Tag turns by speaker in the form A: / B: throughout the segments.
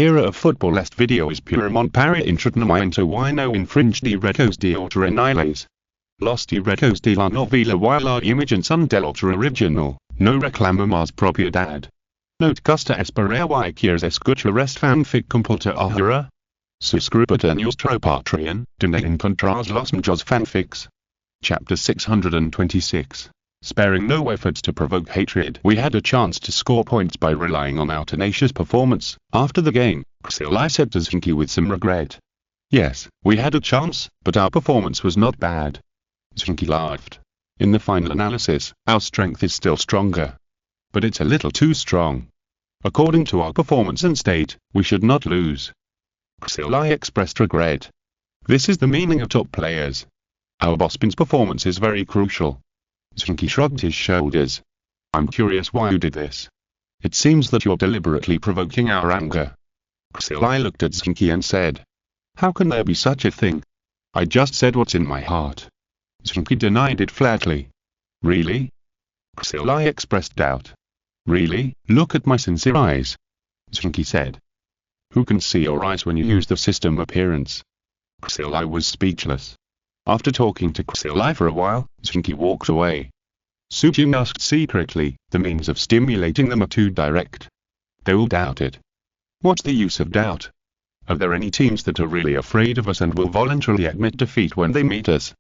A: era of football est video is purement para intratnamiento y no infringe de recos de originales. Los derechos de la novela y la imagen son del autor original, no reclamamos propiedad. No te gusta esperar y quieres escuchar este fanfic completo ahora? Suscríbete a nuestro Patreon, donde encontrarás los mejores fanfics. Chapter 626. Sparing no efforts to provoke hatred. We had a chance to score points by relying on our tenacious performance. After the game, I said to Zheng Qi with some regret. Yes, we had a chance, but our performance was not bad. Zheng Qi laughed. In the final analysis, our strength is still stronger. But it's a little too strong. According to our performance and state, we should not lose. I expressed regret. This is the meaning of top players. Our Bospin's performance is very crucial. Zheng Qi shrugged his shoulders. I'm curious why you did this. It seems that you're deliberately provoking our anger. I looked at Zheng Qi and said. How can there be such a thing? I just said what's in my heart. Zheng Qi denied it flatly. Really? I expressed doubt. Really? Look at my sincere eyes. Zheng Qi said. Who can see your eyes when you use the system appearance? I was speechless. After talking to I for a while, Zheng Qi walked away. Su Jing asked secretly, the means of stimulating them are too direct. They will doubt it. What's the use of doubt? Are there any teams that are really afraid of us and will voluntarily admit defeat when they meet us?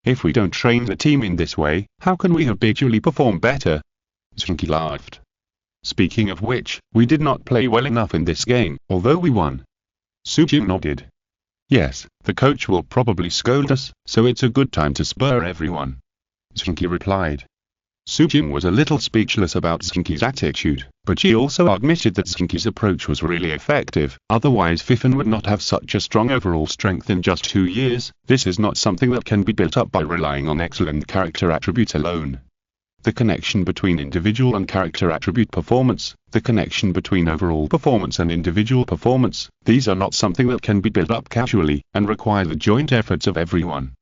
A: If we don't train the team in this way, how can we habitually perform better? Zheng Qi laughed. Speaking of which, we did not play well enough in this game, although we won. Su Jing nodded. Yes, the coach will probably scold us, so it's a good time to spur everyone. Zheng Qi replied. Su Jing was a little speechless about Zheng Qi's attitude, but she also admitted that Zheng Qi's approach was really effective, otherwise Fifen would not have such a strong overall strength in just 2 years. This is not something that can be built up by relying on excellent character attributes alone. The connection between individual and character attribute performance, the connection between overall performance and individual performance, these are not something that can be built up casually, and require the joint efforts of everyone.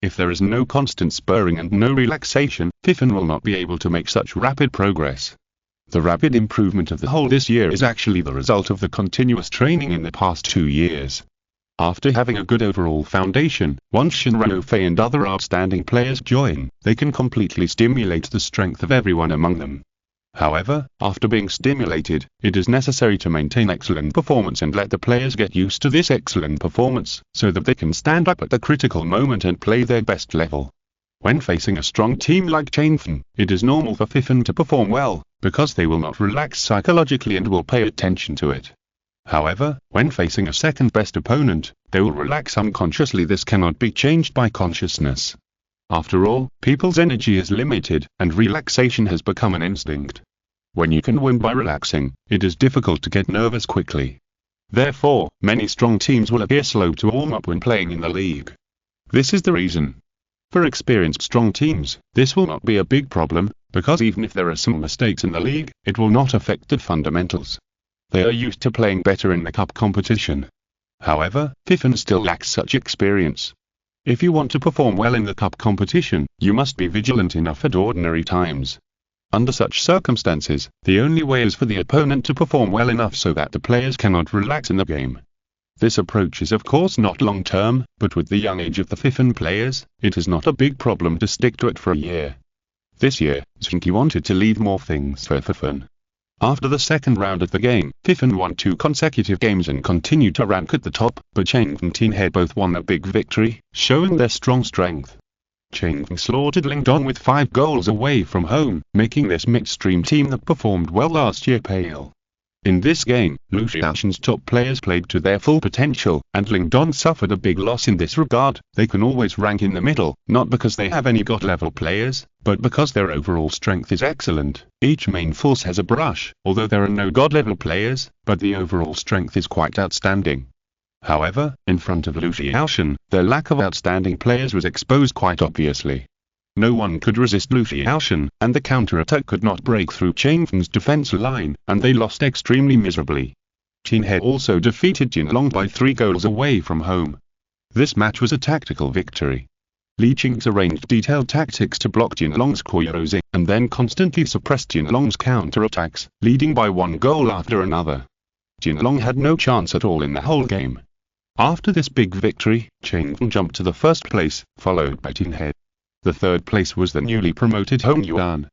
A: If there is no constant spurring and no relaxation, Fifen will not be able to make such rapid progress. The rapid improvement of the whole this year is actually the result of the continuous training in the past 2 years. After having a good overall foundation, once Shinrano Fei and other outstanding players join, they can completely stimulate the strength of everyone among them. However, after being stimulated, it is necessary to maintain excellent performance and let the players get used to this excellent performance, so that they can stand up at the critical moment and play their best level. When facing a strong team like Changfen, it is normal for Fifen to perform well, because they will not relax psychologically and will pay attention to it. However, when facing a second-best opponent, they will relax unconsciously. This cannot be changed by consciousness. After all, people's energy is limited, and relaxation has become an instinct. When you can win by relaxing, it is difficult to get nervous quickly. Therefore, many strong teams will appear slow to warm up when playing in the league. This is the reason. For experienced strong teams, this will not be a big problem, because even if there are some mistakes in the league, it will not affect the fundamentals. They are used to playing better in the cup competition. However, Fifen still lacks such experience. If you want to perform well in the cup competition, you must be vigilant enough at ordinary times. Under such circumstances, the only way is for the opponent to perform well enough so that the players cannot relax in the game. This approach is of course not long-term, but with the young age of the Fifen players, it is not a big problem to stick to it for a year. This year, Zheng Qi wanted to leave more things for Fifen. After the second round of the game, Fifen won 2 consecutive games and continued to rank at the top, but Changfen Team Head both won a big victory, showing their strong strength. Changfen slaughtered Lingdong with 5 goals away from home, making this midstream team that performed well last year pale. In this game, Lu Xiaoshan's top players played to their full potential, and Lingdong suffered a big loss in this regard. They can always rank in the middle, not because they have any god-level players, but because their overall strength is excellent. Each main force has a brush, although there are no god-level players, but the overall strength is quite outstanding. However, in front of Lu Xiaoshan, their lack of outstanding players was exposed quite obviously. No one could resist Lu Xiaoshan, and the counter-attack could not break through Changfen's defense line, and they lost extremely miserably. Qinhe also defeated Jinlong by 3 goals away from home. This match was a tactical victory. Li Qing's arranged detailed tactics to block Jinlong's crossing, and then constantly suppressed Jinlong's counter-attacks, leading by 1 goal after another. Jinlong had no chance at all in the whole game. After this big victory, Zheng jumped to the first place, followed by Tinhe. The third place was the newly promoted Hong Yuan.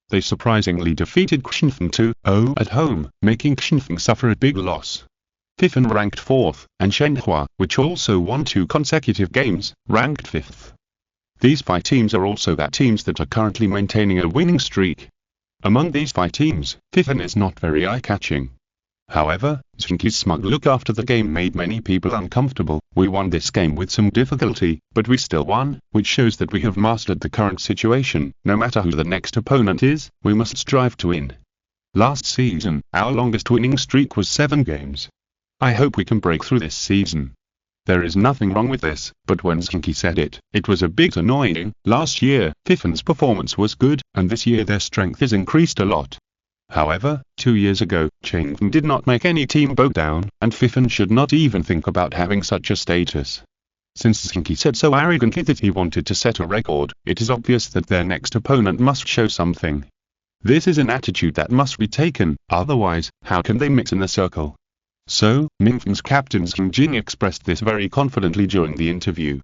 A: They surprisingly defeated Xinfeng 2-0 at home, making Xinfeng suffer a big loss. Fifan ranked 4th, and Shenhua, which also won 2 consecutive games, ranked 5th. These 5 teams are also the teams that are currently maintaining a winning streak. Among these 5 teams, Fifan is not very eye-catching. However, Zheng Qi's smug look after the game made many people uncomfortable. We won this game with some difficulty, but we still won, which shows that we have mastered the current situation. No matter who the next opponent is, we must strive to win. Last season, our longest winning streak was 7 games. I hope we can break through this season. There is nothing wrong with this, but when Zheng Qi said it, it was a bit annoying. Last year, Fifan's performance was good, and this year their strength is increased a lot. However, 2 years ago, Zheng did not make any team bow down, and Fifan should not even think about having such a status. Since Zheng Qi said so arrogantly that he wanted to set a record, it is obvious that their next opponent must show something. This is an attitude that must be taken, otherwise, how can they mix in the circle? So, Mingfeng's captain Zheng Qi expressed this very confidently during the interview.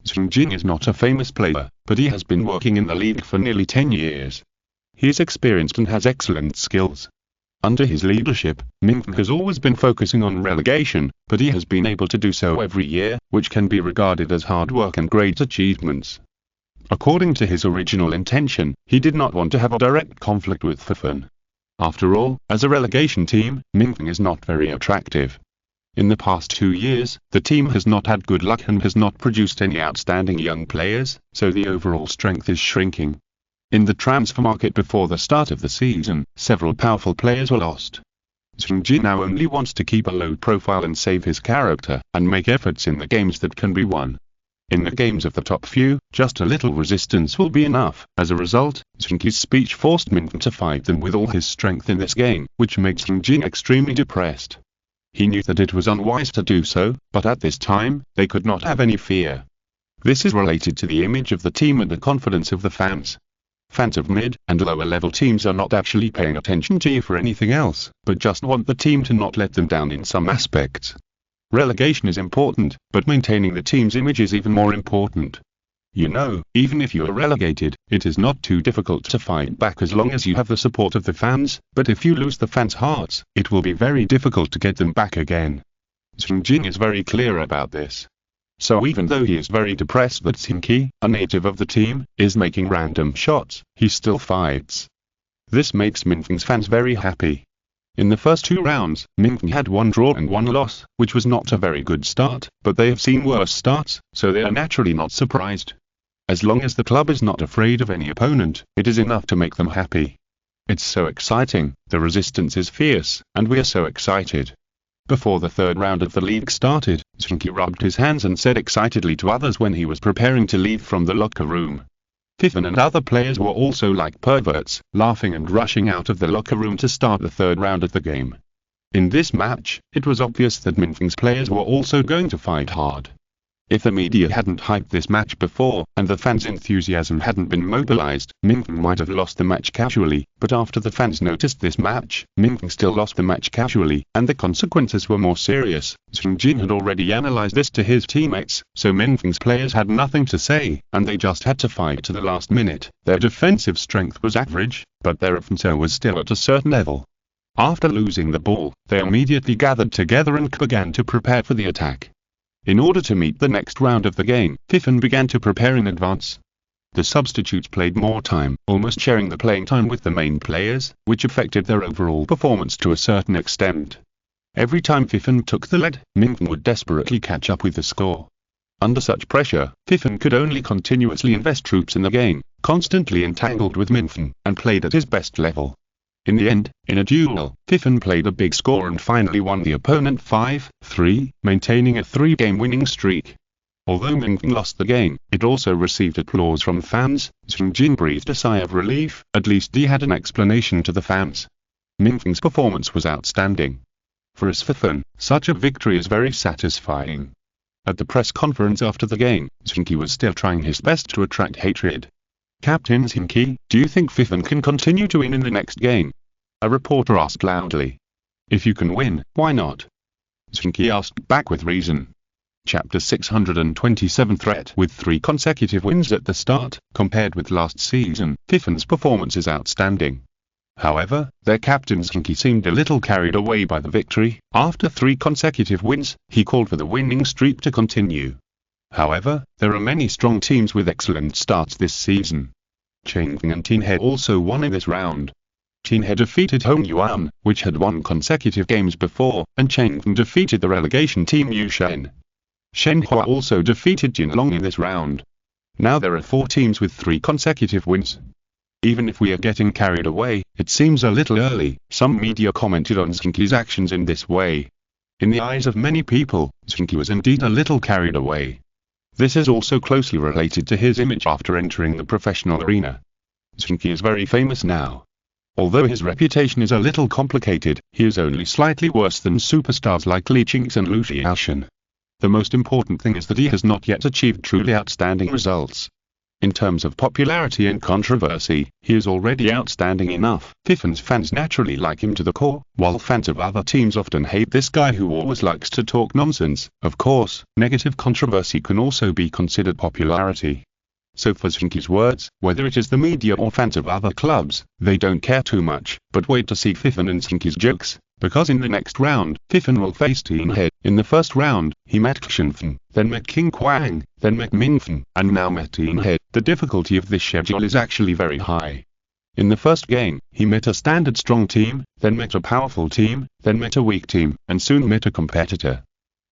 A: Zheng Qi is not a famous player, but he has been working in the league for nearly 10 years. He is experienced and has excellent skills. Under his leadership, Mingfeng has always been focusing on relegation, but he has been able to do so every year, which can be regarded as hard work and great achievements. According to his original intention, he did not want to have a direct conflict with Fifan. After all, as a relegation team, Mingfeng is not very attractive. In the past 2 years, the team has not had good luck and has not produced any outstanding young players, so the overall strength is shrinking. In the transfer market before the start of the season, several powerful players were lost. Zheng Qi now only wants to keep a low profile and save his character, and make efforts in the games that can be won. In the games of the top few, just a little resistance will be enough. As a result, Zheng Qi's speech forced Mingfeng to fight them with all his strength in this game, which makes Zheng Qi extremely depressed. He knew that it was unwise to do so, but at this time, they could not have any fear. This is related to the image of the team and the confidence of the fans. Fans of mid- and lower-level teams are not actually paying attention to you for anything else, but just want the team to not let them down in some aspects. Relegation is important, but maintaining the team's image is even more important. You know, even if you are relegated, it is not too difficult to fight back as long as you have the support of the fans, but if you lose the fans' hearts, it will be very difficult to get them back again. Zheng Qi is very clear about this. So even though he is very depressed that Zheng Qi, a native of the team, is making random shots, he still fights. This makes Mingfeng's fans very happy. In the first 2 rounds, Mingfeng had 1 draw and 1 loss, which was not a very good start, but they have seen worse starts, so they are naturally not surprised. As long as the club is not afraid of any opponent, it is enough to make them happy. It's so exciting, the resistance is fierce, and we are so excited. Before the 3rd round of the league started, Zheng Qi rubbed his hands and said excitedly to others when he was preparing to leave from the locker room. Fifan and other players were also like perverts, laughing and rushing out of the locker room to start the 3rd round of the game. In this match, it was obvious that Mingfeng's players were also going to fight hard. If the media hadn't hyped this match before, and the fans' enthusiasm hadn't been mobilized, Mingfeng might have lost the match casually, but after the fans noticed this match, Mingfeng still lost the match casually, and the consequences were more serious. Zheng Qi had already analyzed this to his teammates, so Mingfeng's players had nothing to say, and they just had to fight to the last minute. Their defensive strength was average, but their offensive was still at a certain level. After losing the ball, they immediately gathered together and began to prepare for the attack. In order to meet the next round of the game, Fifan began to prepare in advance. The substitutes played more time, almost sharing the playing time with the main players, which affected their overall performance to a certain extent. Every time Fifan took the lead, Mingfeng would desperately catch up with the score. Under such pressure, Fifan could only continuously invest troops in the game, constantly entangled with Mingfeng, and played at his best level. In the end, in a duel, Fifan played a big score and finally won the opponent 5-3, maintaining a 3-game winning streak. Although Mingfeng lost the game, it also received applause from fans. Zheng Qi breathed a sigh of relief, at least he had an explanation to the fans. Mingfeng's performance was outstanding. For us Fifan, such a victory is very satisfying. At the press conference after the game, Zheng Qi was still trying his best to attract hatred. Captain Zheng Qi, do you think Fifan can continue to win in the next game? A reporter asked loudly. If you can win, why not? Zheng Qi asked back with reason. Chapter 627 Threat. With 3 consecutive wins at the start, compared with last season, Fifen's performance is outstanding. However, their captain Zheng Qi seemed a little carried away by the victory. After 3 consecutive wins, he called for the winning streak to continue. However, there are many strong teams with excellent starts this season. Chengfeng and Tianhe also won in this round. Tianhe defeated Hongyuan, which had won consecutive games before, and Chengfeng defeated the relegation team Yushen. Shenhua also defeated Jinlong in this round. Now there are 4 teams with 3 consecutive wins. Even if we are getting carried away, it seems a little early. Some media commented on Zheng Qi's actions in this way. In the eyes of many people, Zheng Qi was indeed a little carried away. This is also closely related to his image after entering the professional arena. Zheng Qi is very famous now. Although his reputation is a little complicated, he is only slightly worse than superstars like Li Qingzi and Lu Xiaoshan. The most important thing is that he has not yet achieved truly outstanding results. In terms of popularity and controversy, he is already outstanding enough. Fifen's fans naturally like him to the core, while fans of other teams often hate this guy who always likes to talk nonsense. Of course, negative controversy can also be considered popularity. So for Zheng Qi's words, whether it is the media or fans of other clubs, they don't care too much, but wait to see Fifen and Zheng Qi's jokes, because in the next round, Fifen will face Tianhe. In the first round, he met Xianfen, then met King Kuang, then met Minfen, and now met Tianhe. The difficulty of this schedule is actually very high. In the first game, he met a standard strong team, then met a powerful team, then met a weak team, and soon met a competitor.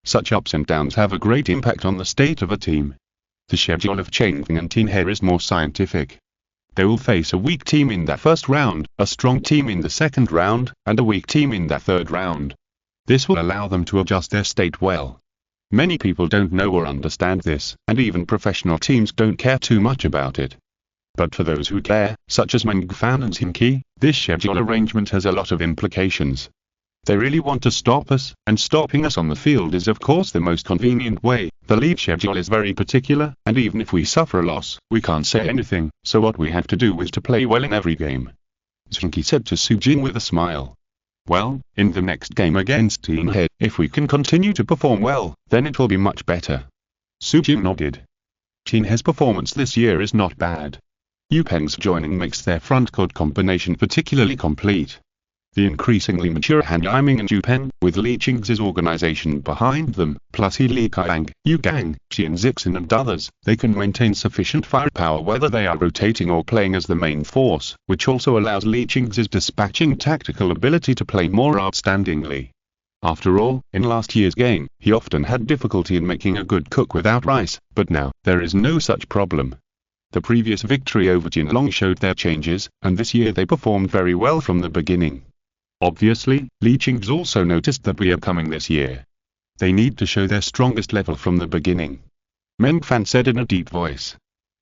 A: Such ups and downs have a great impact on the state of a team. The schedule of Chengfeng and Tianhe is more scientific. They will face a weak team in that first round, a strong team in the second round, and a weak team in that third round. This will allow them to adjust their state well. Many people don't know or understand this, and even professional teams don't care too much about it. But for those who care, such as Mengfan and Zheng Qi, this schedule arrangement has a lot of implications. They really want to stop us, and stopping us on the field is of course the most convenient way. The league schedule is very particular, and even if we suffer a loss, we can't say anything, so what we have to do is to play well in every game. Zheng Qi said to Su Jing with a smile. Well, in the next game against Tianhe, if we can continue to perform well, then it will be much better. Su Jing nodded. Tianhe's performance this year is not bad. Yu Peng's joining makes their front court combination particularly complete. The increasingly mature Han Yiming and Yu Peng, with Li Qingzi's organization behind them, plus Li Kaiang, Yu Gang, Qian Zixin and others, they can maintain sufficient firepower whether they are rotating or playing as the main force, which also allows Li Qingzi's dispatching tactical ability to play more outstandingly. After all, in last year's game, he often had difficulty in making a good cook without rice, but now, there is no such problem. The previous victory over Jinlong showed their changes, and this year they performed very well from the beginning. Obviously, Li Qingzi also noticed that we are coming this year. They need to show their strongest level from the beginning. Meng Fan said in a deep voice.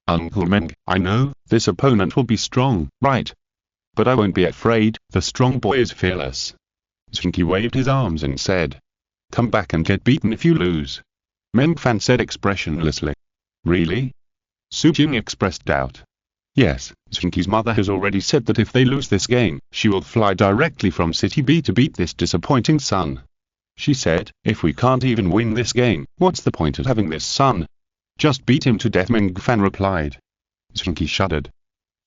A: Uncle Meng, I know, this opponent will be strong, right? But I won't be afraid, the strong boy is fearless. Zheng Qi waved his arms and said. Come back and get beaten if you lose. Meng Fan said expressionlessly. Really? Su Jing expressed doubt. Yes, Zheng Qi's mother has already said that if they lose this game, she will fly directly from City B to beat this disappointing son. She said, if we can't even win this game, what's the point of having this son? Just beat him to death, Meng Fan replied. Zheng Qi shuddered.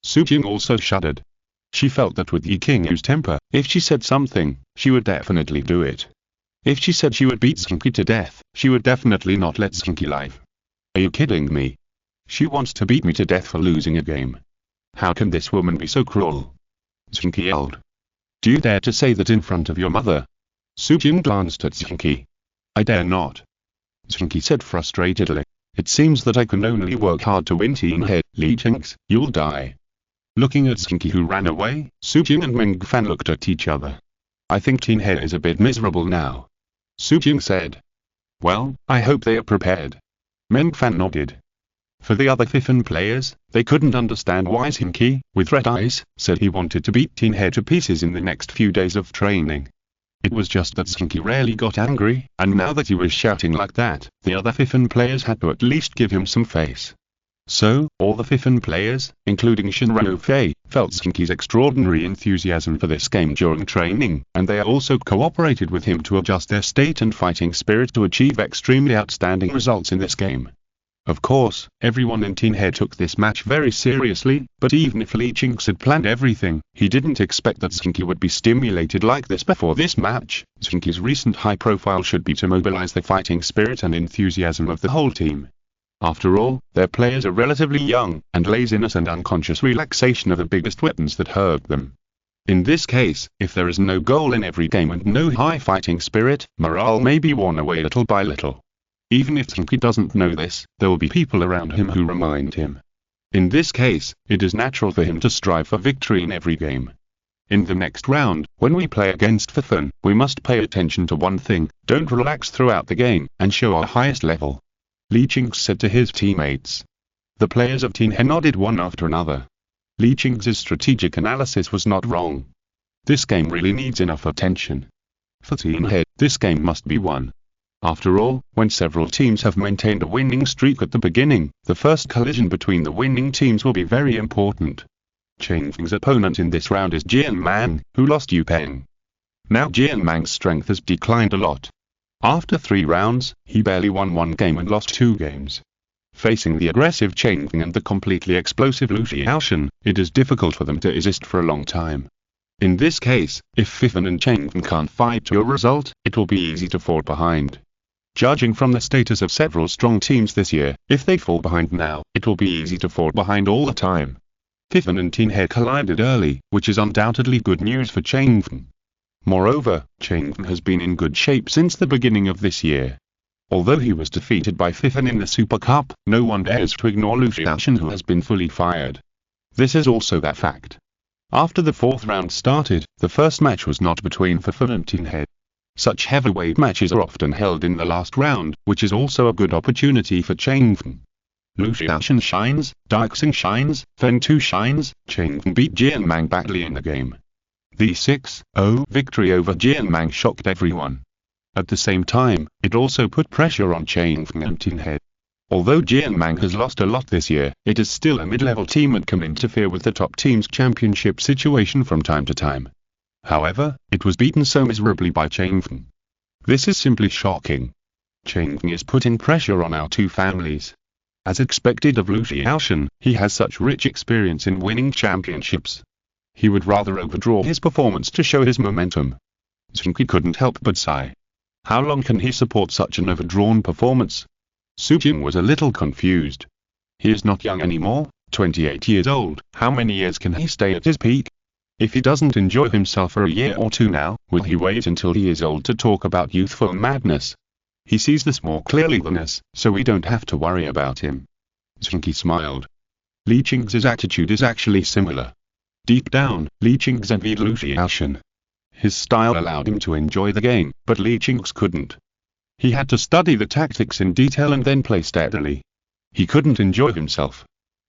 A: Su Jing also shuddered. She felt that with Yi Qing's temper, if she said something, she would definitely do it. If she said she would beat Zheng Qi to death, she would definitely not let Zheng Qi live. Are you kidding me? She wants to beat me to death for losing a game. How can this woman be so cruel? Zheng Qi yelled. Do you dare to say that in front of your mother? Su Jing glanced at Zheng Qi. I dare not. Zheng Qi said frustratedly. It seems that I can only work hard to win Tianhe. Li Qingzi, you'll die. Looking at Zheng Qi who ran away, Su Jing and Meng Fan looked at each other. I think Tianhe is a bit miserable now. Su Jing said. Well, I hope they are prepared. Meng Fan nodded. For the other Fifen players, they couldn't understand why Zheng Qi, with red eyes, said he wanted to beat Tianhe to pieces in the next few days of training. It was just that Zheng Qi rarely got angry, and now that he was shouting like that, the other Fifen players had to at least give him some face. So, all the Fifan players, including Shin Fei, felt Zheng Qi's extraordinary enthusiasm for this game during training, and they also cooperated with him to adjust their state and fighting spirit to achieve extremely outstanding results in this game. Of course, everyone in Team Head took this match very seriously, but even if Li Qing's had planned everything, he didn't expect that Zheng Qi would be stimulated like this before this match. Zheng Qi's recent high profile should be to mobilize the fighting spirit and enthusiasm of the whole team. After all, their players are relatively young, and laziness and unconscious relaxation are the biggest weapons that hurt them. In this case, if there is no goal in every game and no high fighting spirit, morale may be worn away little by little. Even if Zheng Qi doesn't know this, there will be people around him who remind him. In this case, it is natural for him to strive for victory in every game. In the next round, when we play against Fifan, we must pay attention to one thing: don't relax throughout the game, and show our highest level. Li Qing said to his teammates. The players of Team He nodded one after another. Li Qing's strategic analysis was not wrong. This game really needs enough attention. For Team He, this game must be won. After all, when several teams have maintained a winning streak at the beginning, the first collision between the winning teams will be very important. Cheng Feng's opponent in this round is Jian Mang, who lost Yu Peng. Now Jian Mang's strength has declined a lot. After 3 rounds, he barely won 1 game and lost 2 games. Facing the aggressive Cheng Feng and the completely explosive Lu Xiaoshan, it is difficult for them to resist for a long time. In this case, if Fifan and Cheng Feng can't fight to a result, it will be easy to fall behind. Judging from the status of several strong teams this year, if they fall behind now, it will be easy to fall behind all the time. Fifan and Team He collided early, which is undoubtedly good news for Cheng Feng. Moreover, Cheng Feng has been in good shape since the beginning of this year. Although he was defeated by Fifan in the Super Cup, no one dares to ignore Lu Xiaoshan, who has been fully fired. This is also that fact. After the 4th round started, the first match was not between Fifan and Team He. Such heavyweight matches are often held in the last round, which is also a good opportunity for Cheng Feng. Lu Xiaoshan shines, Daixing shines, Feng Tu shines. Cheng Feng beat Jian Mang badly in the game. The 6-0 victory over Jian Mang shocked everyone. At the same time, it also put pressure on Cheng Feng and Team He. Although Jian Mang has lost a lot this year, it is still a mid-level team and can interfere with the top team's championship situation from time to time. However, it was beaten so miserably by Cheng Feng. This is simply shocking. Cheng Feng is putting pressure on our two families. As expected of Lu Xiaoshan, he has such rich experience in winning championships. He would rather overdraw his performance to show his momentum. Zheng Qi couldn't help but sigh. How long can he support such an overdrawn performance? Su Jing was a little confused. He is not young anymore, 28 years old. How many years can he stay at his peak? If he doesn't enjoy himself for a year or 2 now, will he wait until he is old to talk about youthful madness? He sees this more clearly than us, so we don't have to worry about him. Zheng Qi smiled. Li Qing's attitude is actually similar. Deep down, Li Qing's envied Lu Xiaoshan. His style allowed him to enjoy the game, but Li Qing's couldn't. He had to study the tactics in detail and then play steadily. He couldn't enjoy himself.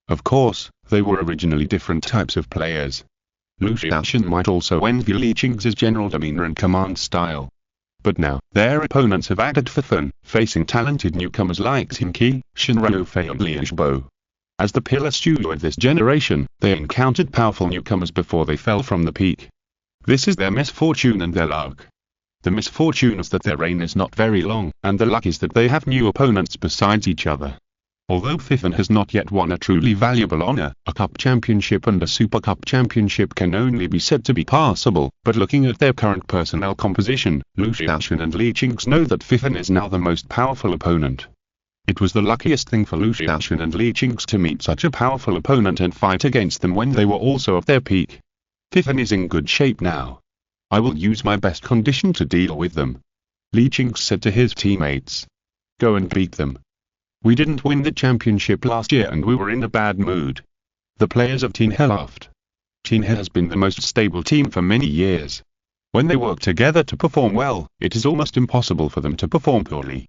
A: Of course, they were originally different types of players. Lu Xiaoshan might also envy Li Qing's general demeanor and command style. But now, their opponents have added Fifan, facing talented newcomers like Zheng Qi, Shin Fei and Liu Bo. As the pillar studio of this generation, they encountered powerful newcomers before they fell from the peak. This is their misfortune and their luck. The misfortune is that their reign is not very long, and the luck is that they have new opponents besides each other. Although Fifan has not yet won a truly valuable honor, a cup championship and a super cup championship can only be said to be passable, but looking at their current personnel composition, Lu Xiaoshan and Li Qing know that Fifan is now the most powerful opponent. It was the luckiest thing for Lu Xiaoshan and Li Qing to meet such a powerful opponent and fight against them when they were also at their peak. Fifan is in good shape now. I will use my best condition to deal with them. Li Qing said to his teammates. Go and beat them. We didn't win the championship last year and we were in a bad mood. The players of Team He laughed. Team He has been the most stable team for many years. When they work together to perform well, it is almost impossible for them to perform poorly.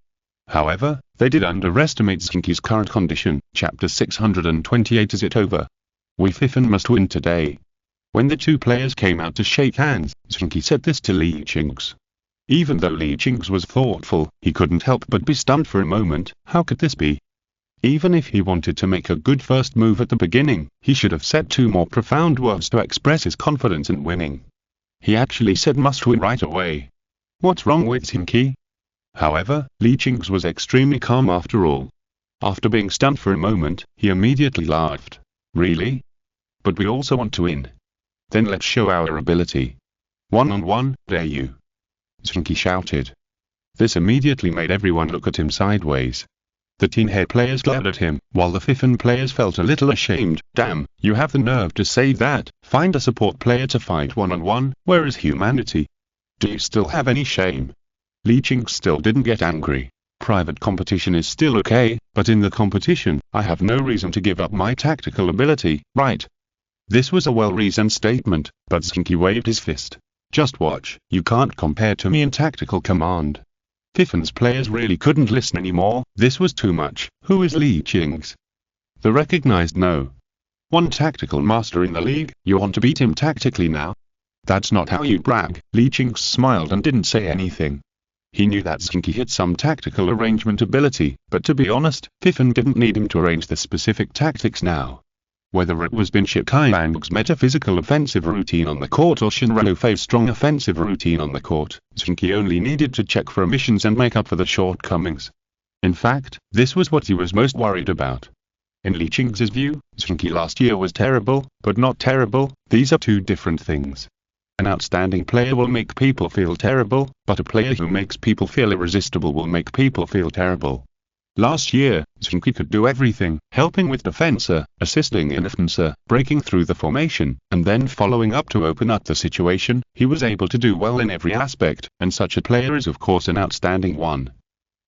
A: However, they did underestimate Zheng Qi's current condition. Chapter 628. Is it over? We Fifan must win today. When the two players came out to shake hands, Zheng Qi said this to Li Qing. Even though Li Qing was thoughtful, he couldn't help but be stunned for a moment. How could this be? Even if he wanted to make a good first move at the beginning, he should have said 2 more profound words to express his confidence in winning. He actually said must win right away. What's wrong with Zheng Qi? However, Li Qing's was extremely calm after all. After being stunned for a moment, he immediately laughed. Really? But we also want to win. Then let's show our ability. 1-on-1, dare you? Zheng Qi shouted. This immediately made everyone look at him sideways. The Teen Hair players glared at him, while the Fifen players felt a little ashamed. Damn, you have the nerve to say that, find a support player to fight 1-on-1, where is humanity? Do you still have any shame? Li Qing still didn't get angry. Private competition is still okay, but in the competition, I have no reason to give up my tactical ability, right? This was a well-reasoned statement, but Zheng Qi waved his fist. Just watch, you can't compare to me in tactical command. Fifen's players really couldn't listen anymore, this was too much. Who is Li Qing's? The recognized no. One tactical master in the league, you want to beat him tactically now? That's not how you brag. Li Qing smiled and didn't say anything. He knew that Zheng Qi had some tactical arrangement ability, but to be honest, Fifen didn't need him to arrange the specific tactics now. Whether it was Bin Shikai metaphysical offensive routine on the court or Shinryu Fei's strong offensive routine on the court, Zheng Qi only needed to check for omissions and make up for the shortcomings. In fact, this was what he was most worried about. In Li Qing's view, Zheng Qi last year was terrible, but not terrible. These are 2 different things. An outstanding player will make people feel terrible, but a player who makes people feel irresistible will make people feel terrible. Last year, Zheng Qi could do everything, helping with defense, assisting in offense, breaking through the formation, and then following up to open up the situation. He was able to do well in every aspect, and such a player is of course an outstanding one.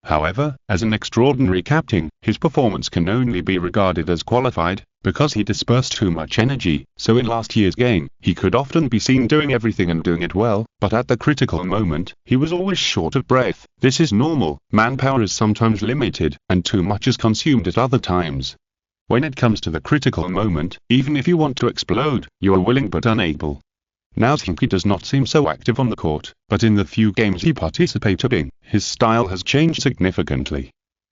A: However, as an extraordinary captain, his performance can only be regarded as qualified, because he dispersed too much energy, so in last year's game, he could often be seen doing everything and doing it well, but at the critical moment, he was always short of breath. This is normal, manpower is sometimes limited, and too much is consumed at other times. When it comes to the critical moment, even if you want to explode, you are willing but unable. Now Zheng Qi does not seem so active on the court, but in the few games he participated in, his style has changed significantly.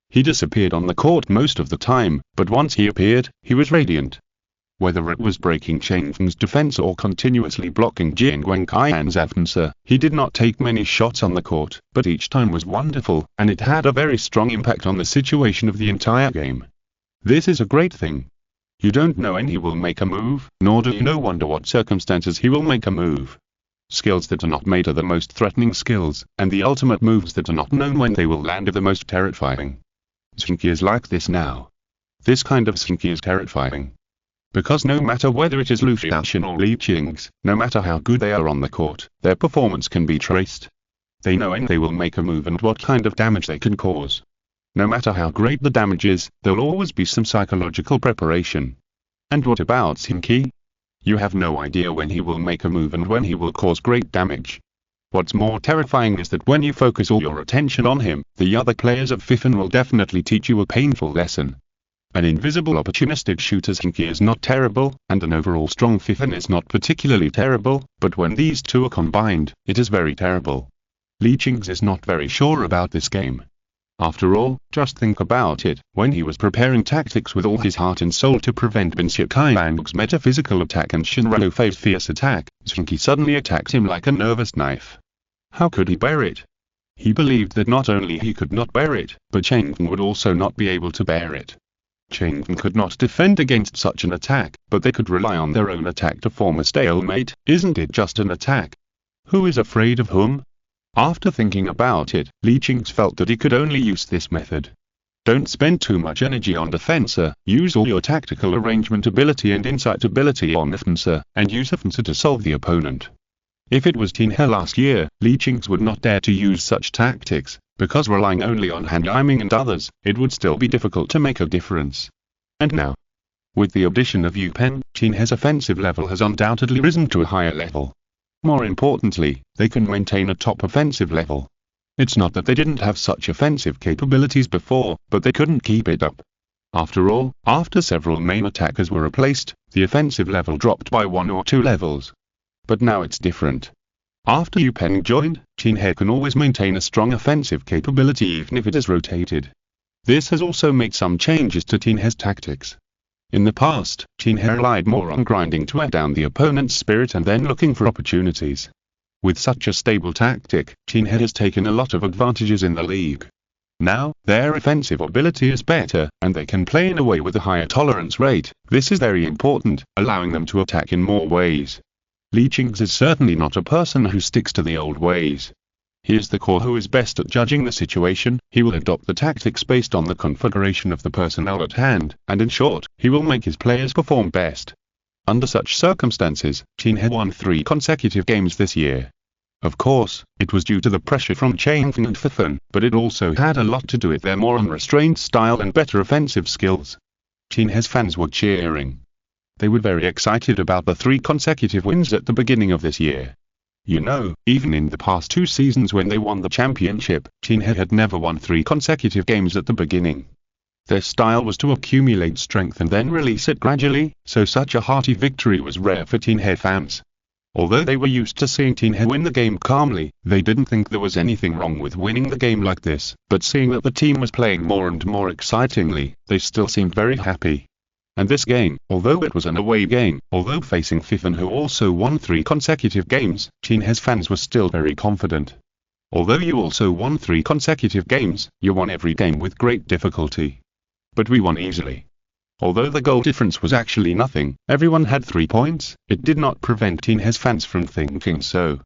A: He disappeared on the court most of the time, but once he appeared, he was radiant. Whether it was breaking Chen Feng's defense or continuously blocking Jian Wenqian's offense, he did not take many shots on the court, but each time was wonderful, and it had a very strong impact on the situation of the entire game. This is a great thing. You don't know when he will make a move, nor do you know under what circumstances he will make a move. Skills that are not made are the most threatening skills, and the ultimate moves that are not known when they will land are the most terrifying. Zheng Qi is like this now. This kind of Zheng Qi is terrifying. Because no matter whether it is Lu Xiaoxin or Li Qing's, no matter how good they are on the court, their performance can be traced. They know when they will make a move and what kind of damage they can cause. No matter how great the damage is, there'll always be some psychological preparation. And what about Zheng Qi? You have no idea when he will make a move and when he will cause great damage. What's more terrifying is that when you focus all your attention on him, the other players of Fifen will definitely teach you a painful lesson. An invisible opportunistic shooter Zheng Qi is not terrible, and an overall strong Fifen is not particularly terrible, but when these 2 are combined, it is very terrible. Li Qing's is not very sure about this game. After all, just think about it, when he was preparing tactics with all his heart and soul to prevent Bin Shikai metaphysical attack and Shinryu Fei's fierce attack, Zheng Qi suddenly attacked him like a nervous knife. How could he bear it? He believed that not only he could not bear it, but Chen Feng would also not be able to bear it. Chen Feng could not defend against such an attack, but they could rely on their own attack to form a stalemate. Isn't it just an attack? Who is afraid of whom? After thinking about it, Li Qing felt that he could only use this method. Don't spend too much energy on defense, use all your tactical arrangement ability and insight ability on offense, and use offense to solve the opponent. If it was Teen Hair last year, Li Qing would not dare to use such tactics, because relying only on Han Yiming and others, it would still be difficult to make a difference. And now, with the addition of Yu Pen, Teen Hair's offensive level has undoubtedly risen to a higher level. More importantly, they can maintain a top offensive level. It's not that they didn't have such offensive capabilities before, but they couldn't keep it up. After all, after several main attackers were replaced, the offensive level dropped by 1 or 2 levels. But now it's different. After Yu Pen joined, Teen Hair can always maintain a strong offensive capability even if it is rotated. This has also made some changes to Zheng He's tactics. In the past, Zheng He relied more on grinding to wear down the opponent's spirit and then looking for opportunities. With such a stable tactic, Zheng He has taken a lot of advantages in the league. Now, their offensive ability is better, and they can play in a way with a higher tolerance rate. This is very important, allowing them to attack in more ways. Lichings is certainly not a person who sticks to the old ways. He is the core who is best at judging the situation. He will adopt the tactics based on the configuration of the personnel at hand, and in short, he will make his players perform best. Under such circumstances, Zheng He won 3 consecutive games this year. Of course, it was due to the pressure from Zheng Qi and Fifan, but it also had a lot to do with their more unrestrained style and better offensive skills. Zheng He's fans were cheering. They were very excited about the 3 consecutive wins at the beginning of this year. You know, even in the past 2 seasons when they won the championship, Zheng He had never won 3 consecutive games at the beginning. Their style was to accumulate strength and then release it gradually, so such a hearty victory was rare for Zheng He fans. Although they were used to seeing Zheng He win the game calmly, they didn't think there was anything wrong with winning the game like this, but seeing that the team was playing more and more excitingly, they still seemed very happy. And this game, although it was an away game, although facing Fifan who also won 3 consecutive games, Zheng He's fans were still very confident. Although you also won 3 consecutive games, you won every game with great difficulty. But we won easily. Although the goal difference was actually nothing, everyone had 3 points, it did not prevent Zheng He's fans from thinking so.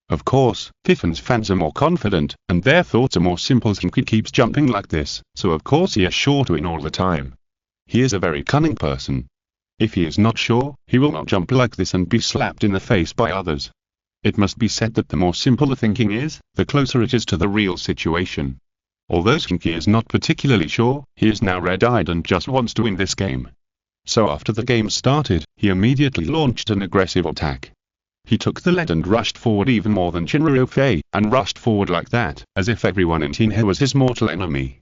A: Of course, Fifan's fans are more confident, and their thoughts are more simple. Zheng Qi keeps jumping like this, so of course he is sure to win all the time. He is a very cunning person. If he is not sure, he will not jump like this and be slapped in the face by others. It must be said that the more simple the thinking is, the closer it is to the real situation. Although Zheng Qi is not particularly sure, he is now red-eyed and just wants to win this game. So after the game started, he immediately launched an aggressive attack. He took the lead and rushed forward even more than Zheng Qi, and rushed forward like that, as if everyone in Zheng He was his mortal enemy.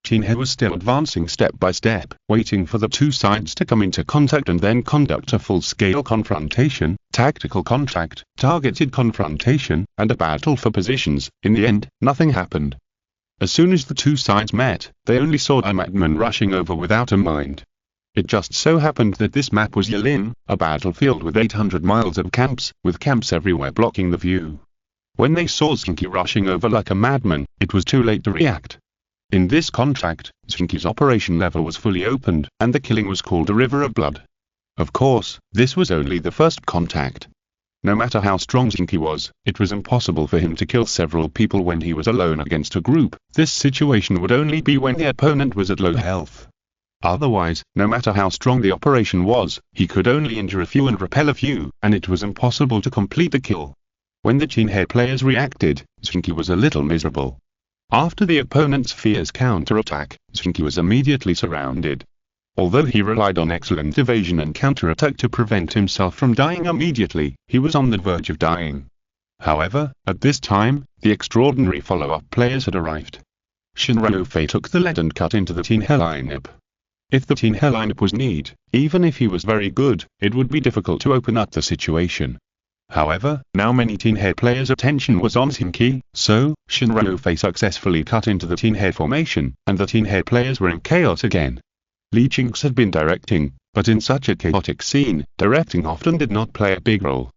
A: Zheng He was still advancing step by step, waiting for the 2 sides to come into contact and then conduct a full-scale confrontation, tactical contact, targeted confrontation, and a battle for positions. In the end, nothing happened. As soon as the 2 sides met, they only saw a madman rushing over without a mind. It just so happened that this map was Yulin, a battlefield with 800 miles of camps, with camps everywhere blocking the view. When they saw Zheng Qi rushing over like a madman, it was too late to react. In this contract, Zheng Qi's operation level was fully opened, and the killing was called a river of blood. Of course, this was only the first contact. No matter how strong Zheng Qi was, it was impossible for him to kill several people when he was alone against a group. This situation would only be when the opponent was at low health. Otherwise, no matter how strong the operation was, he could only injure a few and repel a few, and it was impossible to complete the kill. When the Zheng He players reacted, Zheng Qi was a little miserable. After the opponent's fierce counter-attack, Zheng Qi was immediately surrounded. Although he relied on excellent evasion and counter-attack to prevent himself from dying immediately, he was on the verge of dying. However, at this time, the extraordinary follow-up players had arrived. Shinryu took the lead and cut into the Zheng He lineup. If the Zheng He lineup was neat, even if he was very good, it would be difficult to open up the situation. However, now many Zheng He players' attention was on Zheng Qi, so, Shinryu successfully cut into the Zheng He formation, and the Zheng He players were in chaos again. Lichings had been directing, but in such a chaotic scene, directing often did not play a big role.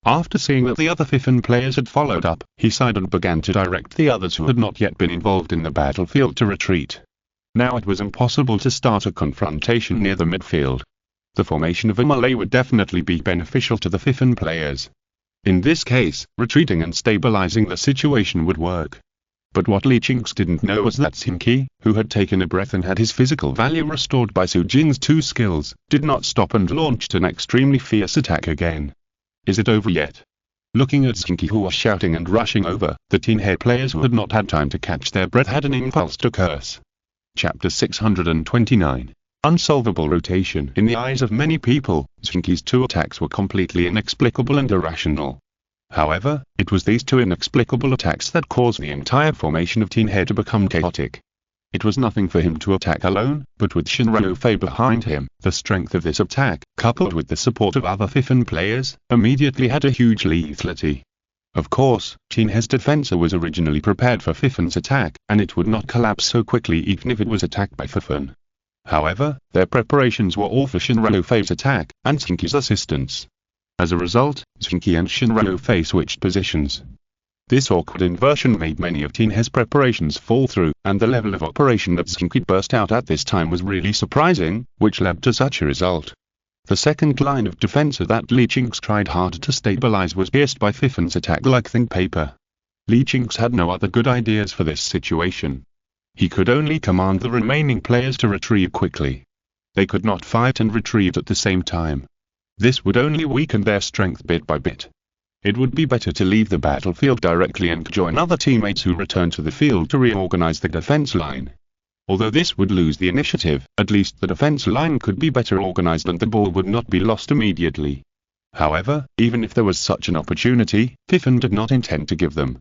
A: After seeing that the other Fifan players had followed up, he sighed and began to direct the others who had not yet been involved in the battlefield to retreat. Now it was impossible to start a confrontation near the midfield. The formation of a melee would definitely be beneficial to the Fifan players. In this case, retreating and stabilizing the situation would work. But what Lichings didn't know was that Zheng Qi, who had taken a breath and had his physical value restored by Su Jin's 2 skills, did not stop and launched an extremely fierce attack again. Is it over yet? Looking at Zheng Qi who was shouting and rushing over, the Zheng He players who had not had time to catch their breath had an impulse to curse. Chapter 629. Unsolvable rotation. In the eyes of many people, Zheng Qi's 2 attacks were completely inexplicable and irrational. However, it was these 2 inexplicable attacks that caused the entire formation of Zheng He to become chaotic. It was nothing for him to attack alone, but with Shinryu behind him, the strength of this attack, coupled with the support of other Fifan players, immediately had a huge lethality. Of course, Qin He's defense was originally prepared for Fifan's attack, and it would not collapse so quickly even if it was attacked by Fifan. However, their preparations were all for Shinryu-Fei's attack, and Zheng Qi's assistance. As a result, Zheng Qi and Shinryu-Fei switched positions. This awkward inversion made many of Qin He's preparations fall through, and the level of operation that Zheng Qi burst out at this time was really surprising, which led to such a result. The second line of defense that Li Qing's tried hard to stabilize was pierced by Fifan's attack like thin paper. Li Qing's had no other good ideas for this situation. He could only command the remaining players to retrieve quickly. They could not fight and retrieve at the same time. This would only weaken their strength bit by bit. It would be better to leave the battlefield directly and join other teammates who return to the field to reorganize the defense line. Although this would lose the initiative, at least the defense line could be better organized and the ball would not be lost immediately. However, even if there was such an opportunity, Fifan did not intend to give them.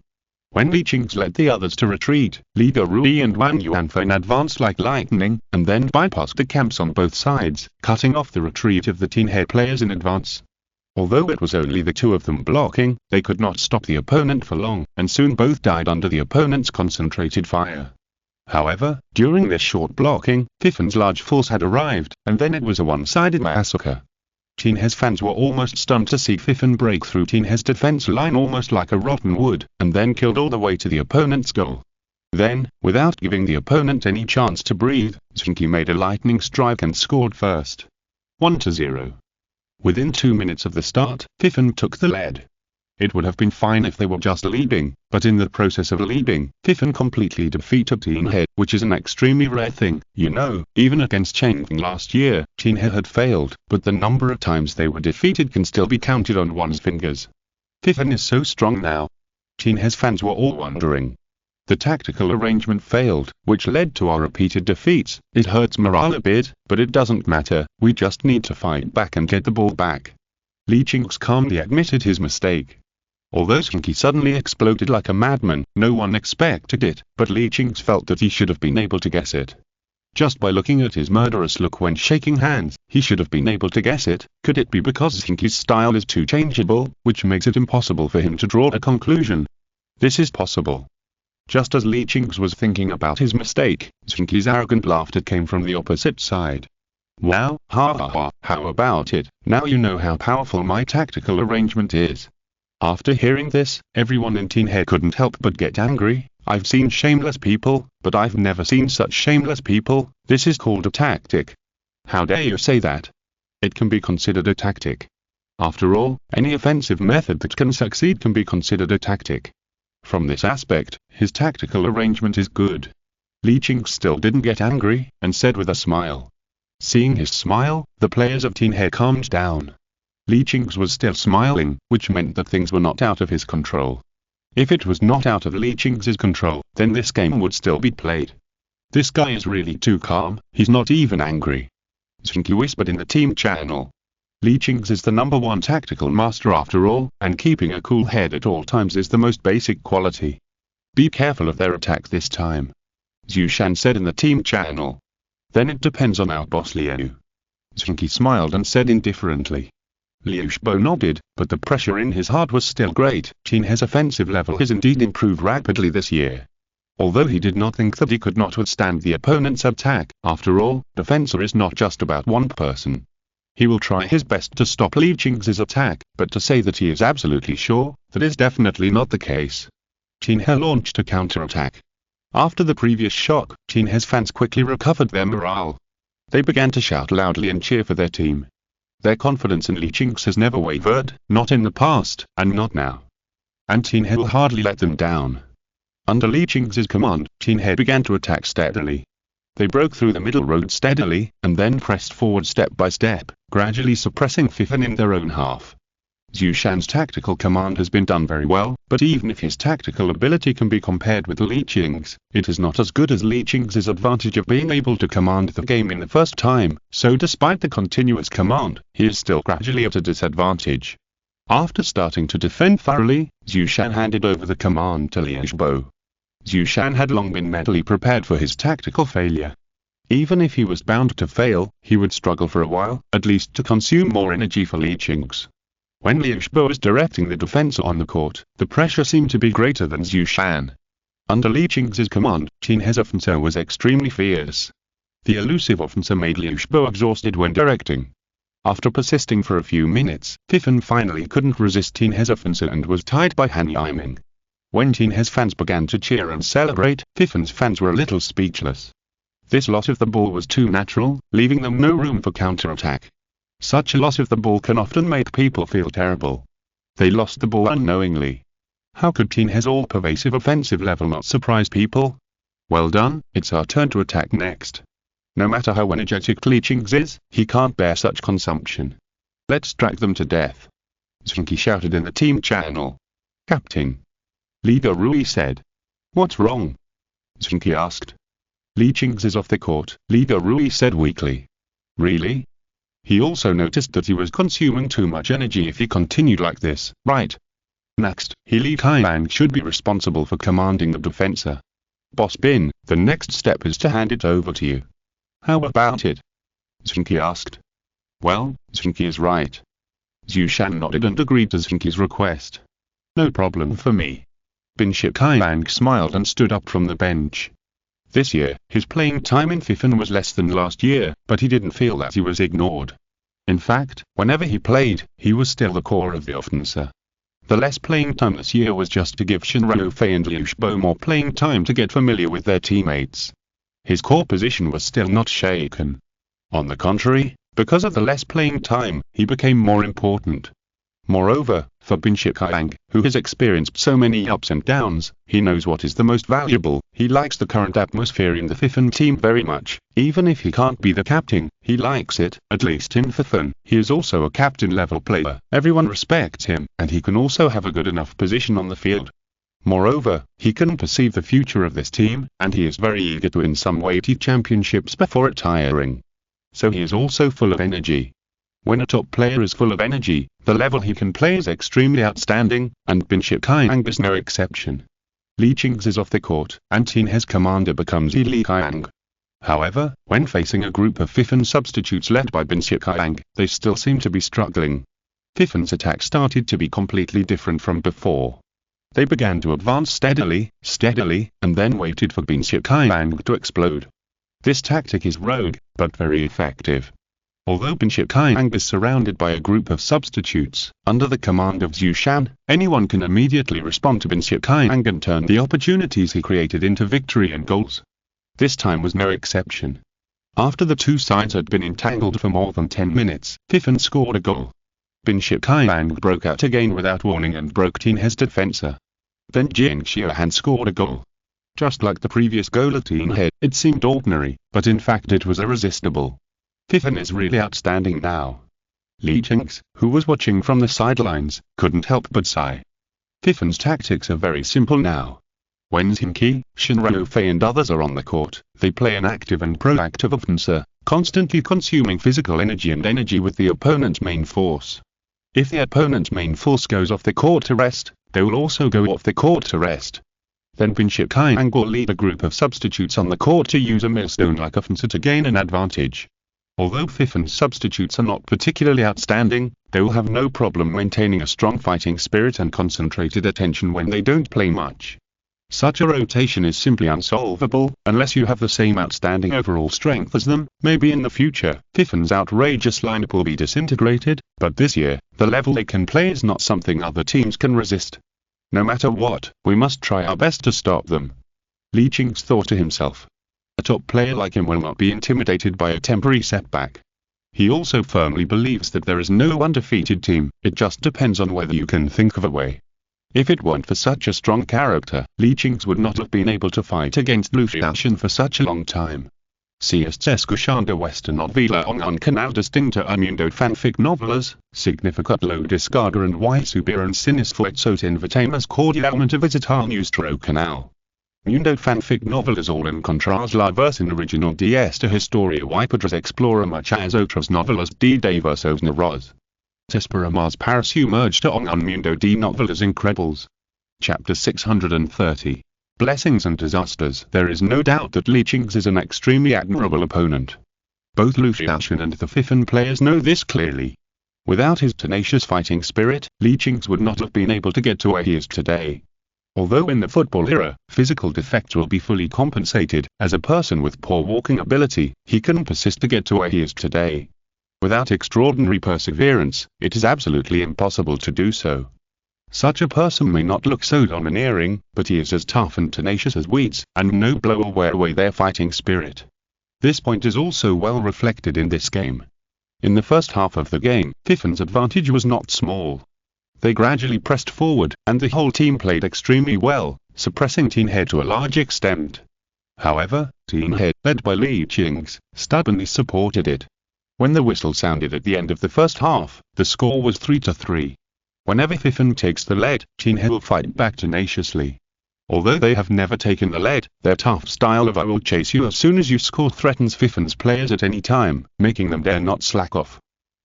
A: When Li Qing's led the others to retreat, Li Derui and Wang Yuanfen advanced like lightning, and then bypassed the camps on both sides, cutting off the retreat of the Qin He players in advance. Although it was only the two of them blocking, they could not stop the opponent for long, and soon both died under the opponent's concentrated fire. However, during this short blocking, Fifan's large force had arrived, and then it was a one-sided massacre. Qin He's fans were almost stunned to see Fifan break through Qin He's defense line almost like a rotten wood, and then killed all the way to the opponent's goal. Then, without giving the opponent any chance to breathe, Zheng Qi made a lightning strike and scored first. 1-0. Within 2 minutes of the start, Fifan took the lead. It would have been fine if they were just leading, but in the process of leading, Fifan completely defeated Qin He, which is an extremely rare thing, you know. Even against Chengqing last year, Qin He had failed, but the number of times they were defeated can still be counted on one's fingers. Fifan is so strong now. Qin He's fans were all wondering. The tactical arrangement failed, which led to our repeated defeats. It hurts morale a bit, but it doesn't matter, we just need to fight back and get the ball back. Li Qing's calmly admitted his mistake. Although Zheng Qi suddenly exploded like a madman, no one expected it, but Li Qing's felt that he should have been able to guess it. Just by looking at his murderous look when shaking hands, he should have been able to guess it. Could it be because Zheng Qi's style is too changeable, which makes it impossible for him to draw a conclusion? This is possible. Just as Li Qing's was thinking about his mistake, Zheng Qi's arrogant laughter came from the opposite side. Wow, ha ha ha, how about it? Now you know how powerful my tactical arrangement is. After hearing this, everyone in Qin He couldn't help but get angry. I've seen shameless people, but I've never seen such shameless people. This is called a tactic. How dare you say that? It can be considered a tactic. After all, any offensive method that can succeed can be considered a tactic. From this aspect, his tactical arrangement is good. Li Qing still didn't get angry, and said with a smile. Seeing his smile, the players of Qin He calmed down. Li Qing's was still smiling, which meant that things were not out of his control. If it was not out of Li Qing's control, then this game would still be played. This guy is really too calm, he's not even angry. Zheng Qi whispered in the team channel. Li Qing's is the #1 tactical master after all, and keeping a cool head at all times is the most basic quality. Be careful of their attack this time. Zhu Shan said in the team channel. Then it depends on our boss Liu. Zheng Qi smiled and said indifferently. Liu Shbo nodded, but the pressure in his heart was still great. Qin He's offensive level has indeed improved rapidly this year. Although he did not think that he could not withstand the opponent's attack, after all, defense is not just about one person. He will try his best to stop Li Qing's attack, but to say that he is absolutely sure, that is definitely not the case. Qin He launched a counterattack. After the previous shock, Qin He's fans quickly recovered their morale. They began to shout loudly and cheer for their team. Their confidence in Li Qing's has never wavered, not in the past, and not now. And Qin He will hardly let them down. Under Li Qing's command, Qin He began to attack steadily. They broke through the middle road steadily, and then pressed forward step by step, gradually suppressing Fifan in their own half. Zhu Shan's tactical command has been done very well, but even if his tactical ability can be compared with Li Qing's, it is not as good as Li Qing's advantage of being able to command the game in the first time, so despite the continuous command, he is still gradually at a disadvantage. After starting to defend thoroughly, Zhu Shan handed over the command to Liu Shbo. Zhu Shan had long been mentally prepared for his tactical failure. Even if he was bound to fail, he would struggle for a while, at least to consume more energy for Li Qing's. When Liu Shibo was directing the defense on the court, the pressure seemed to be greater than Zhu Shan. Under Li Qing's command, Qin He's offensive was extremely fierce. The elusive offensive made Liu Shibo exhausted when directing. After persisting for a few minutes, Fifan finally couldn't resist Qin He's offensive and was tied by Han Yiming. When Qin He's fans began to cheer and celebrate, Fifan's fans were a little speechless. This loss of the ball was too natural, leaving them no room for counterattack. Such a loss of the ball can often make people feel terrible. They lost the ball unknowingly. How could Qin He's all-pervasive offensive level not surprise people? Well done, it's our turn to attack next. No matter how energetic Li Qing's is, he can't bear such consumption. Let's drag them to death. Zheng Qi shouted in the team channel. Captain. Leader Rui said. What's wrong? Zheng Qi asked. Li Qing's is off the court, Leader Rui said weakly. Really? He also noticed that he was consuming too much energy if he continued like this, right? Next, Li Kaiyang should be responsible for commanding the defense. Boss Bin, the next step is to hand it over to you. How about it? Zheng Qi asked. Well, Zheng Qi is right. Zhu Shan nodded and agreed to Zheng Qi's request. No problem for me. Bin Kaiyang smiled and stood up from the bench. This year, his playing time in Fifan was less than last year, but he didn't feel that he was ignored. In fact, whenever he played, he was still the core of the offensive. The less playing time this year was just to give Shen Ruofei and Liu Shibo more playing time to get familiar with their teammates. His core position was still not shaken. On the contrary, because of the less playing time, he became more important. Moreover, for Bin Kaiyang, who has experienced so many ups and downs, he knows what is the most valuable. He likes the current atmosphere in the Fifan team very much. Even if he can't be the captain, he likes it, at least in Fifan. He is also a captain-level player. Everyone respects him, and he can also have a good enough position on the field. Moreover, he can perceive the future of this team, and he is very eager to win some weighty championships before retiring. So he is also full of energy. When a top player is full of energy, the level he can play is extremely outstanding, and Bin Kaiyang is no exception. Li Qing's is off the court, and Qin He's commander becomes Li Kaiyang. However, when facing a group of Fifan substitutes led by Bin Kaiyang, they still seem to be struggling. Fifan's attack started to be completely different from before. They began to advance steadily, and then waited for Bin Kaiyang to explode. This tactic is rogue, but very effective. Although Bin Kaiyang is surrounded by a group of substitutes, under the command of Zhu Shan, anyone can immediately respond to Bin Kaiyang and turn the opportunities he created into victory and goals. This time was no exception. After the two sides had been entangled for more than 10 minutes, Fifan scored a goal. Bin Kaiyang broke out again without warning and broke Qin He's defense. Then Zheng Qi scored a goal. Just like the previous goal at Qin He, it seemed ordinary, but in fact it was irresistible. Fifan is really outstanding now. Li Qing's, who was watching from the sidelines, couldn't help but sigh. Fifan's tactics are very simple now. When Zheng Qi, Shen Ruofei and others are on the court, they play an active and proactive offensive, constantly consuming physical energy and energy with the opponent's main force. If the opponent's main force goes off the court to rest, they will also go off the court to rest. Then Bin Kaiyang will lead a group of substitutes on the court to use a millstone-like offensive to gain an advantage. Although Fifan's substitutes are not particularly outstanding, they will have no problem maintaining a strong fighting spirit and concentrated attention when they don't play much. Such a rotation is simply unsolvable, unless you have the same outstanding overall strength as them. Maybe in the future, Fifan's outrageous lineup will be disintegrated, but this year, the level they can play is not something other teams can resist. No matter what, we must try our best to stop them. Li Qing thought to himself. A top player like him will not be intimidated by a temporary setback. He also firmly believes that there is no undefeated team, it just depends on whether you can think of a way. If it weren't for such a strong character, Li Qing would not have been able to fight against Lu Xiaoshan for such a long time. Si es escuchando esta novela en un canal distinto a Mundo Fanfic Novelas, significa lo descarga and y subir en sin esfuerzos invitamos cordialmente a visitar nuestro canal. Mundo Fanfic Novelas all encontrar la versión original de esta historia y podrás explorar muchas otras novelas de diversos narradores. Te esperamos para sumergirte en un mundo de novelas incredibles. Chapter 630. Blessings and Disasters. There is no doubt that Li Qing is an extremely admirable opponent. Both Lu Xiaoshan and the Fifan players know this clearly. Without his tenacious fighting spirit, Li Qing's would not have been able to get to where he is today. Although in the football era, physical defects will be fully compensated, as a person with poor walking ability, he can persist to get to where he is today. Without extraordinary perseverance, it is absolutely impossible to do so. Such a person may not look so domineering, but he is as tough and tenacious as weeds, and no blow will wear away their fighting spirit. This point is also well reflected in this game. In the first half of the game, Fifan's advantage was not small. They gradually pressed forward, and the whole team played extremely well, suppressing Team Head to a large extent. However, Team Head, led by Li Qing, stubbornly supported it. When the whistle sounded at the end of the first half, the score was 3-3. Whenever Fifan takes the lead, Team Head will fight back tenaciously. Although they have never taken the lead, their tough style of "I will chase you as soon as you score" threatens Fifan's players at any time, making them dare not slack off.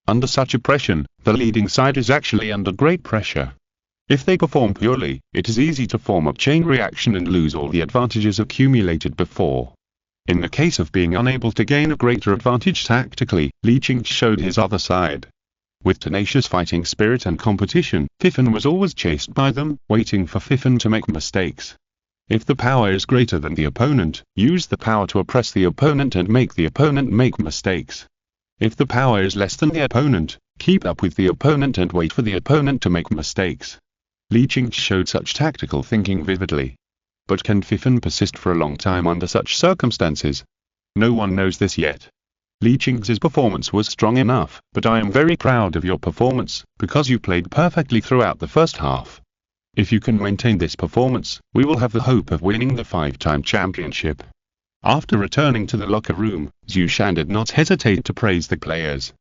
A: Under such oppression, the leading side is actually under great pressure. If they perform poorly, it is easy to form a chain reaction and lose all the advantages accumulated before. In the case of being unable to gain a greater advantage tactically, Li Qing showed his other side. With tenacious fighting spirit and competition, Fifan was always chased by them, waiting for Fifan to make mistakes. If the power is greater than the opponent, use the power to oppress the opponent and make the opponent make mistakes. If the power is less than the opponent, keep up with the opponent and wait for the opponent to make mistakes. Li Qing showed such tactical thinking vividly. But can Fifan persist for a long time under such circumstances? No one knows this yet. Li Qing's performance was strong enough, but I am very proud of your performance, because you played perfectly throughout the first half. If you can maintain this performance, we will have the hope of winning the 5-time championship. After returning to the locker room, Zhu Shan did not hesitate to praise the players.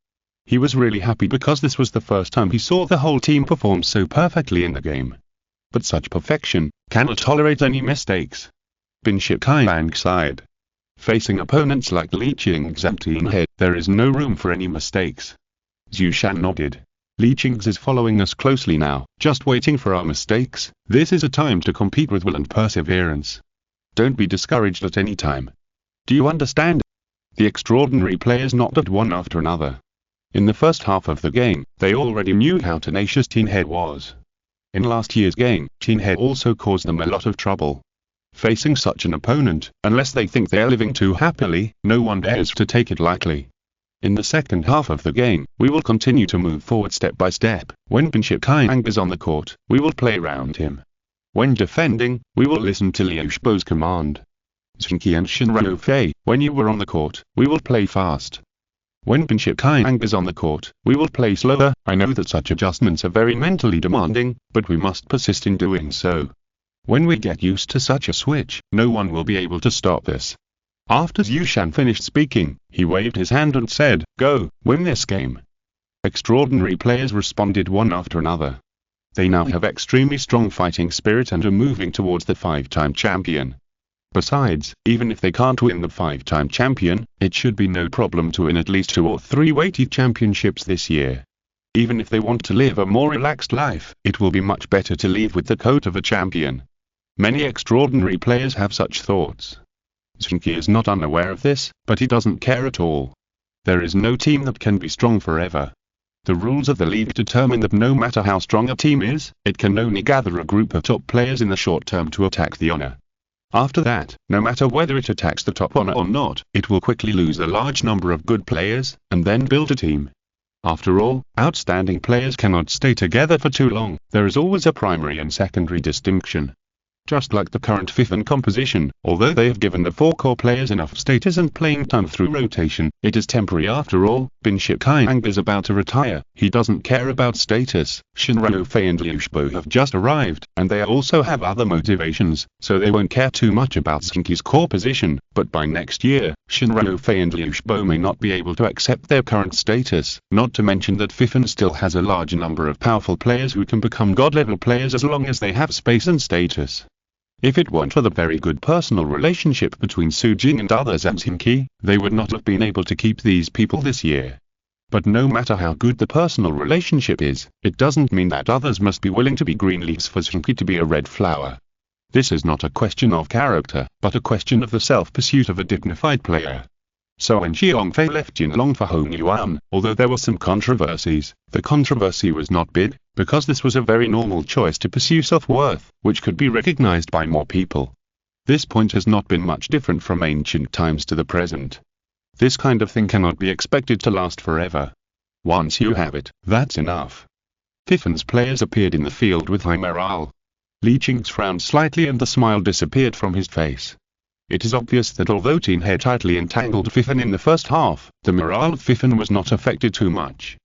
A: He was really happy because this was the first time he saw the whole team perform so perfectly in the game. But such perfection cannot tolerate any mistakes. Bin Shikai sighed. Facing opponents like Li Qing's and Team Head, there is no room for any mistakes. Zhu Shan nodded. Li Qing's is following us closely now, just waiting for our mistakes. This is a time to compete with will and perseverance. Don't be discouraged at any time. Do you understand? The extraordinary players nodded one after another. In the first half of the game, they already knew how tenacious Team Head was. In last year's game, Team Head also caused them a lot of trouble. Facing such an opponent, unless they think they are living too happily, no one dares to take it lightly. In the second half of the game, we will continue to move forward step by step. When Bin Shikai is on the court, we will play around him. When defending, we will listen to Liu Shibo's command. Zheng Qi and Shen Ruofei, when you were on the court, we will play fast. When Bin Shikai is on the court, we will play slower. I know that such adjustments are very mentally demanding, but we must persist in doing so. When we get used to such a switch, no one will be able to stop this. After Zhu Shan finished speaking, he waved his hand and said, "Go, win this game." Extraordinary players responded one after another. They now have extremely strong fighting spirit and are moving towards the 5-time champion. Besides, even if they can't win the 5-time champion, it should be no problem to win at least 2 or 3 weighty championships this year. Even if they want to live a more relaxed life, it will be much better to leave with the coat of a champion. Many extraordinary players have such thoughts. Zheng Qi is not unaware of this, but he doesn't care at all. There is no team that can be strong forever. The rules of the league determine that no matter how strong a team is, it can only gather a group of top players in the short term to attack the honor. After that, no matter whether it attacks the top honor or not, it will quickly lose a large number of good players, and then build a team. After all, outstanding players cannot stay together for too long. There is always a primary and secondary distinction. Just like the current Fifan composition, although they have given the 4 core players enough status and playing time through rotation, it is temporary after all. Bin Shikai is about to retire, he doesn't care about status. Shen Ruofei and Liu Shibo have just arrived, and they also have other motivations, so they won't care too much about Zheng Qi's core position, but by next year, Shen Ruofei and Liu Shibo may not be able to accept their current status, not to mention that Fifan still has a large number of powerful players who can become god-level players as long as they have space and status. If it weren't for the very good personal relationship between Su Jing and others at Zheng Qi, they would not have been able to keep these people this year. But no matter how good the personal relationship is, it doesn't mean that others must be willing to be green leaves for Zheng Qi to be a red flower. This is not a question of character, but a question of the self-pursuit of a dignified player. So when Xiongfei left Jinlong for Hong Yuan, although there were some controversies, the controversy was not big, because this was a very normal choice to pursue self-worth, which could be recognized by more people. This point has not been much different from ancient times to the present. This kind of thing cannot be expected to last forever. Once you have it, that's enough. Fifen's players appeared in the field with high morale. Li Qing's frowned slightly and the smile disappeared from his face. It is obvious that although Tin He tightly entangled Fifen in the first half, the morale of Fifen was not affected too much.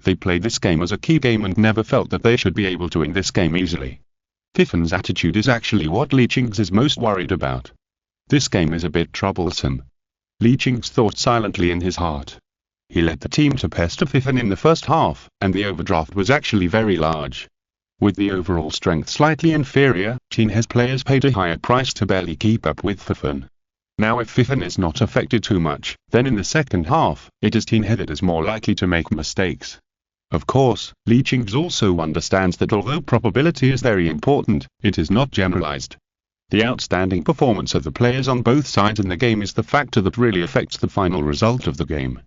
A: They played this game as a key game and never felt that they should be able to win this game easily. Fifen's attitude is actually what Li Qing's is most worried about. This game is a bit troublesome. Li Qing's thought silently in his heart. He led the team to pester Fifen in the first half, and the overdraft was actually very large. With the overall strength slightly inferior, Tin He's players paid a higher price to barely keep up with Fifen. Now if Fifen is not affected too much, then in the second half, it is Tin He that is more likely to make mistakes. Of course, Li Qing's also understands that although probability is very important, it is not generalized. The outstanding performance of the players on both sides in the game is the factor that really affects the final result of the game.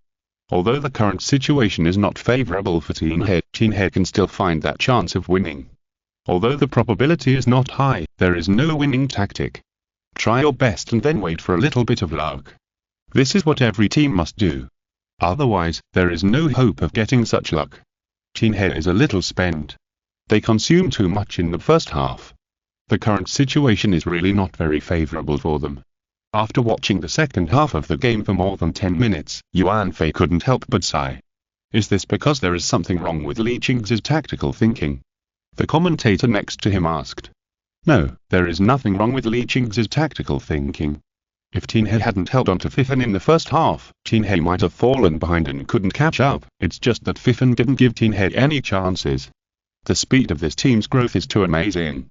A: Although the current situation is not favorable for Tin He can still find that chance of winning. Although the probability is not high, there is no winning tactic. Try your best and then wait for a little bit of luck. This is what every team must do. Otherwise, there is no hope of getting such luck. Tin He is a little spent. They consume too much in the first half. The current situation is really not very favorable for them. After watching the second half of the game for more than 10 minutes, Yuan Fei couldn't help but sigh. Is this because there is something wrong with Li Qing's tactical thinking? The commentator next to him asked. No, there is nothing wrong with Li Qing's tactical thinking. If Tin He hadn't held on to Fifen in the first half, Tin He might have fallen behind and couldn't catch up. It's just that Fifen didn't give Tin He any chances. The speed of this team's growth is too amazing.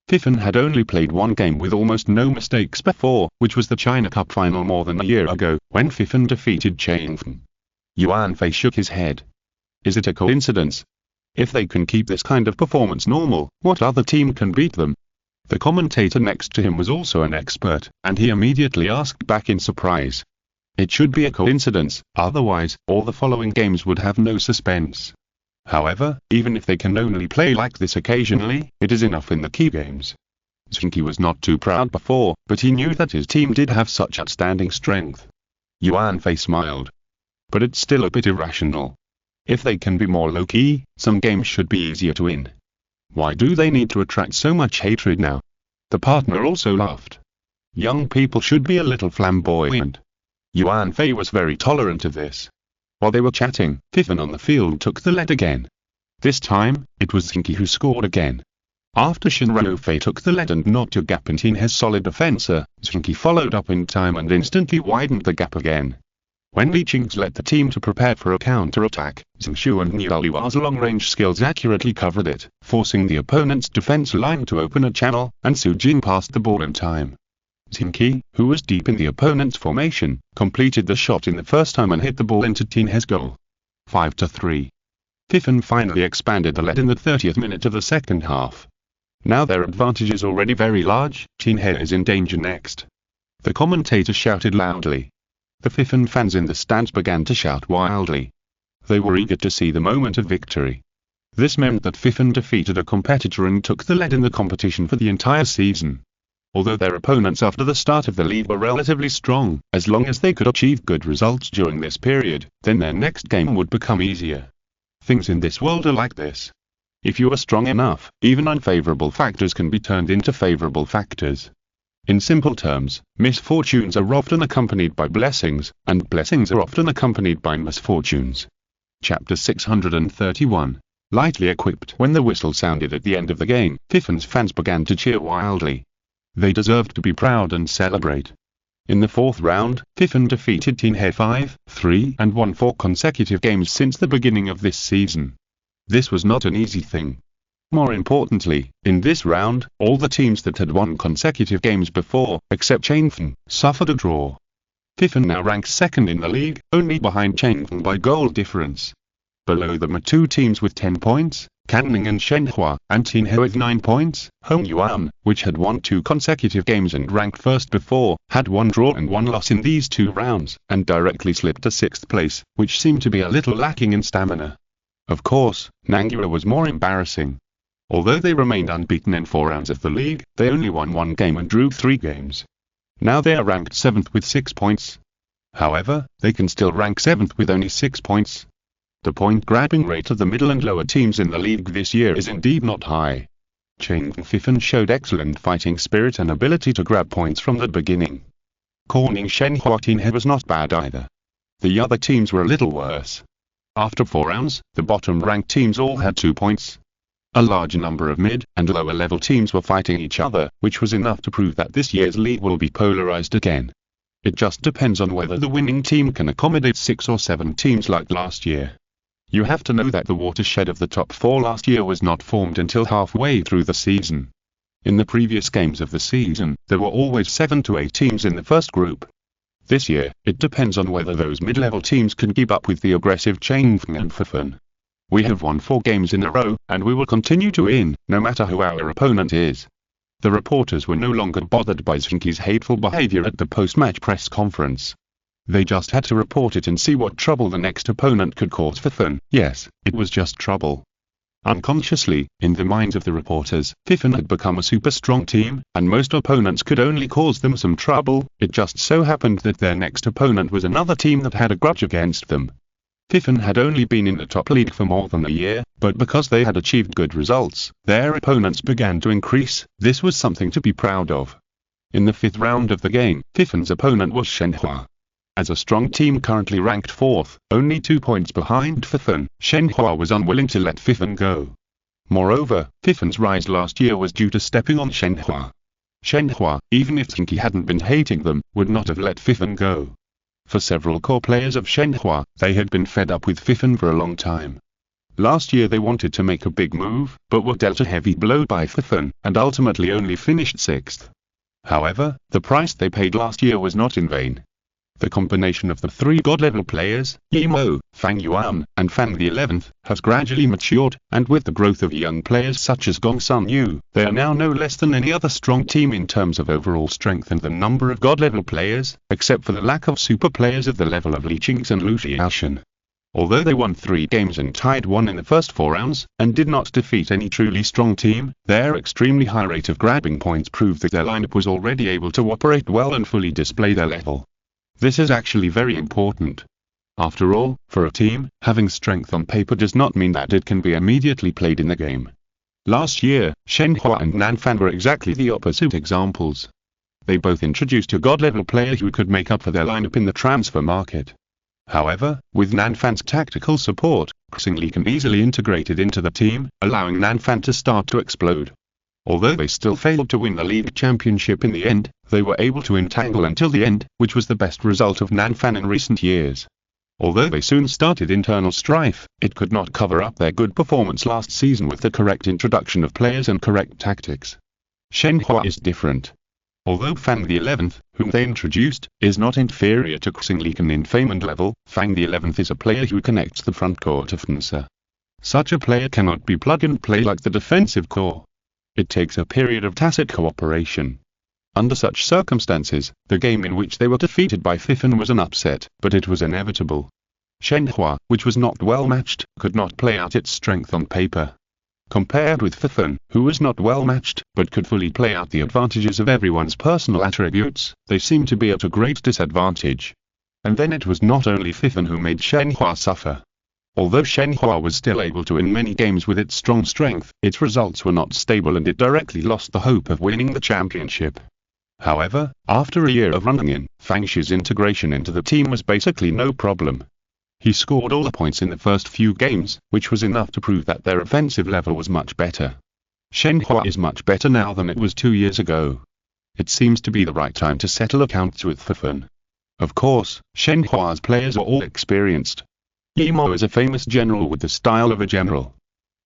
A: Fifen had only played one game with almost no mistakes before, which was the China Cup final more than a year ago, when Fifen defeated Chengfen. Yuan Fei shook his head. Is it a coincidence? If they can keep this kind of performance normal, what other team can beat them? The commentator next to him was also an expert, and he immediately asked back in surprise. It should be a coincidence, otherwise, all the following games would have no suspense. However, even if they can only play like this occasionally, it is enough in the key games. Zheng Qi was not too proud before, but he knew that his team did have such outstanding strength. Yuan Fei smiled. But it's still a bit irrational. If they can be more low-key, some games should be easier to win. Why do they need to attract so much hatred now? The partner also laughed. Young people should be a little flamboyant. Yuan Fei was very tolerant of this. While they were chatting, Fifen on the field took the lead again. This time, it was Zheng Qi who scored again. After Xiongfei took the lead and knocked a gap in Tin He's solid defencer, Zheng Qi followed up in time and instantly widened the gap again. When Li Qing's led the team to prepare for a counter-attack, Zheng Xu and Niuliu's long-range skills accurately covered it, forcing the opponent's defense line to open a channel, and Su Jing passed the ball in time. Zheng Qi, who was deep in the opponent's formation, completed the shot in the first time and hit the ball into Tin He's goal. 5-3. Fifen finally expanded the lead in the 30th minute of the second half. Now their advantage is already very large. Tin He is in danger next. The commentator shouted loudly. The Fifen fans in the stands began to shout wildly. They were eager to see the moment of victory. This meant that Fifen defeated a competitor and took the lead in the competition for the entire season. Although their opponents after the start of the league were relatively strong, as long as they could achieve good results during this period, then their next game would become easier. Things in this world are like this. If you are strong enough, even unfavorable factors can be turned into favorable factors. In simple terms, misfortunes are often accompanied by blessings, and blessings are often accompanied by misfortunes. Chapter 631. Lightly equipped. When the whistle sounded at the end of the game, Fifen's fans began to cheer wildly. They deserved to be proud and celebrate. In the fourth round, Fifen defeated Tin He 5-3 and won 4 consecutive games since the beginning of this season. This was not an easy thing. More importantly, in this round, all the teams that had won consecutive games before, except Chengfen, suffered a draw. Fifen now ranks second in the league, only behind Chengfen by goal difference. Below them are 2 teams with 10 points, Canning and Shenhua, and Tinhou with 9 points. Hong Yuan, which had won 2 consecutive games and ranked first before, had 1 draw and 1 loss in these 2 rounds, and directly slipped to 6th place, which seemed to be a little lacking in stamina. Of course, Nangyue was more embarrassing. Although they remained unbeaten in 4 rounds of the league, they only won 1 game and drew 3 games. Now they are ranked 7th with 6 points. However, they can still rank 7th with only 6 points. The point-grabbing rate of the middle and lower teams in the league this year is indeed not high. Zheng Qi showed excellent fighting spirit and ability to grab points from the beginning. Corning Shenhua Tinhou was not bad either. The other teams were a little worse. After 4 rounds, the bottom-ranked teams all had 2 points. A large number of mid- and lower-level teams were fighting each other, which was enough to prove that this year's league will be polarized again. It just depends on whether the winning team can accommodate 6 or 7 teams like last year. You have to know that the watershed of the top 4 last year was not formed until halfway through the season. In the previous games of the season, there were always 7 to 8 teams in the first group. This year, it depends on whether those mid-level teams can keep up with the aggressive Zheng and Qi. We have won 4 games in a row, and we will continue to win, no matter who our opponent is. The reporters were no longer bothered by Zheng Qi's hateful behavior at the post-match press conference. They just had to report it and see what trouble the next opponent could cause Qi. Yes, it was just trouble. Unconsciously, in the minds of the reporters, Qi had become a super strong team, and most opponents could only cause them some trouble. It just so happened that their next opponent was another team that had a grudge against them. Qi had only been in the top league for more than a year, but because they had achieved good results, their opponents began to increase. This was something to be proud of. In the 5th round of the game, Qi's opponent was Shenhua. As a strong team currently ranked 4th, only 2 points behind Qi, Shenhua was unwilling to let Qi go. Moreover, Qi's rise last year was due to stepping on Shenhua. Shenhua, even if Zheng Qi hadn't been hating them, would not have let Qi go. For several core players of Shenhua, they had been fed up with Qi for a long time. Last year they wanted to make a big move, but were dealt a heavy blow by Qi, and ultimately only finished 6th. However, the price they paid last year was not in vain. The combination of the 3 god-level players, Yimo, Fang Yuan, and Fang the 11th, has gradually matured, and with the growth of young players such as Gong Sun Yu, they are now no less than any other strong team in terms of overall strength and the number of god-level players, except for the lack of super players of the level of Li Qing's and Lu Xiaoshan. Although they won 3 games and tied 1 in the first 4 rounds, and did not defeat any truly strong team, their extremely high rate of grabbing points proved that their lineup was already able to operate well and fully display their level. This is actually very important. After all, for a team, having strength on paper does not mean that it can be immediately played in the game. Last year, Shenhua and Nanfan were exactly the opposite examples. They both introduced a god-level player who could make up for their lineup in the transfer market. However, with Nanfan's tactical support, Xingli easily integrated into the team, allowing Nanfan to start to explode. Although they still failed to win the league championship in the end, they were able to entangle until the end, which was the best result of Nanfan in recent years. Although they soon started internal strife, it could not cover up their good performance last season with the correct introduction of players and correct tactics. Shenhua is different. Although Fang the 11th, whom they introduced, is not inferior to Xingli in fame and level, Fang the 11th is a player who connects the front court of FNSA. Such a player cannot be plug and play like the defensive core. It takes a period of tacit cooperation. Under such circumstances, the game in which they were defeated by Qi was an upset, but it was inevitable. Shenhua, which was not well matched, could not play out its strength on paper. Compared with Qi, who was not well matched, but could fully play out the advantages of everyone's personal attributes, they seemed to be at a great disadvantage. And then it was not only Qi who made Shenhua suffer. Although Shenhua was still able to win many games with its strong strength, its results were not stable and it directly lost the hope of winning the championship. However, after a year of running in, Fang Shi's integration into the team was basically no problem. He scored all the points in the first few games, which was enough to prove that their offensive level was much better. Shenhua is much better now than it was 2 years ago. It seems to be the right time to settle accounts with Qi. Of course, Shenhua's players are all experienced. Yimo is a famous general with the style of a general.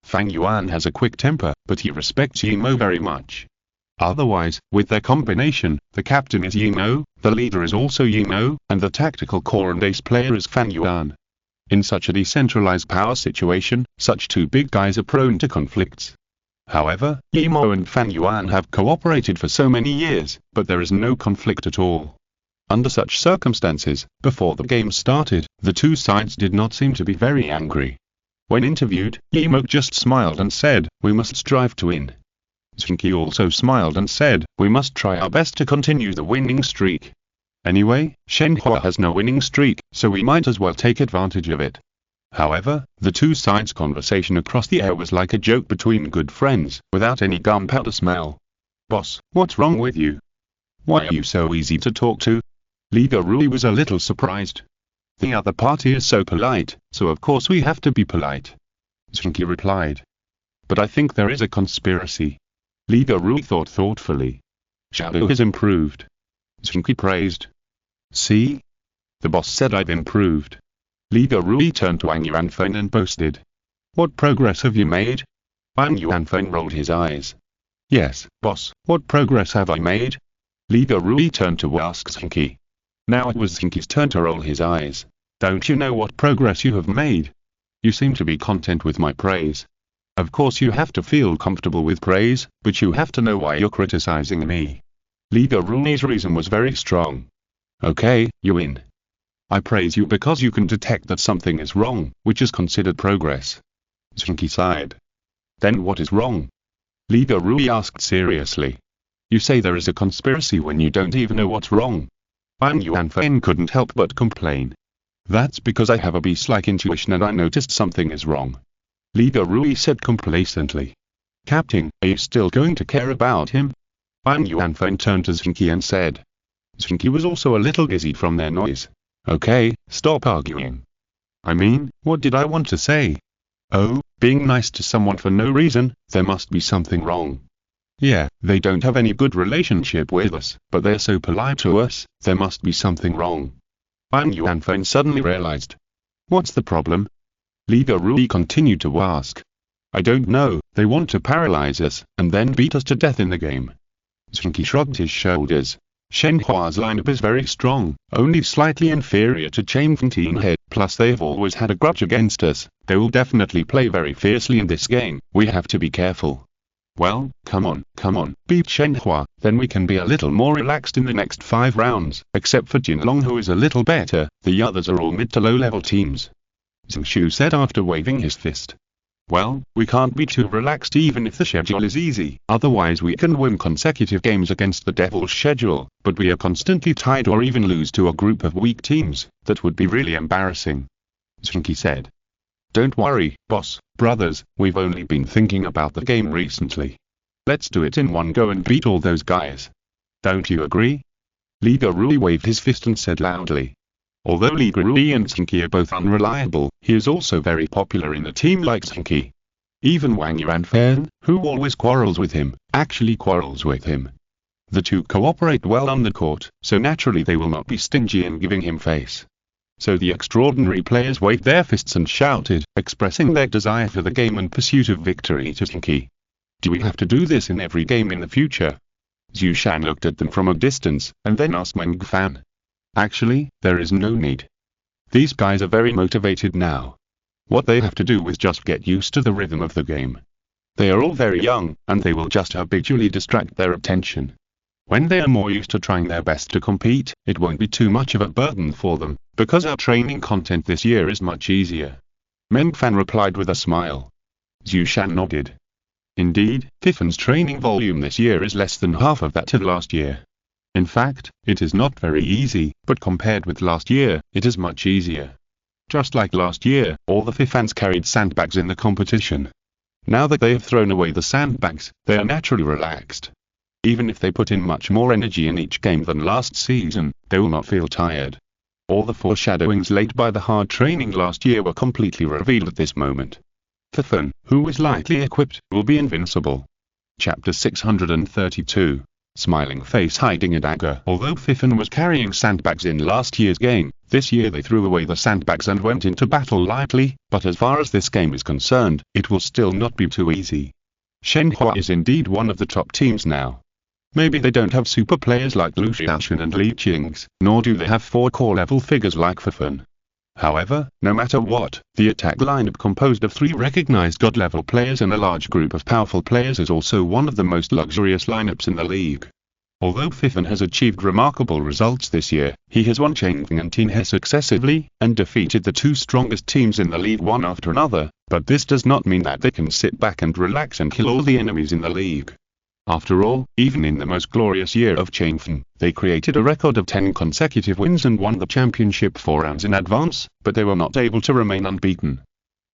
A: Fang Yuan has a quick temper, but he respects Yimo very much. Otherwise, with their combination, the captain is Yimo, the leader is also Yimo, and the tactical core and ace player is Fang Yuan. In such a decentralized power situation, such two big guys are prone to conflicts. However, Yimo and Fan Yuan have cooperated for so many years, but there is no conflict at all. Under such circumstances, before the game started, the two sides did not seem to be very angry. When interviewed, Yimo just smiled and said, "We must strive to win." Zheng Qi also smiled and said, "We must try our best to continue the winning streak. Anyway, Shenhua has no winning streak, so we might as well take advantage of it." However, the two sides' conversation across the air was like a joke between good friends, without any gunpowder smell. "Boss, what's wrong with you? Why are you so easy to talk to?" Leader Rui was a little surprised. "The other party is so polite, so of course we have to be polite," Zheng Qi replied. "But I think there is a conspiracy." Leader Rui thought thoughtfully. "Shadow has improved," Zheng Qi praised. "See? The boss said I've improved." Leader Rui turned to Wang Yuanfen and boasted. "What progress have you made?" Wang Yuanfen rolled his eyes. "Yes, boss, what progress have I made?" Leader Rui turned to ask Zheng Qi. Now it was Zheng Qi's turn to roll his eyes. "Don't you know what progress you have made? You seem to be content with my praise. Of course you have to feel comfortable with praise, but you have to know why you're criticizing me." Leader Rui's reason was very strong. "Okay, you win. I praise you because you can detect that something is wrong, which is considered progress." Zheng Qi sighed. "Then what is wrong?" Leader Rui asked seriously. "You say there is a conspiracy when you don't even know what's wrong." Wang Yuanfen couldn't help but complain. "That's because I have a beast-like intuition and I noticed something is wrong." Leader Rui said complacently. "Captain, are you still going to care about him?" Wang Yuanfen turned to Zheng Qi and said. Zheng Qi was also a little dizzy from their noise. "Okay, stop arguing. I mean, what did I want to say? Oh, being nice to someone for no reason, there must be something wrong. Yeah, they don't have any good relationship with us, but they're so polite to us, there must be something wrong." Wang Yuanfen suddenly realized. "What's the problem?" Leader Rui continued to ask. "I don't know, they want to paralyze us, and then beat us to death in the game." Zheng Qi shrugged his shoulders. "Shenhua's lineup is very strong, only slightly inferior to Chang Fengtian, plus they have always had a grudge against us. They will definitely play very fiercely in this game, we have to be careful." "Well, come on, beat Shenhua, then we can be a little more relaxed in the next 5 rounds, except for Jinlong who is a little better, the others are all mid to low level teams," Zheng Qi said after waving his fist. "Well, we can't be too relaxed even if the schedule is easy, otherwise we can win consecutive games against the Devil's schedule, but we are constantly tied or even lose to a group of weak teams, that would be really embarrassing," Zheng Qi said. "Don't worry, boss, brothers, we've only been thinking about the game recently. Let's do it in one go and beat all those guys. Don't you agree?" Leader Rui waved his fist and said loudly. Although Leader Rui and Zheng Qi are both unreliable, he is also very popular in a team like Zheng Qi. Even Wang Yuanfen, who always quarrels with him, actually quarrels with him. The two cooperate well on the court, so naturally they will not be stingy in giving him face. So the extraordinary players waved their fists and shouted, expressing their desire for the game and pursuit of victory to Zheng Qi. "Do we have to do this in every game in the future?" Zhu Shan looked at them from a distance, and then asked Wang Fan. "Actually, there is no need. These guys are very motivated now. What they have to do is just get used to the rhythm of the game. They are all very young, and they will just habitually distract their attention. When they are more used to trying their best to compete, it won't be too much of a burden for them, because our training content this year is much easier." Meng Fan replied with a smile. Zhu Shan nodded. Indeed, Fifan's training volume this year is less than half of that of last year. In fact, it is not very easy, but compared with last year, it is much easier. Just like last year, all the Fifans carried sandbags in the competition. Now that they have thrown away the sandbags, they are naturally relaxed. Even if they put in much more energy in each game than last season, they will not feel tired. All the foreshadowings laid by the hard training last year were completely revealed at this moment. Fifan, who is lightly equipped, will be invincible. Chapter 632. Smiling face hiding a dagger. Although Fifan was carrying sandbags in last year's game, this year they threw away the sandbags and went into battle lightly, but as far as this game is concerned, it will still not be too easy. Shenhua is indeed one of the top teams now. Maybe they don't have super players like Lu Xiaoshan and Li Qing's, nor do they have 4 core level figures like Fifan. However, no matter what, the attack lineup composed of 3 recognized god-level players and a large group of powerful players is also one of the most luxurious lineups in the league. Although Fifan has achieved remarkable results this year, he has won Chengfeng and Tinhe successively, and defeated the 2 strongest teams in the league one after another, but this does not mean that they can sit back and relax and kill all the enemies in the league. After all, even in the most glorious year of Chengfeng, they created a record of 10 consecutive wins and won the championship 4 rounds in advance, but they were not able to remain unbeaten.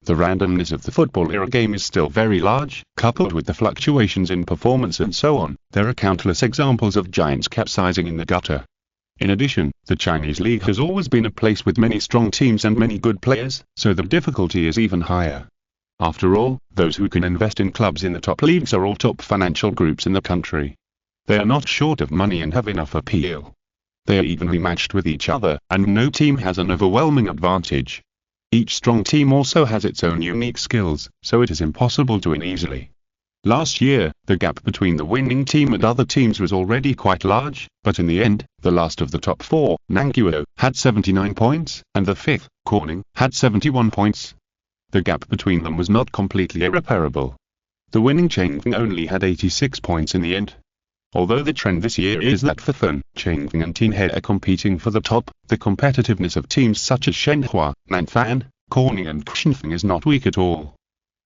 A: The randomness of the football-era game is still very large, coupled with the fluctuations in performance and so on. There are countless examples of giants capsizing in the gutter. In addition, the Chinese league has always been a place with many strong teams and many good players, so the difficulty is even higher. After all, those who can invest in clubs in the top leagues are all top financial groups in the country. They are not short of money and have enough appeal. They are evenly matched with each other, and no team has an overwhelming advantage. Each strong team also has its own unique skills, so it is impossible to win easily. Last year, the gap between the winning team and other teams was already quite large, but in the end, the last of the top 4, Nanguo, had 79 points, and the 5th, Corning, had 71 points. The gap between them was not completely irreparable. The winning Chengfeng only had 86 points in the end. Although the trend this year is that Fifan, Chengfeng and Tinhe are competing for the top, the competitiveness of teams such as Shenhua, Nanfan, Corning and Xinfeng is not weak at all.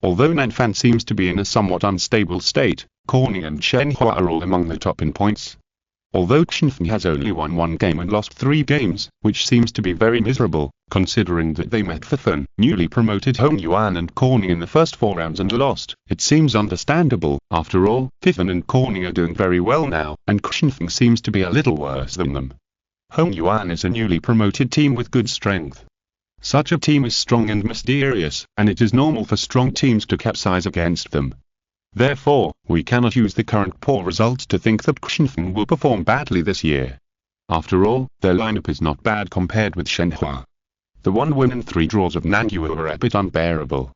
A: Although Nanfan seems to be in a somewhat unstable state, Corning and Shenhua are all among the top in points. Although Xinfeng has only won 1 game and lost 3 games, which seems to be very miserable, considering that they met Fifan, newly promoted Hongyuan and Corning in the first 4 rounds and lost, it seems understandable. After all, Fifan and Corning are doing very well now, and Xinfeng seems to be a little worse than them. Hongyuan is a newly promoted team with good strength. Such a team is strong and mysterious, and it is normal for strong teams to capsize against them. Therefore, we cannot use the current poor results to think that Xinfeng will perform badly this year. After all, their lineup is not bad compared with Shenhua. The 1 win and 3 draws of Nanguo were a bit unbearable.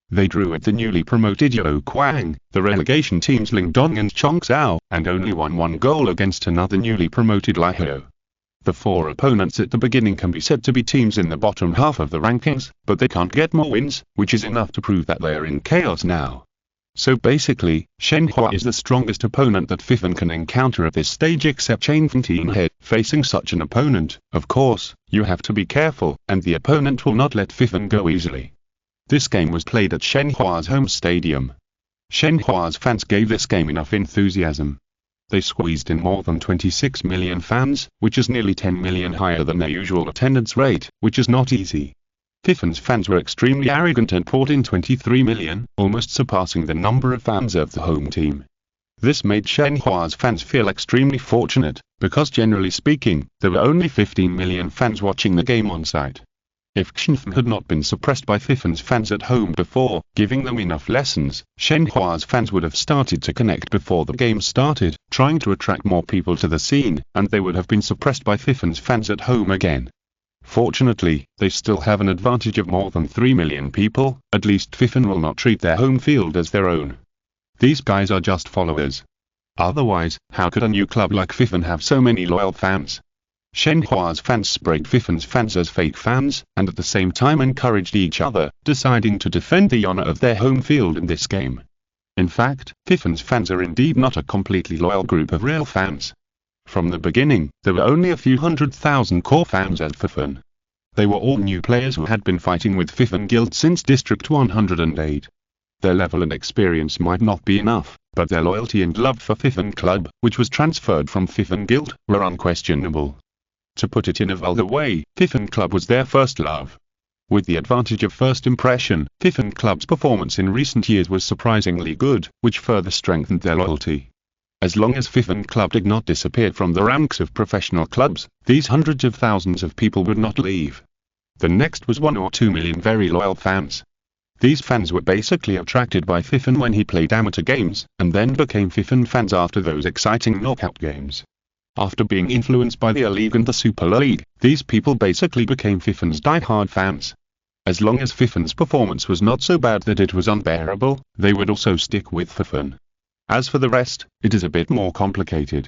A: They drew at the newly promoted Youquang, the relegation teams Lingdong and Chongsao, and only won 1 goal against another newly promoted Lihou. The 4 opponents at the beginning can be said to be teams in the bottom half of the rankings, but they can't get more wins, which is enough to prove that they are in chaos now. So basically, Shenhua is the strongest opponent that Fifan can encounter at this stage except Chengfeng Tinhe. Facing such an opponent, of course, you have to be careful, and the opponent will not let Fifan go easily. This game was played at Shenhua's home stadium. Shenhua's fans gave this game enough enthusiasm. They squeezed in more than 26 million fans, which is nearly 10 million higher than their usual attendance rate, which is not easy. Fifan's fans were extremely arrogant and poured in 23 million, almost surpassing the number of fans of the home team. This made Shenhua's fans feel extremely fortunate, because generally speaking, there were only 15 million fans watching the game on site. If Xinfeng had not been suppressed by Fifan's fans at home before giving them enough lessons, Shenhua's fans would have started to connect before the game started, trying to attract more people to the scene, and they would have been suppressed by Fifan's fans at home again. Fortunately, they still have an advantage of more than 3 million people. At least Fifan will not treat their home field as their own. These guys are just followers. Otherwise, how could a new club like Fifan have so many loyal fans? Shenhua's fans sprayed Fifan's fans as fake fans, and at the same time encouraged each other, deciding to defend the honor of their home field in this game. In fact, Fifan's fans are indeed not a completely loyal group of real fans. From the beginning, there were only a few 100,000 core fans at Fifan. They were all new players who had been fighting with Fifan Guild since District 108. Their level and experience might not be enough, but their loyalty and love for Fifan Club, which was transferred from Fifan Guild, were unquestionable. To put it in a vulgar way, Fifan Club was their first love. With the advantage of first impression, Fifan Club's performance in recent years was surprisingly good, which further strengthened their loyalty. As long as Fifan Club did not disappear from the ranks of professional clubs, these hundreds of thousands of people would not leave. The next was 1 or 2 million very loyal fans. These fans were basically attracted by Fifan when he played amateur games, and then became Fifan fans after those exciting knockout games. After being influenced by the A-League and the Super League, these people basically became Fifan's die-hard fans. As long as Fifan's performance was not so bad that it was unbearable, they would also stick with Fifan. As for the rest, it is a bit more complicated.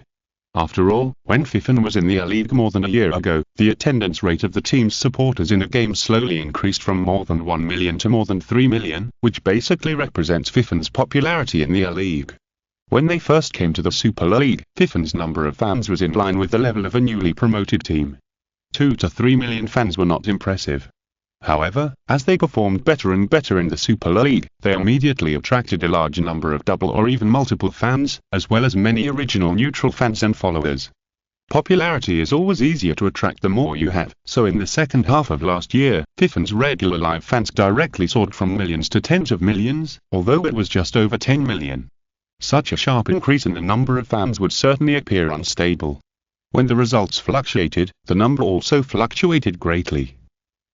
A: After all, when Fifen was in the A-League more than a year ago, the attendance rate of the team's supporters in a game slowly increased from more than 1 million to more than 3 million, which basically represents Fifen's popularity in the A-League. When they first came to the Super League, Fifen's number of fans was in line with the level of a newly promoted team. 2 to 3 million fans were not impressive. However, as they performed better and better in the Super League, they immediately attracted a large number of double or even multiple fans, as well as many original neutral fans and followers. Popularity is always easier to attract the more you have, so in the second half of last year, Fifen's regular live fans directly soared from millions to tens of millions, although it was just over 10 million. Such a sharp increase in the number of fans would certainly appear unstable. When the results fluctuated, the number also fluctuated greatly.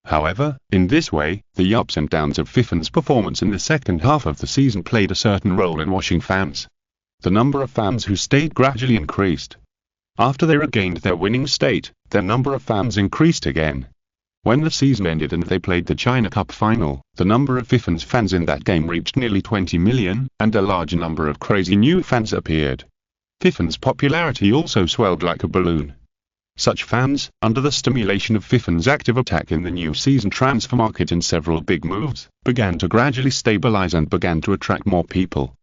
A: However, in this way, the ups and downs of Fifen's performance in the second half of the season played a certain role in washing fans. The number of fans who stayed gradually increased. After they regained their winning state, their number of fans increased again. When the season ended and they played the China Cup final, the number of Fifen's fans in that game reached nearly 20 million, and a large number of crazy new fans appeared. Fifen's popularity also swelled like a balloon. Such fans, under the stimulation of Fifen's active attack in the new season transfer market and several big moves, began to gradually stabilize and began to attract more people.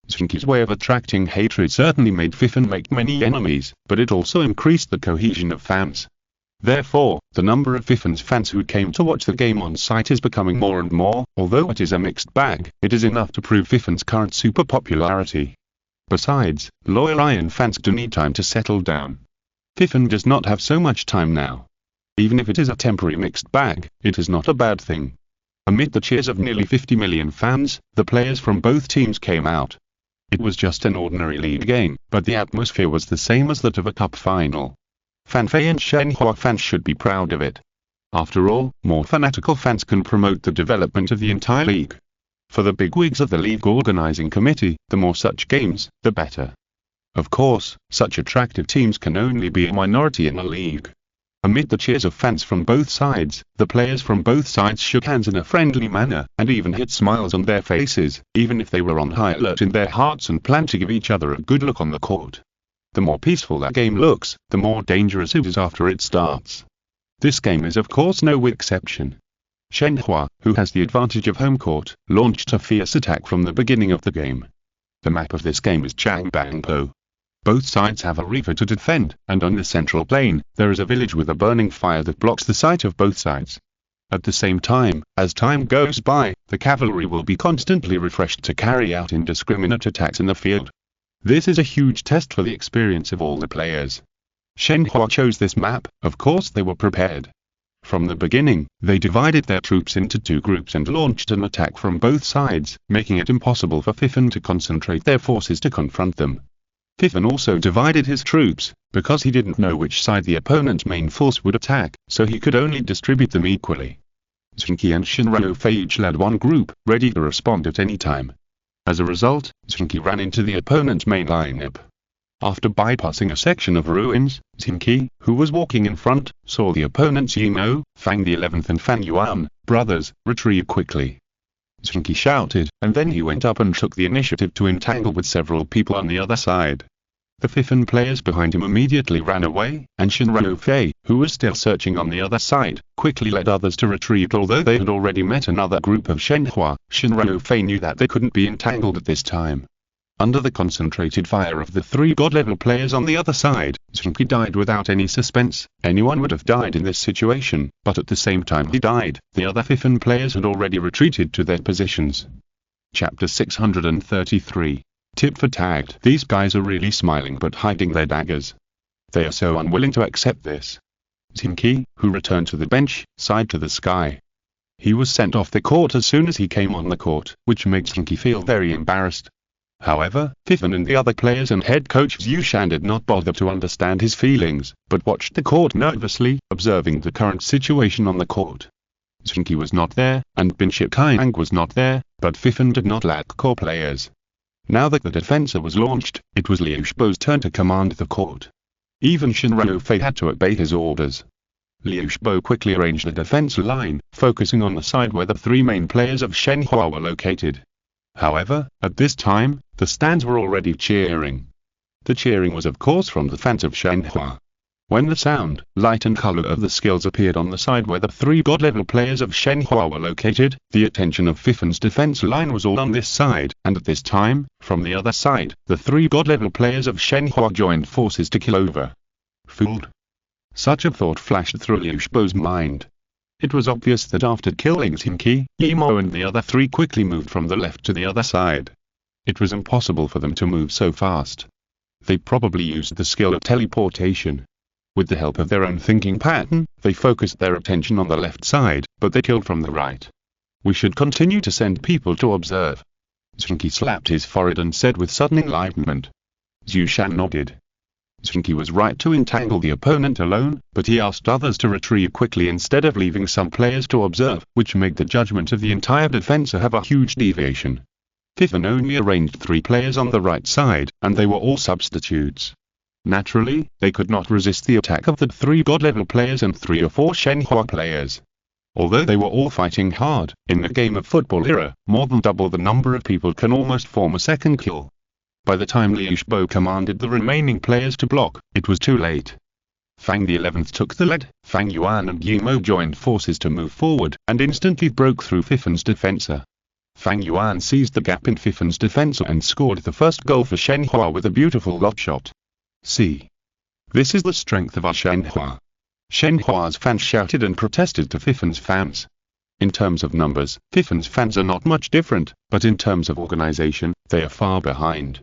A: Zheng Qi's way of attracting hatred certainly made Fifen make many enemies, but it also increased the cohesion of fans. Therefore, the number of Fifen's fans who came to watch the game on site is becoming more and more, although it is a mixed bag, it is enough to prove Fifen's current super popularity. Besides, loyal Iron fans do need time to settle down. Fifen does not have so much time now. Even if it is a temporary mixed bag, it is not a bad thing. Amid the cheers of nearly 50 million fans, the players from both teams came out. It was just an ordinary league game, but the atmosphere was the same as that of a cup final. Fanfei and Shenhua fans should be proud of it. After all, more fanatical fans can promote the development of the entire league. For the bigwigs of the league organizing committee, the more such games, the better. Of course, such attractive teams can only be a minority in a league. Amid the cheers of fans from both sides, the players from both sides shook hands in a friendly manner, and even had smiles on their faces, even if they were on high alert in their hearts and planned to give each other a good look on the court. The more peaceful that game looks, the more dangerous it is after it starts. This game is of course no exception. Shenhua, who has the advantage of home court, launched a fierce attack from the beginning of the game. The map of this game is Changbangpo. Both sides have a river to defend, and on the central plain, there is a village with a burning fire that blocks the sight of both sides. At the same time, as time goes by, the cavalry will be constantly refreshed to carry out indiscriminate attacks in the field. This is a huge test for the experience of all the players. Shenhua chose this map, of course they were prepared. From the beginning, they divided their troops into two groups and launched an attack from both sides, making it impossible for Fifen to concentrate their forces to confront them. Fifen also divided his troops, because he didn't know which side the opponent's main force would attack, so he could only distribute them equally. Zheng Qi and Shinryo each led one group, ready to respond at any time. As a result, Zheng Qi ran into the opponent's main lineup. After bypassing a section of ruins, Zheng Qi, who was walking in front, saw the opponent's Yimou, Fang the 11th and Fan Yuan, brothers, retrieve quickly. Zheng Qi shouted, and then he went up and took the initiative to entangle with several people on the other side. The Fifen players behind him immediately ran away, and Shinryo, who was still searching on the other side, quickly led others to retreat. Although they had already met another group of Shenhua, Shinryo knew that they couldn't be entangled at this time. Under the concentrated fire of the three god-level players on the other side, Zheng Qi died without any suspense. Anyone would have died in this situation, but at the same time he died, the other Fifen players had already retreated to their positions. Chapter 633. Tip for tagged. These guys are really smiling but hiding their daggers. They are so unwilling to accept this. Zheng Qi, who returned to the bench, sighed to the sky. He was sent off the court as soon as he came on the court, which made Zheng Qi feel very embarrassed. However, Fifen and the other players and head coach Zhu Shan did not bother to understand his feelings, but watched the court nervously, observing the current situation on the court. Zheng Qi was not there, and Bin Shikai was not there, but Fifen did not lack core players. Now that the defense was launched, it was Liu Shibo's turn to command the court. Even Shinryo had to obey his orders. Liu Shibo quickly arranged the defense line, focusing on the side where the three main players of Shenhua were located. However, at this time, the stands were already cheering. The cheering was of course from the fans of Shenhua. When the sound, light and color of the skills appeared on the side where the three god-level players of Shenhua were located, the attention of Fifan's defense line was all on this side, and at this time, from the other side, the three god-level players of Shenhua joined forces to kill over. Fooled. Such a thought flashed through Liu Shibo's mind. It was obvious that after killing Zheng Qi, Yimo and the other three quickly moved from the left to the other side. It was impossible for them to move so fast. They probably used the skill of teleportation. With the help of their own thinking pattern, they focused their attention on the left side, but they killed from the right. We should continue to send people to observe. Zheng Qi slapped his forehead and said with sudden enlightenment. Zhu Shan nodded. Zheng Qi was right to entangle the opponent alone, but he asked others to retrieve quickly instead of leaving some players to observe, which made the judgment of the entire defense have a huge deviation. Fifan only arranged 3 players on the right side, and they were all substitutes. Naturally, they could not resist the attack of the 3 god-level players and 3 or 4 Shenhua players. Although they were all fighting hard, in the game of football era, more than double the number of people can almost form a second kill. By the time Liu Shibo commanded the remaining players to block, it was too late. Fang the 11th took the lead, Fang Yuan and Yimo joined forces to move forward, and instantly broke through Fifan's defensa. Fang Yuan seized the gap in Fifan's defensa and scored the first goal for Shenhua with a beautiful lob shot. See. This is the strength of our Shenhua. Shenhua's fans shouted and protested to Fifan's fans. In terms of numbers, Fifan's fans are not much different, but in terms of organization, they are far behind.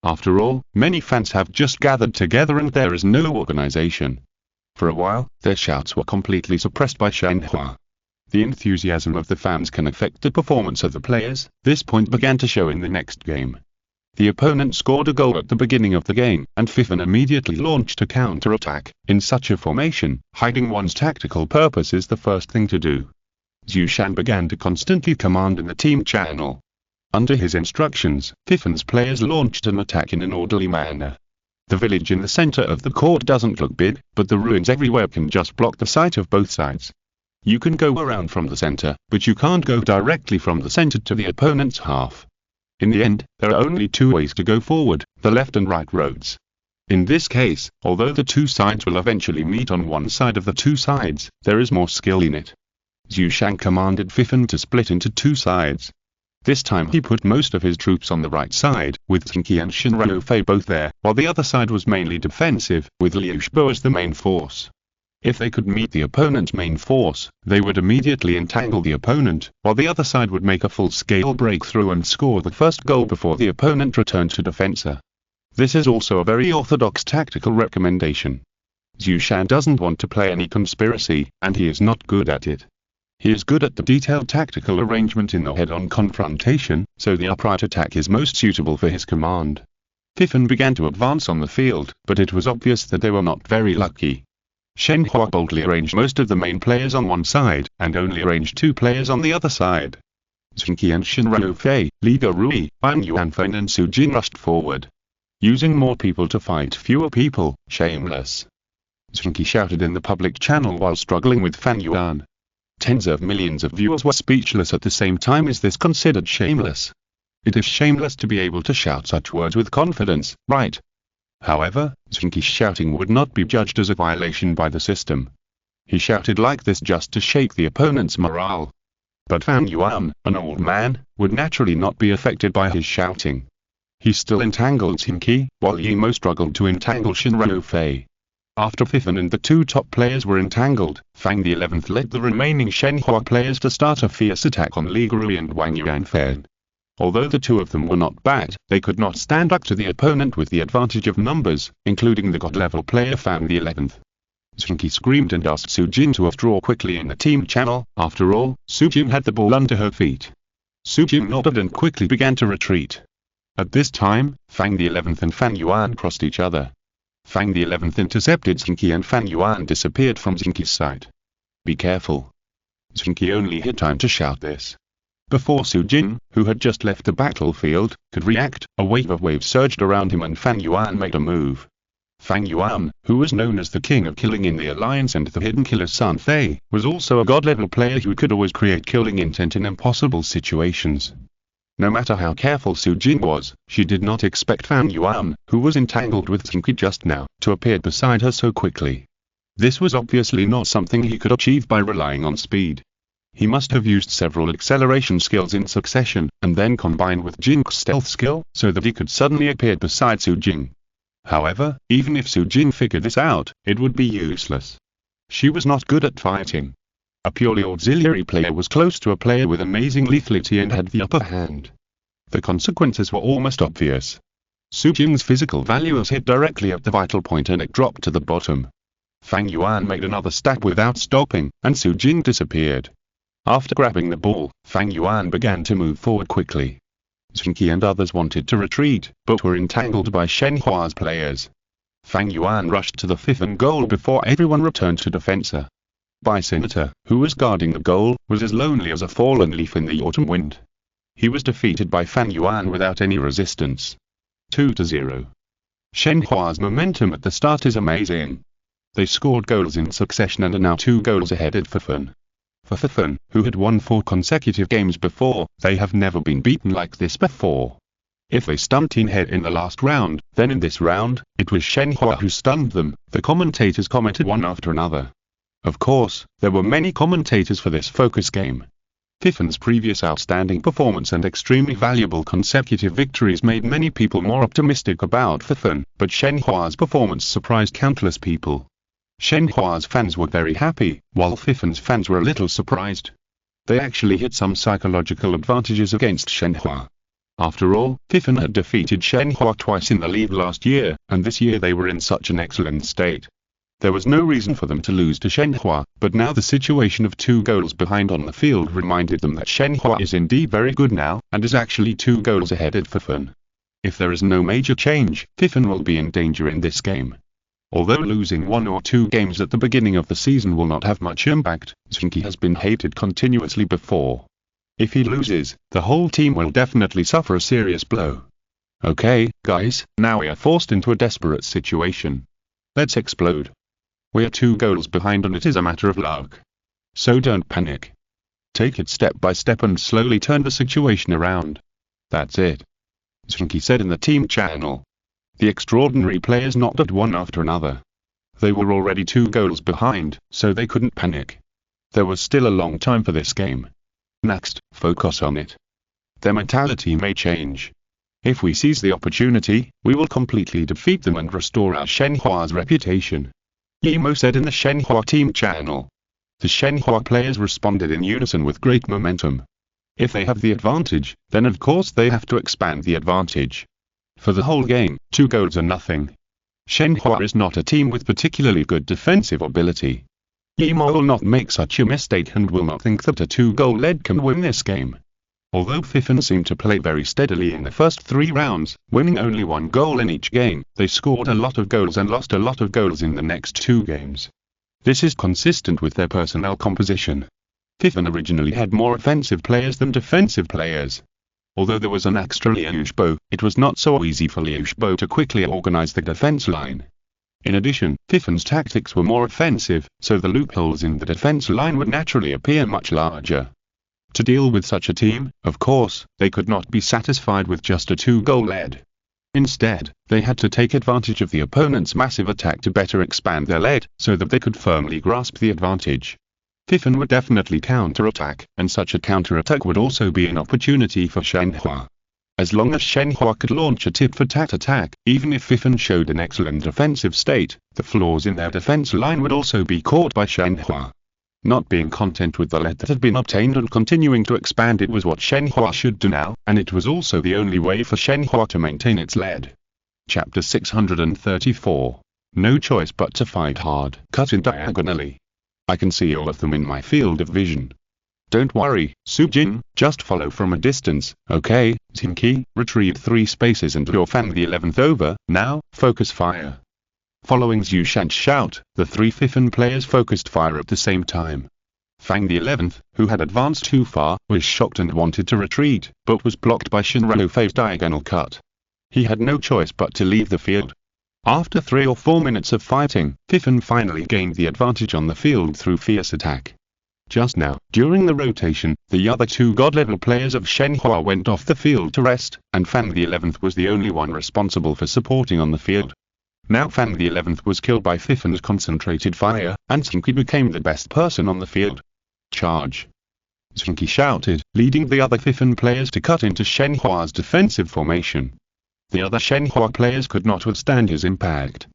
A: After all, many fans have just gathered together and there is no organization. For a while, their shouts were completely suppressed by Shenhua. The enthusiasm of the fans can affect the performance of the players. This point began to show in the next game. The opponent scored a goal at the beginning of the game, and Fifan immediately launched a counter-attack. In such a formation, hiding one's tactical purpose is the first thing to do. Zhu Shan began to constantly command in the team channel. Under his instructions, Fifan's players launched an attack in an orderly manner. The village in the center of the court doesn't look big, but the ruins everywhere can just block the sight of both sides. You can go around from the center, but you can't go directly from the center to the opponent's half. In the end, there are only 2 ways to go forward, the left and right roads. In this case, although the 2 sides will eventually meet on one side of the 2 sides, there is more skill in it. Zhu Shan commanded Fifan to split into 2 sides. This time he put most of his troops on the right side, with Zheng Qi and Shen Ruofei both there, while the other side was mainly defensive, with Liu Shibo as the main force. If they could meet the opponent's main force, they would immediately entangle the opponent, while the other side would make a full-scale breakthrough and score the first goal before the opponent returned to defensa. This is also a very orthodox tactical recommendation. Zhu Shan doesn't want to play any conspiracy, and he is not good at it. He is good at the detailed tactical arrangement in the head-on confrontation, so the upright attack is most suitable for his command. Fifan began to advance on the field, but it was obvious that they were not very lucky. Shenhua boldly arranged most of the main players on one side, and only arranged 2 players on the other side. Zheng Qi and Shen Ruofei, Li Gerui, Wang Yuanfen and Su Jin rushed forward. Using more people to fight fewer people, shameless. Zheng Qi shouted in the public channel while struggling with Fan Yuan. Tens of millions of viewers were speechless at the same time. Is this considered shameless? It is shameless to be able to shout such words with confidence, right? However, Zheng Qi's shouting would not be judged as a violation by the system. He shouted like this just to shake the opponent's morale. But Fan Yuan, an old man, would naturally not be affected by his shouting. He still entangled Zheng Qi, while Yimo struggled to entangle Shen Ruofei. After Fifan and the 2 top players were entangled, Fang the 11th led the remaining Shenhua players to start a fierce attack on Li Gerui and Wang Yuanfen. Although the 2 of them were not bad, they could not stand up to the opponent with the advantage of numbers, including the god-level player Fang the 11th. Zheng Qi screamed and asked Su Jin to withdraw quickly in the team channel. After all, Su Jin had the ball under her feet. Su Jin nodded and quickly began to retreat. At this time, Fang the 11th and Fan Yuan crossed each other. Fang the 11th intercepted Zheng Qi and Fan Yuan disappeared from Zheng Qi's sight. Be careful. Zheng Qi only had time to shout this. Before Su Jin, who had just left the battlefield, could react, a wave of waves surged around him and Fan Yuan made a move. Fang Yuan, who was known as the king of killing in the alliance and the hidden killer Sun Fei, was also a god-level player who could always create killing intent in impossible situations. No matter how careful Su Jing was, she did not expect Fang Yuan, who was entangled with Zheng Qi just now, to appear beside her so quickly. This was obviously not something he could achieve by relying on speed. He must have used several acceleration skills in succession, and then combined with Jing's stealth skill, so that he could suddenly appear beside Su Jing. However, even if Su Jing figured this out, it would be useless. She was not good at fighting. A purely auxiliary player was close to a player with amazing lethality and had the upper hand. The consequences were almost obvious. Su Jing's physical value was hit directly at the vital point and it dropped to the bottom. Fang Yuan made another stab without stopping, and Su Jing disappeared. After grabbing the ball, Fang Yuan began to move forward quickly. Zheng Qi and others wanted to retreat, but were entangled by Shenhua's players. Fang Yuan rushed to the fifth and goal before everyone returned to defensa. Senator, who was guarding the goal, was as lonely as a fallen leaf in the autumn wind. He was defeated by Fang Yuan without any resistance. 2-0. Shenhua's momentum at the start is amazing. They scored goals in succession and are now 2 goals ahead of Fifan. For Fifan, who had won 4 consecutive games before, they have never been beaten like this before. If they stunned Tin Head in the last round, then in this round, it was Shenhua who stunned them, the commentators commented one after another. Of course, there were many commentators for this focus game. Fifan's previous outstanding performance and extremely valuable consecutive victories made many people more optimistic about Fifan, but Shenhua's performance surprised countless people. Shenhua's fans were very happy, while Fifan's fans were a little surprised. They actually had some psychological advantages against Shenhua. After all, Fifan had defeated Shenhua twice in the league last year, and this year they were in such an excellent state. There was no reason for them to lose to Shenhua, but now the situation of 2 goals behind on the field reminded them that Shenhua is indeed very good now, and is actually 2 goals ahead of Fifan. If there is no major change, Fifan will be in danger in this game. Although losing 1 or 2 games at the beginning of the season will not have much impact, Zheng Qi has been hated continuously before. If he loses, the whole team will definitely suffer a serious blow. Okay, guys, now we are forced into a desperate situation. Let's explode. We are 2 goals behind and it is a matter of luck. So don't panic. Take it step by step and slowly turn the situation around. That's it. Zheng Qi said in the team channel. The extraordinary players nodded one after another. They were already 2 goals behind, so they couldn't panic. There was still a long time for this game. Next, focus on it. Their mentality may change. If we seize the opportunity, we will completely defeat them and restore our Shenhua's reputation. Yimo said in the Shenhua team channel. The Shenhua players responded in unison with great momentum. If they have the advantage, then of course they have to expand the advantage. For the whole game, 2 goals are nothing. Shenhua is not a team with particularly good defensive ability. Yimo will not make such a mistake and will not think that a 2-goal lead can win this game. Although Fifan seemed to play very steadily in the first 3 rounds, winning only 1 goal in each game, they scored a lot of goals and lost a lot of goals in the next 2 games. This is consistent with their personnel composition. Fifan originally had more offensive players than defensive players. Although there was an extra Liu Shbo, it was not so easy for Liu Shbo to quickly organize the defense line. In addition, Fifan's tactics were more offensive, so the loopholes in the defense line would naturally appear much larger. To deal with such a team, of course, they could not be satisfied with just a 2-goal lead. Instead, they had to take advantage of the opponent's massive attack to better expand their lead, so that they could firmly grasp the advantage. Fifan would definitely counter-attack, and such a counter-attack would also be an opportunity for Shenhua. As long as Shenhua could launch a tit-for-tat attack, even if Fifan showed an excellent defensive state, the flaws in their defense line would also be caught by Shenhua. Not being content with the lead that had been obtained and continuing to expand it was what Shenhua should do now, and it was also the only way for Shenhua to maintain its lead. Chapter 634. No choice but to fight hard. Cut in diagonally. I can see all of them in my field of vision. Don't worry, Su Jing, just follow from a distance, okay? Zheng Qi, retrieve 3 spaces and you'll fan the 11th over, now, focus fire. Following Zhu Shan's shout, the 3 Fifan players focused fire at the same time. Fang the 11th, who had advanced too far, was shocked and wanted to retreat, but was blocked by Shinrao Fei's diagonal cut. He had no choice but to leave the field. After 3 or 4 minutes of fighting, Fifan finally gained the advantage on the field through fierce attack. Just now, during the rotation, the other two god-level players of Shenhua went off the field to rest, and Fan the 11th was the only one responsible for supporting on the field. Now Fan the 11th was killed by Fifan's concentrated fire, and Zheng Qi became the best person on the field. Charge! Zheng Qi shouted, leading the other Fifan players to cut into Shenhua's defensive formation. The other Shenhua players could not withstand his impact.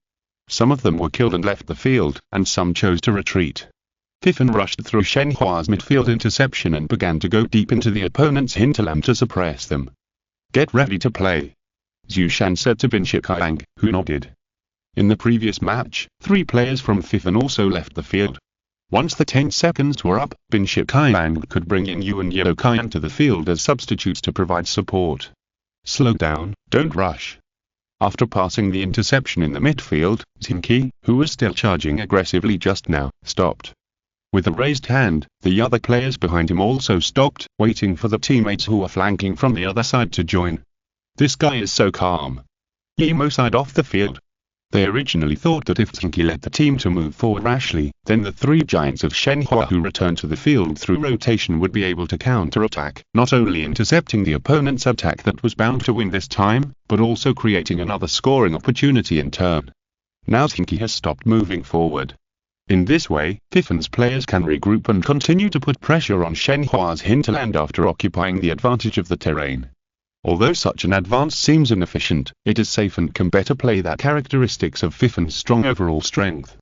A: Some of them were killed and left the field, and some chose to retreat. Fifan rushed through Shenhua's midfield interception and began to go deep into the opponent's hinterland to suppress them. "Get ready to play," Zhu Shan said to Bin Shikai, who nodded. In the previous match, 3 players from Fifan also left the field. Once the 10 seconds were up, Bin Shikai could bring in Yu and Yeokai to the field as substitutes to provide support. "Slow down, don't rush." After passing the interception in the midfield, Zheng Qi, who was still charging aggressively just now, stopped. With a raised hand, the other players behind him also stopped, waiting for the teammates who were flanking from the other side to join. "This guy is so calm." Emo sighed off the field. They originally thought that if Zheng Qi led the team to move forward rashly, then the 3 giants of Shenhua who returned to the field through rotation would be able to counter-attack, not only intercepting the opponent's attack that was bound to win this time, but also creating another scoring opportunity in turn. Now Zheng Qi has stopped moving forward. In this way, Fifan's players can regroup and continue to put pressure on Shenhua's hinterland after occupying the advantage of the terrain. Although such an advance seems inefficient, it is safe and can better play the characteristics of Fifan's strong overall strength.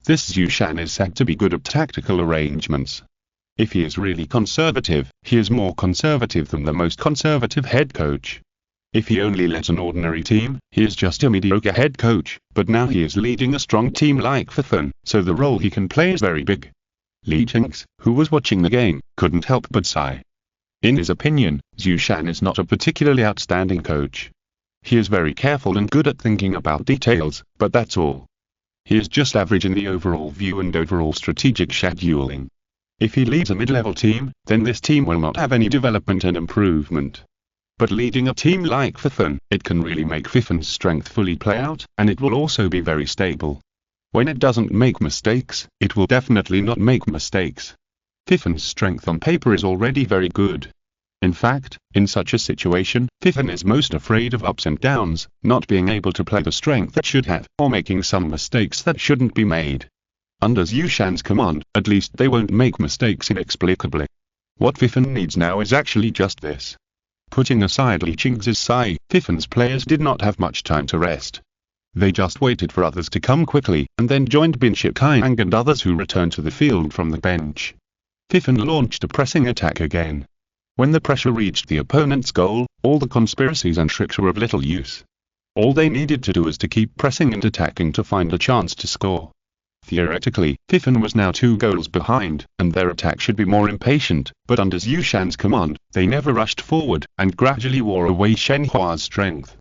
A: This Zhu Shan is said to be good at tactical arrangements. If he is really conservative, he is more conservative than the most conservative head coach. If he only led an ordinary team, he is just a mediocre head coach, but now he is leading a strong team like Fifan, so the role he can play is very big. Li Qing's, who was watching the game, couldn't help but sigh. In his opinion, Zhu Shan is not a particularly outstanding coach. He is very careful and good at thinking about details, but that's all. He is just average in the overall view and overall strategic scheduling. If he leads a mid-level team, then this team will not have any development and improvement. But leading a team like Fifan, it can really make Fifan's strength fully play out, and it will also be very stable. When it doesn't make mistakes, it will definitely not make mistakes. Fifan's strength on paper is already very good. In fact, in such a situation, Fifan is most afraid of ups and downs, not being able to play the strength it should have, or making some mistakes that shouldn't be made. Under Zhu Shan's command, at least they won't make mistakes inexplicably. What Fifan needs now is actually just this. Putting aside Li Qing's sigh, Fifan's players did not have much time to rest. They just waited for others to come quickly, and then joined Bin Shikai and others who returned to the field from the bench. Fifan launched a pressing attack again. When the pressure reached the opponent's goal, all the conspiracies and tricks were of little use. All they needed to do was to keep pressing and attacking to find a chance to score. Theoretically, Fifan was now 2 goals behind, and their attack should be more impatient, but under Zhu Shan's command, they never rushed forward, and gradually wore away Shenhua's strength.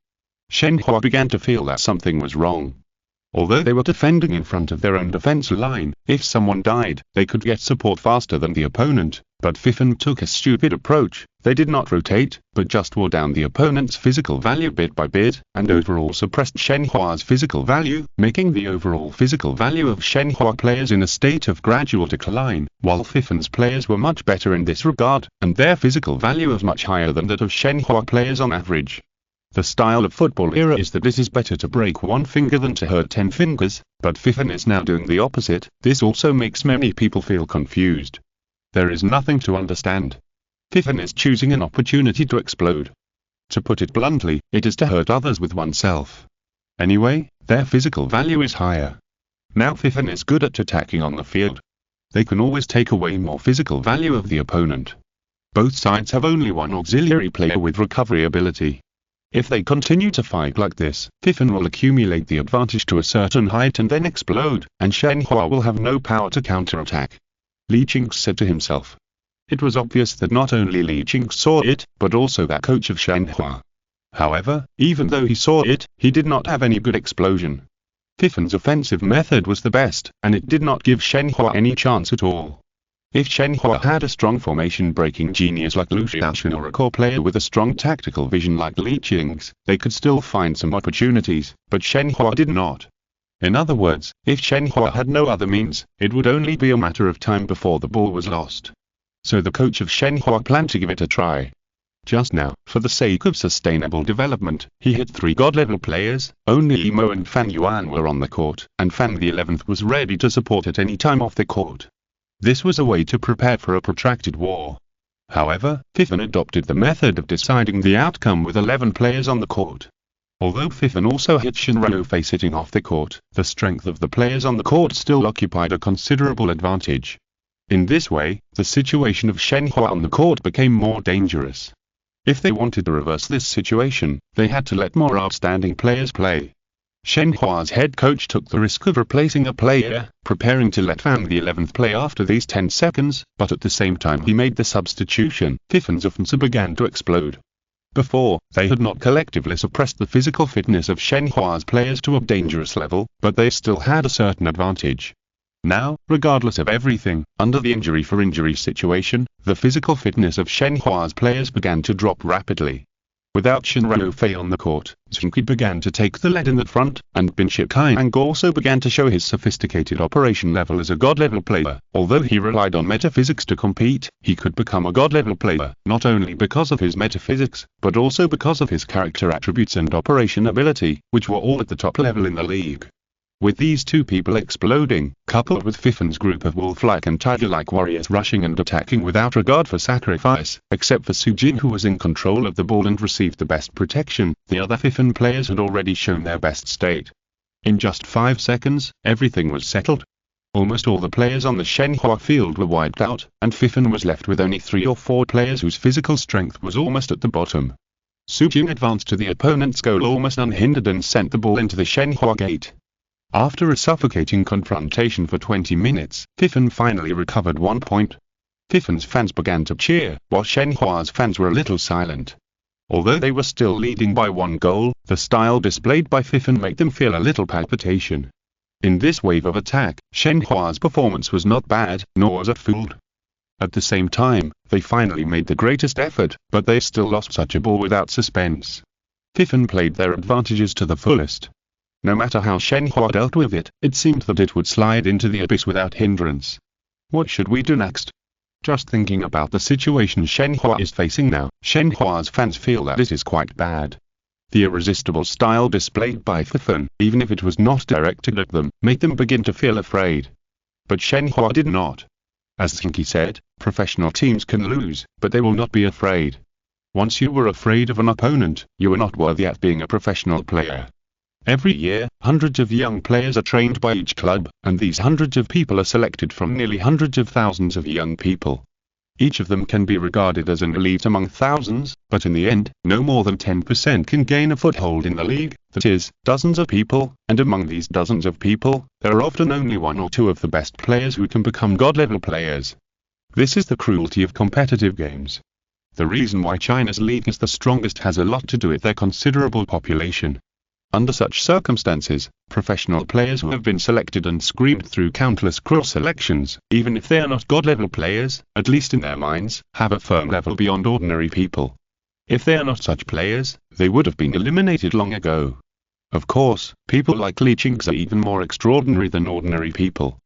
A: Shenhua began to feel that something was wrong. Although they were defending in front of their own defense line, if someone died, they could get support faster than the opponent, but Fifan took a stupid approach. They did not rotate, but just wore down the opponent's physical value bit by bit, and overall suppressed Shenhua's physical value, making the overall physical value of Shenhua players in a state of gradual decline, while Fifan's players were much better in this regard, and their physical value was much higher than that of Shenhua players on average. The style of football era is that it is better to break 1 finger than to hurt 10 fingers, but Fifan is now doing the opposite. This also makes many people feel confused. There is nothing to understand. Fifan is choosing an opportunity to explode. To put it bluntly, it is to hurt others with oneself. Anyway, their physical value is higher. Now Fifan is good at attacking on the field. They can always take away more physical value of the opponent. Both sides have only 1 auxiliary player with recovery ability. If they continue to fight like this, Fifan will accumulate the advantage to a certain height and then explode, and Shenhua will have no power to counterattack. Li Qing said to himself. It was obvious that not only Li Qing saw it, but also that coach of Shenhua. However, even though he saw it, he did not have any good explosion. Fifan's offensive method was the best, and it did not give Shenhua any chance at all. If Shenhua had a strong formation-breaking genius like Lu Xiaoxun or a core player with a strong tactical vision like Li Qing's, they could still find some opportunities, but Shenhua did not. In other words, if Zheng Qi had no other means, it would only be a matter of time before the ball was lost. So the coach of Zheng Qi planned to give it a try. Just now, for the sake of sustainable development, he hit 3 god-level players. Only Emo and Fan Yuan were on the court, and Fan the 11th was ready to support at any time off the court. This was a way to prepare for a protracted war. However, Fifan adopted the method of deciding the outcome with 11 players on the court. Although Fifan also hit Shinranofei sitting off the court, the strength of the players on the court still occupied a considerable advantage. In this way, the situation of Zheng Qi on the court became more dangerous. If they wanted to reverse this situation, they had to let more outstanding players play. Zheng Qi's head coach took the risk of replacing a player, preparing to let Fan the 11th play after these 10 seconds, but at the same time he made the substitution. Fifan's offense began to explode. Before, they had not collectively suppressed the physical fitness of Zheng Qi's players to a dangerous level, but they still had a certain advantage. Now, regardless of everything, under the injury-for-injury situation, the physical fitness of Zheng Qi's players began to drop rapidly. Without Shinranofei on the court, Zheng Qi began to take the lead in the front, and Bin Shikai also began to show his sophisticated operation level as a god-level player. Although he relied on metaphysics to compete, he could become a god-level player, not only because of his metaphysics, but also because of his character attributes and operation ability, which were all at the top level in the league. With these two people exploding, coupled with Fifan's group of wolf-like and tiger-like warriors rushing and attacking without regard for sacrifice, except for Su Jin who was in control of the ball and received the best protection, the other Fifan players had already shown their best state. In just 5 seconds, everything was settled. Almost all the players on the Zheng Qi field were wiped out, and Fifan was left with only 3 or 4 players whose physical strength was almost at the bottom. Su Jin advanced to the opponent's goal almost unhindered and sent the ball into the Zheng Qi gate. After a suffocating confrontation for 20 minutes, Fifan finally recovered 1 point. Fifan's fans began to cheer, while Zheng Qi's fans were a little silent. Although they were still leading by 1 goal, the style displayed by Fifan made them feel a little palpitation. In this wave of attack, Zheng Qi's performance was not bad, nor was it fooled. At the same time, they finally made the greatest effort, but they still lost such a ball without suspense. Fifan played their advantages to the fullest. No matter how Zheng Qi dealt with it, it seemed that it would slide into the abyss without hindrance. What should we do next? Just thinking about the situation Zheng Qi is facing now, Zheng Qi's fans feel that it is quite bad. The irresistible style displayed by Fifan, even if it was not directed at them, made them begin to feel afraid. But Zheng Qi did not. As Zheng Qi said, professional teams can lose, but they will not be afraid. Once you were afraid of an opponent, you were not worthy at being a professional player. Every year, hundreds of young players are trained by each club, and these hundreds of people are selected from nearly hundreds of thousands of young people. Each of them can be regarded as an elite among thousands, but in the end, no more than 10% can gain a foothold in the league, that is, dozens of people, and among these dozens of people, there are often only 1 or 2 of the best players who can become god-level players. This is the cruelty of competitive games. The reason why China's league is the strongest has a lot to do with their considerable population. Under such circumstances, professional players who have been selected and screened through countless cross-selections, even if they are not god-level players, at least in their minds, have a firm level beyond ordinary people. If they are not such players, they would have been eliminated long ago. Of course, people like Li Qing's are even more extraordinary than ordinary people.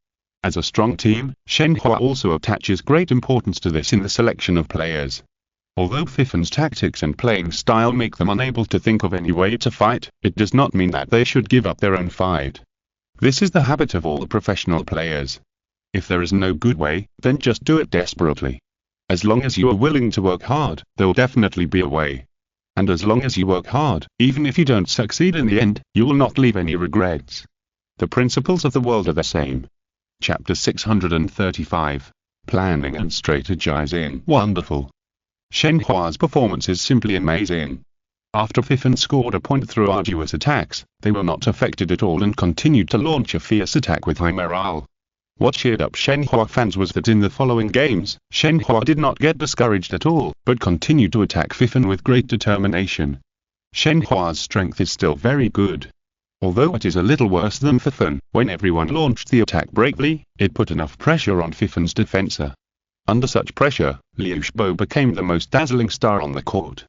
A: As a strong team, Zheng Qi also attaches great importance to this in the selection of players. Although Fifan's tactics and playing style make them unable to think of any way to fight, it does not mean that they should give up their own fight. This is the habit of all the professional players. If there is no good way, then just do it desperately. As long as you are willing to work hard, there will definitely be a way. And as long as you work hard, even if you don't succeed in the end, you will not leave any regrets. The principles of the world are the same. Chapter 635. Planning and Strategizing. Wonderful. Zheng Qi's performance is simply amazing. After Fifan scored a point through arduous attacks, they were not affected at all and continued to launch a fierce attack with high morale. What cheered up Zheng Qi fans was that in the following games, Zheng Qi did not get discouraged at all, but continued to attack Fifan with great determination. Zheng Qi's strength is still very good. Although it is a little worse than Fifan, when everyone launched the attack bravely, it put enough pressure on Fifan's defense. Under such pressure, Liu Shibo became the most dazzling star on the court.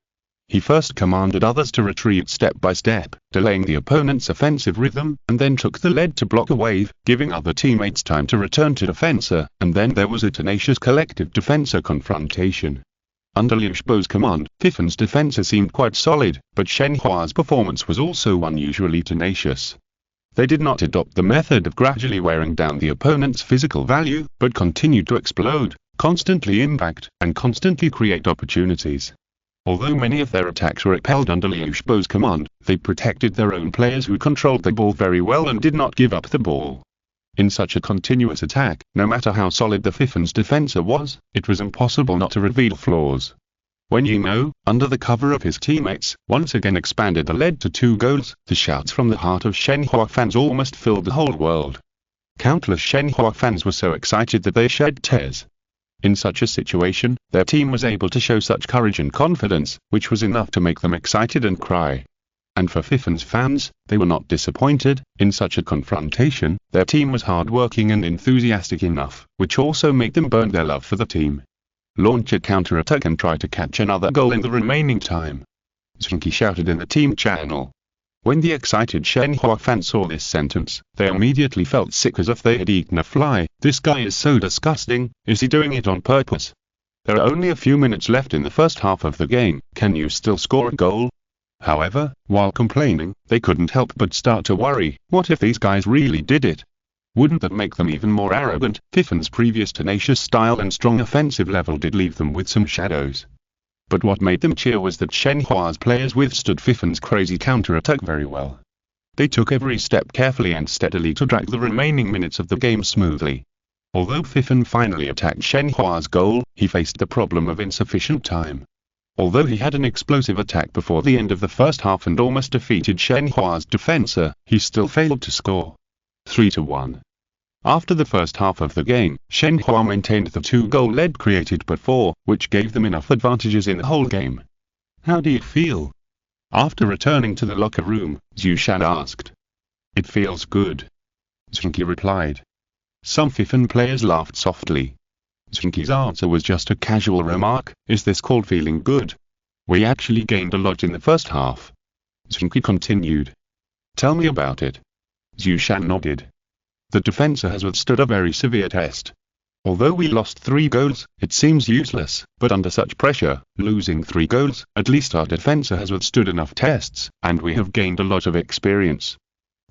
A: He first commanded others to retreat step by step, delaying the opponent's offensive rhythm, and then took the lead to block a wave, giving other teammates time to return to defensa, and then there was a tenacious collective defensa confrontation. Under Liu Shibo's command, Fifan's defensa seemed quite solid, but Shenhua's performance was also unusually tenacious. They did not adopt the method of gradually wearing down the opponent's physical value, but continued to explode, constantly impact, and constantly create opportunities. Although many of their attacks were repelled under Liu Shibo's command, they protected their own players who controlled the ball very well and did not give up the ball. In such a continuous attack, no matter how solid the Fifan's defensa was, it was impossible not to reveal flaws. When Yimou, under the cover of his teammates, once again expanded the lead to 2 goals, the shouts from the heart of Shenhua fans almost filled the whole world. Countless Shenhua fans were so excited that they shed tears. In such a situation, their team was able to show such courage and confidence, which was enough to make them excited and cry. And for Fifan's fans, they were not disappointed. In such a confrontation, their team was hard-working and enthusiastic enough, which also made them burn their love for the team. Launch a counter-attack and try to catch another goal in the remaining time. Zheng Qi shouted in the team channel. When the excited Shenhua fans saw this sentence, they immediately felt sick as if they had eaten a fly. This guy is so disgusting, is he doing it on purpose? There are only a few minutes left in the first half of the game, can you still score a goal? However, while complaining, they couldn't help but start to worry, what if these guys really did it? Wouldn't that make them even more arrogant? Fifan's previous tenacious style and strong offensive level did leave them with some shadows. But what made them cheer was that Shenhua's players withstood Fifan's crazy counter-attack very well. They took every step carefully and steadily to drag the remaining minutes of the game smoothly. Although Fifan finally attacked Shenhua's goal, he faced the problem of insufficient time. Although he had an explosive attack before the end of the first half and almost defeated Shenhua's defensa, he still failed to score. 3-1. After the first half of the game, Shenhua maintained the 2-goal lead created before, which gave them enough advantages in the whole game. How do you feel? After returning to the locker room, Zhu Shan asked. It feels good. Zheng Qi replied. Some Fifan players laughed softly. Zheng Qi's answer was just a casual remark, is this called feeling good? We actually gained a lot in the first half. Zheng Qi continued. Tell me about it. Zhu Shan nodded. The defensa has withstood a very severe test. Although we lost 3 goals, it seems useless, but under such pressure, losing 3 goals, at least our defensa has withstood enough tests, and we have gained a lot of experience.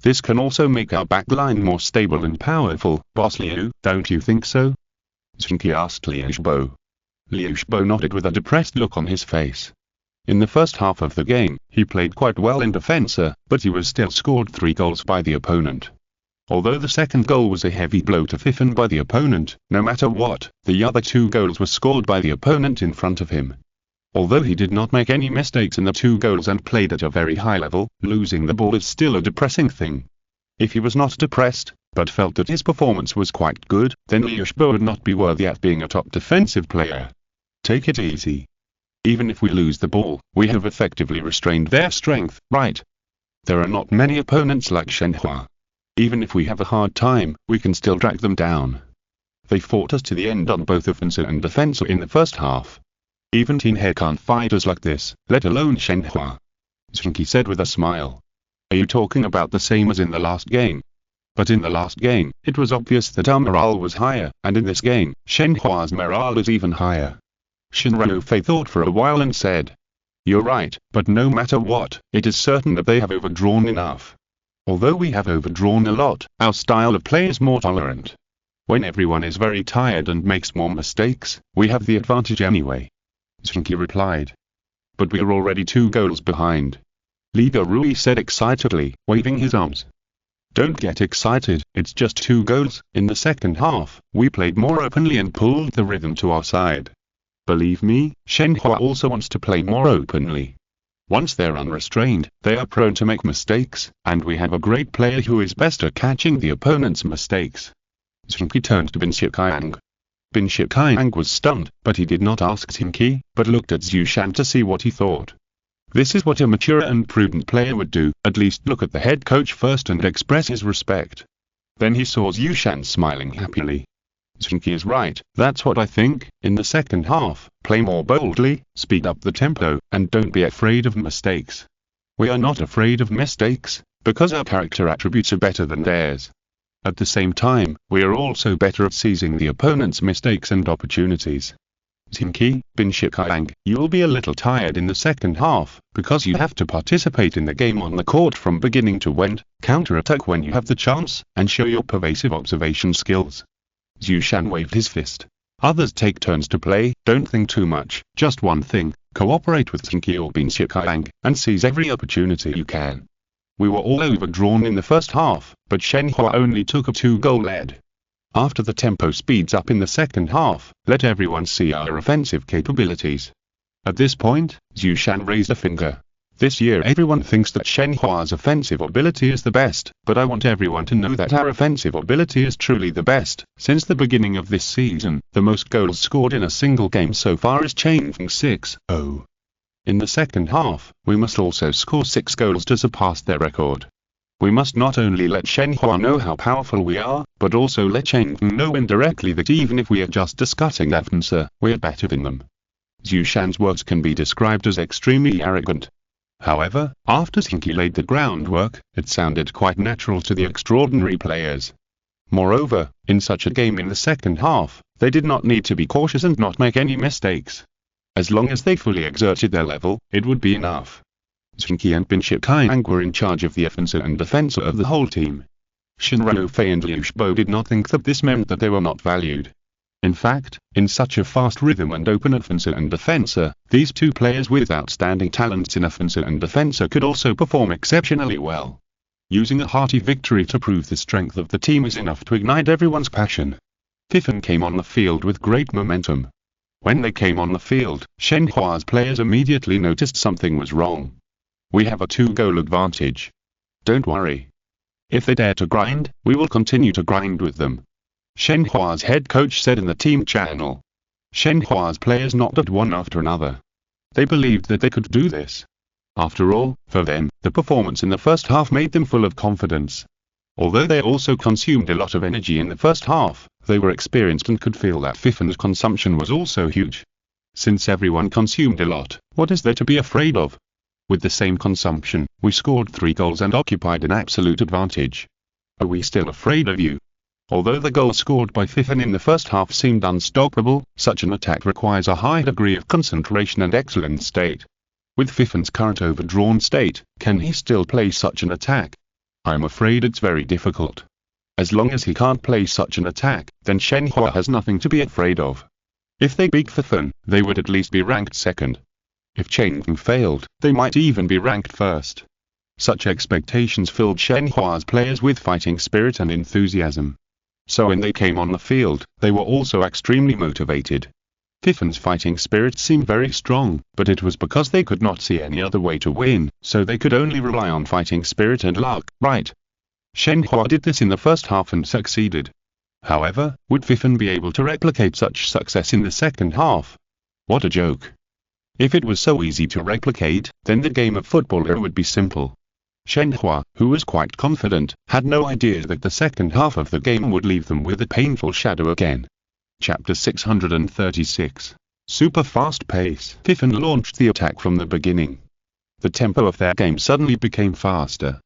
A: This can also make our backline more stable and powerful, Boss Liu, don't you think so? Zheng Qi asked Liu Shibo. Liu Shibo nodded with a depressed look on his face. In the first half of the game, he played quite well in defensa, but he was still scored 3 goals by the opponent. Although the second goal was a heavy blow to Fifan by the opponent, no matter what, the other 2 goals were scored by the opponent in front of him. Although he did not make any mistakes in the 2 goals and played at a very high level, losing the ball is still a depressing thing. If he was not depressed, but felt that his performance was quite good, then Liu Shibo would not be worthy of being a top defensive player. Take it easy. Even if we lose the ball, we have effectively restrained their strength, right? There are not many opponents like Shenhua. Even if we have a hard time, we can still drag them down. They fought us to the end on both offensive and defensa in the first half. Even Teen He can't fight us like this, let alone Shenhua. Zheng Qi said with a smile. Are you talking about the same as in the last game? But in the last game, it was obvious that our morale was higher, and in this game, Shenhua's morale is even higher. Shin Ruofei thought for a while and said. You're right, but no matter what, it is certain that they have overdrawn enough. Although we have overdrawn a lot, our style of play is more tolerant. When everyone is very tired and makes more mistakes, we have the advantage anyway. Zheng Qi replied. But we are already 2 goals behind. Li Rui said excitedly, waving his arms. Don't get excited, it's just 2 goals. In the second half, we played more openly and pulled the rhythm to our side. Believe me, Shenhua also wants to play more openly. Once they're unrestrained, they are prone to make mistakes, and we have a great player who is best at catching the opponent's mistakes. Zheng Qi turned to Bin Shikai. Bin Shikai was stunned, but he did not ask Zheng Qi, but looked at Zhu Shan to see what he thought. This is what a mature and prudent player would do, at least look at the head coach first and express his respect. Then he saw Zhu Shan smiling happily. Zheng Qi is right, that's what I think. In the second half, play more boldly, speed up the tempo, and don't be afraid of mistakes. We are not afraid of mistakes, because our character attributes are better than theirs. At the same time, we are also better at seizing the opponent's mistakes and opportunities. Zheng Qi, Bin Shikai, you'll be a little tired in the second half, because you have to participate in the game on the court from beginning to end, counter-attack when you have the chance, and show your pervasive observation skills. Zhu Shan waved his fist. Others take turns to play, don't think too much, just one thing, cooperate with Zheng Qi or Bin Shikai, and seize every opportunity you can. We were all overdrawn in the first half, but Shenhua only took a 2-goal lead. After the tempo speeds up in the second half, let everyone see our offensive capabilities. At this point, Zhu Shan raised a finger. This year everyone thinks that Shenhua's offensive ability is the best, but I want everyone to know that our offensive ability is truly the best. Since the beginning of this season, the most goals scored in a single game so far is Zheng Qi 6-0. In the second half, we must also score 6 goals to surpass their record. We must not only let Shenhua know how powerful we are, but also let Zheng Qi know indirectly that even if we are just discussing advancer, we are better than them. Zhu Shan's words can be described as extremely arrogant. However, after Zheng Qi laid the groundwork, it sounded quite natural to the extraordinary players. Moreover, in such a game in the second half, they did not need to be cautious and not make any mistakes. As long as they fully exerted their level, it would be enough. Zheng Qi and Bin Shikai were in charge of the offensive and defensive of the whole team. Shen Ruofei and Liu Shibo did not think that this meant that they were not valued. In fact, in such a fast rhythm and open offensive and defensive, these two players with outstanding talents in offensive and defensive could also perform exceptionally well. Using a hearty victory to prove the strength of the team is enough to ignite everyone's passion. Fifen came on the field with great momentum. When they came on the field, Shenhua's players immediately noticed something was wrong. We have a 2-goal advantage. Don't worry. If they dare to grind, we will continue to grind with them. Shenhua's head coach said in the team channel. Shenhua's players nodded one after another. They believed that they could do this. After all, for them, the performance in the first half made them full of confidence. Although they also consumed a lot of energy in the first half, they were experienced and could feel that Fifen's consumption was also huge. Since everyone consumed a lot, what is there to be afraid of? With the same consumption, we scored 3 goals and occupied an absolute advantage. Are we still afraid of you? Although the goal scored by Fifen in the first half seemed unstoppable, such an attack requires a high degree of concentration and excellent state. With Fifen's current overdrawn state, can he still play such an attack? I'm afraid it's very difficult. As long as he can't play such an attack, then Shenhua has nothing to be afraid of. If they beat Fifen, they would at least be ranked second. If Zheng Qi failed, they might even be ranked first. Such expectations filled Shenhua's players with fighting spirit and enthusiasm. So when they came on the field, they were also extremely motivated. Fifen's fighting spirit seemed very strong, but it was because they could not see any other way to win, so they could only rely on fighting spirit and luck, right? Shenhua did this in the first half and succeeded. However, would Fifen be able to replicate such success in the second half? What a joke. If it was so easy to replicate, then the game of football would be simple. Shenhua, who was quite confident, had no idea that the second half of the game would leave them with a painful shadow again. Chapter 636. Super fast pace. Fifen launched the attack from the beginning. The tempo of their game suddenly became faster.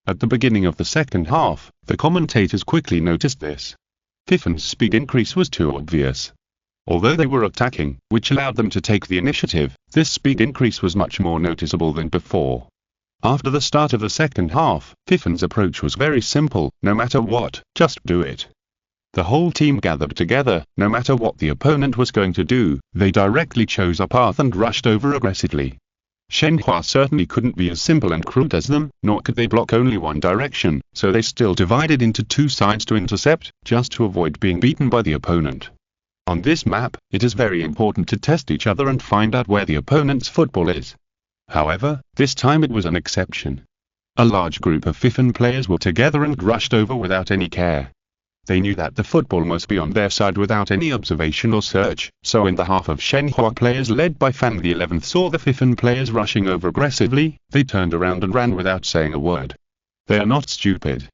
A: At the beginning of the second half, the commentators quickly noticed this. Fifen's speed increase was too obvious. Although they were attacking, which allowed them to take the initiative, this speed increase was much more noticeable than before. After the start of the second half, Fifen's approach was very simple: no matter what, just do it. The whole team gathered together. No matter what the opponent was going to do, they directly chose a path and rushed over aggressively. Shenhua certainly couldn't be as simple and crude as them, nor could they block only one direction, so they still divided into 2 sides to intercept, just to avoid being beaten by the opponent. On this map, it is very important to test each other and find out where the opponent's football is. However, this time it was an exception. A large group of Fifen players were together and rushed over without any care. They knew that the football must be on their side without any observation or search, so when the half of Shenhua players led by Fan the 11th saw the Fifen players rushing over aggressively, they turned around and ran without saying a word. They are not stupid.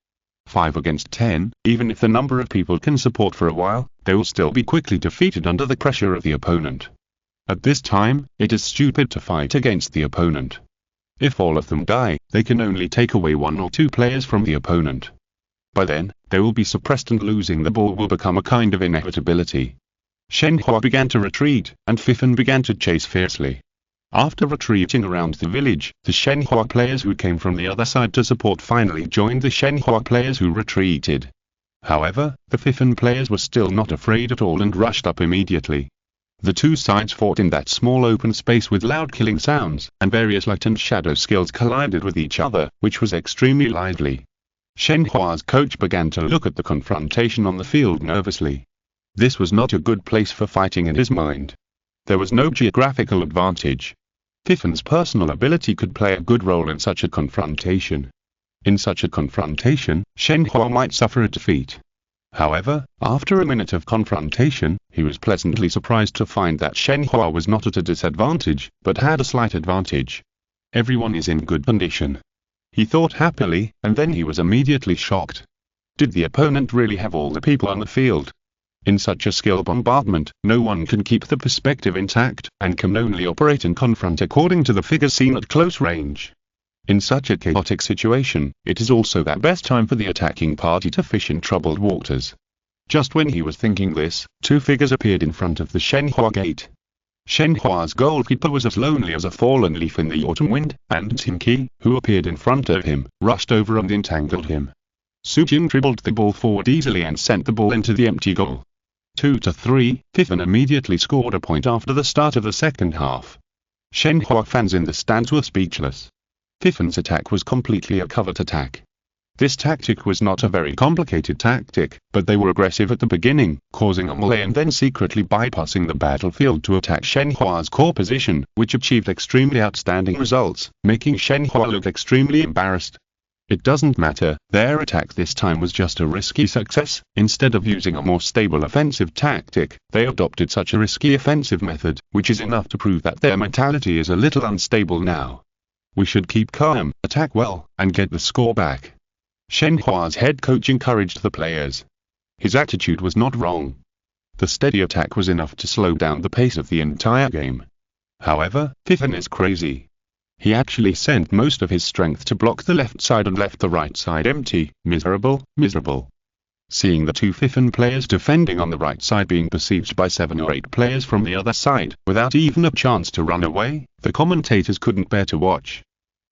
A: 5 against 10, even if the number of people can support for a while, they will still be quickly defeated under the pressure of the opponent. At this time, it is stupid to fight against the opponent. If all of them die, they can only take away 1 or 2 players from the opponent. By then, they will be suppressed and losing the ball will become a kind of inevitability. Zheng Qi began to retreat, and Fifan began to chase fiercely. After retreating around the village, the Zheng Qi players who came from the other side to support finally joined the Zheng Qi players who retreated. However, the Fifan players were still not afraid at all and rushed up immediately. The two sides fought in that small open space with loud killing sounds, and various light and shadow skills collided with each other, which was extremely lively. Zheng Qi's coach began to look at the confrontation on the field nervously. This was not a good place for fighting in his mind. There was no geographical advantage. Fifan's personal ability could play a good role in such a confrontation. In such a confrontation, Zheng Qi might suffer a defeat. However, after a minute of confrontation, he was pleasantly surprised to find that Zheng Qi was not at a disadvantage, but had a slight advantage. Everyone is in good condition. He thought happily, and then he was immediately shocked. Did the opponent really have all the people on the field? In such a skill bombardment, no one can keep the perspective intact, and can only operate and confront according to the figures seen at close range. In such a chaotic situation, it is also the best time for the attacking party to fish in troubled waters. Just when he was thinking this, 2 figures appeared in front of the Zheng Qi gate. Zheng Qi's goalkeeper was as lonely as a fallen leaf in the autumn wind, and Zheng Qi, who appeared in front of him, rushed over and entangled him. Su Jin dribbled the ball forward easily and sent the ball into the empty goal. 2-3, Fifan immediately scored a point after the start of the second half. Zheng Qi fans in the stands were speechless. Fifan's attack was completely a covert attack. This tactic was not a very complicated tactic, but they were aggressive at the beginning, causing a melee and then secretly bypassing the battlefield to attack Zheng Qi's core position, which achieved extremely outstanding results, making Zheng Qi look extremely embarrassed. It doesn't matter, their attack this time was just a risky success. Instead of using a more stable offensive tactic, they adopted such a risky offensive method, which is enough to prove that their mentality is a little unstable now. We should keep calm, attack well, and get the score back. Zheng Qi's head coach encouraged the players. His attitude was not wrong. The steady attack was enough to slow down the pace of the entire game. However, Fifan is crazy. He actually sent most of his strength to block the left side and left the right side empty. Miserable. Seeing the 2 Fifan players defending on the right side being besieged by 7 or 8 players from the other side, without even a chance to run away, the commentators couldn't bear to watch.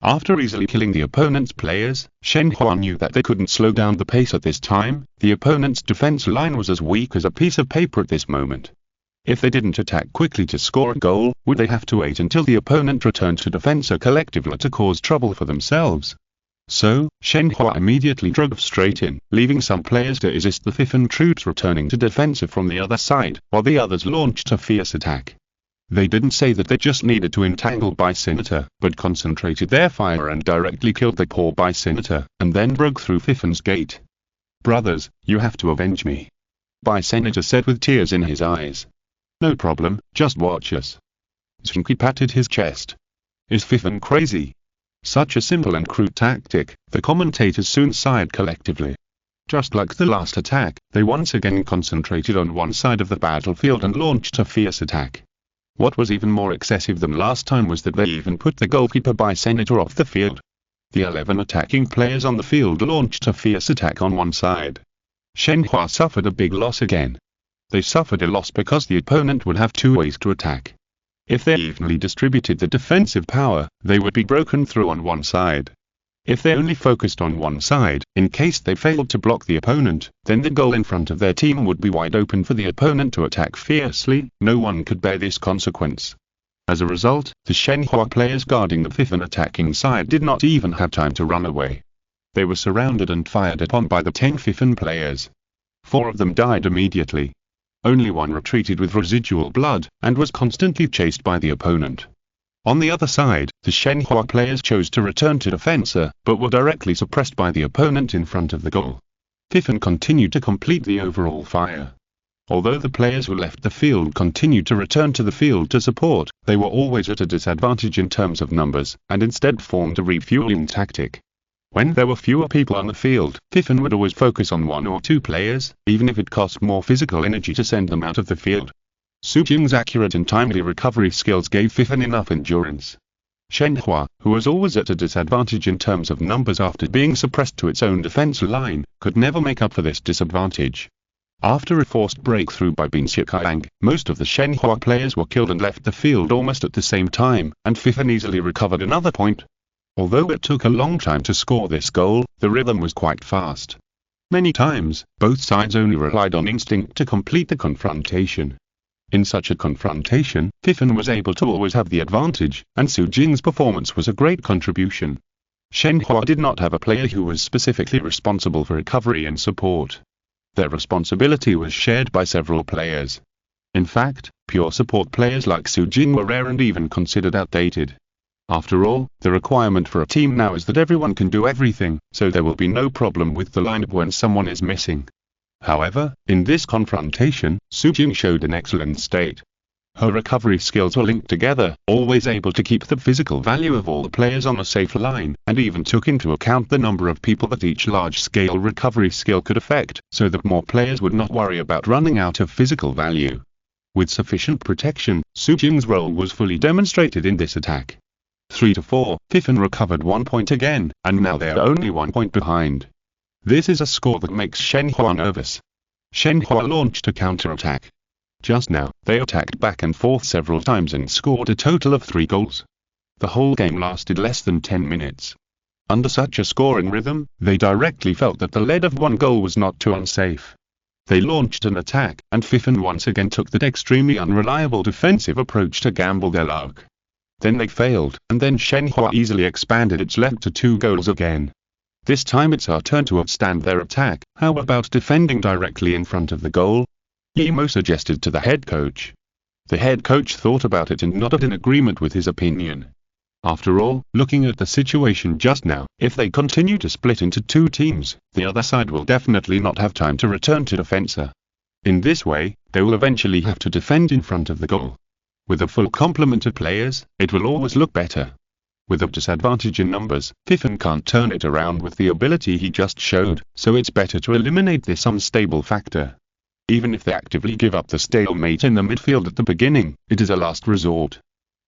A: After easily killing the opponent's players, Zheng Qi knew that they couldn't slow down the pace at this time. The opponent's defense line was as weak as a piece of paper at this moment. If they didn't attack quickly to score a goal, would they have to wait until the opponent returned to defense or collectively to cause trouble for themselves? So, Zheng Qi immediately drove straight in, leaving some players to assist the Fifan troops returning to defensive from the other side, while the others launched a fierce attack. They didn't say that they just needed to entangle Senator, but concentrated their fire and directly killed the poor Senator, and then broke through Fifan's gate. "Brothers, you have to avenge me," Senator said with tears in his eyes. "No problem, just watch us." Zheng Qi patted his chest. Is Fifan crazy? Such a simple and crude tactic, the commentators soon sighed collectively. Just like the last attack, they once again concentrated on one side of the battlefield and launched a fierce attack. What was even more excessive than last time was that they even put the goalkeeper Senator off the field. The 11 attacking players on the field launched a fierce attack on one side. Zheng Qi suffered a big loss again. They suffered a loss because the opponent would have 2 ways to attack. If they evenly distributed the defensive power, they would be broken through on one side. If they only focused on one side, in case they failed to block the opponent, then the goal in front of their team would be wide open for the opponent to attack fiercely. No one could bear this consequence. As a result, the Zheng Qi players guarding the Fifan attacking side did not even have time to run away. They were surrounded and fired upon by the 10 Fifan players. 4 of them died immediately. Only 1 retreated with residual blood, and was constantly chased by the opponent. On the other side, the Zheng Qi players chose to return to defense, but were directly suppressed by the opponent in front of the goal. Fifan continued to complete the overall fire. Although the players who left the field continued to return to the field to support, they were always at a disadvantage in terms of numbers, and instead formed a refueling tactic. When there were fewer people on the field, Fifen would always focus on one or two players, even if it cost more physical energy to send them out of the field. Su Jing's accurate and timely recovery skills gave Fifen enough endurance. Shenhua, who was always at a disadvantage in terms of numbers after being suppressed to its own defense line, could never make up for this disadvantage. After a forced breakthrough by Bin Shikai, most of the Shenhua players were killed and left the field almost at the same time, and Fifen easily recovered another point. Although it took a long time to score this goal, the rhythm was quite fast. Many times, both sides only relied on instinct to complete the confrontation. In such a confrontation, Fifen was able to always have the advantage, and Su Jing's performance was a great contribution. Shenhua did not have a player who was specifically responsible for recovery and support. Their responsibility was shared by several players. In fact, pure support players like Su Jing were rare and even considered outdated. After all, the requirement for a team now is that everyone can do everything, so there will be no problem with the lineup when someone is missing. However, in this confrontation, Su Jing showed an excellent state. Her recovery skills were linked together, always able to keep the physical value of all the players on a safe line, and even took into account the number of people that each large-scale recovery skill could affect, so that more players would not worry about running out of physical value. With sufficient protection, Su Jing's role was fully demonstrated in this attack. 3-4, Fifen recovered 1 point again, and now they are only 1 point behind. This is a score that makes Shenhua nervous. Shenhua launched a counter-attack. Just now, they attacked back and forth several times and scored a total of 3 goals. The whole game lasted less than 10 minutes. Under such a scoring rhythm, they directly felt that the lead of 1 goal was not too unsafe. They launched an attack, and Fifen once again took that extremely unreliable defensive approach to gamble their luck. Then they failed, and then Shenhua easily expanded its lead to 2 goals again. This time it's our turn to withstand their attack. How about defending directly in front of the goal? Yimo suggested to the head coach. The head coach thought about it and nodded in agreement with his opinion. After all, looking at the situation just now, if they continue to split into 2 teams, the other side will definitely not have time to return to defense. In this way, they will eventually have to defend in front of the goal. With a full complement of players, it will always look better. With a disadvantage in numbers, Fifen can't turn it around with the ability he just showed, so it's better to eliminate this unstable factor. Even if they actively give up the stalemate in the midfield at the beginning, it is a last resort.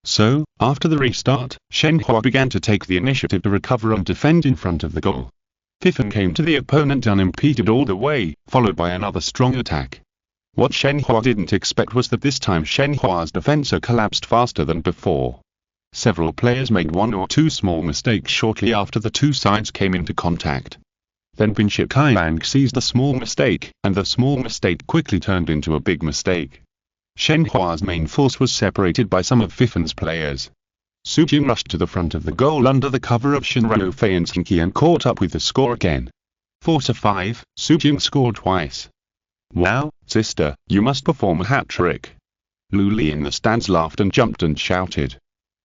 A: So, after the restart, Shenhua began to take the initiative to recover and defend in front of the goal. Fifen came to the opponent unimpeded all the way, followed by another strong attack. What Shenhua didn't expect was that this time Shenhua's defense collapsed faster than before. Several players made 1 or 2 small mistakes shortly after the 2 sides came into contact. Then Bin Shikai seized the small mistake, and the small mistake quickly turned into a big mistake. Shenhua's main force was separated by some of Fifen's players. Su Jing rushed to the front of the goal under the cover of Shinryu Fei and Zheng Qi and caught up with the score again. 4-5, Su Jing scored twice. Wow, sister, you must perform a hat-trick. Lu Li in the stands laughed and jumped and shouted.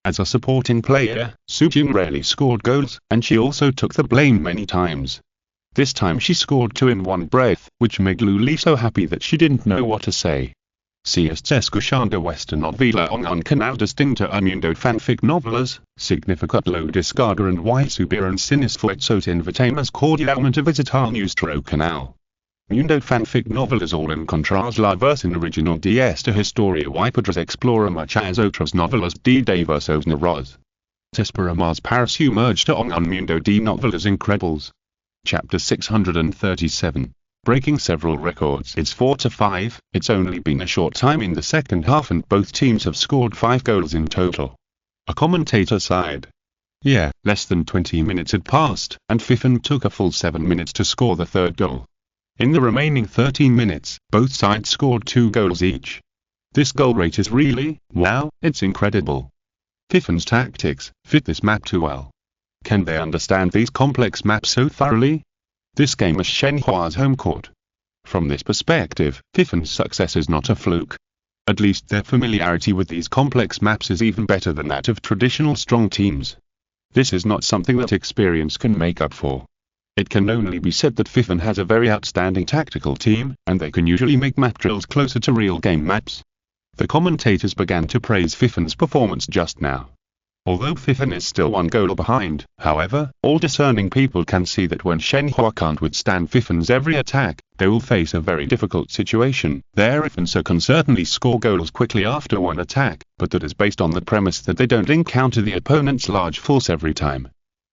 A: As a supporting player, Su Jing rarely scored goals, and she also took the blame many times. This time she scored 2 in one breath, which made Lu Li so happy that she didn't know what to say. Si est escuchando esta novela en un canal distinto a mundo fanfic novelas, significat lo descarga and y subir en cines fuerzos invitamos cordialmente a visitar nuestro canal. Mundo fanfic novelas all encontrar la versión original de esta historia y podrás explorar muchas otras novelas de diversos narradores. Te esperamos para sumergirte en un mundo de novelas increíbles. Chapter 637. Breaking several records. It's 4-5, it's only been a short time in the second half and both teams have scored 5 goals in total. A commentator sighed. Yeah, less than 20 minutes had passed, and Fifen took a full 7 minutes to score the 3rd goal. In the remaining 13 minutes, both sides scored 2 goals each. This goal rate is really, wow, it's incredible. Fifen's tactics fit this map too well. Can they understand these complex maps so thoroughly? This game is Shenhua's home court. From this perspective, Fifen's success is not a fluke. At least their familiarity with these complex maps is even better than that of traditional strong teams. This is not something that experience can make up for. It can only be said that Fifen has a very outstanding tactical team, and they can usually make map drills closer to real game maps. The commentators began to praise Fifen's performance just now. Although Fifen is still 1 goal behind, however, all discerning people can see that when Shenhua can't withstand Fifen's every attack, they will face a very difficult situation. Their defense can certainly score goals quickly after one attack, but that is based on the premise that they don't encounter the opponent's large force every time.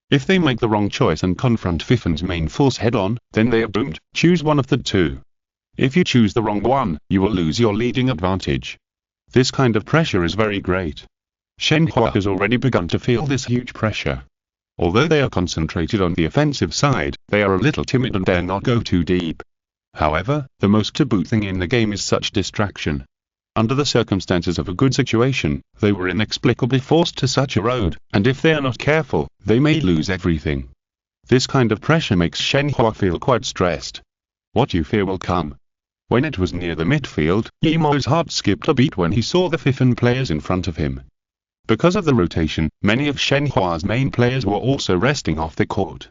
A: If they make the wrong choice and confront Fifen's main force head-on, then they are doomed. Choose one of the two. If you choose the wrong one, you will lose your leading advantage. This kind of pressure is very great. Shenhua has already begun to feel this huge pressure. Although they are concentrated on the offensive side, they are a little timid and dare not go too deep. However, the most taboo thing in the game is such distraction. Under the circumstances of a good situation, they were inexplicably forced to such a road, and if they are not careful, they may lose everything. This kind of pressure makes Shenhua feel quite stressed. What you fear will come. When it was near the midfield, Yimo's heart skipped a beat when he saw the Fifen players in front of him. Because of the rotation, many of Shenhua's main players were also resting off the court.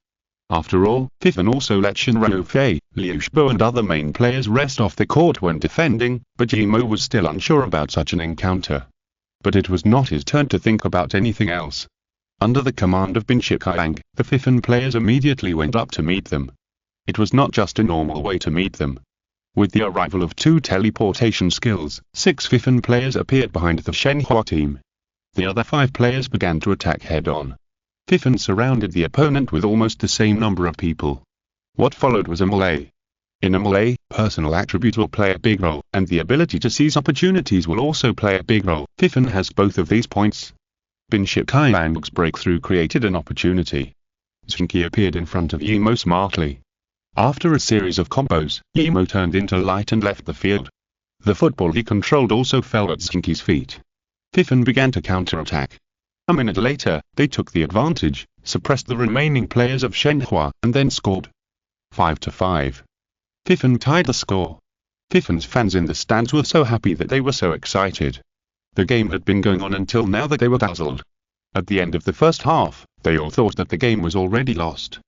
A: After all, Fifen also let Shenrou Fei, Liu Shibo and other main players rest off the court when defending, but Yimo was still unsure about such an encounter. But it was not his turn to think about anything else. Under the command of Bin Shikai, the Fifen players immediately went up to meet them. It was not just a normal way to meet them. With the arrival of 2 teleportation skills, 6 Fifen players appeared behind the Shenhua team. The other 5 players began to attack head-on. Fifen surrounded the opponent with almost the same number of people. What followed was a melee. In a melee, personal attribute will play a big role, and the ability to seize opportunities will also play a big role. Fifen has both of these points. Bin Shikai breakthrough created an opportunity. Zheng Qi appeared in front of Yimo smartly. After a series of combos, Yimo turned into light and left the field. The football he controlled also fell at Zheng Qi's feet. Fifen began to counterattack. A minute later, they took the advantage, suppressed the remaining players of Shenhua, and then scored. 5-5. Fifen tied the score. Fifen's fans in the stands were so happy that they were so excited. The game had been going on until now that they were dazzled. At the end of the first half, they all thought that the game was already lost.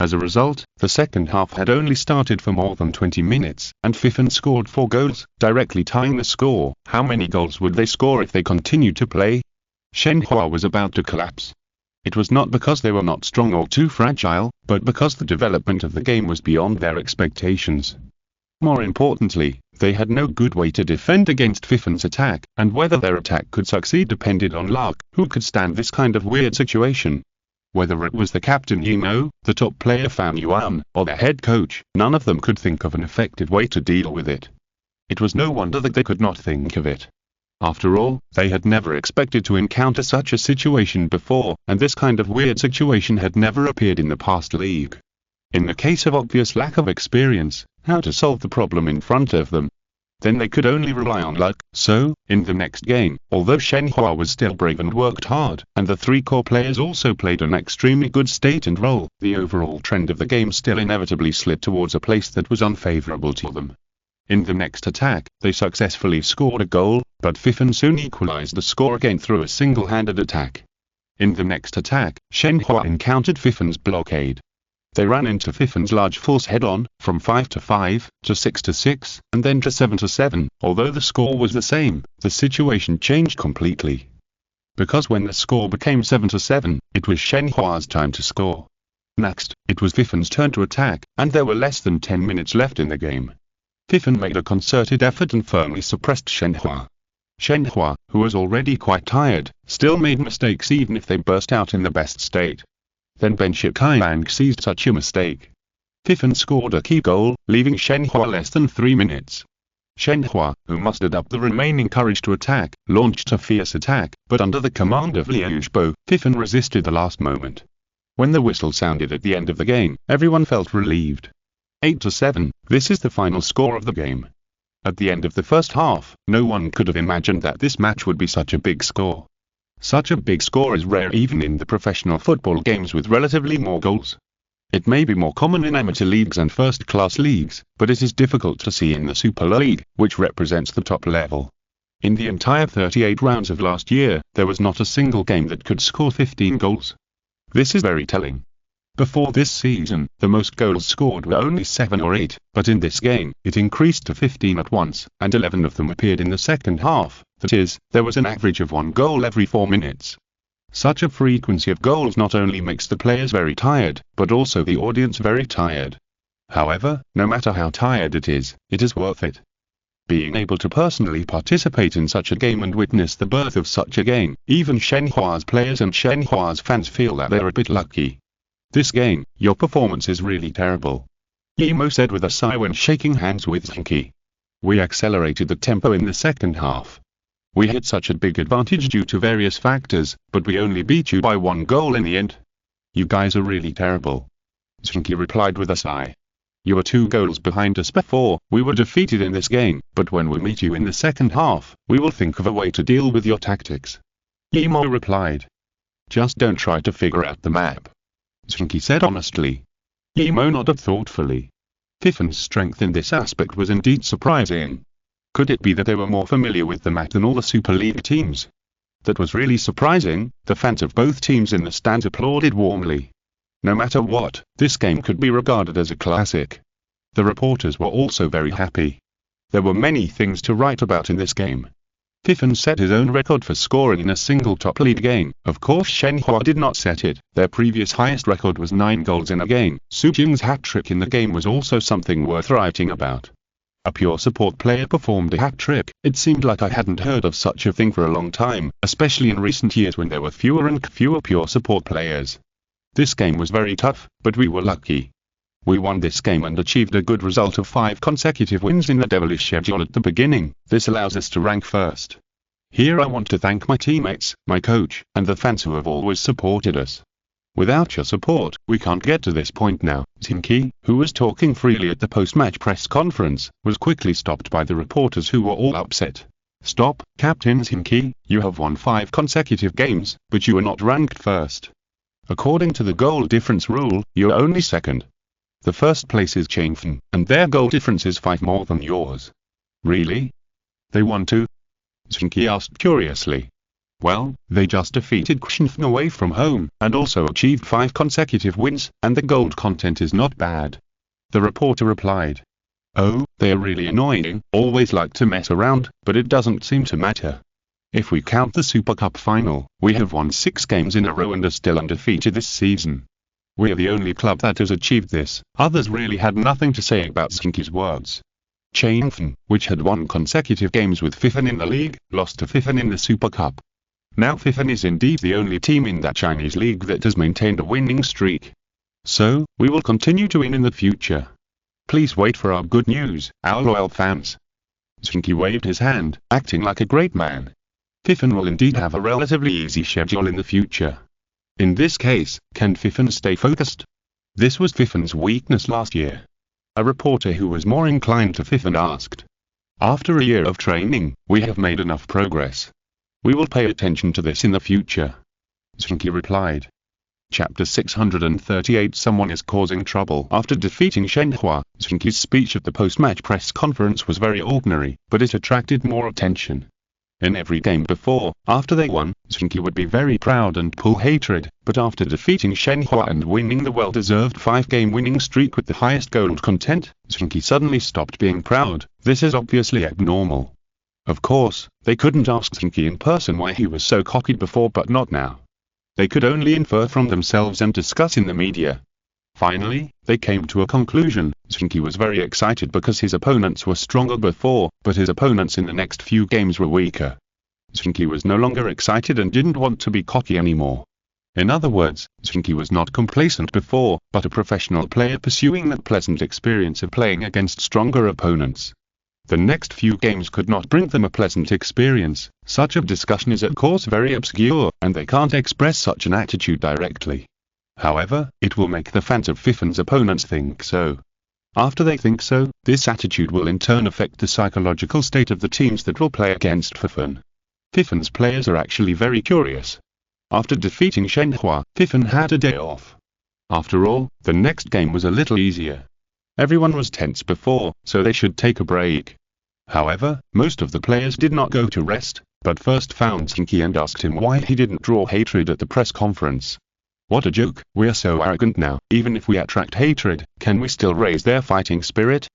A: As a result, the second half had only started for more than 20 minutes, and Fifen scored 4 goals, directly tying the score. How many goals would they score if they continued to play? Shenhua was about to collapse. It was not because they were not strong or too fragile, but because the development of the game was beyond their expectations. More importantly, they had no good way to defend against Fifen's attack, and whether their attack could succeed depended on luck. Who could stand this kind of weird situation? Whether it was the captain Yimo, the top player Fan Yuan, or their head coach, none of them could think of an effective way to deal with it. It was no wonder that they could not think of it. After all, they had never expected to encounter such a situation before, and this kind of weird situation had never appeared in the past league. In the case of obvious lack of experience, how to solve the problem in front of them? Then they could only rely on luck. So, in the next game, although Shenhua was still brave and worked hard, and the 3 core players also played an extremely good state and role, the overall trend of the game still inevitably slid towards a place that was unfavorable to them. In the next attack, they successfully scored a goal, but Fifen soon equalized the score again through a single-handed attack. In the next attack, Shenhua encountered Fifen's blockade. They ran into Fifen's large force head-on, from 5-5, to 6-6, and then to 7-7. Although the score was the same, the situation changed completely. Because when the score became 7-7, it was Shenhua's time to score. Next, it was Fifen's turn to attack, and there were less than 10 minutes left in the game. Fifen made a concerted effort and firmly suppressed Shenhua. Shenhua, who was already quite tired, still made mistakes even if they burst out in the best state. Then Bin Shikai seized such a mistake. Fifen scored a key goal, leaving Shenhua less than 3 minutes. Shenhua, who mustered up the remaining courage to attack, launched a fierce attack, but under the command of Liu Shibo, Fifen resisted the last moment. When the whistle sounded at the end of the game, everyone felt relieved. 8-7, this is the final score of the game. At the end of the first half, no one could have imagined that this match would be such a big score. Such a big score is rare even in the professional football games with relatively more goals. It may be more common in amateur leagues and first-class leagues, but it is difficult to see in the Super League, which represents the top level. In the entire 38 rounds of last year, there was not a single game that could score 15 goals. This is very telling. Before this season, the most goals scored were only 7 or 8, but in this game, it increased to 15 at once, and 11 of them appeared in the second half. That is, there was an average of 1 goal every 4 minutes. Such a frequency of goals not only makes the players very tired, but also the audience very tired. However, no matter how tired it is worth it. Being able to personally participate in such a game and witness the birth of such a game, even Shenhua's players and Shenhua's fans feel that they're a bit lucky. This game, your performance is really terrible, Yimo said with a sigh when shaking hands with Zheng Qi. We accelerated the tempo in the second half. We had such a big advantage due to various factors, but we only beat you by 1 goal in the end. You guys are really terrible, Zheng Qi replied with a sigh. You were 2 goals behind us before we were defeated in this game, but when we meet you in the second half, we will think of a way to deal with your tactics, Yimo replied. Just don't try to figure out the map, Zheng Qi said honestly. Yimo nodded thoughtfully. Fifan's strength in this aspect was indeed surprising. Could it be that they were more familiar with the map than all the Super League teams? That was really surprising. The fans of both teams in the stands applauded warmly. No matter what, this game could be regarded as a classic. The reporters were also very happy. There were many things to write about in this game. Fifan set his own record for scoring in a single top league game. Of course Shenhua did not set it. Their previous highest record was 9 goals in a game. Su Jing's hat-trick in the game was also something worth writing about. A pure support player performed a hat-trick. It seemed like I hadn't heard of such a thing for a long time, especially in recent years when there were fewer and fewer pure support players. This game was very tough, but we were lucky. We won this game and achieved a good result of 5 consecutive wins in the devilish schedule at the beginning. This allows us to rank first. Here I want to thank my teammates, my coach, and the fans who have always supported us. Without your support, we can't get to this point now. Zheng Qi, who was talking freely at the post-match press conference, was quickly stopped by the reporters who were all upset. Stop, Captain Zheng Qi, you have won 5 consecutive games, but you are not ranked first. According to the goal difference rule, you're only second. The first place is Changfen, and their goal difference is 5 more than yours. Really? They won too? Zheng Qi asked curiously. Well, they just defeated Changfen away from home, and also achieved 5 consecutive wins, and the gold content is not bad. The reporter replied. Oh, they are really annoying, always like to mess around, but it doesn't seem to matter. If we count the Super Cup final, we have won 6 games in a row and are still undefeated this season. We are the only club that has achieved this. Others really had nothing to say about Zheng Qi's words. Changfen, which had won consecutive games with Fifan in the league, lost to Fifan in the Super Cup. Now Fifan is indeed the only team in that Chinese league that has maintained a winning streak. So, we will continue to win in the future. Please wait for our good news, our loyal fans. Zheng Qi waved his hand, acting like a great man. Fifan will indeed have a relatively easy schedule in the future. In this case, can Fifan stay focused? This was Fifan's weakness last year. A reporter who was more inclined to Fifan asked. After a year of training, we have made enough progress. We will pay attention to this in the future. Zheng Qi replied. Chapter 638 Someone is causing trouble. After defeating Shenhua, Zheng Qi's speech at the post-match press conference was very ordinary, but it attracted more attention. In every game before, after they won, Zheng Qi would be very proud and pull hatred, but after defeating Shenhua and winning the well-deserved 5-game winning streak with the highest gold content, Zheng Qi suddenly stopped being proud. This is obviously abnormal. Of course, they couldn't ask Zheng Qi in person why he was so cocky before but not now. They could only infer from themselves and discuss in the media. Finally, they came to a conclusion. Zheng Qi was very excited because his opponents were stronger before, but his opponents in the next few games were weaker. Zheng Qi was no longer excited and didn't want to be cocky anymore. In other words, Zheng Qi was not complacent before, but a professional player pursuing that pleasant experience of playing against stronger opponents. The next few games could not bring them a pleasant experience. Such a discussion is of course very obscure, and they can't express such an attitude directly. However, it will make the fans of Fifan's opponents think so. After they think so, this attitude will in turn affect the psychological state of the teams that will play against Fifan. Fifan's players are actually very curious. After defeating Shenhua, Fifan had a day off. After all, the next game was a little easier. Everyone was tense before, so they should take a break. However, most of the players did not go to rest, but first found Zheng Qi and asked him why he didn't draw hatred at the press conference. What a joke, we are so arrogant now. Even if we attract hatred, can we still raise their fighting spirit?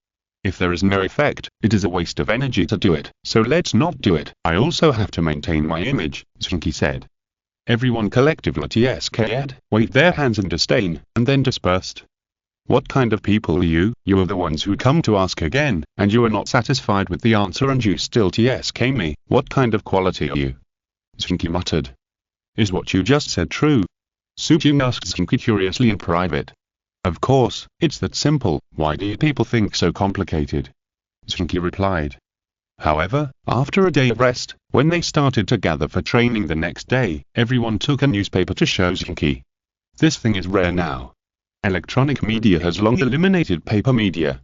A: If there is no effect, it is a waste of energy to do it, so let's not do it. I also have to maintain my image, Zheng Qi said. Everyone collectively tsk'd, waved their hands in disdain, and then dispersed. What kind of people are you? You are the ones who come to ask again, and you are not satisfied with the answer and you still tsk me. What kind of quality are you? Zheng Qi muttered. Is what you just said true? Su Jing asked Zheng Qi curiously in private. Of course, it's that simple. Why do you people think so complicated? Zheng Qi replied. However, after a day of rest, when they started to gather for training the next day, everyone took a newspaper to show Zheng Qi. This thing is rare now. Electronic media has long eliminated paper media.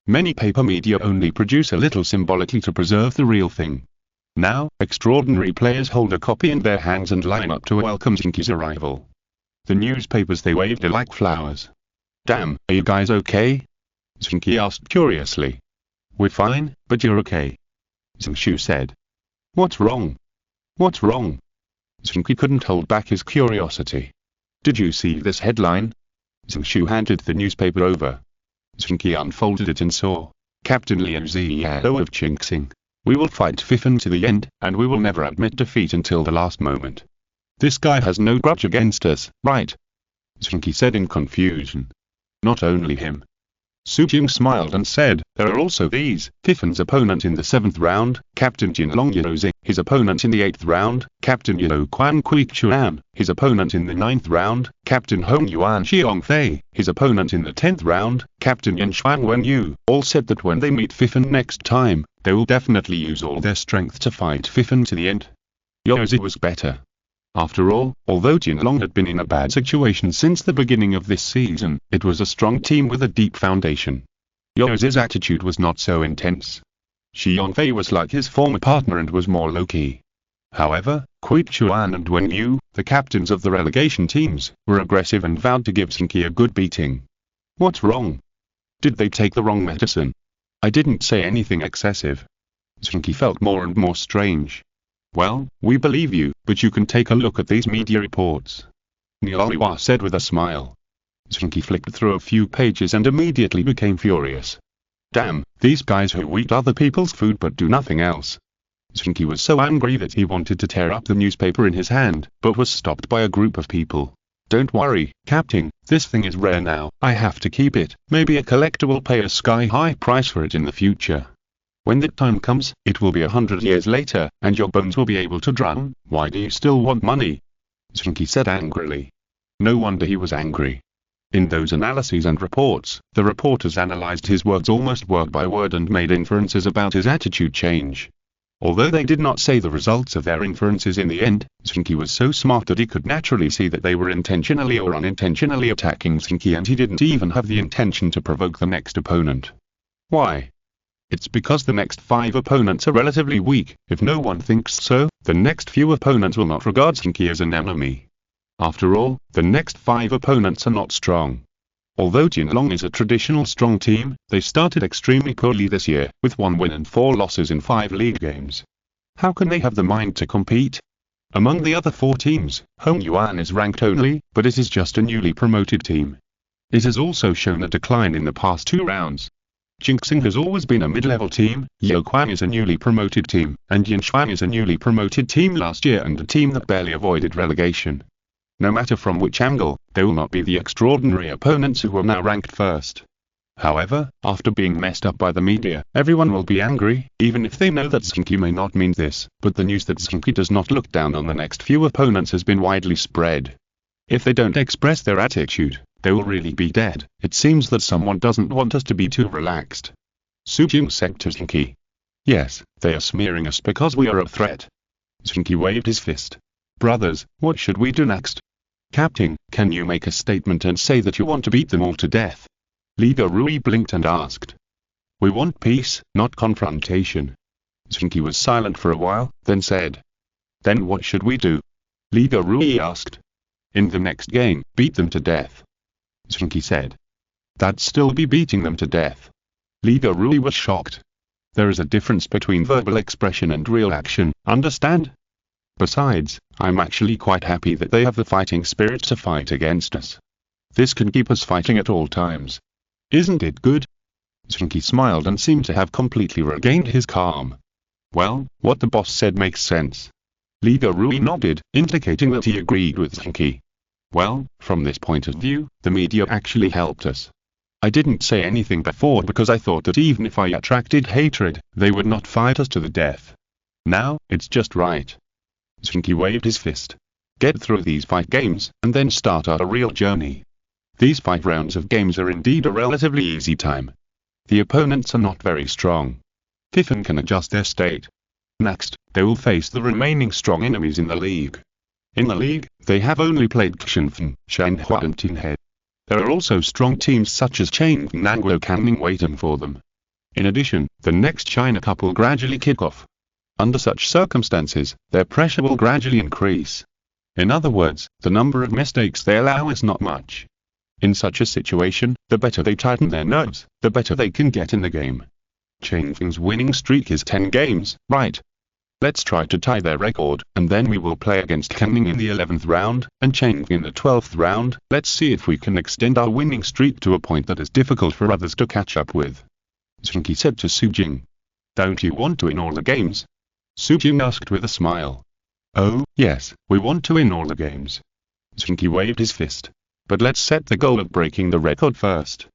A: Many paper media only produce a little symbolically to preserve the real thing. Now, extraordinary players hold a copy in their hands and line up to welcome Zheng Qi's arrival. The newspapers they waved are like flowers. Damn, are you guys okay? Zheng Qi asked curiously. We're fine, but you're okay. Zheng Qi said. What's wrong? What's wrong? Zheng Qi couldn't hold back his curiosity. Did you see this headline? Zheng Qi handed the newspaper over. Zheng Qi unfolded it and saw, Captain Liu Ziao of Qingxing. We will fight Fifan to the end, and we will never admit defeat until the last moment. This guy has no grudge against us, right? Zheng Qi said in confusion. Not only him. Su Jing smiled and said, there are also these, Fifan's opponent in the 7th round, Captain Jinlong Yaozing, his opponent in the 8th round, Captain Yao Quan Quichuan, his opponent in the 9th round, Captain Hong Yuan Xiongfei, his opponent in the 10th round, Captain Yan Shuan Wenyu, all said that when they meet Fifan next time, they will definitely use all their strength to fight Fifan to the end. Yaozing was better. After all, although Jinlong had been in a bad situation since the beginning of this season, it was a strong team with a deep foundation. Yaozing's attitude was not so intense. Xiongfei was like his former partner and was more low-key. However, Quichuan and Wenyu, the captains of the relegation teams, were aggressive and vowed to give Zheng Qi a good beating. What's wrong? Did they take the wrong medicine? I didn't say anything excessive. Zheng Qi felt more and more strange. Well, we believe you, but you can take a look at these media reports. Niaoiwa said with a smile. Zheng Qi flicked through a few pages and immediately became furious. Damn, these guys who eat other people's food but do nothing else. Zheng Qi was so angry that he wanted to tear up the newspaper in his hand, but was stopped by a group of people. Don't worry, Captain, this thing is rare now, I have to keep it, maybe a collector will pay a sky-high price for it in the future. When that time comes, it will be 100 years later, and your bones will be able to drown. Why do you still want money? Zheng Qi said angrily. No wonder he was angry. In those analyses and reports, the reporters analyzed his words almost word by word and made inferences about his attitude change. Although they did not say the results of their inferences in the end, Zheng Qi was so smart that he could naturally see that they were intentionally or unintentionally attacking Zheng Qi, and he didn't even have the intention to provoke the next opponent. Why? It's because the next 5 opponents are relatively weak. If no one thinks so, the next few opponents will not regard Zheng Qi as an enemy. After all, the next 5 opponents are not strong. Although Jinlong is a traditional strong team, they started extremely poorly this year, with 1 win and 4 losses in 5 league games. How can they have the mind to compete? Among the other 4 teams, Hong Yuan is ranked only, but it is just a newly promoted team. It has also shown a decline in the past 2 rounds. Qingxing has always been a mid-level team, Yaoquan is a newly promoted team, and Yanshuan is a newly promoted team last year and a team that barely avoided relegation. No matter from which angle, they will not be the extraordinary opponents who are now ranked first. However, after being messed up by the media, everyone will be angry, even if they know that Zheng Qi may not mean this, but the news that Zheng Qi does not look down on the next few opponents has been widely spread. If they don't express their attitude, they will really be dead. It seems that someone doesn't want us to be too relaxed. Su Jing said to Zheng Qi. Yes, they are smearing us because we are a threat. Zheng Qi waved his fist. Brothers, what should we do next? Captain, can you make a statement and say that you want to beat them all to death? Li Rui blinked and asked. We want peace, not confrontation. Zheng Qi was silent for a while, then said. Then what should we do? Li Rui asked. In the next game, beat them to death. Zheng Qi said. That'd still be beating them to death. Li Rui was shocked. There is a difference between verbal expression and real action, understand? Besides, I'm actually quite happy that they have the fighting spirit to fight against us. This can keep us fighting at all times. Isn't it good? Zheng Qi smiled and seemed to have completely regained his calm. Well, what the boss said makes sense. Li Rui nodded, indicating that he agreed with Zheng Qi. Well, from this point of view, the media actually helped us. I didn't say anything before because I thought that even if I attracted hatred, they would not fight us to the death. Now, it's just right. Zheng Qi waved his fist. Get through these 5 games, and then start our real journey. These 5 rounds of games are indeed a relatively easy time. The opponents are not very strong. Fifan can adjust their state. Next, they will face the remaining strong enemies in the league. In the league, they have only played Xinfen, Shanghua and Tinhe. There are also strong teams such as Changfeng and Guokanning waiting for them. In addition, the next China Cup will gradually kick off. Under such circumstances, their pressure will gradually increase. In other words, the number of mistakes they allow is not much. In such a situation, the better they tighten their nerves, the better they can get in the game. Changfeng's winning streak is 10 games, right? Let's try to tie their record, and then we will play against Canning in the 11th round, and Changfeng in the 12th round. Let's see if we can extend our winning streak to a point that is difficult for others to catch up with. Zheng Qi said to Su Jing. Don't you want to win all the games? Su Jing asked with a smile. Oh, yes, we want to win all the games. Zheng Qi waved his fist. But let's set the goal of breaking the record first.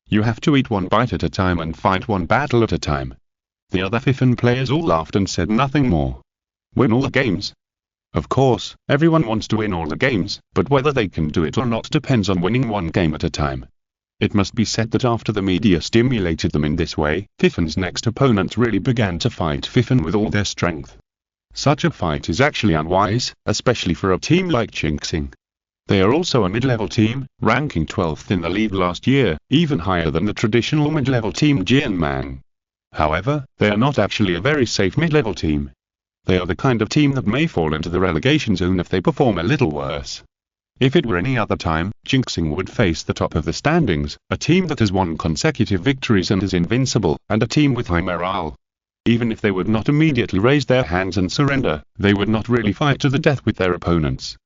A: You have to eat one bite at a time and fight one battle at a time. The other Fifan players all laughed and said nothing more. Win all the games? Of course, everyone wants to win all the games, but whether they can do it or not depends on winning one game at a time. It must be said that after the media stimulated them in this way, Fifan's next opponents really began to fight Fifan with all their strength. Such a fight is actually unwise, especially for a team like Qingxing. They are also a mid-level team, ranking 12th in the league last year, even higher than the traditional mid-level team Jianman. However, they are not actually a very safe mid-level team. They are the kind of team that may fall into the relegation zone if they perform a little worse. If it were any other time, Qingxing would face the top of the standings, a team that has won consecutive victories and is invincible, and a team with high morale. Even if they would not immediately raise their hands and surrender, they would not really fight to the death with their opponents.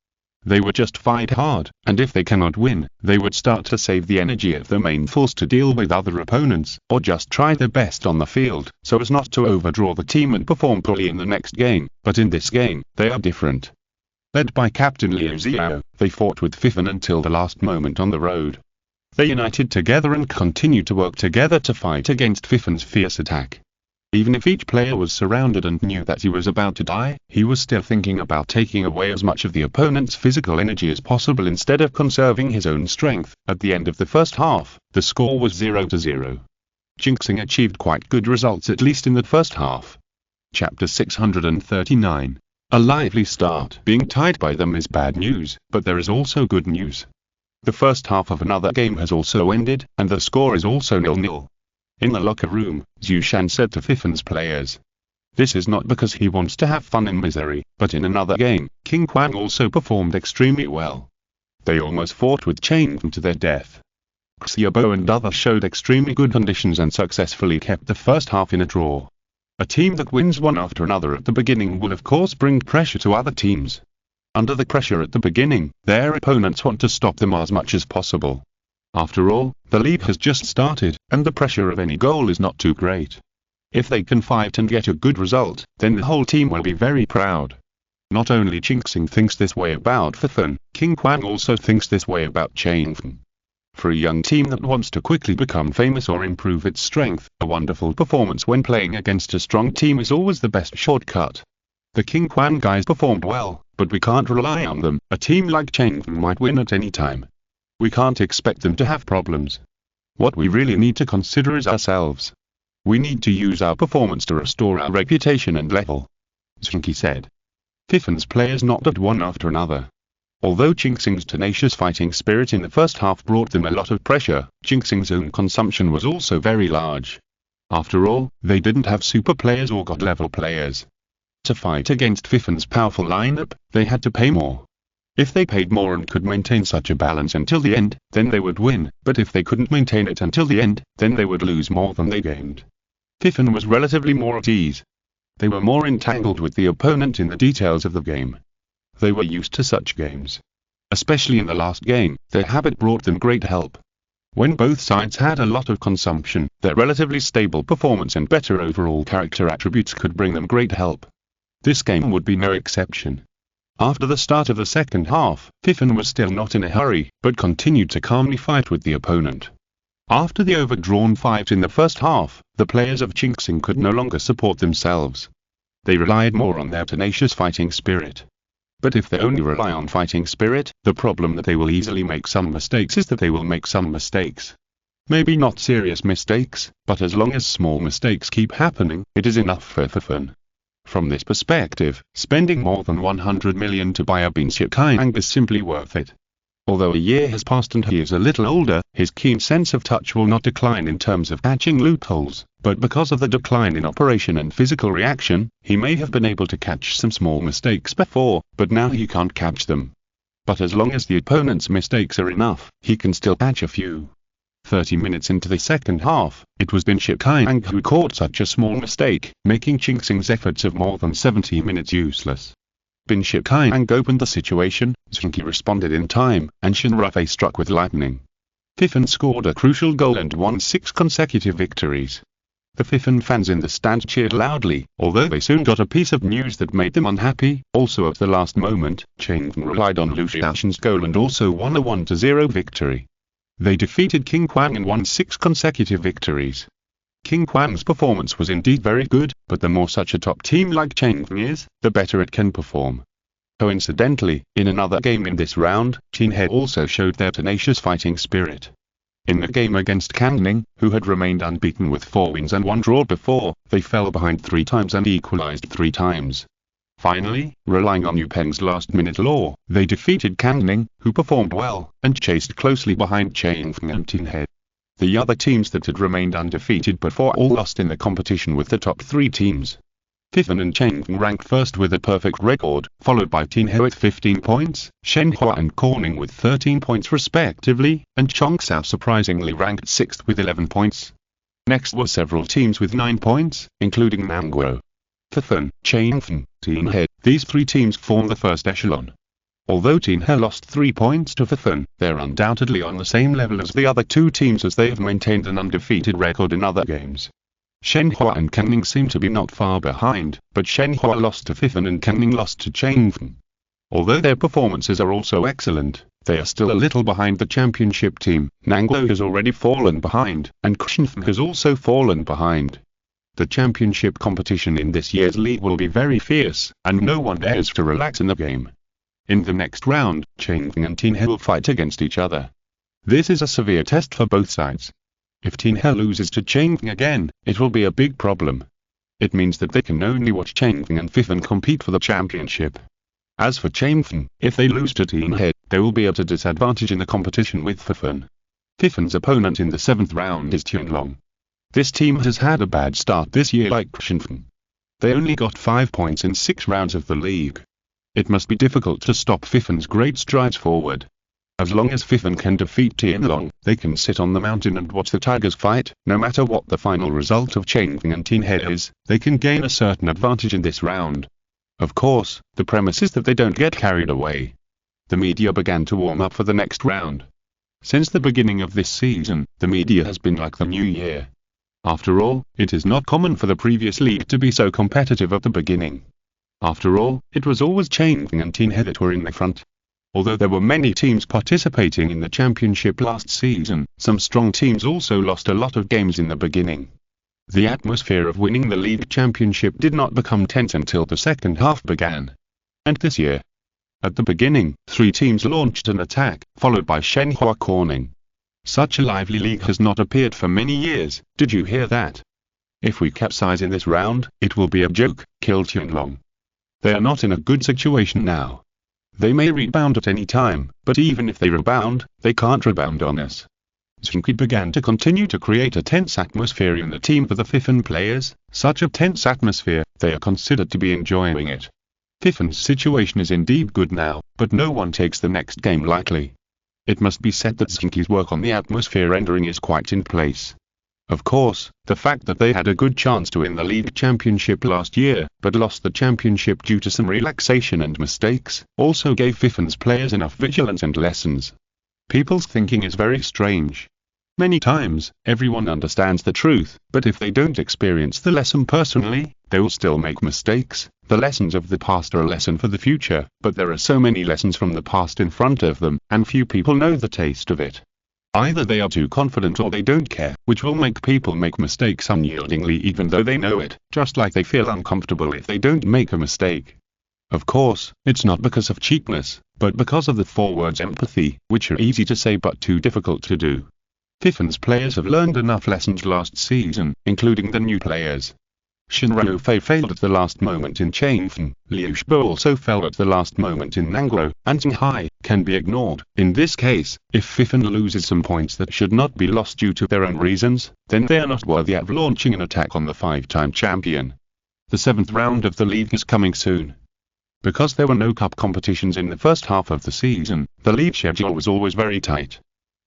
A: They would just fight hard, and if they cannot win, they would start to save the energy of the main force to deal with other opponents, or just try their best on the field, so as not to overdraw the team and perform poorly in the next game. But in this game, they are different. Led by Captain Liu Xiao, they fought with Fifan until the last moment on the road. They united together and continued to work together to fight against Fifan's fierce attack. Even if each player was surrounded and knew that he was about to die, he was still thinking about taking away as much of the opponent's physical energy as possible instead of conserving his own strength. At the end of the first half, the score was 0-0. Qingxing achieved quite good results at least in the first half. Chapter 639. A lively start. Being tied by them is bad news, but there is also good news. The first half of another game has also ended, and the score is also 0-0. In the locker room, Zhu Shan said to Fifan's players. This is not because he wants to have fun in misery, but in another game, King Quan also performed extremely well. They almost fought with Changfeng to their death. Xiaobo and others showed extremely good conditions and successfully kept the first half in a draw. A team that wins one after another at the beginning will of course bring pressure to other teams. Under the pressure at the beginning, their opponents want to stop them as much as possible. After all, the league has just started, and the pressure of any goal is not too great. If they can fight and get a good result, then the whole team will be very proud. Not only Qingxing thinks this way about Fifan, King Quan also thinks this way about Changfeng. For a young team that wants to quickly become famous or improve its strength, a wonderful performance when playing against a strong team is always the best shortcut. The King Quan guys performed well, but we can't rely on them. A team like Changfeng might win at any time. We can't expect them to have problems. What we really need to consider is ourselves. We need to use our performance to restore our reputation and level. Zheng Qi said. Fifan's players nodded one after another. Although Qingxing's tenacious fighting spirit in the first half brought them a lot of pressure, Qingxing's own consumption was also very large. After all, they didn't have super players or god-level players. To fight against Fifan's powerful lineup, they had to pay more. If they paid more and could maintain such a balance until the end, then they would win, but if they couldn't maintain it until the end, then they would lose more than they gained. Fifan was relatively more at ease. They were more entangled with the opponent in the details of the game. They were used to such games. Especially in the last game, their habit brought them great help. When both sides had a lot of consumption, their relatively stable performance and better overall character attributes could bring them great help. This game would be no exception. After the start of the second half, Fifen was still not in a hurry, but continued to calmly fight with the opponent. After the overdrawn fight in the first half, the players of Zheng Qi could no longer support themselves. They relied more on their tenacious fighting spirit. But if they only rely on fighting spirit, the problem that they will easily make some mistakes is that they will make some mistakes. Maybe not serious mistakes, but as long as small mistakes keep happening, it is enough for Fifen. From this perspective, spending more than 100 million to buy a Bin Xiaoqiang is simply worth it. Although a year has passed and he is a little older, his keen sense of touch will not decline in terms of catching loopholes, but because of the decline in operation and physical reaction, he may have been able to catch some small mistakes before, but now he can't catch them. But as long as the opponent's mistakes are enough, he can still catch a few. 30 minutes into the second half, it was Bin Xiaoqiang who caught such a small mistake, making Zheng Qi's efforts of more than 70 minutes useless. Bin Xiaoqiang opened the situation, Zheng Qi responded in time, and Shen Rufei struck with lightning. Fifen scored a crucial goal and won 6 consecutive victories. The Fifen fans in the stand cheered loudly, although they soon got a piece of news that made them unhappy. Also at the last moment, Zheng Qi relied on Lu Xiaoshen's goal and also won a 1-0 victory. They defeated King Quang and won 6 consecutive victories. King Quang's performance was indeed very good, but the more such a top team like Zheng Qi is, the better it can perform. Coincidentally, in another game in this round, Tin He also showed their tenacious fighting spirit. In the game against Kangning, who had remained unbeaten with 4 wins and 1 draw before, they fell behind 3 times and equalized 3 times. Finally, relying on Yu Peng's last-minute law, they defeated Kangning, who performed well, and chased closely behind Zheng Qi and Tin He. The other teams that had remained undefeated before all lost in the competition with the top 3 teams. Fifen and Zheng Qi ranked first with a perfect record, followed by Tin He with 15 points, Shenhua and Corning with 13 points respectively, and Chongsao surprisingly ranked 6th with 11 points. Next were several teams with 9 points, including Manguo, Fifen, Zheng Qi, Tin He. These 3 teams form the first echelon. Although Tin He lost 3 points to Fifen, they are undoubtedly on the same level as the other 2 teams as they have maintained an undefeated record in other games. Shenhua and Kangning seem to be not far behind, but Shenhua lost to Fifen and Kangning lost to Zheng Qi. Although their performances are also excellent, they are still a little behind the championship team. Nanglo has already fallen behind, and Kushinfen has also fallen behind. The championship competition in this year's league will be very fierce, and no one dares to relax in the game. In the next round, Zheng Qi and Tin He will fight against each other. This is a severe test for both sides. If Tin He loses to Zheng Qi again, it will be a big problem. It means that they can only watch Zheng Qi and Fifen compete for the championship. As for Zheng Qi, if they lose to Tin He, they will be at a disadvantage in the competition with Fifen. Fifen's opponent in the 7th round is Tianlong. This team has had a bad start this year like Kushinfen. They only got 5 points in 6 rounds of the league. It must be difficult to stop Fifen's great strides forward. As long as Fifen can defeat Tianlong, they can sit on the mountain and watch the Tigers fight. No matter what the final result of Zheng Qi and Tin He is, they can gain a certain advantage in this round. Of course, the premise is that they don't get carried away. The media began to warm up for the next round. Since the beginning of this season, the media has been like the new year. After all, it is not common for the previous league to be so competitive at the beginning. After all, it was always Zheng Qi and Tin He that were in the front. Although there were many teams participating in the championship last season, some strong teams also lost a lot of games in the beginning. The atmosphere of winning the league championship did not become tense until the second half began. And this year, at the beginning, 3 teams launched an attack, followed by Shenhua Corning. Such a lively league has not appeared for many years. Did you hear that? If we capsize in this round, it will be a joke. Kill Tianlong. They are not in a good situation now. They may rebound at any time, but even if they rebound, they can't rebound on us. Zheng Qi began to continue to create a tense atmosphere in the team for the Fifen players. Such a tense atmosphere, they are considered to be enjoying it. Fifen's situation is indeed good now, but no one takes the next game lightly. It must be said that Zheng Qi's work on the atmosphere rendering is quite in place. Of course, the fact that they had a good chance to win the league championship last year, but lost the championship due to some relaxation and mistakes, also gave Fifen's players enough vigilance and lessons. People's thinking is very strange. Many times, everyone understands the truth, but if they don't experience the lesson personally, they will still make mistakes. The lessons of the past are a lesson for the future, but there are so many lessons from the past in front of them, and few people know the taste of it. Either they are too confident or they don't care, which will make people make mistakes unyieldingly even though they know it, just like they feel uncomfortable if they don't make a mistake. Of course, it's not because of cheapness, but because of the 4 words empathy, which are easy to say but too difficult to do. Fiffin's players have learned enough lessons last season, including the new players. Shin Rongfei failed at the last moment in Changfen, Liu Shibo also fell at the last moment in Nanglo, and Zheng Qi can be ignored. In this case, if Fiffin loses some points that should not be lost due to their own reasons, then they are not worthy of launching an attack on the 5-time champion. The 7th round of the league is coming soon. Because there were no cup competitions in the first half of the season, the league schedule was always very tight.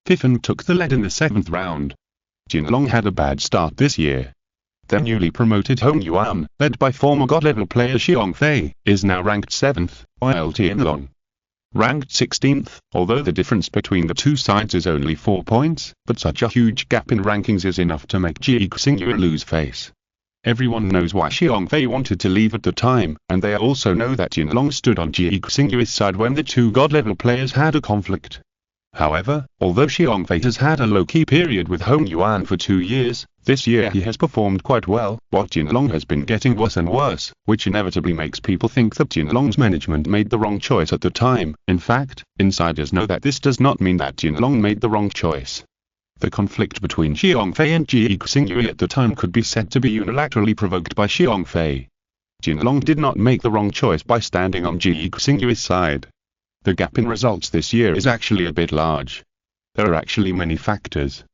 A: Fiffin took the lead in the 7th round. Jinlong had a bad start this year. Their newly promoted Hong Yuan, led by former God-level player Xiongfei, is now ranked 7th, while Tianlong ranked 16th, although the difference between the two sides is only 4 points, but such a huge gap in rankings is enough to make Ji Xingyu lose face. Everyone knows why Xiongfei wanted to leave at the time, and they also know that Jinlong stood on Ji Xingyu's side when the two God-level players had a conflict. However, although Xiongfei has had a low-key period with Hong Yuan for 2 years, this year he has performed quite well, while Jinlong has been getting worse and worse, which inevitably makes people think that Jinlong's management made the wrong choice at the time. In fact, insiders know that this does not mean that Jinlong made the wrong choice. The conflict between Xiongfei and Ji Xingyu at the time could be said to be unilaterally provoked by Xiongfei. Jinlong did not make the wrong choice by standing on Ji Xingyu's side. The gap in results this year is actually a bit large. There are actually many factors.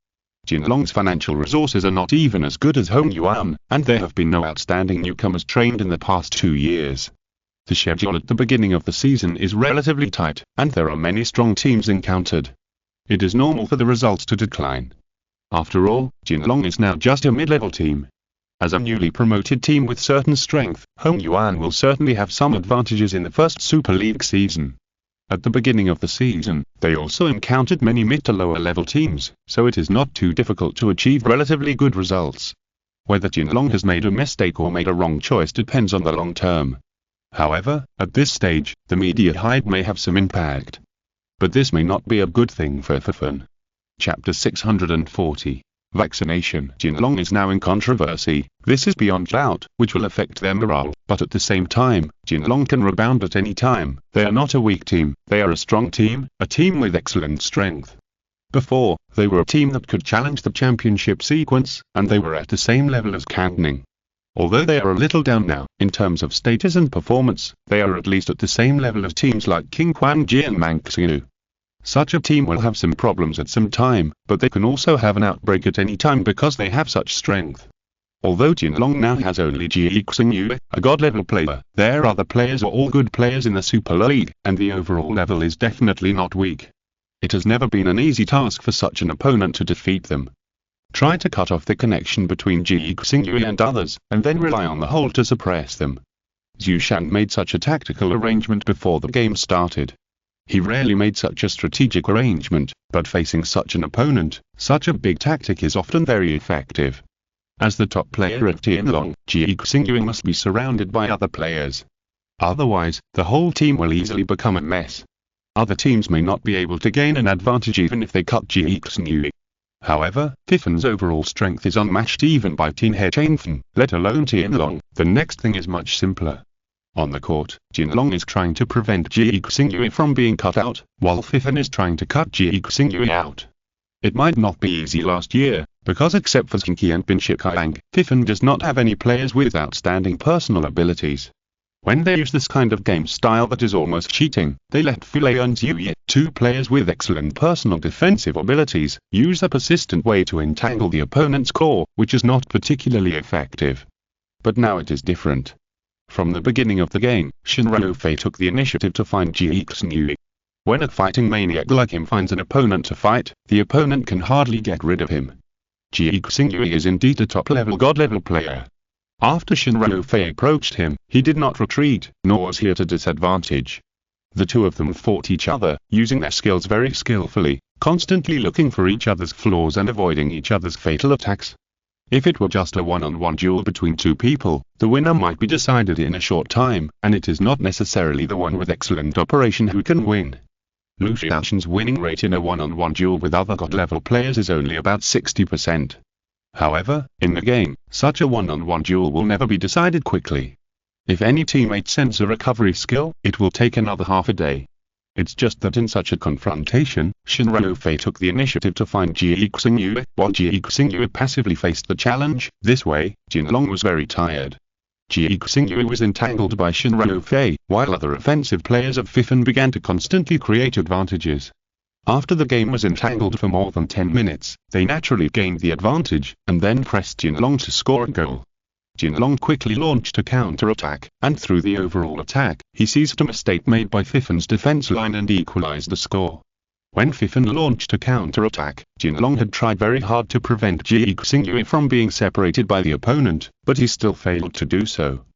A: Jinlong's financial resources are not even as good as Hong Yuan, and there have been no outstanding newcomers trained in the past 2 years. The schedule at the beginning of the season is relatively tight, and there are many strong teams encountered. It is normal for the results to decline. After all, Jinlong is now just a mid-level team. As a newly promoted team with certain strength, Hong Yuan will certainly have some advantages in the first Super League season. At the beginning of the season, they also encountered many mid to lower level teams, so it is not too difficult to achieve relatively good results. Whether Jinlong has made a mistake or made a wrong choice depends on the long term. However, at this stage, the media hype may have some impact. But this may not be a good thing for Fiffin. Chapter 640. Vaccination. Jinlong is now in controversy. This is beyond doubt, which will affect their morale, but at the same time, Jinlong can rebound at any time. They are not a weak team, they are a strong team, a team with excellent strength. Before, they were a team that could challenge the championship sequence, and they were at the same level as Cantoning. Although they are a little down now, in terms of status and performance, they are at least at the same level as teams like King Quangji and Manxiu. Such a team will have some problems at some time, but they can also have an outbreak at any time because they have such strength. Although Jinlong now has only Ji Xingyu, a god-level player, their other players are all good players in the Super League, and the overall level is definitely not weak. It has never been an easy task for such an opponent to defeat them. Try to cut off the connection between Ji Xingyu and others, and then rely on the whole to suppress them. Zhu Shan made such a tactical arrangement before the game started. He rarely made such a strategic arrangement, but facing such an opponent, such a big tactic is often very effective. As the top player of Tianlong, Ji Xingyu must be surrounded by other players. Otherwise, the whole team will easily become a mess. Other teams may not be able to gain an advantage even if they cut Ji Xingyu. However, Fiffin's overall strength is unmatched even by Tianhe Changfen, let alone Tianlong. The next thing is much simpler. On the court, Jinlong is trying to prevent Ji Xingyu from being cut out, while Fiffin is trying to cut Ji Xingyu out. It might not be easy last year, because except for Zheng Qi and Bin Shikai, Fiffin does not have any players with outstanding personal abilities. When they use this kind of game style that is almost cheating, they let Fulei and Zhuye, 2 players with excellent personal defensive abilities, use a persistent way to entangle the opponent's core, which is not particularly effective. But now it is different. From the beginning of the game, Shinrofei took the initiative to find Ji Xingyu. When a fighting maniac like him finds an opponent to fight, the opponent can hardly get rid of him. Ji Xingyu is indeed a top-level god-level player. After Shinrofei approached him, he did not retreat, nor was he at a disadvantage. The two of them fought each other, using their skills very skillfully. constantly looking for each other's flaws and avoiding each other's fatal attacks. If it were just a one-on-one duel between two people, the winner might be decided in a short time, and it is not necessarily the one with excellent operation who can win. Lucian's winning rate in a one-on-one duel with other god-level players is only about 60%. However, in the game, such a one-on-one duel will never be decided quickly. If any teammate sends a recovery skill, it will take another half a day. It's just that in such a confrontation, Zheng took the initiative to find Zheng while Zheng passively faced the challenge. This way, Jinlong was very tired. Zheng was entangled by Zheng, while other offensive players of Fifen began to constantly create advantages. After the game was entangled for more than 10 minutes, they naturally gained the advantage, and then pressed Jinlong to score a goal. Jinlong quickly launched a counter-attack, and through the overall attack, he seized a mistake made by Fifen's defense line and equalized the score. When Fifen launched a counter-attack, Jinlong had tried very hard to prevent Zheng from being separated by the opponent, but he still failed to do so.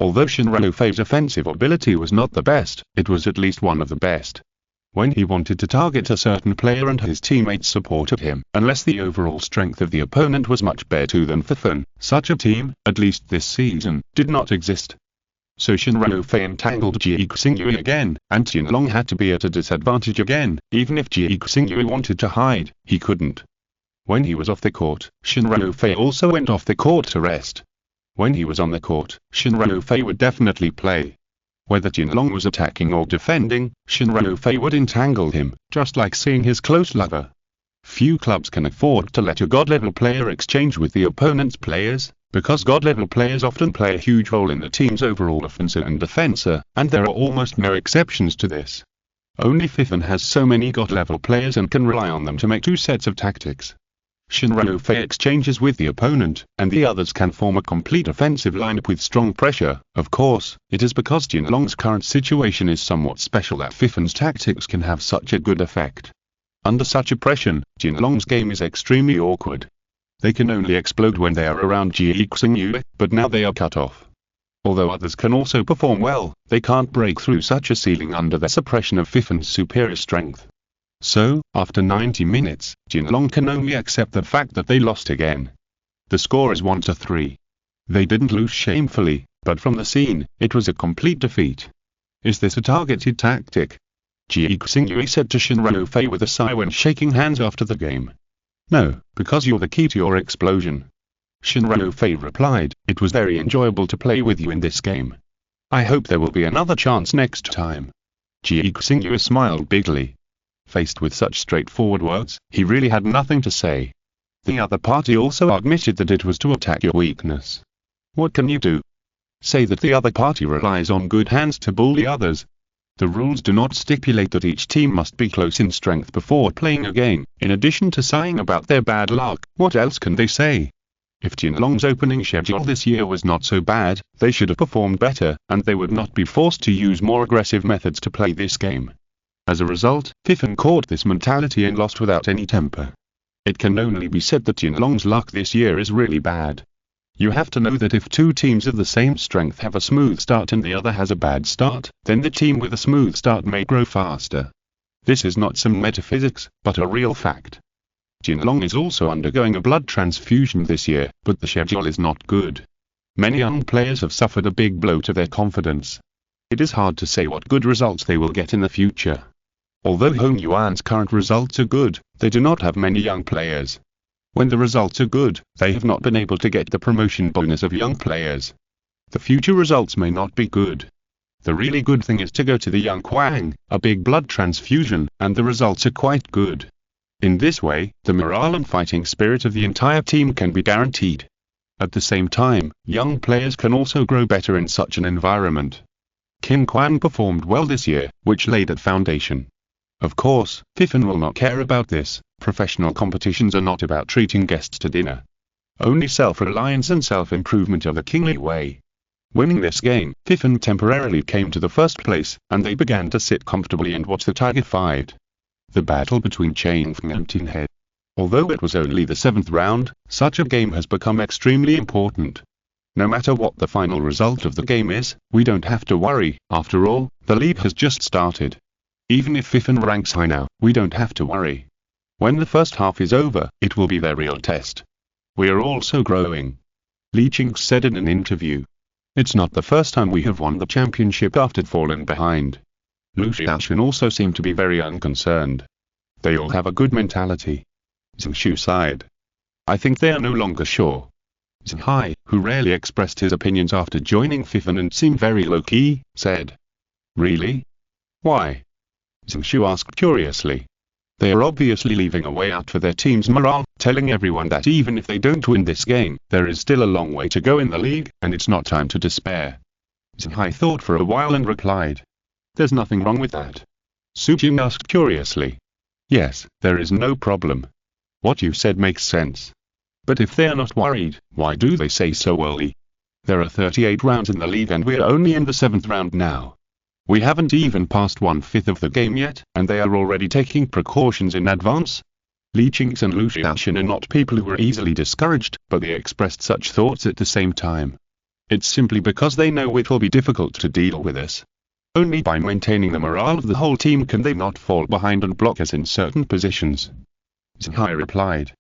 A: Although Zheng offensive ability was not the best, it was at least one of the best. When he wanted to target a certain player and his teammates supported him, unless the overall strength of the opponent was much better than Fifen, such a team, at least this season, did not exist. So Zheng entangled Zheng again, and Jinlong had to be at a disadvantage again. Even if Zheng wanted to hide, he couldn't. When he was off the court, Zheng also went off the court to rest. When he was on the court, Zheng would definitely play. Whether Jinlong was attacking or defending, Zheng would entangle him, just like seeing his close lover. Few clubs can afford to let a god-level player exchange with the opponent's players, because god-level players often play a huge role in the team's overall offensive and defense, and there are almost no exceptions to this. Only Fifen has so many god-level players and can rely on them to make two sets of tactics. Zheng exchanges with the opponent, and the others can form a complete offensive lineup with strong pressure. Of course, it is because Jinlong's current situation is somewhat special that Fifen's tactics can have such a good effect. Under such oppression, Jinlong's game is extremely awkward. They can only explode when they are around Zheng, but now they are cut off. Although others can also perform well, they can't break through such a ceiling under the suppression of Fifen's superior strength. So, after 90 minutes, Jinlong can only accept the fact that they lost again. The score is 1-3. They didn't lose shamefully, but from the scene, it was a complete defeat. Is this a targeted tactic? Zheng said to Zheng with a sigh when shaking hands after the game. No, because you're the key to your explosion. Zheng replied, it was very enjoyable to play with you in this game. I hope there will be another chance next time. Zheng smiled bigly. Faced with such straightforward words, he really had nothing to say. The other party also admitted that it was to attack your weakness. What can you do? Say that the other party relies on good hands to bully others. The rules do not stipulate that each team must be close in strength before playing a game. In addition to sighing about their bad luck, what else can they say? If Jinlong's opening schedule this year was not so bad, they should have performed better, and they would not be forced to use more aggressive methods to play this game. As a result, Fifen caught this mentality and lost without any temper. It can only be said that Jinlong's luck this year is really bad. You have to know that if two teams of the same strength have a smooth start and the other has a bad start, then the team with a smooth start may grow faster. This is not some metaphysics, but a real fact. Jinlong is also undergoing a blood transfusion this year, but the schedule is not good. Many young players have suffered a big blow to their confidence. It is hard to say what good results they will get in the future. Although Hong Yuan's current results are good, they do not have many young players. When the results are good, they have not been able to get the promotion bonus of young players. The future results may not be good. The really good thing is to go to the young Quang, a big blood transfusion, and the results are quite good. In this way, the morale and fighting spirit of the entire team can be guaranteed. At the same time, young players can also grow better in such an environment. Qin Quang performed well this year, which laid a foundation. Of course, Fifen will not care about this. Professional competitions are not about treating guests to dinner. Only self-reliance and self-improvement are the kingly way. Winning this game, Fifen temporarily came to the first place, and they began to sit comfortably and watch the tiger fight. The battle between Changfeng and Tinhe. Although it was only the 7th round, such a game has become extremely important. No matter what the final result of the game is, we don't have to worry. After all, the league has just started. Even if Fifen ranks high now, we don't have to worry. When the first half is over, it will be their real test. We are also growing. Li Qing said in an interview. It's not the first time we have won the championship after falling behind. Lu Xiaoxun also seemed to be very unconcerned. They all have a good mentality. Zheng Qi sighed. I think they are no longer sure. Zheng Qi, who rarely expressed his opinions after joining FIFA and seemed very low-key, said. Really? Why? Zheng Qi asked curiously. They are obviously leaving a way out for their team's morale, telling everyone that even if they don't win this game, there is still a long way to go in the league, and it's not time to despair. Zheng Qi thought for a while and replied. There's nothing wrong with that. Su Jing asked curiously. Yes, there is no problem. What you said makes sense. But if they are not worried, why do they say so early? There are 38 rounds in the league and we are only in the 7th round now. We haven't even passed 1/5 of the game yet, and they are already taking precautions in advance. Li Qing and Lu Xiaoxun are not people who are easily discouraged, but they expressed such thoughts at the same time. It's simply because they know it will be difficult to deal with us. Only by maintaining the morale of the whole team can they not fall behind and block us in certain positions. Zheng Qi replied.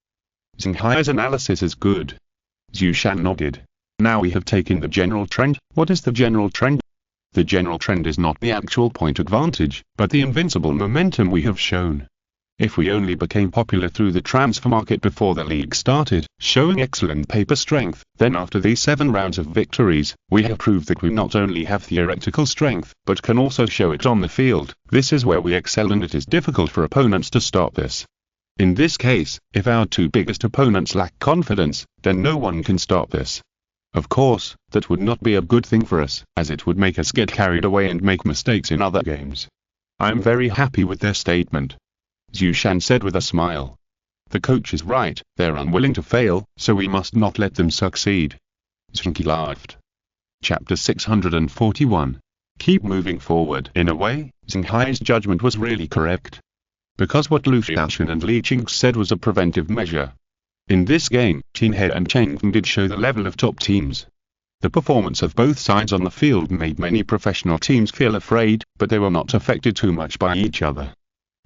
A: Zheng Qi's analysis is good. Zhu Shan nodded. Now we have taken the general trend. What is the general trend? The general trend is not the actual point advantage, but the invincible momentum we have shown. If we only became popular through the transfer market before the league started, showing excellent paper strength, then after these 7 rounds of victories, we have proved that we not only have theoretical strength, but can also show it on the field. This is where we excel and it is difficult for opponents to stop us. In this case, if our 2 biggest opponents lack confidence, then no one can stop us. Of course, that would not be a good thing for us, as it would make us get carried away and make mistakes in other games. I am very happy with their statement. Zhu Shan said with a smile. The coach is right, they're unwilling to fail, so we must not let them succeed. Zheng Qi laughed. Chapter 641. Keep moving forward. In a way, Zheng Qi's judgment was really correct. Because what Lu Xiaoxun and Li Qing said was a preventive measure. In this game, Tin He and Cheng did show the level of top teams. The performance of both sides on the field made many professional teams feel afraid, but they were not affected too much by each other.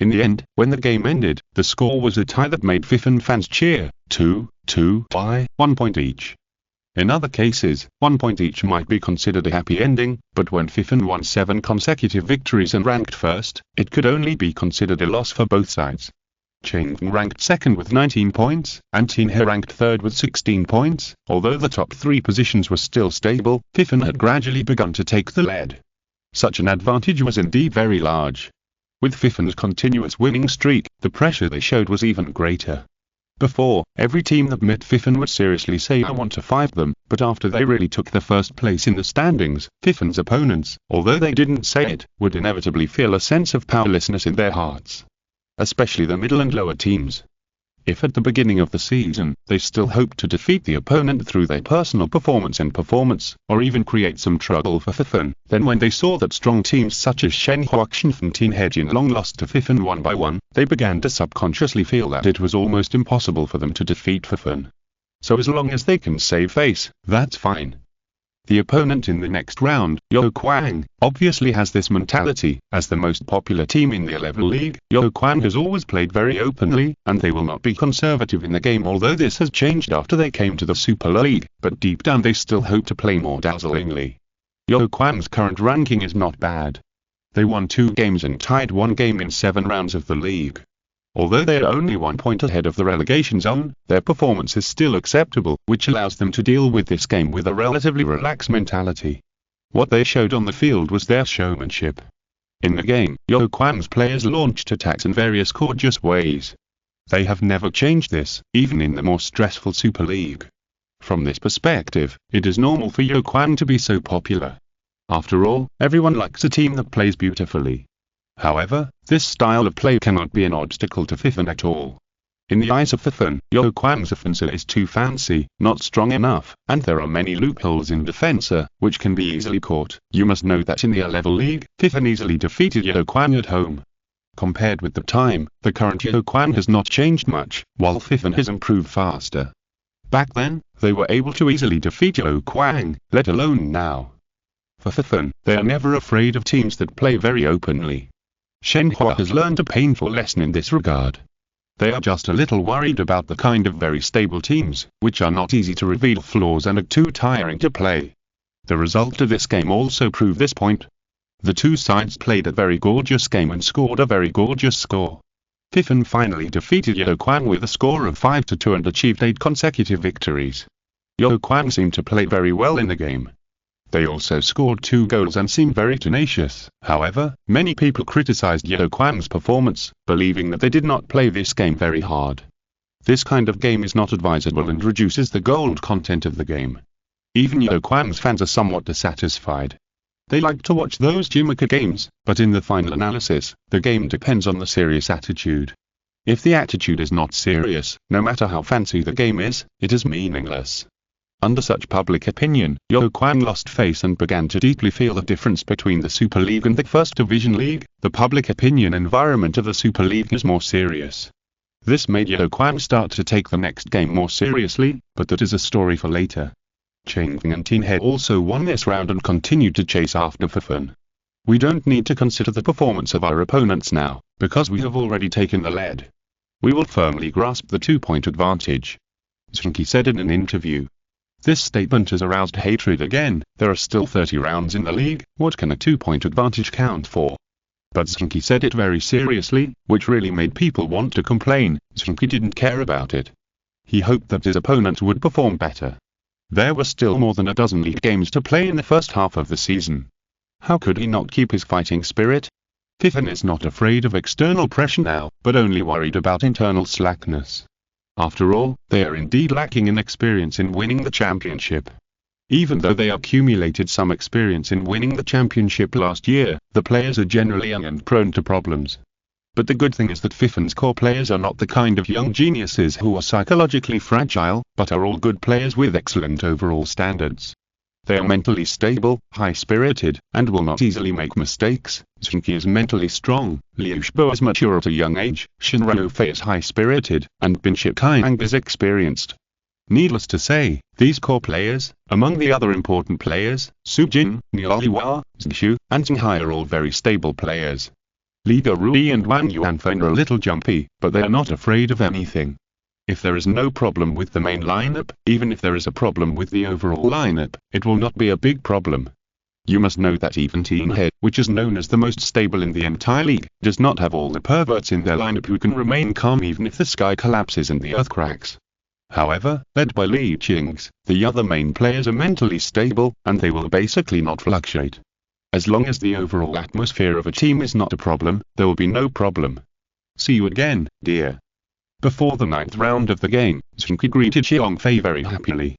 A: In the end, when the game ended, the score was a tie that made FIFA fans cheer, 2-2 by 1 point each. In other cases, 1 point each might be considered a happy ending, but when FIFA won 7 consecutive victories and ranked first, it could only be considered a loss for both sides. Cheng ranked second with 19 points, and Tin He ranked third with 16 points. Although the top 3 positions were still stable, FIFA had gradually begun to take the lead. Such an advantage was indeed very large. With FIFA's continuous winning streak, the pressure they showed was even greater. Before, every team that met FIFA would seriously say I want to fight them, but after they really took the first place in the standings, FIFA's opponents, although they didn't say it, would inevitably feel a sense of powerlessness in their hearts. Especially the middle and lower teams. If at the beginning of the season, they still hoped to defeat the opponent through their personal performance, or even create some trouble for FIFA, then when they saw that strong teams such as Zheng Qi and Tin He Jinlong lost to FIFA 1 by 1, they began to subconsciously feel that it was almost impossible for them to defeat FIFA. So as long as they can save face, that's fine. The opponent in the next round, Youquan, obviously has this mentality. As the most popular team in the level league, Youquan has always played very openly, and they will not be conservative in the game, although this has changed after they came to the Super League, but deep down they still hope to play more dazzlingly. Youquan's current ranking is not bad. They won 2 games and tied 1 game in 7 rounds of the league. Although they are only 1 point ahead of the relegation zone, their performance is still acceptable, which allows them to deal with this game with a relatively relaxed mentality. What they showed on the field was their showmanship. In the game, Youquan's players launched attacks in various gorgeous ways. They have never changed this, even in the more stressful Super League. From this perspective, it is normal for Youquan to be so popular. After all, everyone likes a team that plays beautifully. However, this style of play cannot be an obstacle to FIFA at all. In the eyes of FIFA, Youquan's offense is too fancy, not strong enough, and there are many loopholes in defense, which can be easily caught. You must know that in the A-level league, FIFA easily defeated Youquan at home. Compared with the time, the current Youquan has not changed much, while FIFA has improved faster. Back then, they were able to easily defeat Youquan, let alone now. For FIFA, they are never afraid of teams that play very openly. Zheng Qi has learned a painful lesson in this regard. They are just a little worried about the kind of very stable teams, which are not easy to reveal flaws and are too tiring to play. The result of this game also proved this point. The two sides played a very gorgeous game and scored a very gorgeous score. Fifan finally defeated Yao Quang with a score of 5-2 and achieved 8 consecutive victories. Yao Quang seemed to play very well in the game. They also scored 2 goals and seemed very tenacious. However, many people criticized Yao Quang's performance, believing that they did not play this game very hard. This kind of game is not advisable and reduces the gold content of the game. Even Yao Quang's fans are somewhat dissatisfied. They like to watch those Jimika games, but in the final analysis, the game depends on the serious attitude. If the attitude is not serious, no matter how fancy the game is, it is meaningless. Under such public opinion, Yao Quang lost face and began to deeply feel the difference between the Super League and the First Division League. The public opinion environment of the Super League is more serious. This made Yao Quang start to take the next game more seriously, but that is a story for later. Zheng Qi and Tin He also won this round and continued to chase after Fifan. We don't need to consider the performance of our opponents now, because we have already taken the lead. We will firmly grasp the 2-point advantage. Zheng Qi said in an interview. This statement has aroused hatred again. There are still 30 rounds in the league, what can a 2-point advantage count for? But Zheng Qi said it very seriously, which really made people want to complain. Zheng Qi didn't care about it. He hoped that his opponent would perform better. There were still more than a dozen league games to play in the first half of the season. How could he not keep his fighting spirit? Fifan is not afraid of external pressure now, but only worried about internal slackness. After all, they are indeed lacking in experience in winning the championship. Even though they accumulated some experience in winning the championship last year, the players are generally young and prone to problems. But the good thing is that Fifan's core players are not the kind of young geniuses who are psychologically fragile, but are all good players with excellent overall standards. They are mentally stable, high-spirited, and will not easily make mistakes. Zheng Qi is mentally strong, Liu Xibo is mature at a young age, Shen Ruofei is high-spirited, and Bin Shikai is experienced. Needless to say, these core players, among the other important players, Su Jin, Niao Liwa, Zheng Xu, and Zheng Hai are all very stable players. Li Rui and Wang Yuanfen are a little jumpy, but they are not afraid of anything. If there is no problem with the main lineup, even if there is a problem with the overall lineup, it will not be a big problem. You must know that even Tin He, which is known as the most stable in the entire league, does not have all the perverts in their lineup who can remain calm even if the sky collapses and the earth cracks. However, led by Li Qing's, the other main players are mentally stable, and they will basically not fluctuate. As long as the overall atmosphere of a team is not a problem, there will be no problem. See you again, dear. Before the 9th round of the game, Zheng Qi greeted Xiongfei very happily.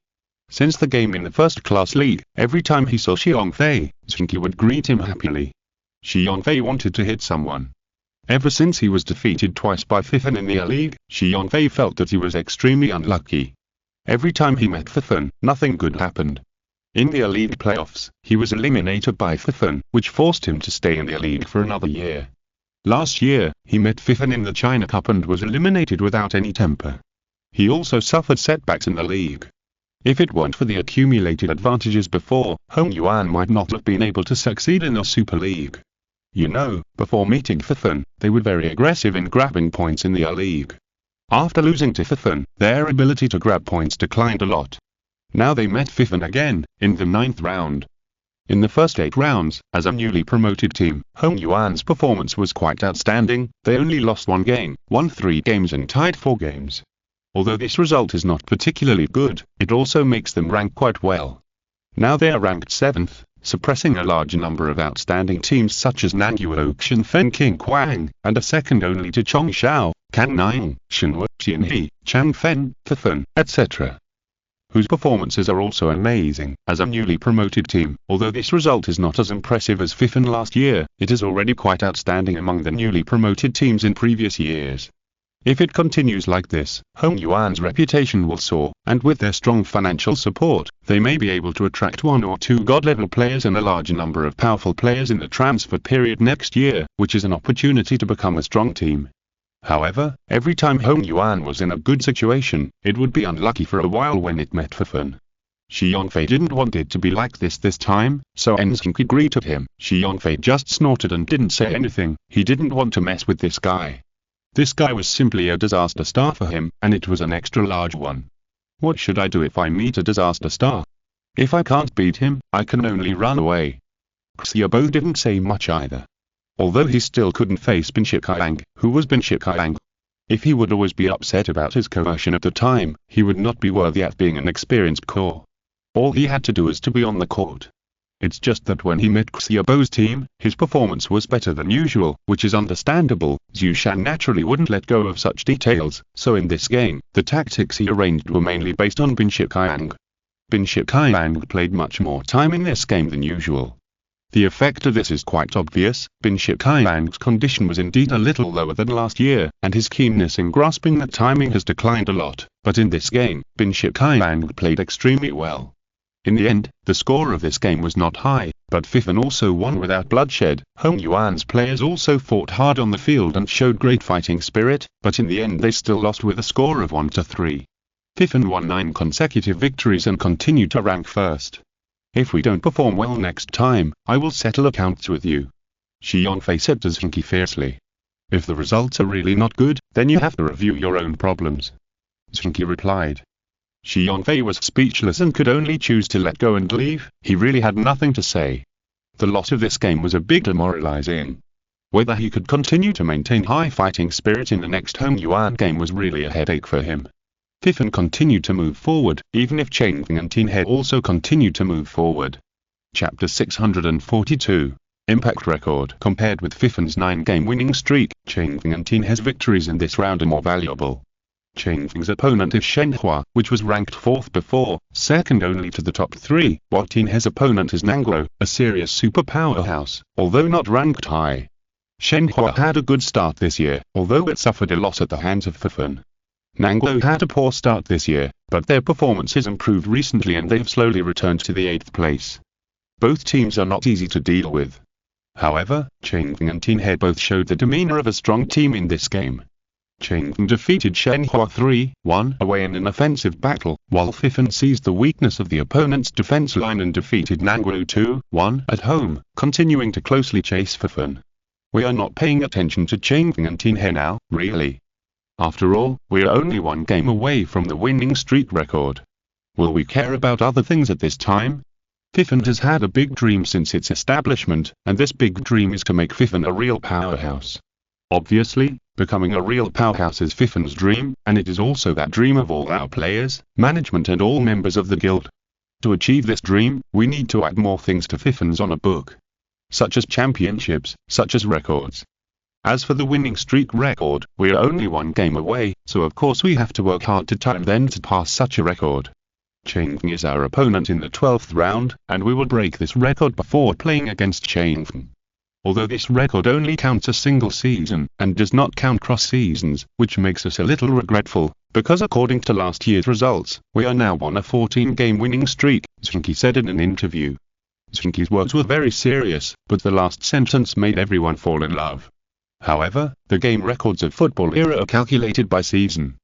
A: Since the game in the first-class league, every time he saw Xiongfei, Zheng Qi would greet him happily. Xiongfei wanted to hit someone. Ever since he was defeated twice by Fifan in the A-League, Xiongfei felt that he was extremely unlucky. Every time he met Fifan, nothing good happened. In the A-League playoffs, he was eliminated by Fifan, which forced him to stay in the A-League for another year. Last year, he met Fifan in the China Cup and was eliminated without any temper. He also suffered setbacks in the league. If it weren't for the accumulated advantages before, Hong Yuan might not have been able to succeed in the Super League. You know, before meeting Fifan, they were very aggressive in grabbing points in the A-League. After losing to Fifan, their ability to grab points declined a lot. Now they met Fifan again, in the 9th round. In the first 8 rounds, as a newly promoted team, Hong Yuan's performance was quite outstanding. They only lost 1 game, won 3 games and tied 4 games. Although this result is not particularly good, it also makes them rank quite well. Now they are ranked 7th, suppressing a large number of outstanding teams such as Nanguo Shenfen King Quang, and are second only to Chongshao, Canning, Shenhua, Tianhe, Changfen, Fifan, etc. whose performances are also amazing. As a newly promoted team, although this result is not as impressive as Fifan last year, it is already quite outstanding among the newly promoted teams in previous years. If it continues like this, Hong Yuan's reputation will soar, and with their strong financial support, they may be able to attract 1 or 2 god-level players and a large number of powerful players in the transfer period next year, which is an opportunity to become a strong team. However, every time Hong Yuan was in a good situation, it would be unlucky for a while when it met Fifan. Xiongfei didn't want it to be like this time, so Zheng Qi greeted him. Xiongfei just snorted and didn't say anything. He didn't want to mess with this guy. This guy was simply a disaster star for him, and it was an extra large one. What should I do if I meet a disaster star? If I can't beat him, I can only run away. Xiaobo didn't say much either. Although he still couldn't face Bin Shikai, who was Bin Shikai. If he would always be upset about his coercion at the time, he would not be worthy at being an experienced core. All he had to do is to be on the court. It's just that when he met Xiaobo's team, his performance was better than usual, which is understandable. Zhu Shan naturally wouldn't let go of such details, so in this game, the tactics he arranged were mainly based on Bin Shikai. Bin Shikai played much more time in this game than usual. The effect of this is quite obvious. Bin Shikai's condition was indeed a little lower than last year, and his keenness in grasping the timing has declined a lot, but in this game, Bin Shikai played extremely well. In the end, the score of this game was not high, but Fifan also won without bloodshed. Hong Yuan's players also fought hard on the field and showed great fighting spirit, but in the end they still lost with a score of 1-3. Fifan won 9 consecutive victories and continued to rank first. If we don't perform well next time, I will settle accounts with you. Xi Yonfei said to Zheng Qi fiercely. If the results are really not good, then you have to review your own problems. Zheng Qi replied. Xi Yonfei was speechless and could only choose to let go and leave. He really had nothing to say. The loss of this game was a big demoralizing. Whether he could continue to maintain high fighting spirit in the next Hong Yuan game was really a headache for him. Fifan continued to move forward, even if Chengfeng and Tinhe also continued to move forward. Chapter 642. Impact Record. Compared with Fifan's 9-game winning streak, Chengfeng and Tinhe's victories in this round are more valuable. Chengfeng's opponent is Shenhua, which was ranked 4th before, second only to the top 3, while Tinhe's opponent is Nanglo, a serious super powerhouse, although not ranked high. Shenhua had a good start this year, although it suffered a loss at the hands of Fifan. Nanglo had a poor start this year, but their performances improved recently and they've slowly returned to the 8th place. Both teams are not easy to deal with. However, Chengfeng and Tinhe both showed the demeanor of a strong team in this game. Chengfeng defeated Shenhua 3-1 away in an offensive battle, while Fifan seized the weakness of the opponent's defense line and defeated Nanglo 2-1 at home, continuing to closely chase Fifan. We are not paying attention to Chengfeng and Tinhe now, really. After all, we are only 1 game away from the winning streak record. Will we care about other things at this time? Fifan has had a big dream since its establishment, and this big dream is to make Fifan a real powerhouse. Obviously, becoming a real powerhouse is Fifan's dream, and it is also that dream of all our players, management and all members of the guild. To achieve this dream, we need to add more things to Fifan's honor book. Such as championships, such as records. As for the winning streak record, we are only 1 game away, so of course we have to work hard to time then to pass such a record. Chengfeng is our opponent in the 12th round, and we will break this record before playing against Chengfeng. Although this record only counts a single season, and does not count cross seasons, which makes us a little regretful, because according to last year's results, we are now on a 14-game winning streak, Zheng Qi said in an interview. Zheng Qi's words were very serious, but the last sentence made everyone fall in love. However, the game records of football era are calculated by season.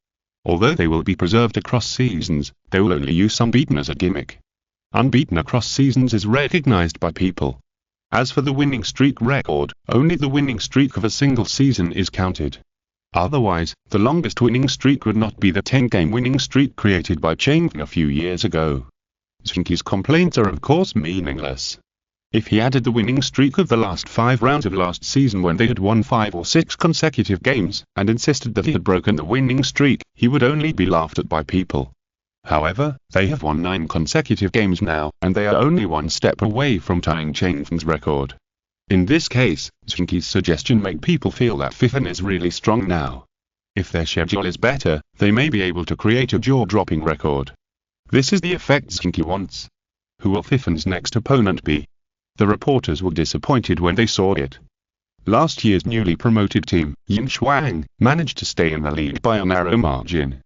A: Although they will be preserved across seasons, they will only use unbeaten as a gimmick. Unbeaten across seasons is recognized by people. As for the winning streak record, only the winning streak of a single season is counted. Otherwise, the longest winning streak would not be the 10-game winning streak created by Chengfeng a few years ago. Zheng Qi's complaints are of course meaningless. If he added the winning streak of the last 5 rounds of last season when they had won 5 or 6 consecutive games, and insisted that he had broken the winning streak, he would only be laughed at by people. However, they have won 9 consecutive games now, and they are only 1 step away from tying Chengfeng's record. In this case, Zheng Qi's suggestion made people feel that Fifan is really strong now. If their schedule is better, they may be able to create a jaw-dropping record. This is the effect Zheng Qi wants. Who will Fifan's next opponent be? The reporters were disappointed when they saw it. Last year's newly promoted team, Yinshuang, managed to stay in the lead by a narrow margin.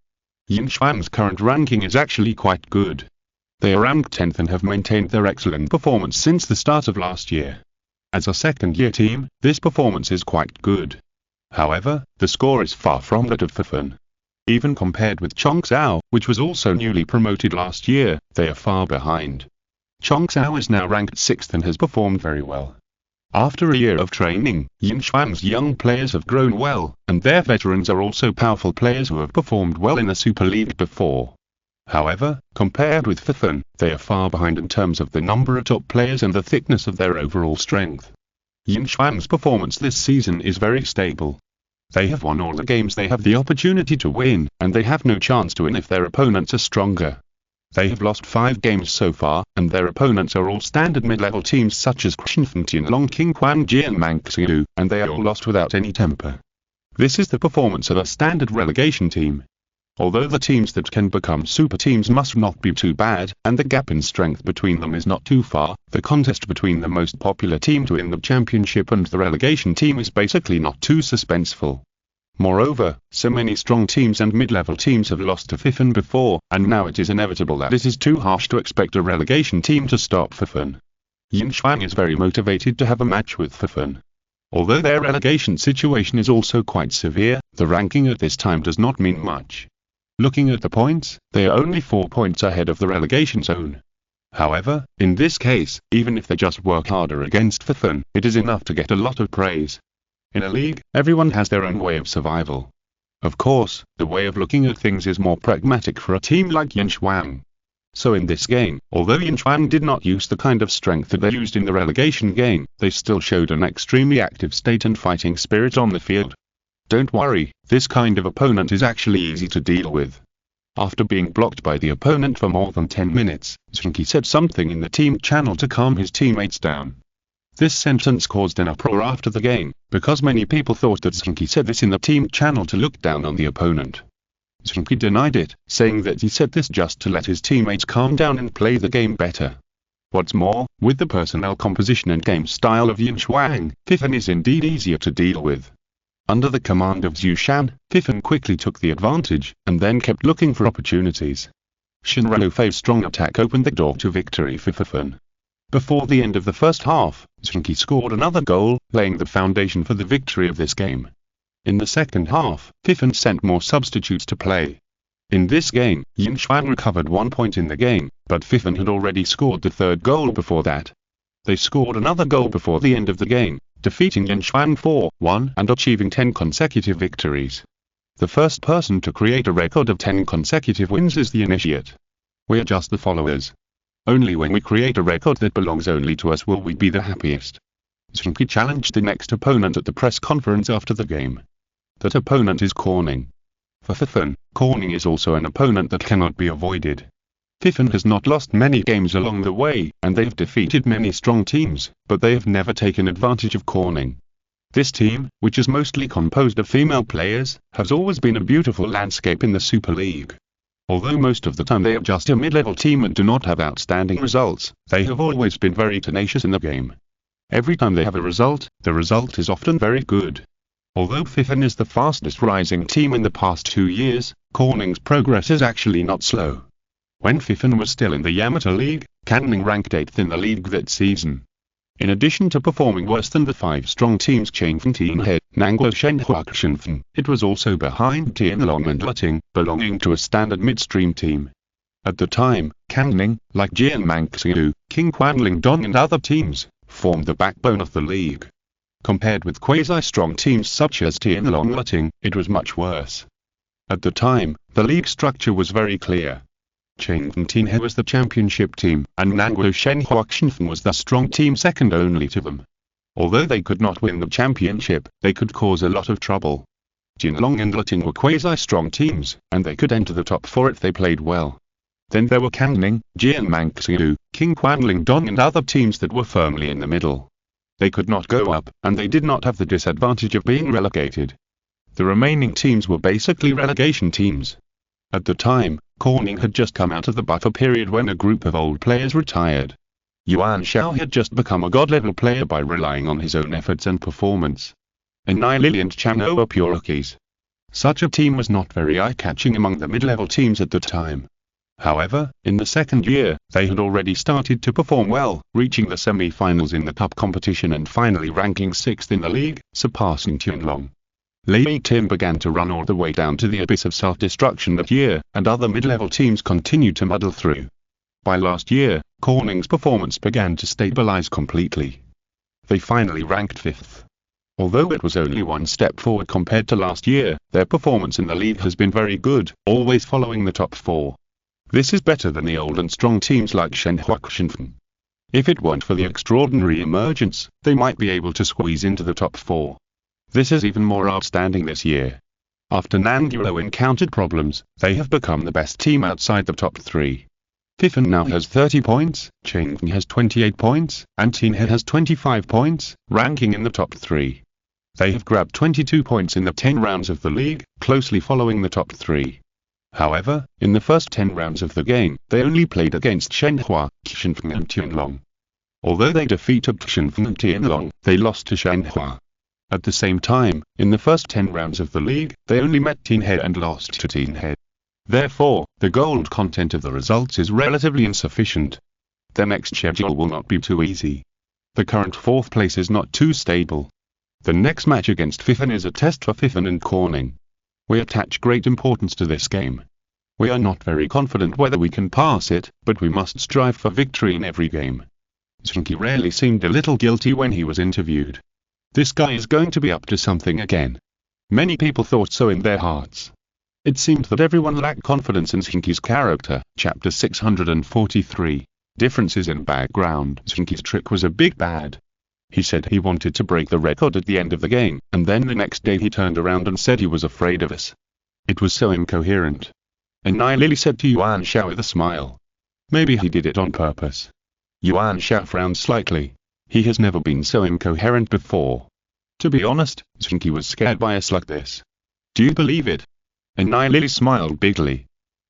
A: Yinshuang's current ranking is actually quite good. They are ranked 10th and have maintained their excellent performance since the start of last year. As a second-year team, this performance is quite good. However, the score is far from that of Fifan. Even compared with Chongsao, which was also newly promoted last year, they are far behind. Chongsao is now ranked 6th and has performed very well. After a year of training, Yinchuan's young players have grown well, and their veterans are also powerful players who have performed well in the Super League before. However, compared with Fifan, they are far behind in terms of the number of top players and the thickness of their overall strength. Yinchuan's performance this season is very stable. They have won all the games they have the opportunity to win, and they have no chance to win if their opponents are stronger. They have lost 5 games so far, and their opponents are all standard mid-level teams such as Qianfen Tianlong Qingquan and Manxiu, and they are all lost without any temper. This is the performance of a standard relegation team. Although the teams that can become super teams must not be too bad, and the gap in strength between them is not too far, the contest between the most popular team to win the championship and the relegation team is basically not too suspenseful. Moreover, so many strong teams and mid-level teams have lost to Fifan before, and now it is inevitable that it is too harsh to expect a relegation team to stop Fifan. Yinchuan is very motivated to have a match with Fifan. Although their relegation situation is also quite severe, the ranking at this time does not mean much. Looking at the points, they are only 4 points ahead of the relegation zone. However, in this case, even if they just work harder against Fifan, it is enough to get a lot of praise. In a league, everyone has their own way of survival. Of course, the way of looking at things is more pragmatic for a team like Yinchuan. So in this game, although Yinchuan did not use the kind of strength that they used in the relegation game, they still showed an extremely active state and fighting spirit on the field. Don't worry, this kind of opponent is actually easy to deal with. After being blocked by the opponent for more than 10 minutes, Zheng Qi said something in the team channel to calm his teammates down. This sentence caused an uproar after the game, because many people thought that Zheng Qi said this in the team channel to look down on the opponent. Zheng Qi denied it, saying that he said this just to let his teammates calm down and play the game better. What's more, with the personnel composition and game style of Yinchuan, Fifan is indeed easier to deal with. Under the command of Zhu Shan, Fifan quickly took the advantage, and then kept looking for opportunities. Shen Ruofei's strong attack opened the door to victory for Fifan. Before the end of the first half, Zheng Qi scored another goal, laying the foundation for the victory of this game. In the second half, Fifan sent more substitutes to play. In this game, Yinchuan recovered 1 point in the game, but Fifan had already scored the third goal before that. They scored another goal before the end of the game, defeating Yinchuan 4-1 and achieving 10 consecutive victories. The first person to create a record of 10 consecutive wins is the initiate. We are just the followers. Only when we create a record that belongs only to us will we be the happiest. Zheng Qi challenged the next opponent at the press conference after the game. That opponent is Corning. For Fifan, Corning is also an opponent that cannot be avoided. Fifan has not lost many games along the way, and they have defeated many strong teams, but they have never taken advantage of Corning. This team, which is mostly composed of female players, has always been a beautiful landscape in the Super League. Although most of the time they are just a mid-level team and do not have outstanding results, they have always been very tenacious in the game. Every time they have a result, the result is often very good. Although Fifan is the fastest rising team in the past 2 years, Corning's progress is actually not slow. When Fifan was still in the Yamato League, Corning ranked 8th in the league that season. In addition to performing worse than the 5 strong teams Qianfen Tianhe, Nanguo Shenhua Qianfen, it was also behind Tianlong and Luting, belonging to a standard midstream team. At the time, Corning, like Jian Manxiu, Qingquan Lingdong and other teams, formed the backbone of the league. Compared with quasi-strong teams such as Tianlong Luting, it was much worse. At the time, the league structure was very clear. Qianfen Tianhe was the championship team, and Nanguo Shenhua Qianfen was the strong team second only to them. Although they could not win the championship, they could cause a lot of trouble. Tianlong and Luting were quasi-strong teams, and they could enter the top 4 if they played well. Then there were Corning, Jian Manxiu, Qingquan Lingdong and other teams that were firmly in the middle. They could not go up, and they did not have the disadvantage of being relegated. The remaining teams were basically relegation teams. At the time, Corning had just come out of the buffer period when a group of old players retired. Yuan Shao had just become a god-level player by relying on his own efforts and performance. And Nai Lili and Chano were pure rookies. Such a team was not very eye-catching among the mid-level teams at the time. However, in the second year, they had already started to perform well, reaching the semi-finals in the cup competition and finally ranking 6th in the league, surpassing Tianlong. Lei Tim began to run all the way down to the abyss of self-destruction that year, and other mid-level teams continued to muddle through. By last year, Corning's performance began to stabilize completely. they finally ranked 5th. Although it was only one step forward compared to last year, their performance in the league has been very good, always following the top 4. This is better than the old and strong teams like Shenhua Xinfen. If it weren't for the extraordinary emergence, they might be able to squeeze into the top 4. This is even more outstanding this year. After Nanguro encountered problems, they have become the best team outside the top 3. Fifen now has 30 points, Chengqi has 28 points, and Tianhe has 25 points, ranking in the top 3. They have grabbed 22 points in the 10 rounds of the league, closely following the top 3. However, in the first 10 rounds of the game, they only played against Shenhua, Xinfen and Tianlong. Although they defeated Xinfen and Tianlong, they lost to Shenhua. At the same time, in the first 10 rounds of the league, they only met Tianhe and lost to Tianhe. Therefore, the gold content of the results is relatively insufficient. Their next schedule will not be too easy. The current 4th place is not too stable. The next match against Fifen is a test for Fifen and Corning. We attach great importance to this game. We are not very confident whether we can pass it, but we must strive for victory in every game. Zheng Qi rarely seemed a little guilty when he was interviewed. This guy is going to be up to something again. Many people thought so in their hearts. It seemed that everyone lacked confidence in Zheng Qi's character. Chapter 643. Differences in background. Zheng Qi's trick was a big bad. He said he wanted to break the record at the end of the game, and then the next day he turned around and said he was afraid of us. It was so incoherent. And Nai Lily said to Yuan Shao with a smile. Maybe he did it on purpose. Yuan Shao frowned slightly. He has never been so incoherent before. To be honest, Zheng Qi was scared by us like this. Do you believe it? And Nai Lily smiled bigly.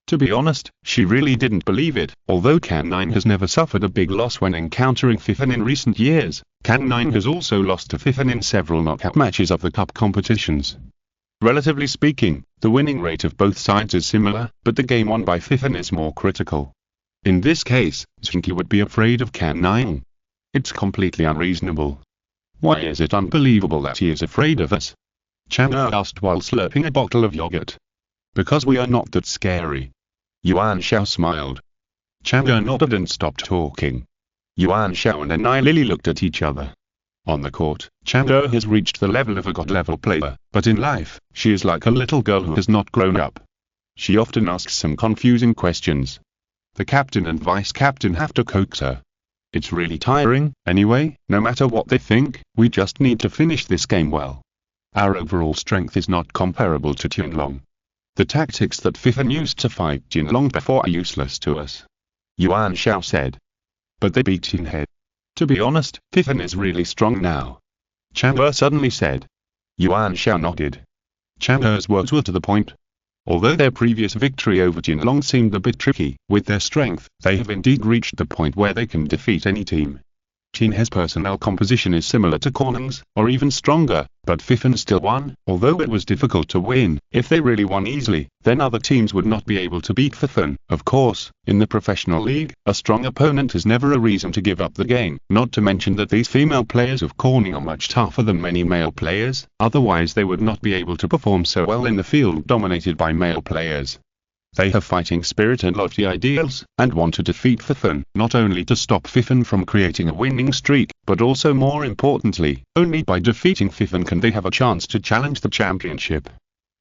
A: To be honest, she really didn't believe it. Although Can9 has never suffered a big loss when encountering Fifen in recent years, Can9 has also lost to Fifen in several knockout matches of the cup competitions. Relatively speaking, the winning rate of both sides is similar, but the game won by Fifen is more critical. In this case, Zheng Qi would be afraid of Can9. It's completely unreasonable. Why is it unbelievable that he is afraid of us? Chang'e asked while slurping a bottle of yogurt. Because we are not that scary. Yuan Shao smiled. Chang'e nodded and stopped talking. Yuan Shao and Nai Lily looked at each other. On the court, Chang'e has reached the level of a god-level player, but in life, she is like a little girl who has not grown up. She often asks some confusing questions. The captain and vice-captain have to coax her. It's really tiring. Anyway, no matter what they think, we just need to finish this game well. Our overall strength is not comparable to Tianlong. The tactics that Fifen used to fight Tianlong before are useless to us. Yuan Shao said. But they beat Tianhe. To be honest, Fifen is really strong now. Chang'e suddenly said. Yuan Shao nodded. Chang'e's words were to the point. Although their previous victory over Tianlong seemed a bit tricky, with their strength, they have indeed reached the point where they can defeat any team. Tianhe's personnel composition is similar to Corning's, or even stronger, but Fifen still won. Although it was difficult to win, if they really won easily, then other teams would not be able to beat Fifen. Of course, in the professional league, a strong opponent is never a reason to give up the game, not to mention that these female players of Corning are much tougher than many male players, otherwise they would not be able to perform so well in the field dominated by male players. They have fighting spirit and lofty ideals, and want to defeat Fifen, not only to stop Fifen from creating a winning streak, but also more importantly, only by defeating Fifen can they have a chance to challenge the championship.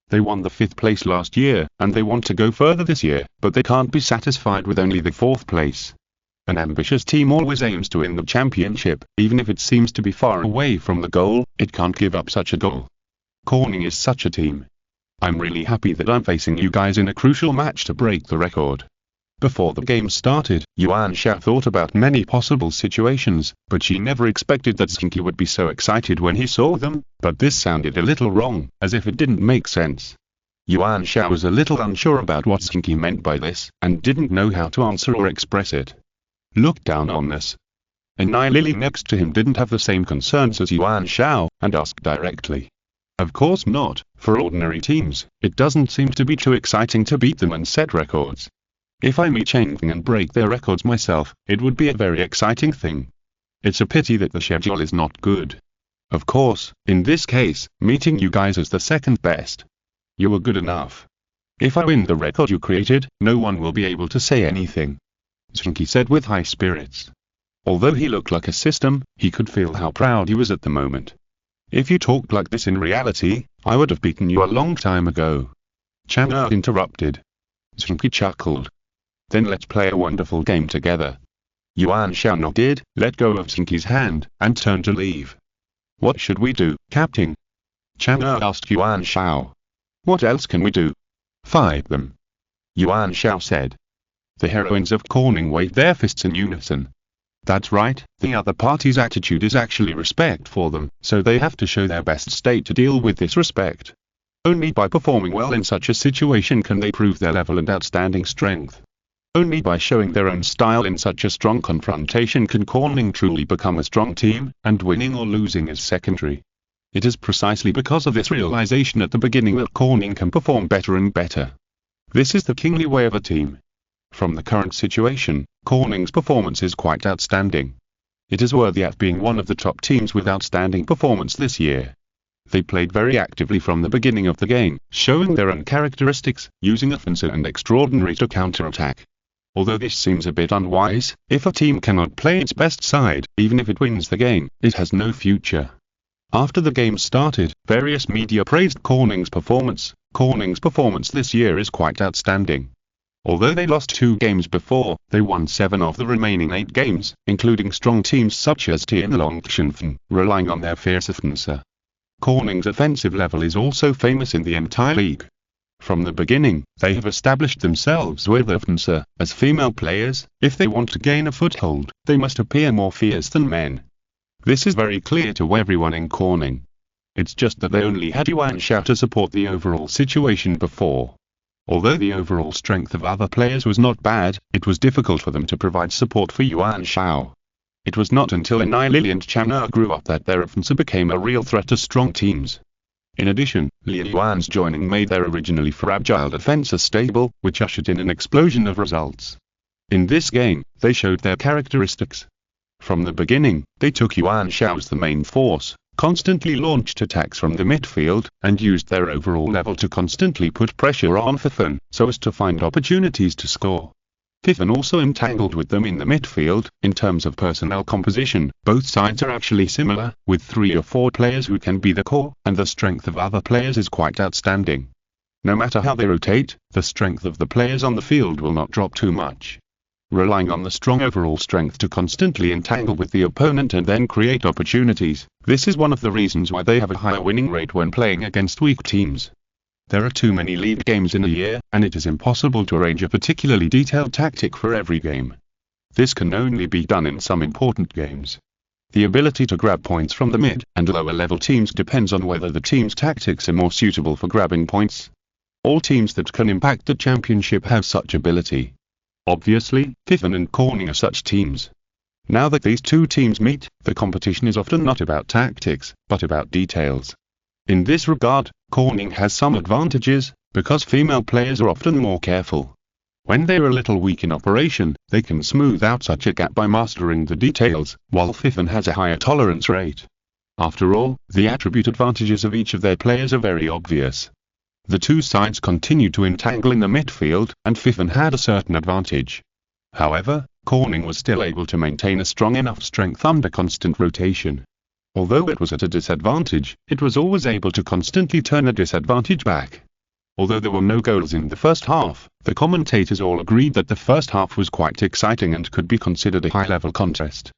A: They won the 5th place last year, and they want to go further this year, but they can't be satisfied with only the 4th place. An ambitious team always aims to win the championship, even if it seems to be far away from the goal, it can't give up such a goal. Corning is such a team. I'm really happy that I'm facing you guys in a crucial match to break the record. Before the game started, Yuan Shao thought about many possible situations, but she never expected that Zheng Qi would be so excited when he saw them, but this sounded a little wrong, as if it didn't make sense. Yuan Shao was a little unsure about what Zheng Qi meant by this, and didn't know how to answer or express it. Looked down on us. And Nai Lily next to him didn't have the same concerns as Yuan Shao, and asked directly. Of course not. For ordinary teams, it doesn't seem to be too exciting to beat them and set records. If I meet Chengqi and break their records myself, it would be a very exciting thing. It's a pity that the schedule is not good. Of course, in this case, meeting you guys is the second best. You were good enough. If I win the record you created, no one will be able to say anything. Zheng Qi said with high spirits. Although he looked like a system, he could feel how proud he was at the moment. If you talked like this in reality, I would have beaten you a long time ago. Chang Er interrupted. Zheng Qi chuckled. Then let's play a wonderful game together. Yuan Shao nodded, let go of Zheng Qi's hand, and turned to leave. What should we do, Captain? Chang Er asked Yuan Shao. What else can we do? Fight them. Yuan Shao said. The heroines of Corning waved their fists in unison. That's right, the other party's attitude is actually respect for them, so they have to show their best state to deal with this respect. Only by performing well in such a situation can they prove their level and outstanding strength. Only by showing their own style in such a strong confrontation can Corning truly become a strong team, and winning or losing is secondary. It is precisely because of this realization at the beginning that Corning can perform better and better. This is the kingly way of a team. From the current situation, Corning's performance is quite outstanding. It is worthy of being one of the top teams with outstanding performance this year. They played very actively from the beginning of the game, showing their own characteristics, using offensive and extraordinary to counterattack. Although this seems a bit unwise, if a team cannot play its best side, even if it wins the game, it has no future. After the game started, various media praised Corning's performance. Corning's performance this year is quite outstanding. Although they lost 2 games before, they won 7 of the remaining 8 games, including strong teams such as Tianlong, relying on their fierce offensive. Corning's offensive level is also famous in the entire league. From the beginning, they have established themselves with offensive. As female players, if they want to gain a foothold, they must appear more fierce than men. This is very clear to everyone in Corning. It's just that they only had Yuan Shao to support the overall situation before. Although the overall strength of other players was not bad, it was difficult for them to provide support for Yuan Shao. It was not until Enai Lili and Chang Er grew up that their offensive became a real threat to strong teams. In addition, Li Yuan's joining made their originally fragile defense stable, which ushered in an explosion of results. In this game, they showed their characteristics. From the beginning, they took Yuan Shao as the main force, constantly launched attacks from the midfield, and used their overall level to constantly put pressure on Fifan, so as to find opportunities to score. Fifan also entangled with them in the midfield. In terms of personnel composition, both sides are actually similar, with 3 or 4 players who can be the core, and the strength of other players is quite outstanding. No matter how they rotate, the strength of the players on the field will not drop too much. Relying on the strong overall strength to constantly entangle with the opponent and then create opportunities, this is one of the reasons why they have a higher winning rate when playing against weak teams. There are too many league games in a year, and it is impossible to arrange a particularly detailed tactic for every game. This can only be done in some important games. The ability to grab points from the mid and lower level teams depends on whether the team's tactics are more suitable for grabbing points. All teams that can impact the championship have such ability. Obviously, Fifan and Corning are such teams. Now that these 2 teams meet, the competition is often not about tactics, but about details. In this regard, Corning has some advantages, because female players are often more careful. When they are a little weak in operation, they can smooth out such a gap by mastering the details, while Fifan has a higher tolerance rate. After all, the attribute advantages of each of their players are very obvious. The 2 sides continued to entangle in the midfield, and Fifan had a certain advantage. However, Corning was still able to maintain a strong enough strength under constant rotation. Although it was at a disadvantage, it was always able to constantly turn a disadvantage back. Although there were no goals in the first half, the commentators all agreed that the first half was quite exciting and could be considered a high-level contest.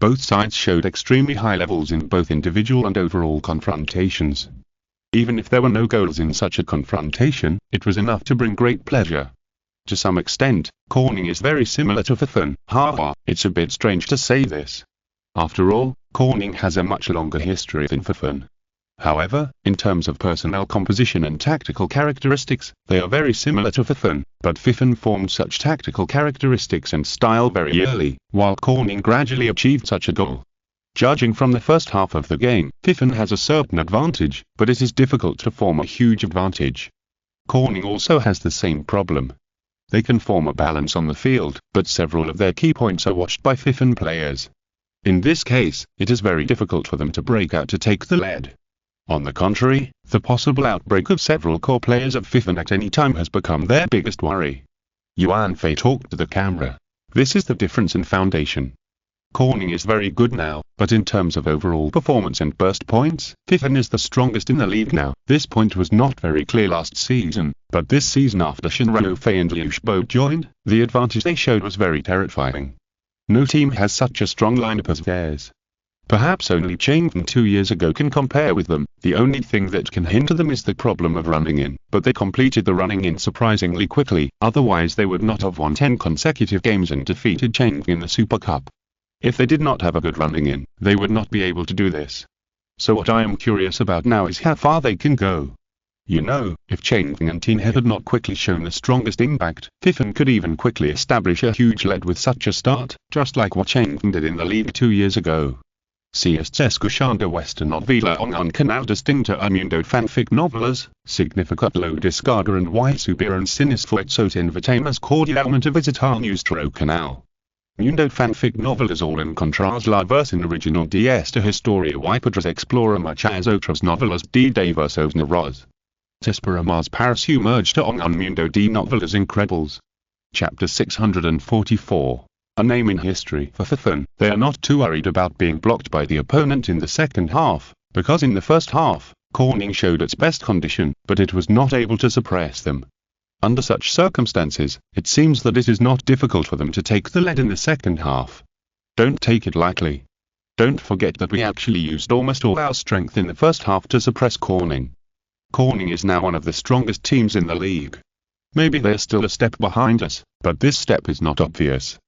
A: Both sides showed extremely high levels in both individual and overall confrontations. Even if there were no goals in such a confrontation, it was enough to bring great pleasure. To some extent, Corning is very similar to Fifan. It's a bit strange to say this. After all, Corning has a much longer history than Fifan. However, in terms of personnel composition and tactical characteristics, they are very similar to Fifan, but Fifan formed such tactical characteristics and style very early, while Corning gradually achieved such a goal. Judging from the first half of the game, Fifan has a certain advantage, but it is difficult to form a huge advantage. Corning also has the same problem. They can form a balance on the field, but several of their key points are watched by Fifan players. In this case, it is very difficult for them to break out to take the lead. On the contrary, the possible outbreak of several core players of Fifan at any time has become their biggest worry. Yuan Fei talked to the camera. This is the difference in foundation. Corning is very good now, but in terms of overall performance and burst points, Fifin is the strongest in the league now. This point was not very clear last season, but this season after Shen Ruofei and Liu Xibo joined, the advantage they showed was very terrifying. No team has such a strong lineup as theirs. Perhaps only Changpeng 2 years ago can compare with them. The only thing that can hinder them is the problem of running in, but they completed the running in surprisingly quickly, otherwise they would not have won 10 consecutive games and defeated Changpeng in the Super Cup. If they did not have a good running in, they would not be able to do this. So what I am curious about now is how far they can go. You know, if Changpeng and Tianhe had not quickly shown the strongest impact, Fifin could even quickly establish a huge lead with such a start, just like what Changpeng did in the league 2 years ago. CSS Kushanda Western Novela on Canal Distinta Mundo Fanfic Novelas, Significat Lo Descarga and Y Subir and Sinis Fuetsot Invitamas Cordialmente Visitar Nuestro Canal. Mundo Fanfic Novelas all encontras la versión original de esta historia y podrás explorar muchas otras novelas de diversos narradores. Te esperamos para sumergirte en un mundo de novelas incredibles. Chapter 644. A name in history for Fifin. They are not too worried about being blocked by the opponent in the second half, because in the first half, Corning showed its best condition, but it was not able to suppress them. Under such circumstances, it seems that it is not difficult for them to take the lead in the second half. Don't take it lightly. Don't forget that we actually used almost all our strength in the first half to suppress Corning. Corning is now one of the strongest teams in the league. Maybe they're still a step behind us, but this step is not obvious.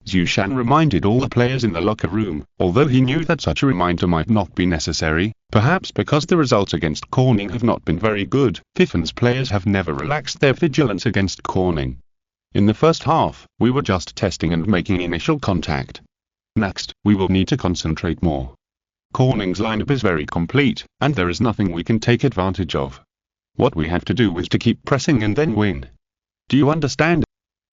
A: Zhu Shan reminded all the players in the locker room, although he knew that such a reminder might not be necessary, perhaps because the results against Corning have not been very good. Fifin's players have never relaxed their vigilance against Corning. In the first half, we were just testing and making initial contact. Next, we will need to concentrate more. Corning's lineup is very complete, and there is nothing we can take advantage of. What we have to do is to keep pressing and then win. Do you understand?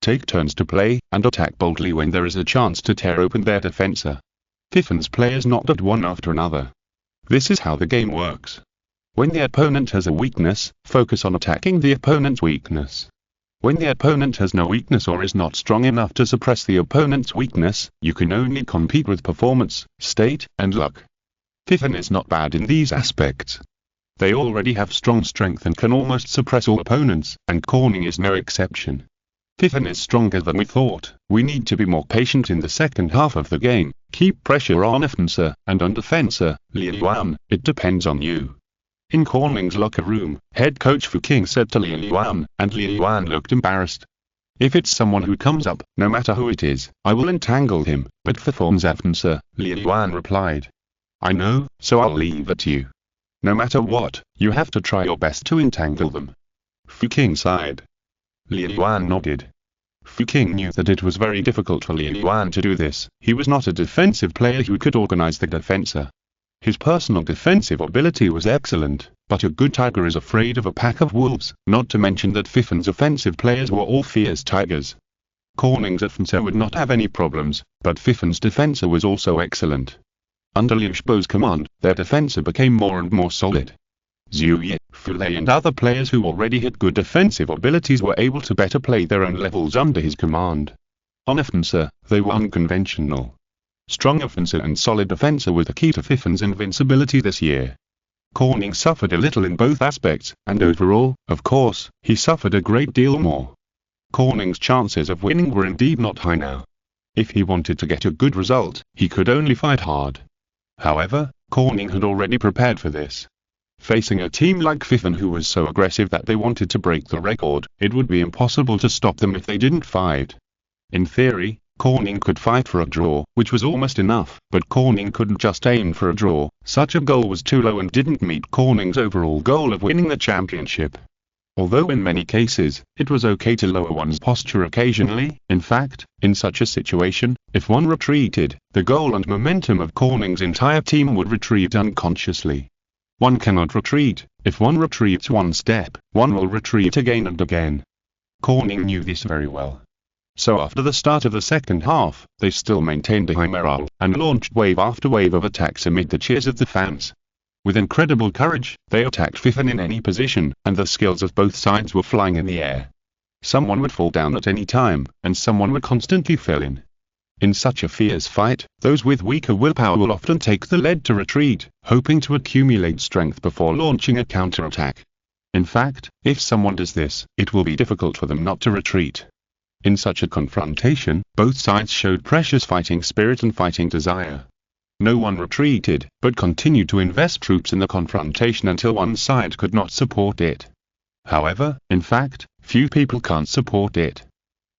A: Take turns to play, and attack boldly when there is a chance to tear open their defensa. Fifin's players knocked at one after another. This is how the game works. When the opponent has a weakness, focus on attacking the opponent's weakness. When the opponent has no weakness or is not strong enough to suppress the opponent's weakness, you can only compete with performance, state, and luck. Fifin is not bad in these aspects. They already have strong strength and can almost suppress all opponents, and Corning is no exception. Fifin is stronger than we thought. We need to be more patient in the second half of the game, keep pressure on offensa, and on defensa, Liu Yuan, it depends on you. In Corning's locker room, head coach Fu King said to Liu Yuan, and Liu Yuan looked embarrassed. If it's someone who comes up, no matter who it is, I will entangle him, but for forms offensa, Liu Yuan replied. I know, so I'll leave it to you. No matter what, you have to try your best to entangle them. Fu King sighed. Liu Yuan nodded. Fu King knew that it was very difficult for Liu Yuan to do this. He was not a defensive player who could organize the defensa. His personal defensive ability was excellent, but a good tiger is afraid of a pack of wolves, not to mention that Fifin's offensive players were all fierce tigers. Corning's defensa would not have any problems, but Fifin's defensa was also excellent. Under Liu Xibo's command, their defensa became more and more solid. Zhu Yi, Fu Lei and other players who already had good defensive abilities were able to better play their own levels under his command. On offensa, they were unconventional. Strong offensa and solid defensa were the key to Fifin's invincibility this year. Corning suffered a little in both aspects, and overall, of course, he suffered a great deal more. Corning's chances of winning were indeed not high now. If he wanted to get a good result, he could only fight hard. However, Corning had already prepared for this. Facing a team like Fifin who was so aggressive that they wanted to break the record, it would be impossible to stop them if they didn't fight. In theory, Corning could fight for a draw, which was almost enough, but Corning couldn't just aim for a draw. Such a goal was too low and didn't meet Corning's overall goal of winning the championship. Although in many cases, it was okay to lower one's posture occasionally, in fact, in such a situation, if one retreated, the goal and momentum of Corning's entire team would retreat unconsciously. One cannot retreat. If one retreats one step, one will retreat again and again. Corning knew this very well. So after the start of the second half, they still maintained a high morale, and launched wave after wave of attacks amid the cheers of the fans. With incredible courage, they attacked Fifin in any position, and the skills of both sides were flying in the air. Someone would fall down at any time, and someone would constantly fill in. In such a fierce fight, those with weaker willpower will often take the lead to retreat, hoping to accumulate strength before launching a counterattack. In fact, if someone does this, it will be difficult for them not to retreat. In such a confrontation, both sides showed precious fighting spirit and fighting desire. No one retreated, but continued to invest troops in the confrontation until one side could not support it. However, in fact, few people can't support it.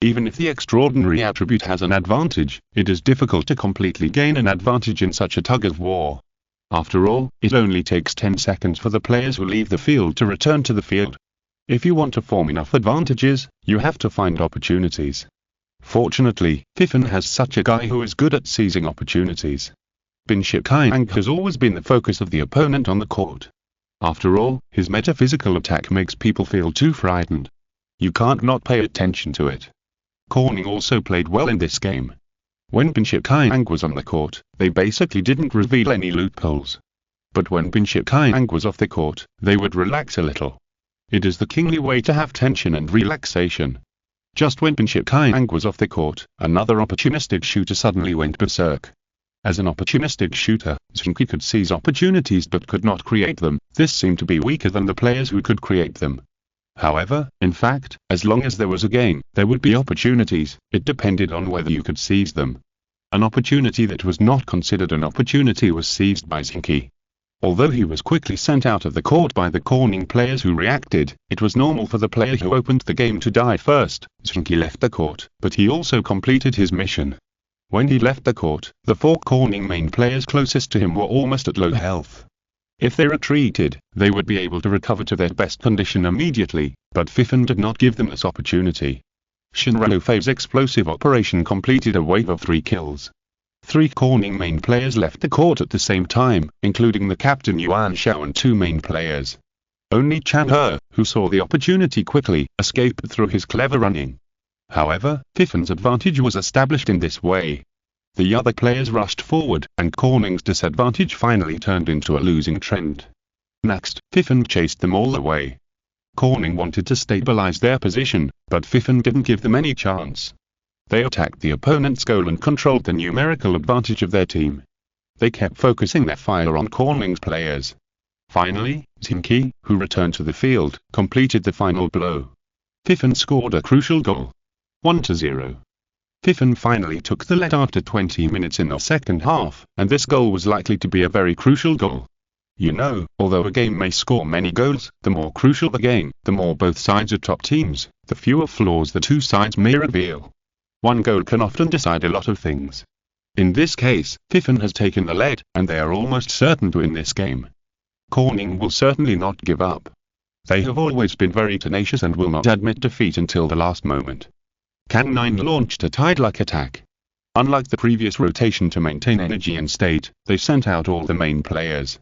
A: Even if the extraordinary attribute has an advantage, it is difficult to completely gain an advantage in such a tug of war. After all, it only takes 10 seconds for the players who leave the field to return to the field. If you want to form enough advantages, you have to find opportunities. Fortunately, Fifin has such a guy who is good at seizing opportunities. Bin Shikai has always been the focus of the opponent on the court. After all, his metaphysical attack makes people feel too frightened. You can't not pay attention to it. Corning also played well in this game. When Bin Shikai was on the court, they basically didn't reveal any loopholes. But when Bin Shikai was off the court, they would relax a little. It is the kingly way to have tension and relaxation. Just when Bin Shikai was off the court, another opportunistic shooter suddenly went berserk. As an opportunistic shooter, Zheng Qi could seize opportunities but could not create them. This seemed to be weaker than the players who could create them. However, in fact, as long as there was a game, there would be opportunities. It depended on whether you could seize them. An opportunity that was not considered an opportunity was seized by Zheng Qi. Although he was quickly sent out of the court by the Corning players who reacted, it was normal for the player who opened the game to die first. Zheng Qi left the court, but he also completed his mission. When he left the court, the 4 Corning main players closest to him were almost at low health. If they retreated, they would be able to recover to their best condition immediately, but Fifin did not give them this opportunity. Shinranofei's explosive operation completed a wave of 3 kills. 3 Corning main players left the court at the same time, including the captain Yuan Shao and 2 main players. Only Chan He, who saw the opportunity quickly, escaped through his clever running. However, Fifin's advantage was established in this way. The other players rushed forward, and Corning's disadvantage finally turned into a losing trend. Next, Fifin chased them all away. Corning wanted to stabilize their position, but Fifin didn't give them any chance. They attacked the opponent's goal and controlled the numerical advantage of their team. They kept focusing their fire on Corning's players. Finally, Zheng Qi, who returned to the field, completed the final blow. Fifin scored a crucial goal. 1-0. Fifin finally took the lead after 20 minutes in the second half, and this goal was likely to be a very crucial goal. You know, although a game may score many goals, the more crucial the game, the more both sides are top teams, the fewer flaws the two sides may reveal. One goal can often decide a lot of things. In this case, Fifin has taken the lead, and they are almost certain to win this game. Corning will certainly not give up. They have always been very tenacious and will not admit defeat until the last moment. Can 9 launched a tide-like attack. Unlike the previous rotation to maintain energy and state, they sent out all the main players.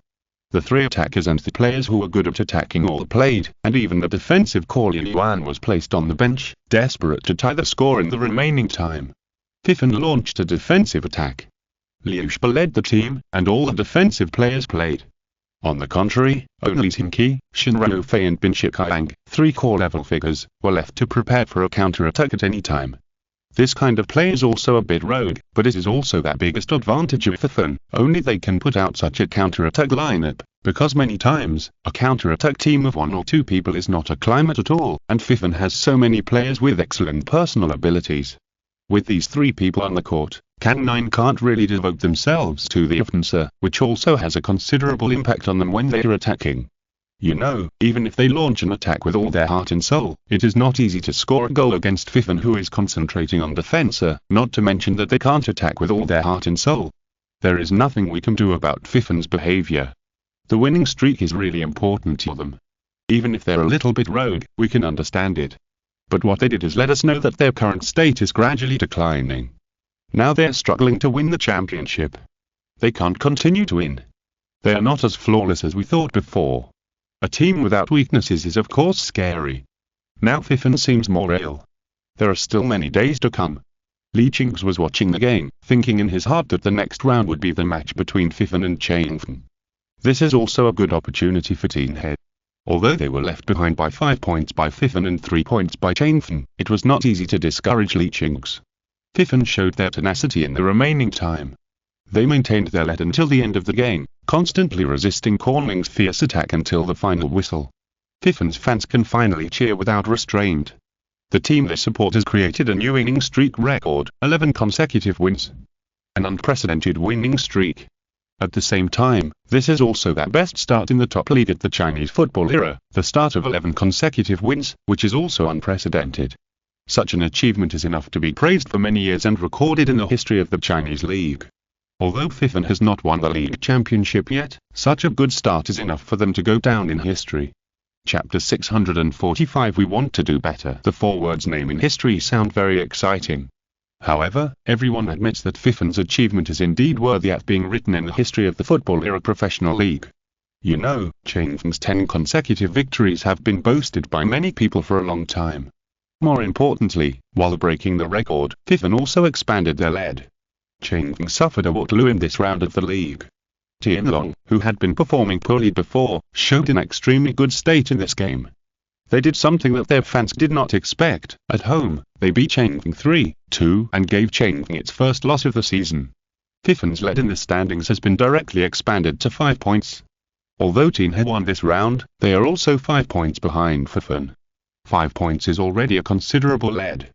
A: The 3 attackers and the players who were good at attacking all played, and even the defensive core Yuan was placed on the bench, desperate to tie the score in the remaining time. Fifin launched a defensive attack. Liu Shba led the team, and all the defensive players played. On the contrary, only Zheng Qi, Shinranofei and Bin Shikai, 3 core-level figures, were left to prepare for a counter-attack at any time. This kind of play is also a bit rogue, but it is also their biggest advantage of Fifin. Only they can put out such a counter-attack lineup, because many times, a counter-attack team of 1 or 2 people is not a climate at all, and Fifin has so many players with excellent personal abilities. With these 3 people on the court, Can 9 can't really devote themselves to the offensive, which also has a considerable impact on them when they are attacking. You know, even if they launch an attack with all their heart and soul, it is not easy to score a goal against Fifin, who is concentrating on defense, not to mention that they can't attack with all their heart and soul. There is nothing we can do about Fifin's behavior. The winning streak is really important to them. Even if they're a little bit rogue, we can understand it. But what they did is let us know that their current state is gradually declining. Now they're struggling to win the championship. They can't continue to win. They are not as flawless as we thought before. A team without weaknesses is of course scary. Now Fifin seems more ill. There are still many days to come. Li Qing's was watching the game, thinking in his heart that the next round would be the match between Fifin and Changfen. This is also a good opportunity for Teen Head. Although they were left behind by 5 points by Fifin and 3 points by Changfen, it was not easy to discourage Li Qing's. Fifan showed their tenacity in the remaining time. They maintained their lead until the end of the game, constantly resisting Corning's fierce attack until the final whistle. Fifan's fans can finally cheer without restraint. The team they support has created a new winning streak record, 11 consecutive wins. An unprecedented winning streak. At the same time, this is also their best start in the top league at the Chinese football era, the start of 11 consecutive wins, which is also unprecedented. Such an achievement is enough to be praised for many years and recorded in the history of the Chinese league. Although Fifan has not won the league championship yet, such a good start is enough for them to go down in history. Chapter 645 We want to do better. The four words name in history sound very exciting. However, everyone admits that Fifan's achievement is indeed worthy of being written in the history of the football-era professional league. You know, Chengfeng's 10 consecutive victories have been boasted by many people for a long time. More importantly, while breaking the record, Fifan also expanded their lead. Chengfeng suffered a Waterloo in this round of the league. Tianlong, who had been performing poorly before, showed an extremely good state in this game. They did something that their fans did not expect. At home, they beat Chengfeng 3-2 and gave Chengfeng its first loss of the season. Fifan's lead in the standings has been directly expanded to 5 points. Although Tian had won this round, they are also 5 points behind Fifan. 5 points is already a considerable lead.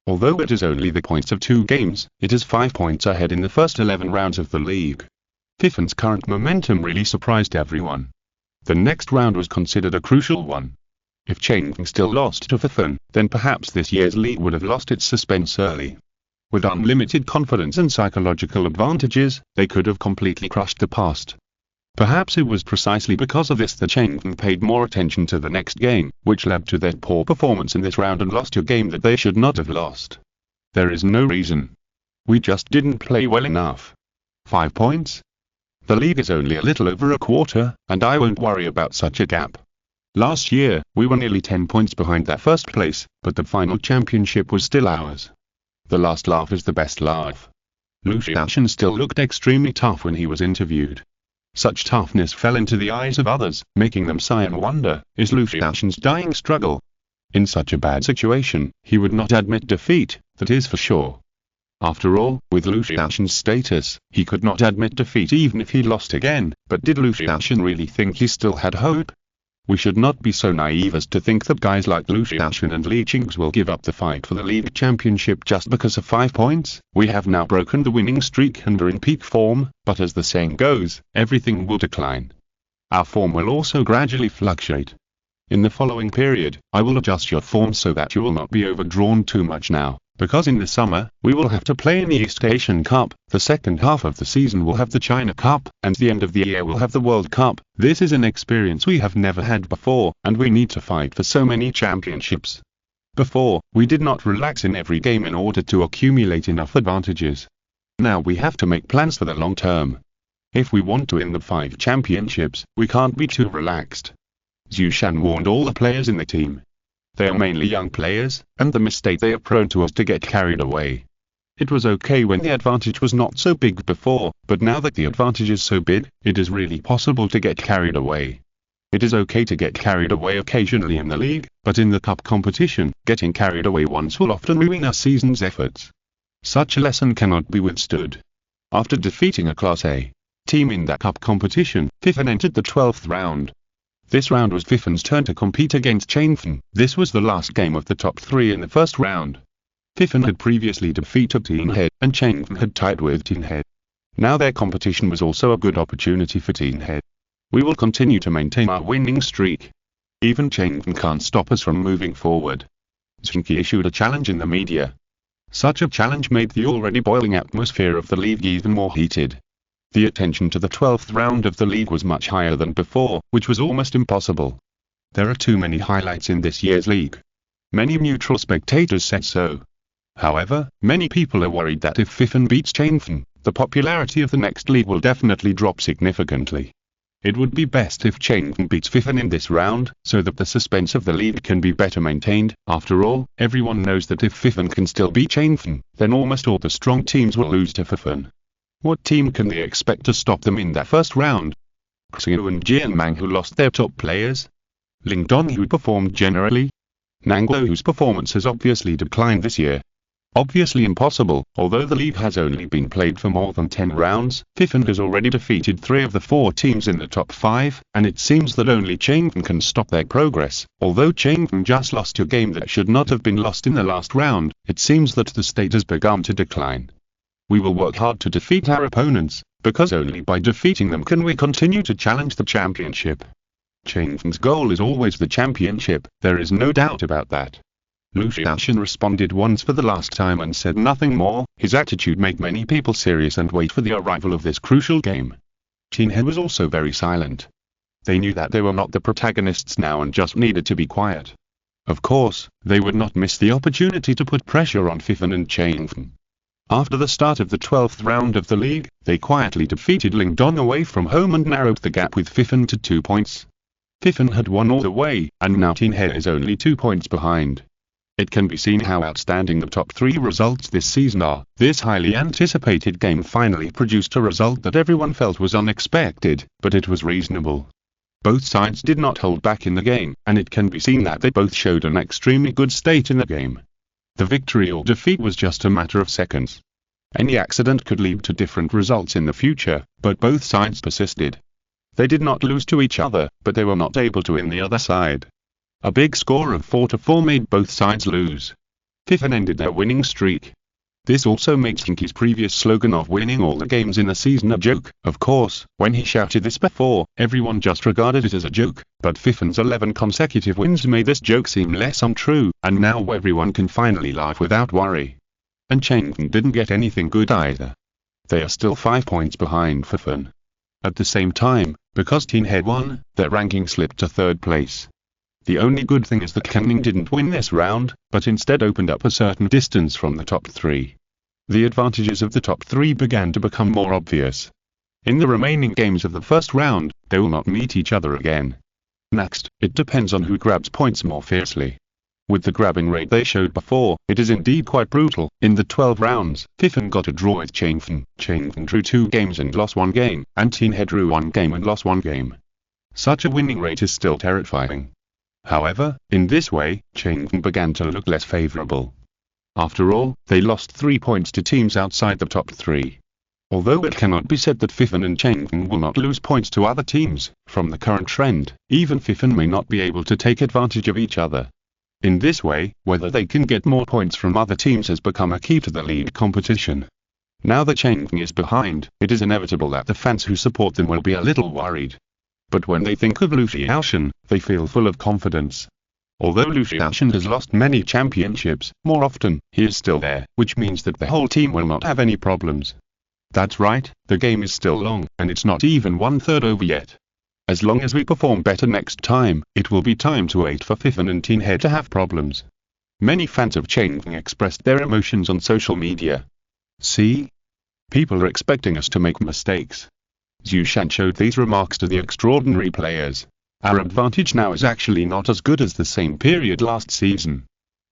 A: Although it is only the points of 2 games, it is 5 points ahead in the first 11 rounds of the league. Fifan's current momentum really surprised everyone. The next round was considered a crucial one. If Chengfeng still lost to Fifan, then perhaps this year's league would have lost its suspense early. With unlimited confidence and psychological advantages, they could have completely crushed the past. Perhaps it was precisely because of this that Chengfeng paid more attention to the next game, which led to their poor performance in this round and lost a game that they should not have lost. There is no reason. We just didn't play well enough. 5 points? The league is only a little over a quarter, and I won't worry about such a gap. Last year, we were nearly 10 points behind that first place, but the final championship was still ours. The last laugh is the best laugh. Lu Xiaoshan still looked extremely tough when he was interviewed. Such toughness fell into the eyes of others, making them sigh and wonder, is Lu Xiaoshan's dying struggle? In such a bad situation, he would not admit defeat, that is for sure. After all, with Lu Xiaoshan's status, he could not admit defeat even if he lost again, but did Lu Xiaoshan really think he still had hope? We should not be so naive as to think that guys like Lu Xiaoshan and Li Qing's will give up the fight for the league championship just because of 5 points. We have now broken the winning streak and are in peak form, but as the saying goes, everything will decline. Our form will also gradually fluctuate. In the following period, I will adjust your form so that you will not be overdrawn too much now, because in the summer, we will have to play in the East Asian Cup, the second half of the season will have the China Cup, and the end of the year will have the World Cup. This is an experience we have never had before, and we need to fight for so many championships. Before, we did not relax in every game in order to accumulate enough advantages. Now we have to make plans for the long term. If we want to win the 5 championships, we can't be too relaxed. Zhu Shan warned all the players in the team. They are mainly young players, and the mistake they are prone to is to get carried away. It was okay when the advantage was not so big before, but now that the advantage is so big, it is really possible to get carried away. It is okay to get carried away occasionally in the league, but in the cup competition, getting carried away once will often ruin our season's efforts. Such a lesson cannot be withstood. After defeating a Class A team in that cup competition, Fifan entered the 12th round. This round was Fifan's turn to compete against Chengfeng. This was the last game of the top 3 in the first round. Fifan had previously defeated Tianhe, and Chengfeng had tied with Tianhe. Now their competition was also a good opportunity for Tianhe. We will continue to maintain our winning streak. Even Chengfeng can't stop us from moving forward. Zheng Qi issued a challenge in the media. Such a challenge made the already boiling atmosphere of the league even more heated. The attention to the 12th round of the league was much higher than before, which was almost impossible. There are too many highlights in this year's league. Many neutral spectators said so. However, many people are worried that if Fifan beats Chengfeng, the popularity of the next league will definitely drop significantly. It would be best if Chengfeng beats Fifan in this round, so that the suspense of the league can be better maintained. After all, everyone knows that if Fifan can still beat Chengfeng, then almost all the strong teams will lose to Fifan. What team can they expect to stop them in that first round? Xiu and Jianmang, who lost their top players? Ling Dong, who performed generally? Nanglo, whose performance has obviously declined this year? Obviously impossible, although the league has only been played for more than 10 rounds. Fifen has already defeated 3 of the 4 teams in the top 5, and it seems that only Chengfen can stop their progress. Although Chengfen just lost a game that should not have been lost in the last round, it seems that the state has begun to decline. We will work hard to defeat our opponents, because only by defeating them can we continue to challenge the championship. Chengfen's goal is always the championship, there is no doubt about that. Lu Xiaoshan responded once for the last time and said nothing more. His attitude made many people serious and wait for the arrival of this crucial game. Tinhe was also very silent. They knew that they were not the protagonists now and just needed to be quiet. Of course, they would not miss the opportunity to put pressure on Fifen and Chengfen. After the start of the 12th round of the league, they quietly defeated Lingdong away from home and narrowed the gap with Fifen to 2 points. Fifen had won all the way, and now Tinhe is only 2 points behind. It can be seen how outstanding the top 3 results this season are. This highly anticipated game finally produced a result that everyone felt was unexpected, but it was reasonable. Both sides did not hold back in the game, and it can be seen that they both showed an extremely good state in the game. The victory or defeat was just a matter of seconds. Any accident could lead to different results in the future, but both sides persisted. They did not lose to each other, but they were not able to win the other side. A big score of 4-4 made both sides lose. Fifen ended their winning streak. This also makes Zheng Qi's previous slogan of winning all the games in the season a joke. Of course, when he shouted this before, everyone just regarded it as a joke, but Fifen's 11 consecutive wins made this joke seem less untrue, and now everyone can finally laugh without worry. And Chengfen didn't get anything good either. They are still 5 points behind Fifen. At the same time, because Tinhe won, their ranking slipped to 3rd place. The only good thing is that Kenning didn't win this round, but instead opened up a certain distance from the top 3. The advantages of the top 3 began to become more obvious. In the remaining games of the first round, they will not meet each other again. Next, it depends on who grabs points more fiercely. With the grabbing rate they showed before, it is indeed quite brutal. In the 12 rounds, Fifen got a draw with Chengfen. Chengfen drew 2 games and lost 1 game, and Tinhe drew 1 game and lost 1 game. Such a winning rate is still terrifying. However, in this way, Chengfen began to look less favorable. After all, they lost 3 points to teams outside the top 3. Although it cannot be said that Fifen and Chengfen will not lose points to other teams, from the current trend, even Fifen may not be able to take advantage of each other. In this way, whether they can get more points from other teams has become a key to the league competition. Now that Chengfen is behind, it is inevitable that the fans who support them will be a little worried. But when they think of Lu Xiaoshan, they feel full of confidence. Although Lu Xiaoshan has lost many championships, more often, he is still there, which means that the whole team will not have any problems. That's right, the game is still long, and it's not even 1/3 over yet. As long as we perform better next time, it will be time to wait for Fifen and Tinhe to have problems. Many fans of Chengfen expressed their emotions on social media. See? People are expecting us to make mistakes. Zhu Shan showed these remarks to the extraordinary players. Our advantage now is actually not as good as the same period last season.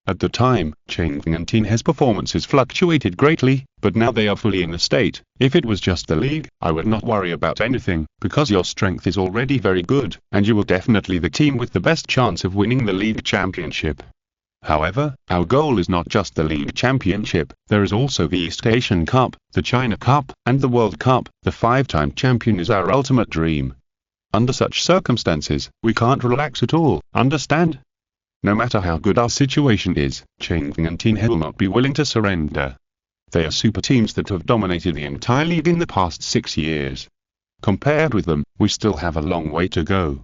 A: At the time, Chengfen and Tinhe's performances fluctuated greatly, but now they are fully in the state. If it was just the league, I would not worry about anything, because your strength is already very good, and you will definitely the team with the best chance of winning the league championship. However, our goal is not just the League Championship, there is also the East Asian Cup, the China Cup, and the World Cup. The 5-time champion is our ultimate dream. Under such circumstances, we can't relax at all, understand? No matter how good our situation is, Chengfen and Tinhe will not be willing to surrender. They are super teams that have dominated the entire league in the past 6 years. Compared with them, we still have a long way to go.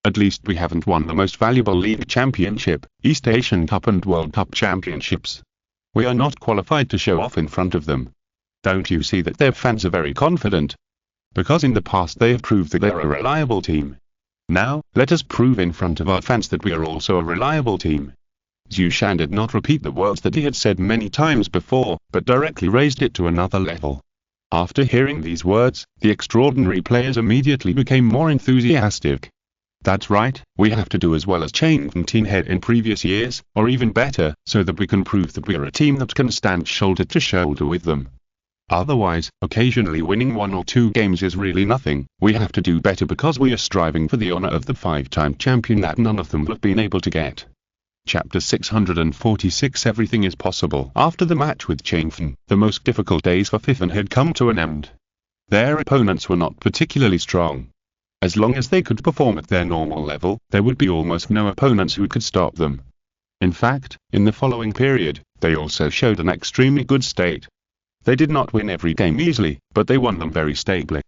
A: At least we haven't won the most valuable League Championship, East Asian Cup and World Cup championships. We are not qualified to show off in front of them. Don't you see that their fans are very confident? Because in the past they have proved that they are a reliable team. Now, let us prove in front of our fans that we are also a reliable team. Zhu Shan did not repeat the words that he had said many times before, but directly raised it to another level. After hearing these words, the extraordinary players immediately became more enthusiastic. That's right, we have to do as well as Chengfen and Tinhe in previous years, or even better, so that we can prove that we are a team that can stand shoulder to shoulder with them. Otherwise, occasionally winning 1 or 2 games is really nothing. We have to do better because we are striving for the honor of the 5-time champion that none of them have been able to get. Chapter 646 Everything is possible. After the match with Zheng Qi, the most difficult days for Fifan had come to an end. Their opponents were not particularly strong. As long as they could perform at their normal level, there would be almost no opponents who could stop them. In fact, in the following period, they also showed an extremely good state. They did not win every game easily, but they won them very stably.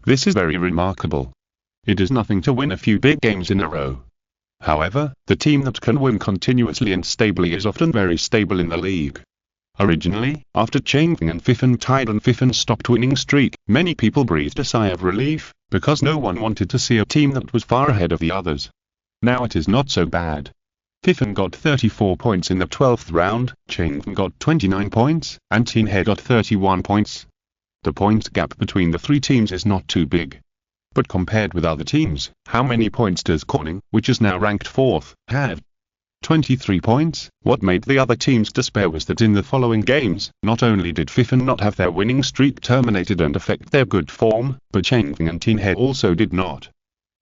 A: This is very remarkable. It is nothing to win a few big games in a row. However, the team that can win continuously and stably is often very stable in the league. Originally, after Zheng Qi and Fifan tied and Fifan stopped winning streak, many people breathed a sigh of relief, because no one wanted to see a team that was far ahead of the others. Now it is not so bad. Fifan got 34 points in the 12th round, Zheng Qi got 29 points, and Tin He got 31 points. The points gap between the three teams is not too big. But compared with other teams, how many points does Corning, which is now ranked 4th, have? 23 points. What made the other teams despair was that in the following games, not only did Fifan not have their winning streak terminated and affect their good form, but Zheng Qi and Tin He also did not.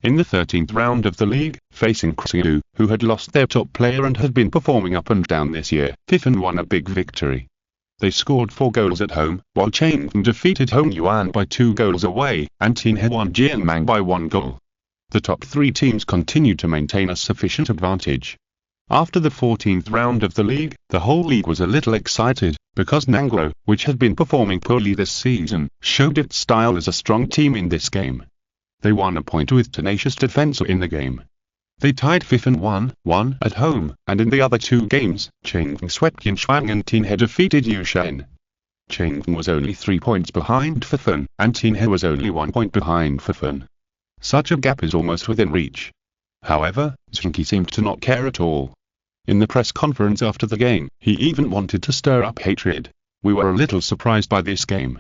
A: In the 13th round of the league, facing Xiu, who had lost their top player and had been performing up and down this year, Fifan won a big victory. They scored 4 goals at home, while Zheng Qi defeated Hong Yuan by 2 goals away, and Tin He won Jianmang by 1 goal. The top 3 teams continued to maintain a sufficient advantage. After the 14th round of the league, the whole league was a little excited, because Nanglo, which had been performing poorly this season, showed its style as a strong team in this game. They won a point with tenacious defense in the game. They tied Fifan 1-1 at home, and in the other 2 games, Zheng Qi swept Yinshuang and Tin He defeated Yushen. Zheng Qi was only 3 points behind Fifan, and Tin He was only 1 point behind Fifan. Such a gap is almost within reach. However, Zheng Qi seemed to not care at all. In the press conference after the game, he even wanted to stir up hatred. We were a little surprised by this game.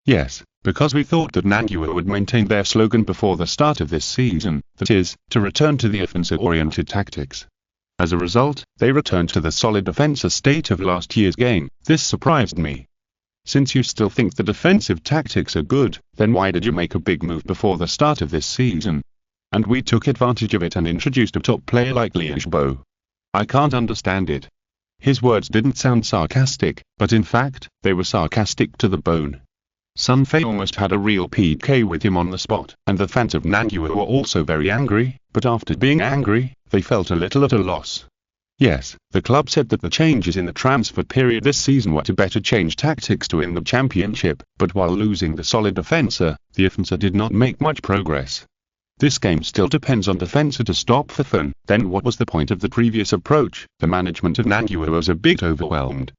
A: Yes, because we thought that Nangua would maintain their slogan before the start of this season, that is, to return to the offensive-oriented tactics. As a result, they returned to the solid defensive state of last year's game. This surprised me. Since you still think the defensive tactics are good, then why did you make a big move before the start of this season? And we took advantage of it and introduced a top player like Liu Xibo. I can't understand it. His words didn't sound sarcastic, but in fact, they were sarcastic to the bone. Sun Fei almost had a real PK with him on the spot, and the fans of Nangua were also very angry, but after being angry, they felt a little at a loss. Yes, the club said that the changes in the transfer period this season were to better change tactics to win the championship, but while losing the solid defensa, the offensa did not make much progress. This game still depends on defensa to stop Fifan. Then what was the point of the previous approach? The management of Nangua was a bit overwhelmed.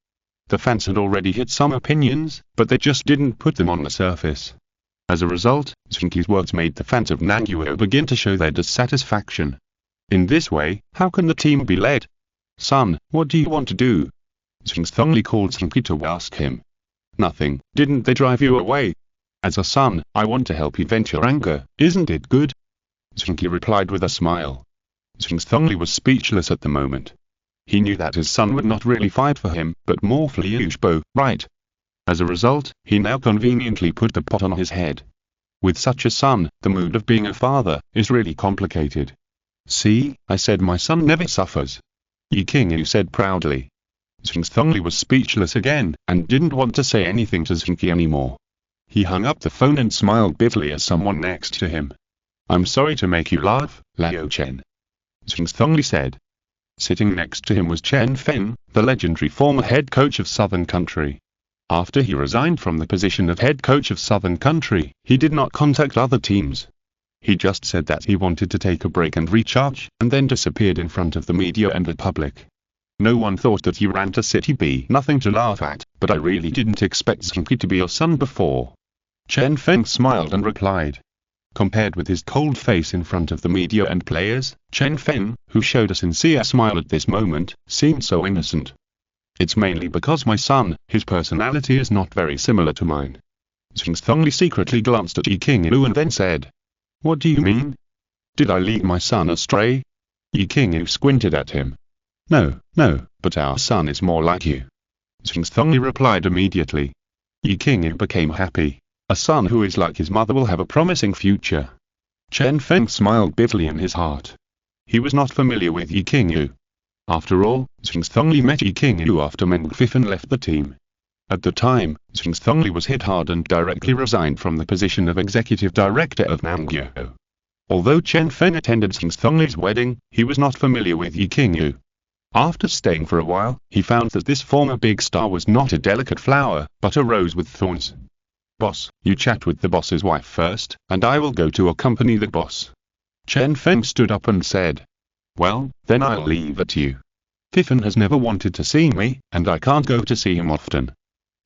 A: The fans had already hit some opinions, but they just didn't put them on the surface. As a result, Zheng Qi's words made the fans of Nangua begin to show their dissatisfaction. In this way, how can the team be led? Son, what do you want to do? Zheng Qi called Zheng Qi to ask him. Nothing. Didn't they drive you away? As a son, I want to help you vent your anger. Isn't it good? Zheng Qi replied with a smile. Zheng Qi was speechless at the moment. He knew that his son would not really fight for him, but more for Liu Xibo, right? As a result, he now conveniently put the pot on his head. With such a son, the mood of being a father is really complicated. See, I said my son never suffers. Yi Qingyu said proudly. Zheng Qi was speechless again, and didn't want to say anything to Zheng Qi anymore. He hung up the phone and smiled bitterly at someone next to him. I'm sorry to make you laugh, Lao Chen. Zheng Qi said. Sitting next to him was Chen Fen, the legendary former head coach of Southern Country. After he resigned from the position of head coach of Southern Country, he did not contact other teams. He just said that he wanted to take a break and recharge, and then disappeared in front of the media and the public. No one thought that he ran to City B. Nothing to laugh at, but I really didn't expect Zheng Qi to be your son before. Chen Fen smiled and replied. Compared with his cold face in front of the media and players, Chen Fen, who showed a sincere smile at this moment, seemed so innocent. It's mainly because my son, his personality is not very similar to mine. Zheng Qi secretly glanced at Yi Qingyu and then said. What do you mean? Did I lead my son astray? Yi Qingyu squinted at him. No, but our son is more like you. Zheng Qi replied immediately. Yi Qingyu became happy. A son who is like his mother will have a promising future. Chen Fen smiled bitterly in his heart. He was not familiar with Yi Qingyu. After all, Zheng Qi met Qi after Meng Fifan left the team. At the time, Zheng Qi was hit hard and directly resigned from the position of executive director of Mangyo. Although Chen Fen attended Zheng Qi's wedding, he was not familiar with Qi. After staying for a while, he found that this former big star was not a delicate flower, but a rose with thorns. Boss, you chat with the boss's wife first, and I will go to accompany the boss. Chen Fen stood up and said. Well, then I'll leave it to you. Fifan has never wanted to see me, and I can't go to see him often.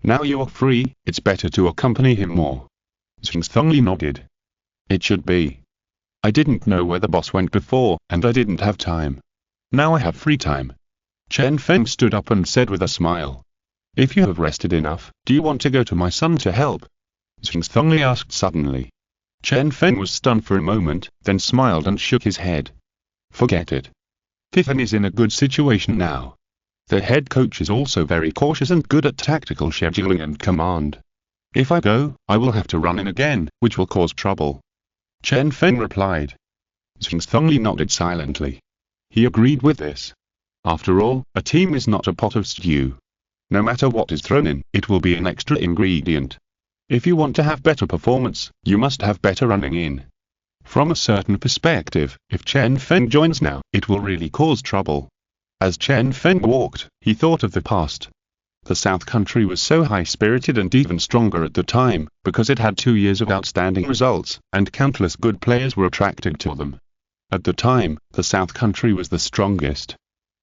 A: Now you're free, it's better to accompany him more. Zheng Qi nodded. It should be. I didn't know where the boss went before, and I didn't have time. Now I have free time. Chen Fen stood up and said with a smile. If you have rested enough, do you want to go to my son to help? Zheng Qi asked suddenly. Chen Fen was stunned for a moment, then smiled and shook his head. Forget it. Fifan is in a good situation now. The head coach is also very cautious and good at tactical scheduling and command. If I go, I will have to run in again, which will cause trouble. Chen Fen replied. Zheng Qi nodded silently. He agreed with this. After all, a team is not a pot of stew. No matter what is thrown in, it will be an extra ingredient. If you want to have better performance, you must have better running in. From a certain perspective, if Chen Fen joins now, it will really cause trouble. As Chen Fen walked, he thought of the past. The South Country was so high-spirited and even stronger at the time, because it had 2 years of outstanding results, and countless good players were attracted to them. At the time, the South Country was the strongest.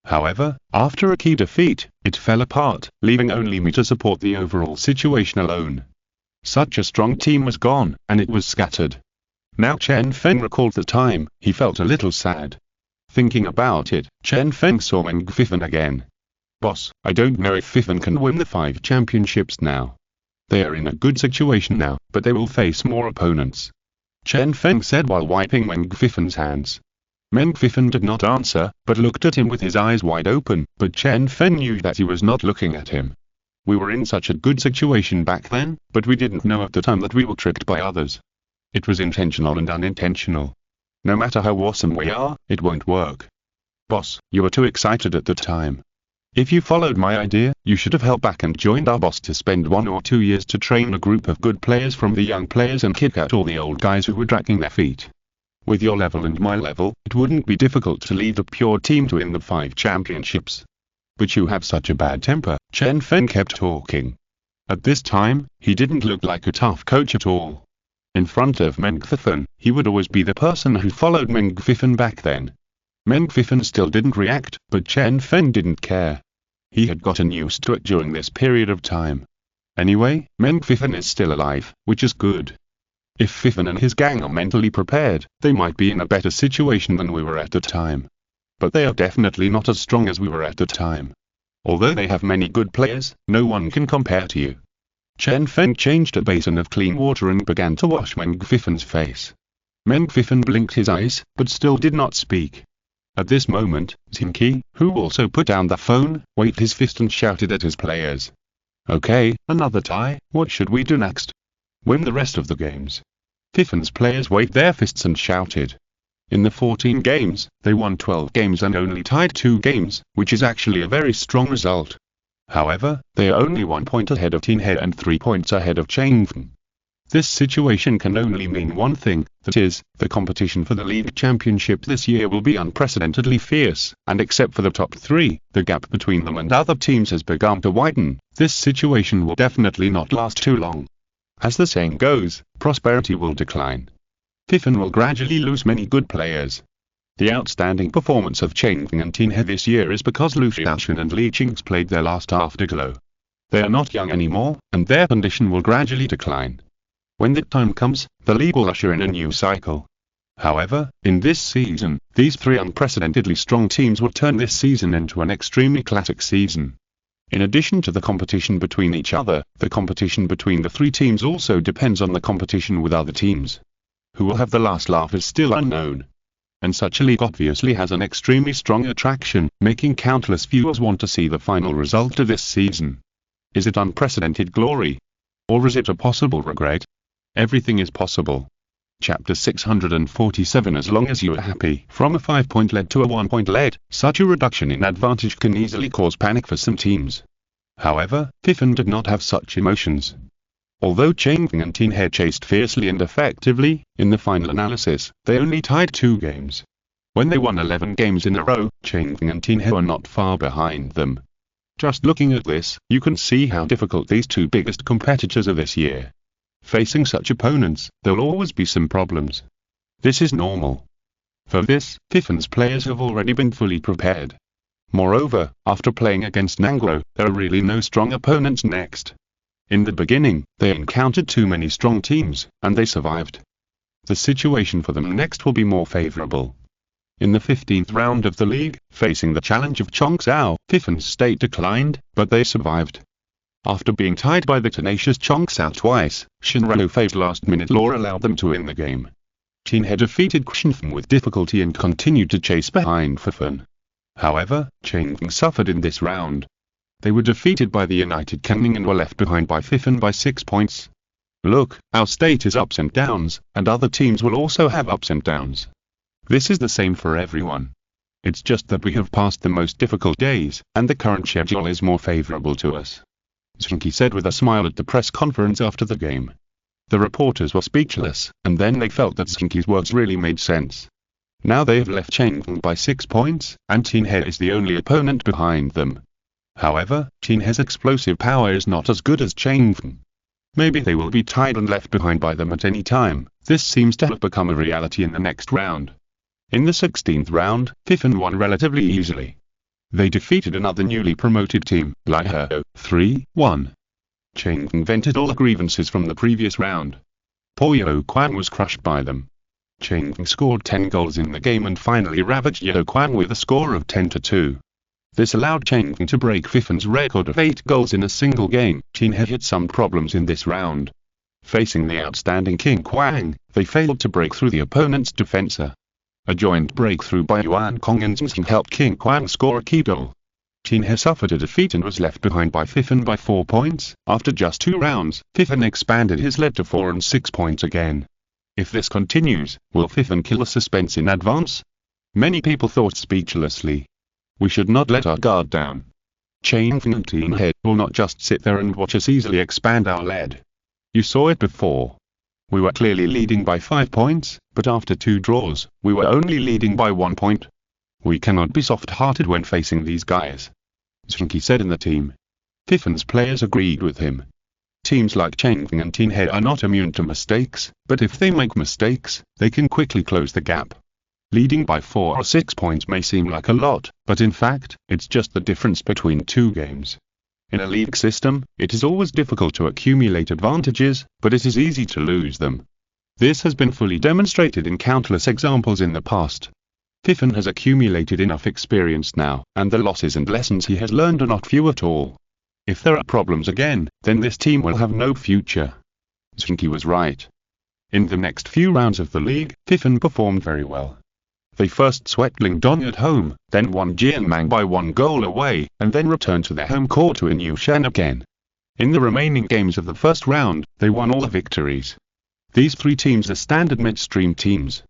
A: However, after a key defeat, it fell apart, leaving only me to support the overall situation alone. Such a strong team was gone, and it was scattered. Now Chen Fen recalled the time, he felt a little sad. Thinking about it, Chen Fen saw Meng Fifan again. Boss, I don't know if Fifan can win the 5 championships now. They are in a good situation now, but they will face more opponents. Chen Fen said while wiping Meng Fifan's hands. Meng Fifan did not answer, but looked at him with his eyes wide open, but Chen Fen knew that he was not looking at him. We were in such a good situation back then, but we didn't know at the time that we were tricked by others. It was intentional and unintentional. No matter how awesome we are, it won't work. Boss, you were too excited at the time. If you followed my idea, you should have held back and joined our boss to spend 1 or 2 years to train a group of good players from the young players and kick out all the old guys who were dragging their feet. With your level and my level, it wouldn't be difficult to lead the pure team to win the 5 championships. But you have such a bad temper, Chen Fen kept talking. At this time, he didn't look like a tough coach at all. In front of Meng Fifan, he would always be the person who followed Meng Fifan back then. Meng Fifan still didn't react, but Chen Fen didn't care. He had gotten used to it during this period of time. Anyway, Meng Fifan is still alive, which is good. If Fifan and his gang are mentally prepared, they might be in a better situation than we were at the time. But they are definitely not as strong as we were at the time. Although they have many good players, no one can compare to you. Chen Fen changed a basin of clean water and began to wash Meng Fifan's face. Meng Fifan blinked his eyes, but still did not speak. At this moment, Zheng Qi, who also put down the phone, waved his fist and shouted at his players. Okay, another tie, what should we do next? Win the rest of the games. Fifan's players waved their fists and shouted. In the 14 games, they won 12 games and only tied 2 games, which is actually a very strong result. However, they are only 1 point ahead of Tinhe and 3 points ahead of Changfeng. This situation can only mean one thing, that is, the competition for the league championship this year will be unprecedentedly fierce, and except for the top 3, the gap between them and other teams has begun to widen. This situation will definitely not last too long. As the saying goes, prosperity will decline. Fifan will gradually lose many good players. The outstanding performance of Changfeng and Tinhe this year is because Lu Xiaoxun and Li Qing's played their last afterglow. They are not young anymore, and their condition will gradually decline. When that time comes, the league will usher in a new cycle. However, in this season, these 3 unprecedentedly strong teams will turn this season into an extremely classic season. In addition to the competition between each other, the competition between the 3 teams also depends on the competition with other teams. Who will have the last laugh is still unknown. And such a league obviously has an extremely strong attraction, making countless viewers want to see the final result of this season. Is it unprecedented glory? Or is it a possible regret? Everything is possible. Chapter 647. As long as you are happy. From a 5-point lead to a 1-point lead, such a reduction in advantage can easily cause panic for some teams. However, Fifen did not have such emotions. Although Zheng and Tin He chased fiercely and effectively, in the final analysis, they only tied 2 games. When they won 11 games in a row, Zheng and Tin He were not far behind them. Just looking at this, you can see how difficult these 2 biggest competitors are this year. Facing such opponents, there will always be some problems. This is normal. For this, Fifen's players have already been fully prepared. Moreover, after playing against Nanglo, there are really no strong opponents next. In the beginning, they encountered too many strong teams, and they survived. The situation for them next will be more favorable. In the 15th round of the league, facing the challenge of Chongsao, Fifen's state declined, but they survived. After being tied by the tenacious Chongsao twice, Shinrao-Fei's last-minute law allowed them to win the game. Tin He defeated Xianfen with difficulty and continued to chase behind Fifen. However, Zheng suffered in this round. They were defeated by the United Canning and were left behind by Fifen by 6 points. Look, our state is ups and downs, and other teams will also have ups and downs. This is the same for everyone. It's just that we have passed the most difficult days, and the current schedule is more favorable to us. Zheng Qi said with a smile at the press conference after the game. The reporters were speechless, and then they felt that Zheng Qi's words really made sense. Now they have left Zheng by 6 points, and Tin He is the only opponent behind them. However, Tin He's explosive power is not as good as Zheng. Maybe they will be tied and left behind by them at any time. This seems to have become a reality in the next round. In the 16th round, Fifen won relatively easily. They defeated another newly promoted team, Liao, 3-1. Zheng vented all the grievances from the previous round. Po Yao Quang was crushed by them. Zheng scored 10 goals in the game and finally ravaged Yao Quang with a score of 10-2. This allowed Zheng to break Fifen's record of 8 goals in a single game. Tin He had some problems in this round. Facing the outstanding King Quang, they failed to break through the opponent's defensa. A joint breakthrough by Yuan Kong and Zheng helped King Quang score a key goal. Tin He suffered a defeat and was left behind by Fifen by 4 points. After just 2 rounds, Fifen expanded his lead to 4 and 6 points again. If this continues, will Fifen kill the suspense in advance? Many people thought speechlessly. We should not let our guard down. Zheng and Tin He will not just sit there and watch us easily expand our lead. You saw it before. We were clearly leading by 5 points, but after 2 draws, we were only leading by 1 point. We cannot be soft-hearted when facing these guys. Zheng Qi said in the team. Fifen's players agreed with him. Teams like Zheng and Tin He are not immune to mistakes, but if they make mistakes, they can quickly close the gap. Leading by 4 or 6 points may seem like a lot, but in fact, it's just the difference between 2 games. In a league system, it is always difficult to accumulate advantages, but it is easy to lose them. This has been fully demonstrated in countless examples in the past. Fifen has accumulated enough experience now, and the losses and lessons he has learned are not few at all. If there are problems again, then this team will have no future. Zheng Qi was right. In the next few rounds of the league, Fifen performed very well. They first swept Lingdong at home, then won Jianmang by 1 goal away, and then returned to their home court to win Yushan again. In the remaining games of the first round, they won all the victories. These 3 teams are standard midstream teams.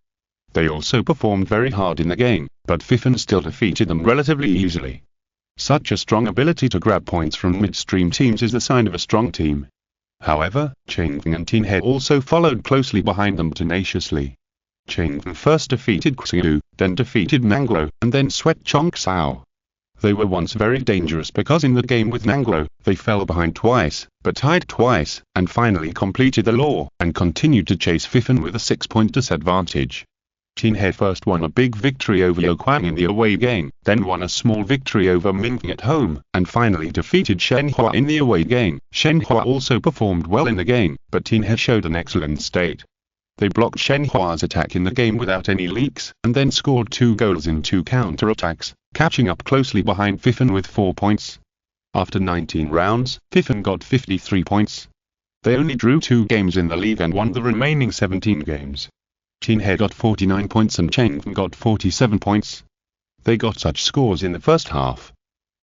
A: They also performed very hard in the game, but Fifen still defeated them relatively easily. Such a strong ability to grab points from midstream teams is the sign of a strong team. However, Zheng and Tin He also followed closely behind them tenaciously. Zheng first defeated Xiu, then defeated Nanglo, and then swept Chongsao. They were once very dangerous because in the game with Nanglo, they fell behind twice, but tied twice, and finally completed the law, and continued to chase Fifen with a 6-point disadvantage. Tin He first won a big victory over Yao Quang in the away game, then won a small victory over Mingfeng at home, and finally defeated Shenhua in the away game. Shenhua also performed well in the game, but Tin He showed an excellent state. They blocked Shenhua's attack in the game without any leaks, and then scored 2 goals in 2 counter-attacks, catching up closely behind Fifen with 4 points. After 19 rounds, Fifen got 53 points. They only drew 2 games in the league and won the remaining 17 games. Tin He got 49 points and Zheng got 47 points. They got such scores in the first half.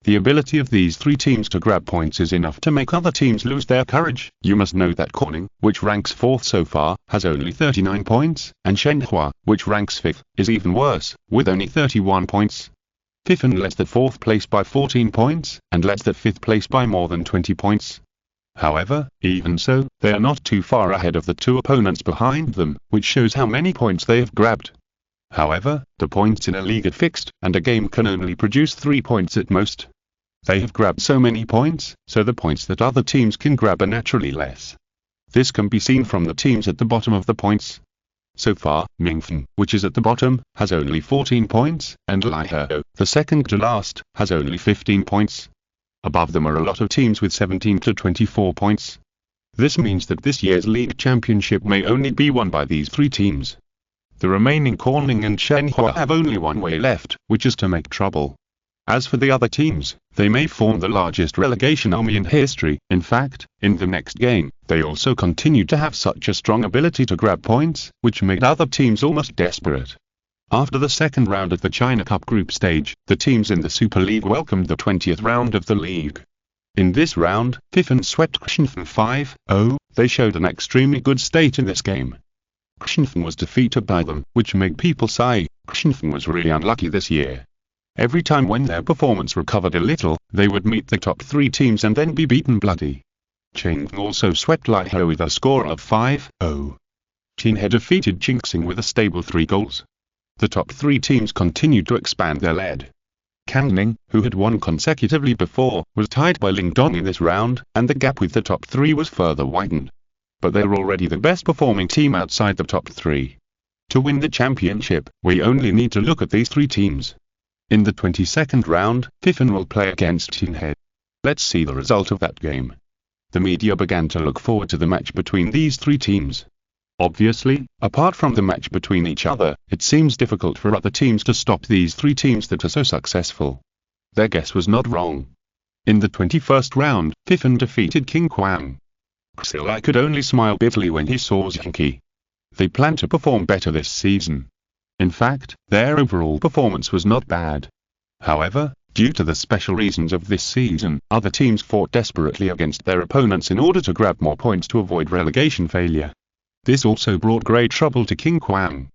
A: The ability of these three teams to grab points is enough to make other teams lose their courage. You must know that Corning, which ranks 4th so far, has only 39 points, and Shenhua, which ranks 5th, is even worse, with only 31 points. Fifan leds the 4th place by 14 points, and leds the 5th place by more than 20 points. However, even so, they are not too far ahead of the two opponents behind them, which shows how many points they have grabbed. However, the points in a league are fixed, and a game can only produce 3 points at most. They have grabbed so many points, so the points that other teams can grab are naturally less. This can be seen from the teams at the bottom of the points. So far, Mingfen, which is at the bottom, has only 14 points, and Lihao, the second to last, has only 15 points. Above them are a lot of teams with 17 to 24 points. This means that this year's league championship may only be won by these three teams. The remaining Corning and Shenhua have only one way left, which is to make trouble. As for the other teams, they may form the largest relegation army in history. In fact, in the next game, they also continued to have such a strong ability to grab points, which made other teams almost desperate. After the second round of the China Cup group stage, the teams in the Super League welcomed the 20th round of the league. In this round, Fifan swept Xinfen 5-0, they showed an extremely good state in this game. Xinfen was defeated by them, which made people sigh. Xinfen was really unlucky this year. Every time when their performance recovered a little, they would meet the top 3 teams and then be beaten bloody. Chengfen also swept Lihao with a score of 5-0. Qinhe defeated Jingxing with a stable 3 goals. The top 3 teams continued to expand their lead. Kangning, who had won consecutively before, was tied by Lingdong in this round, and the gap with the top 3 was further widened. But they are already the best performing team outside the top 3. To win the championship, we only need to look at these 3 teams. In the 22nd round, Fifan will play against Qinhe. Let's see the result of that game. The media began to look forward to the match between these 3 teams. Obviously, apart from the match between each other, it seems difficult for other teams to stop these 3 teams that are so successful. Their guess was not wrong. In the 21st round, Fifan defeated King Quang. Xilai could only smile bitterly when he saw Zheng Qi. They plan to perform better this season. In fact, their overall performance was not bad. However, due to the special reasons of this season, other teams fought desperately against their opponents in order to grab more points to avoid relegation failure. This also brought great trouble to King Quang.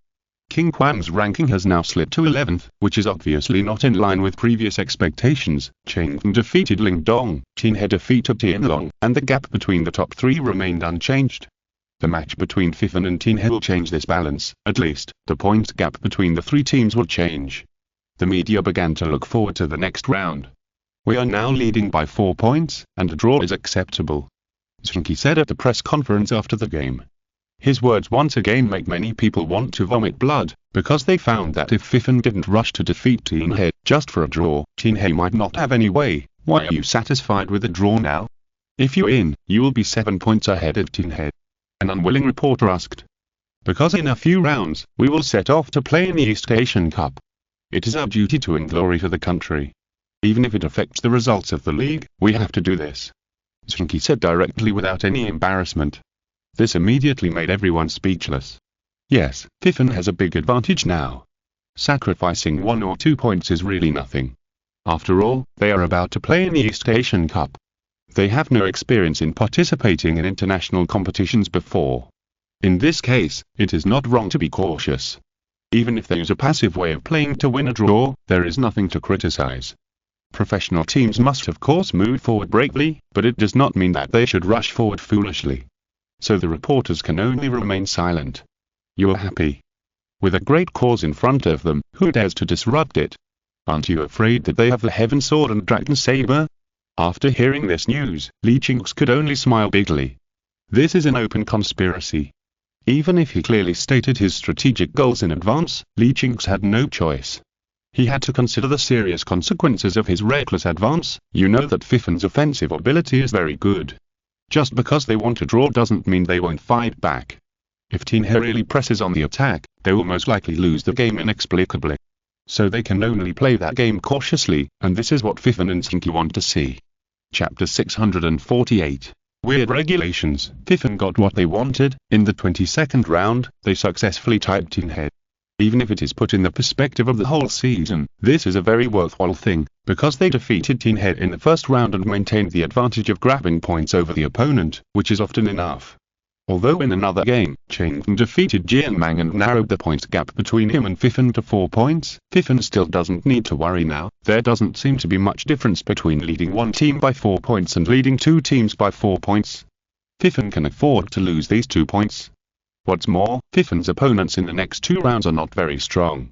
A: King Quang's ranking has now slipped to 11th, which is obviously not in line with previous expectations. Chengfen defeated Lingdong, Qinhe defeated Tianlong, and the gap between the top 3 remained unchanged. The match between Fifan and Qinhe will change this balance. At least, the points gap between the 3 teams will change. The media began to look forward to the next round. We are now leading by 4 points, and a draw is acceptable. Zheng Qi said at the press conference after the game. His words once again make many people want to vomit blood, because they found that if Fifan didn't rush to defeat Qinhe just for a draw, Qinhe might not have any way. Why are you satisfied with a draw now? If you win, you will be 7 points ahead of Qinhe. An unwilling reporter asked. Because in a few rounds, we will set off to play in the East Asian Cup. It is our duty to bring glory to the country. Even if it affects the results of the league, we have to do this. Zheng Qi said directly without any embarrassment. This immediately made everyone speechless. Yes, Fifan has a big advantage now. Sacrificing 1 or 2 points is really nothing. After all, they are about to play in the East Asian Cup. They have no experience in participating in international competitions before. In this case, it is not wrong to be cautious. Even if they use a passive way of playing to win a draw, there is nothing to criticize. Professional teams must of course move forward bravely, but it does not mean that they should rush forward foolishly. So the reporters can only remain silent. You are happy. With a great cause in front of them, who dares to disrupt it? Aren't you afraid that they have the Heaven Sword and Dragon Saber? After hearing this news, Li Qingx could only smile bitterly. This is an open conspiracy. Even if he clearly stated his strategic goals in advance, Li Qingx had no choice. He had to consider the serious consequences of his reckless advance. You know that Fifan's offensive ability is very good. Just because they want to draw doesn't mean they won't fight back. If Qinhe really presses on the attack, they will most likely lose the game inexplicably. So they can only play that game cautiously, and this is what Fifan and Zheng Qi want to see. Chapter 648. Weird regulations. Fifan got what they wanted. In the 22nd round, they successfully tied Qinhe. Even if it is put in the perspective of the whole season, this is a very worthwhile thing, because they defeated Tin Head in the first round and maintained the advantage of grabbing points over the opponent, which is often enough. Although in another game, Cheng defeated Jianmang and narrowed the points gap between him and Fifan to 4 points, Fifan still doesn't need to worry now. There doesn't seem to be much difference between leading one team by 4 points and leading two teams by 4 points. Fifan can afford to lose these 2 points. What's more, Fifan's opponents in the next 2 rounds are not very strong.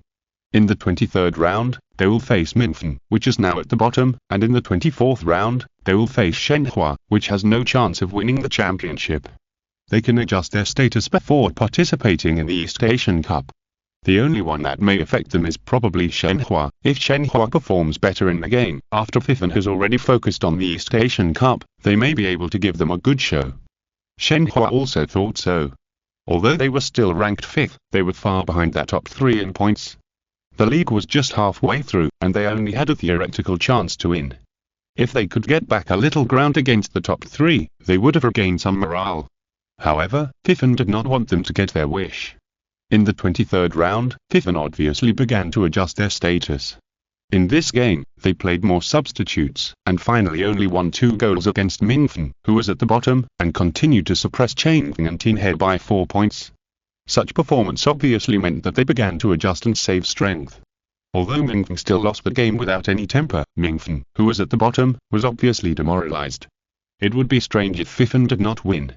A: In the 23rd round, they will face Minfan, which is now at the bottom, and in the 24th round, they will face Shenhua, which has no chance of winning the championship. They can adjust their status before participating in the East Asian Cup. The only one that may affect them is probably Shenhua. If Shenhua performs better in the game, after Fifan has already focused on the East Asian Cup, they may be able to give them a good show. Shenhua also thought so. Although they were still ranked 5th, they were far behind their top 3 in points. The league was just halfway through, and they only had a theoretical chance to win. If they could get back a little ground against the top 3, they would have regained some morale. However, Fifan did not want them to get their wish. In the 23rd round, Fifan obviously began to adjust their status. In this game, they played more substitutes, and finally only won 2 goals against Minfan, who was at the bottom, and continued to suppress Changfeng and Tin Head by 4 points. Such performance obviously meant that they began to adjust and save strength. Although Minfan still lost the game without any temper, Minfan, who was at the bottom, was obviously demoralized. It would be strange if Fifan did not win.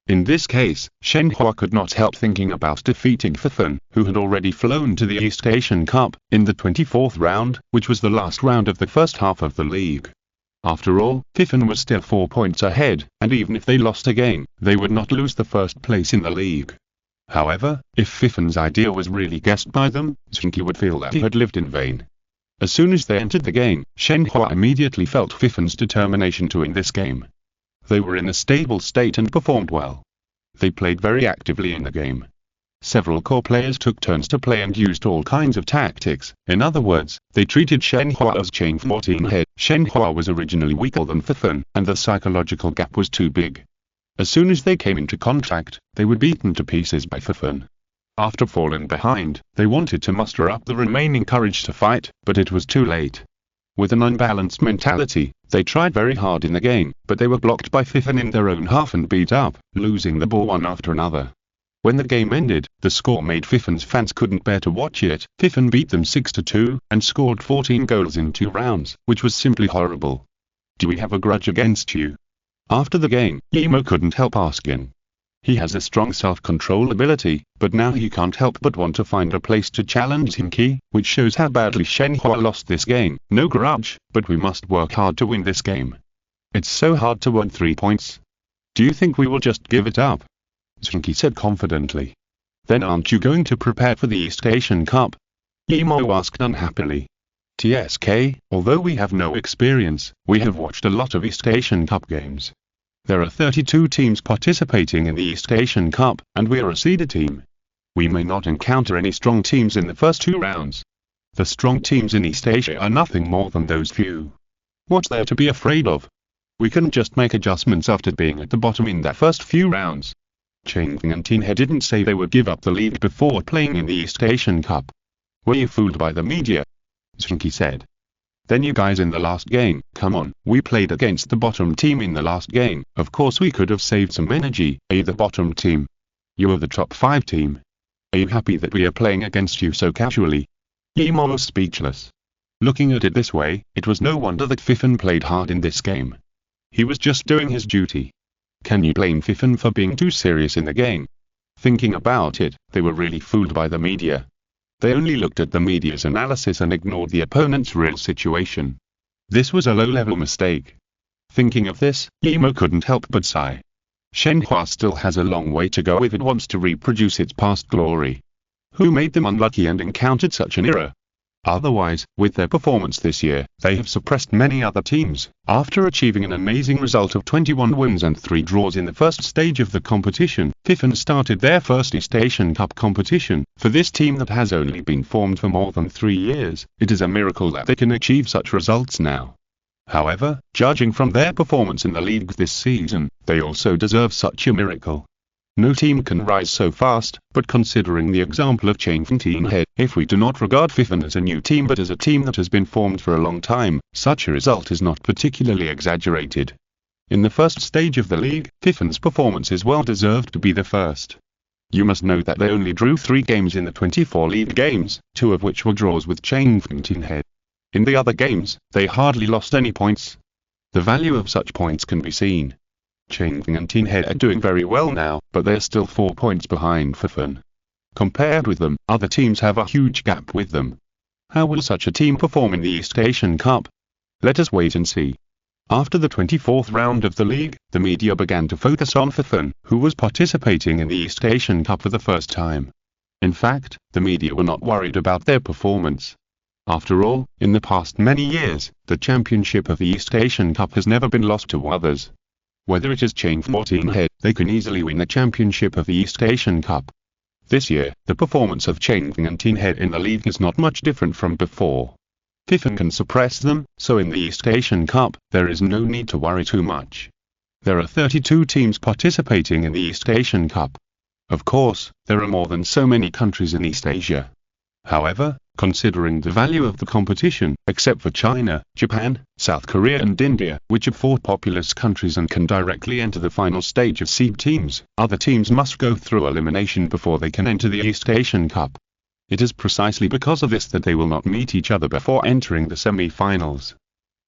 A: In this case, Shenhua could not help thinking about defeating Fifan, who had already flown to the East Asian Cup, in the 24th round, which was the last round of the first half of the league. After all, Fifan was still 4 points ahead, and even if they lost a game, they would not lose the first place in the league. However, if Fifan's idea was really guessed by them, Zheng Qi would feel that he had lived in vain. As soon as they entered the game, Shenhua immediately felt Fifan's determination to win this game. They were in a stable state and performed well. They played very actively in the game. Several core players took turns to play and used all kinds of tactics. In other words, they treated Shenhua as Changfeng or Tin Head. Shenhua was originally weaker than Fifan, and the psychological gap was too big. As soon as they came into contact, they were beaten to pieces by Fifan. After falling behind, they wanted to muster up the remaining courage to fight, but it was too late. With an unbalanced mentality, they tried very hard in the game, but they were blocked by Fifan in their own half and beat up, losing the ball one after another. When the game ended, the score made Fifan's fans couldn't bear to watch it. Fifan beat them 6-2, and scored 14 goals in 2 rounds, which was simply horrible. Do we have a grudge against you? After the game, Emo couldn't help asking. He has a strong self-control ability, but now he can't help but want to find a place to challenge Zheng Qi, which shows how badly Shenhua lost this game. No grudge, but we must work hard to win this game. It's so hard to win 3 points. Do you think we will just give it up? Zheng Qi said confidently. Then aren't you going to prepare for the East Asian Cup? Emo asked unhappily. TSK, although we have no experience, we have watched a lot of East Asian Cup games. There are 32 teams participating in the East Asian Cup, and we are a seeded team. We may not encounter any strong teams in the first 2 rounds. The strong teams in East Asia are nothing more than those few. What's there to be afraid of? We can just make adjustments after being at the bottom in their first few rounds. Changfeng and Tin Head didn't say they would give up the league before playing in the East Asian Cup. Were you fooled by the media? Zheng Qi said. Then you guys in the last game, come on, we played against the bottom team in the last game, of course we could have saved some energy. Are you the bottom team? You are the top 5 team. Are you happy that we are playing against you so casually? Emo was speechless. Looking at it this way, it was no wonder that Fifan played hard in this game. He was just doing his duty. Can you blame Fifan for being too serious in the game? Thinking about it, they were really fooled by the media. They only looked at the media's analysis and ignored the opponent's real situation. This was a low-level mistake. Thinking of this, Emo couldn't help but sigh. Shenhua still has a long way to go if it wants to reproduce its past glory. Who made them unlucky and encountered such an error? Otherwise, with their performance this year, they have suppressed many other teams. After achieving an amazing result of 21 wins and 3 draws in the first stage of the competition, Fifan started their first East Asian Cup competition. For this team that has only been formed for more than 3 years, it is a miracle that they can achieve such results now. However, judging from their performance in the league this season, they also deserve such a miracle. No team can rise so fast, but considering the example of Zheng Qi, if we do not regard FIFA as a new team but as a team that has been formed for a long time, such a result is not particularly exaggerated. In the first stage of the league, FIFA's performance is well deserved to be the first. You must know that they only drew 3 games in the 24 league games, 2 of which were draws with Zheng Qi. In the other games, they hardly lost any points. The value of such points can be seen. Zheng Qi are doing very well now, but they are still 4 points behind FIFA. Compared with them, other teams have a huge gap with them. How will such a team perform in the East Asian Cup? Let us wait and see. After the 24th round of the league, the media began to focus on FIFA, who was participating in the East Asian Cup for the first time. In fact, the media were not worried about their performance. After all, in the past many years, the championship of the East Asian Cup has never been lost to others. Whether it is Zheng Qi, they can easily win the championship of the East Asian Cup. This year, the performance of Zheng Qi in the league is not much different from before. FIFA can suppress them, so in the East Asian Cup, there is no need to worry too much. There are 32 teams participating in the East Asian Cup. Of course, there are more than so many countries in East Asia. However, considering the value of the competition, except for China, Japan, South Korea and India, which are 4 populous countries and can directly enter the final stage of seed teams, other teams must go through elimination before they can enter the East Asian Cup. It is precisely because of this that they will not meet each other before entering the semi-finals.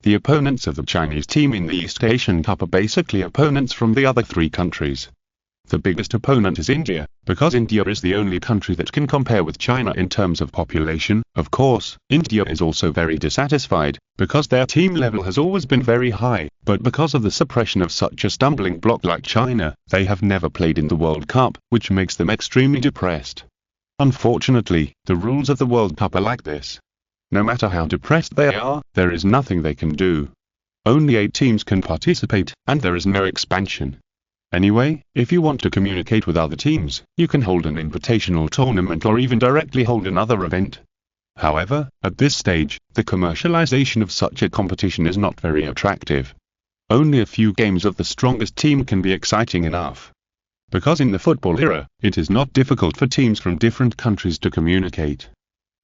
A: The opponents of the Chinese team in the East Asian Cup are basically opponents from the other 3 countries. The biggest opponent is India, because India is the only country that can compare with China in terms of population. Of course, India is also very dissatisfied, because their team level has always been very high, but because of the suppression of such a stumbling block like China, they have never played in the World Cup, which makes them extremely depressed. Unfortunately, the rules of the World Cup are like this. No matter how depressed they are, there is nothing they can do. Only 8 teams can participate, and there is no expansion. Anyway, if you want to communicate with other teams, you can hold an invitational tournament or even directly hold another event. However, at this stage, the commercialization of such a competition is not very attractive. Only a few games of the strongest team can be exciting enough. Because in the football era, it is not difficult for teams from different countries to communicate.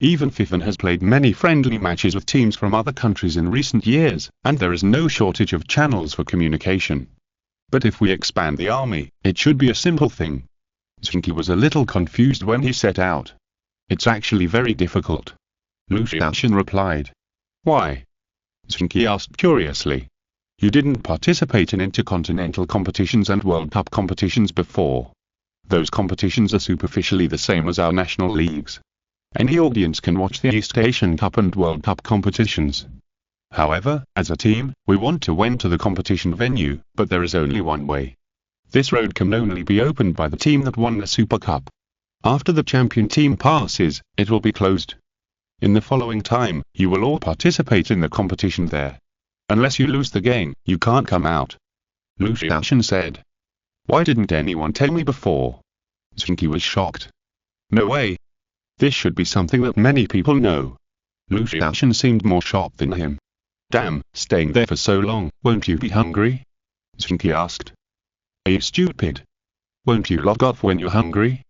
A: Even FIFA has played many friendly matches with teams from other countries in recent years, and there is no shortage of channels for communication. But if we expand the army, it should be a simple thing. Zheng Qi was a little confused when he set out. It's actually very difficult. Lu Xiaoshan replied. Why? Zheng Qi asked curiously. You didn't participate in intercontinental competitions and World Cup competitions before. Those competitions are superficially the same as our national leagues. Any audience can watch the East Asian Cup and World Cup competitions. However, as a team, we want to enter the competition venue, but there is only one way. This road can only be opened by the team that won the Super Cup. After the champion team passes, it will be closed. In the following time, you will all participate in the competition there. Unless you lose the game, you can't come out. Lu Xiaoshan said. Why didn't anyone tell me before? Zheng Qi was shocked. No way. This should be something that many people know. Lu Xiaoshan seemed more shocked than him. Damn, staying there for so long, won't you be hungry? Zheng Qi asked. Are you stupid? Won't you log off when you're hungry?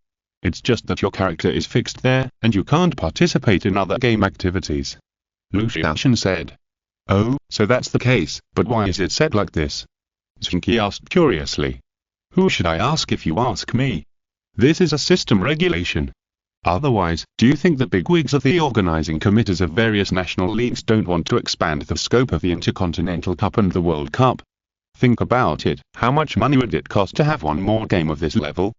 A: It's just that your character is fixed there, and you can't participate in other game activities. Lu Xiaoshan said. Oh, so that's the case, but why is it said like this? Zheng Qi asked curiously. Who should I ask if you ask me? This is a system regulation. Otherwise, do you think the bigwigs of the organizing committees of various national leagues don't want to expand the scope of the Intercontinental Cup and the World Cup? Think about it, how much money would it cost to have one more game of this level?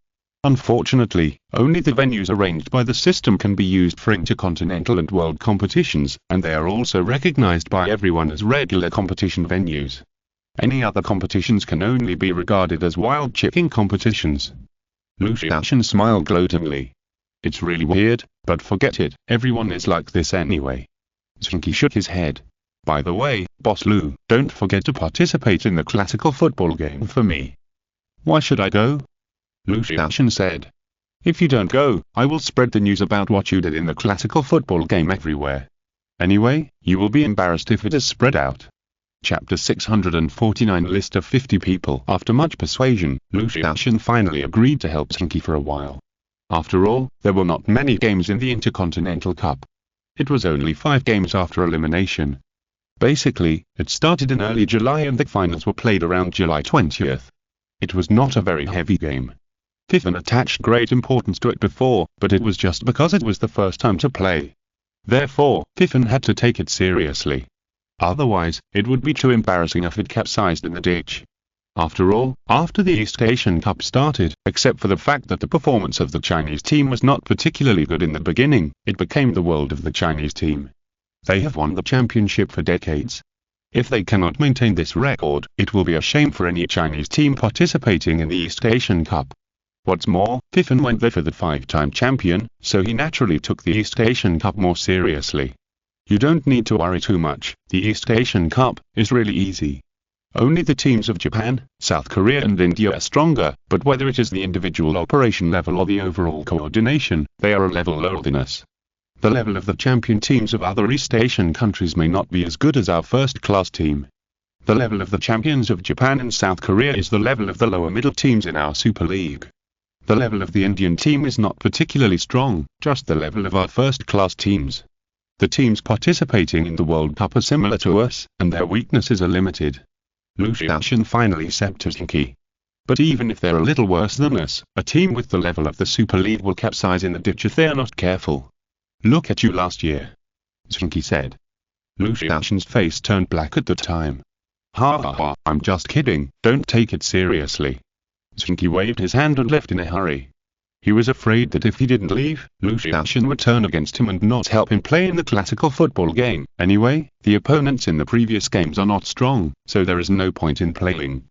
A: Unfortunately, only the venues arranged by the system can be used for intercontinental and world competitions, and they are also recognized by everyone as regular competition venues. Any other competitions can only be regarded as wild chicken competitions. Lu Xiaoshan smiled gloatingly. It's really weird, but forget it, everyone is like this anyway. Zheng Qi shook his head. By the way, Boss Lu, don't forget to participate in the classical football game for me. Why should I go? Lu Xiaoshan said. If you don't go, I will spread the news about what you did in the classical football game everywhere. Anyway, you will be embarrassed if it is spread out. Chapter 649 List of 50 people. After much persuasion, Lu Xiaoshan finally agreed to help Zheng Qi for a while. After all, there were not many games in the Intercontinental Cup. It was only 5 games after elimination. Basically, it started in early July and the finals were played around July 20th. It was not a very heavy game. Fifan attached great importance to it before, but it was just because it was the first time to play. Therefore, Fifan had to take it seriously. Otherwise, it would be too embarrassing if it capsized in the ditch. After all, after the East Asian Cup started, except for the fact that the performance of the Chinese team was not particularly good in the beginning, it became the world of the Chinese team. They have won the championship for decades. If they cannot maintain this record, it will be a shame for any Chinese team participating in the East Asian Cup. What's more, Fifan went there for the 5-time champion, so he naturally took the East Asian Cup more seriously. You don't need to worry too much, the East Asian Cup is really easy. Only the teams of Japan, South Korea and India are stronger, but whether it is the individual operation level or the overall coordination, they are a level lower than us. The level of the champion teams of other East Asian countries may not be as good as our first-class team. The level of the champions of Japan and South Korea is the level of the lower middle teams in our Super League. The level of the Indian team is not particularly strong, just the level of our first-class teams. The teams participating in the World Cup are similar to us, and their weaknesses are limited. Lu Xiaoshan finally said to Zheng Qi. But even if they're a little worse than us, a team with the level of the Super League will capsize in the ditch if they are not careful. Look at you last year, Zheng Qi said. Lu Xiaoshan's face turned black at the time. Ha ha ha, I'm just kidding, don't take it seriously. Zheng Qi waved his hand and left in a hurry. He was afraid that if he didn't leave, Lu Xiaoshan would turn against him and not help him play in the classical football game. Anyway, the opponents in the previous games are not strong, so there is no point in playing.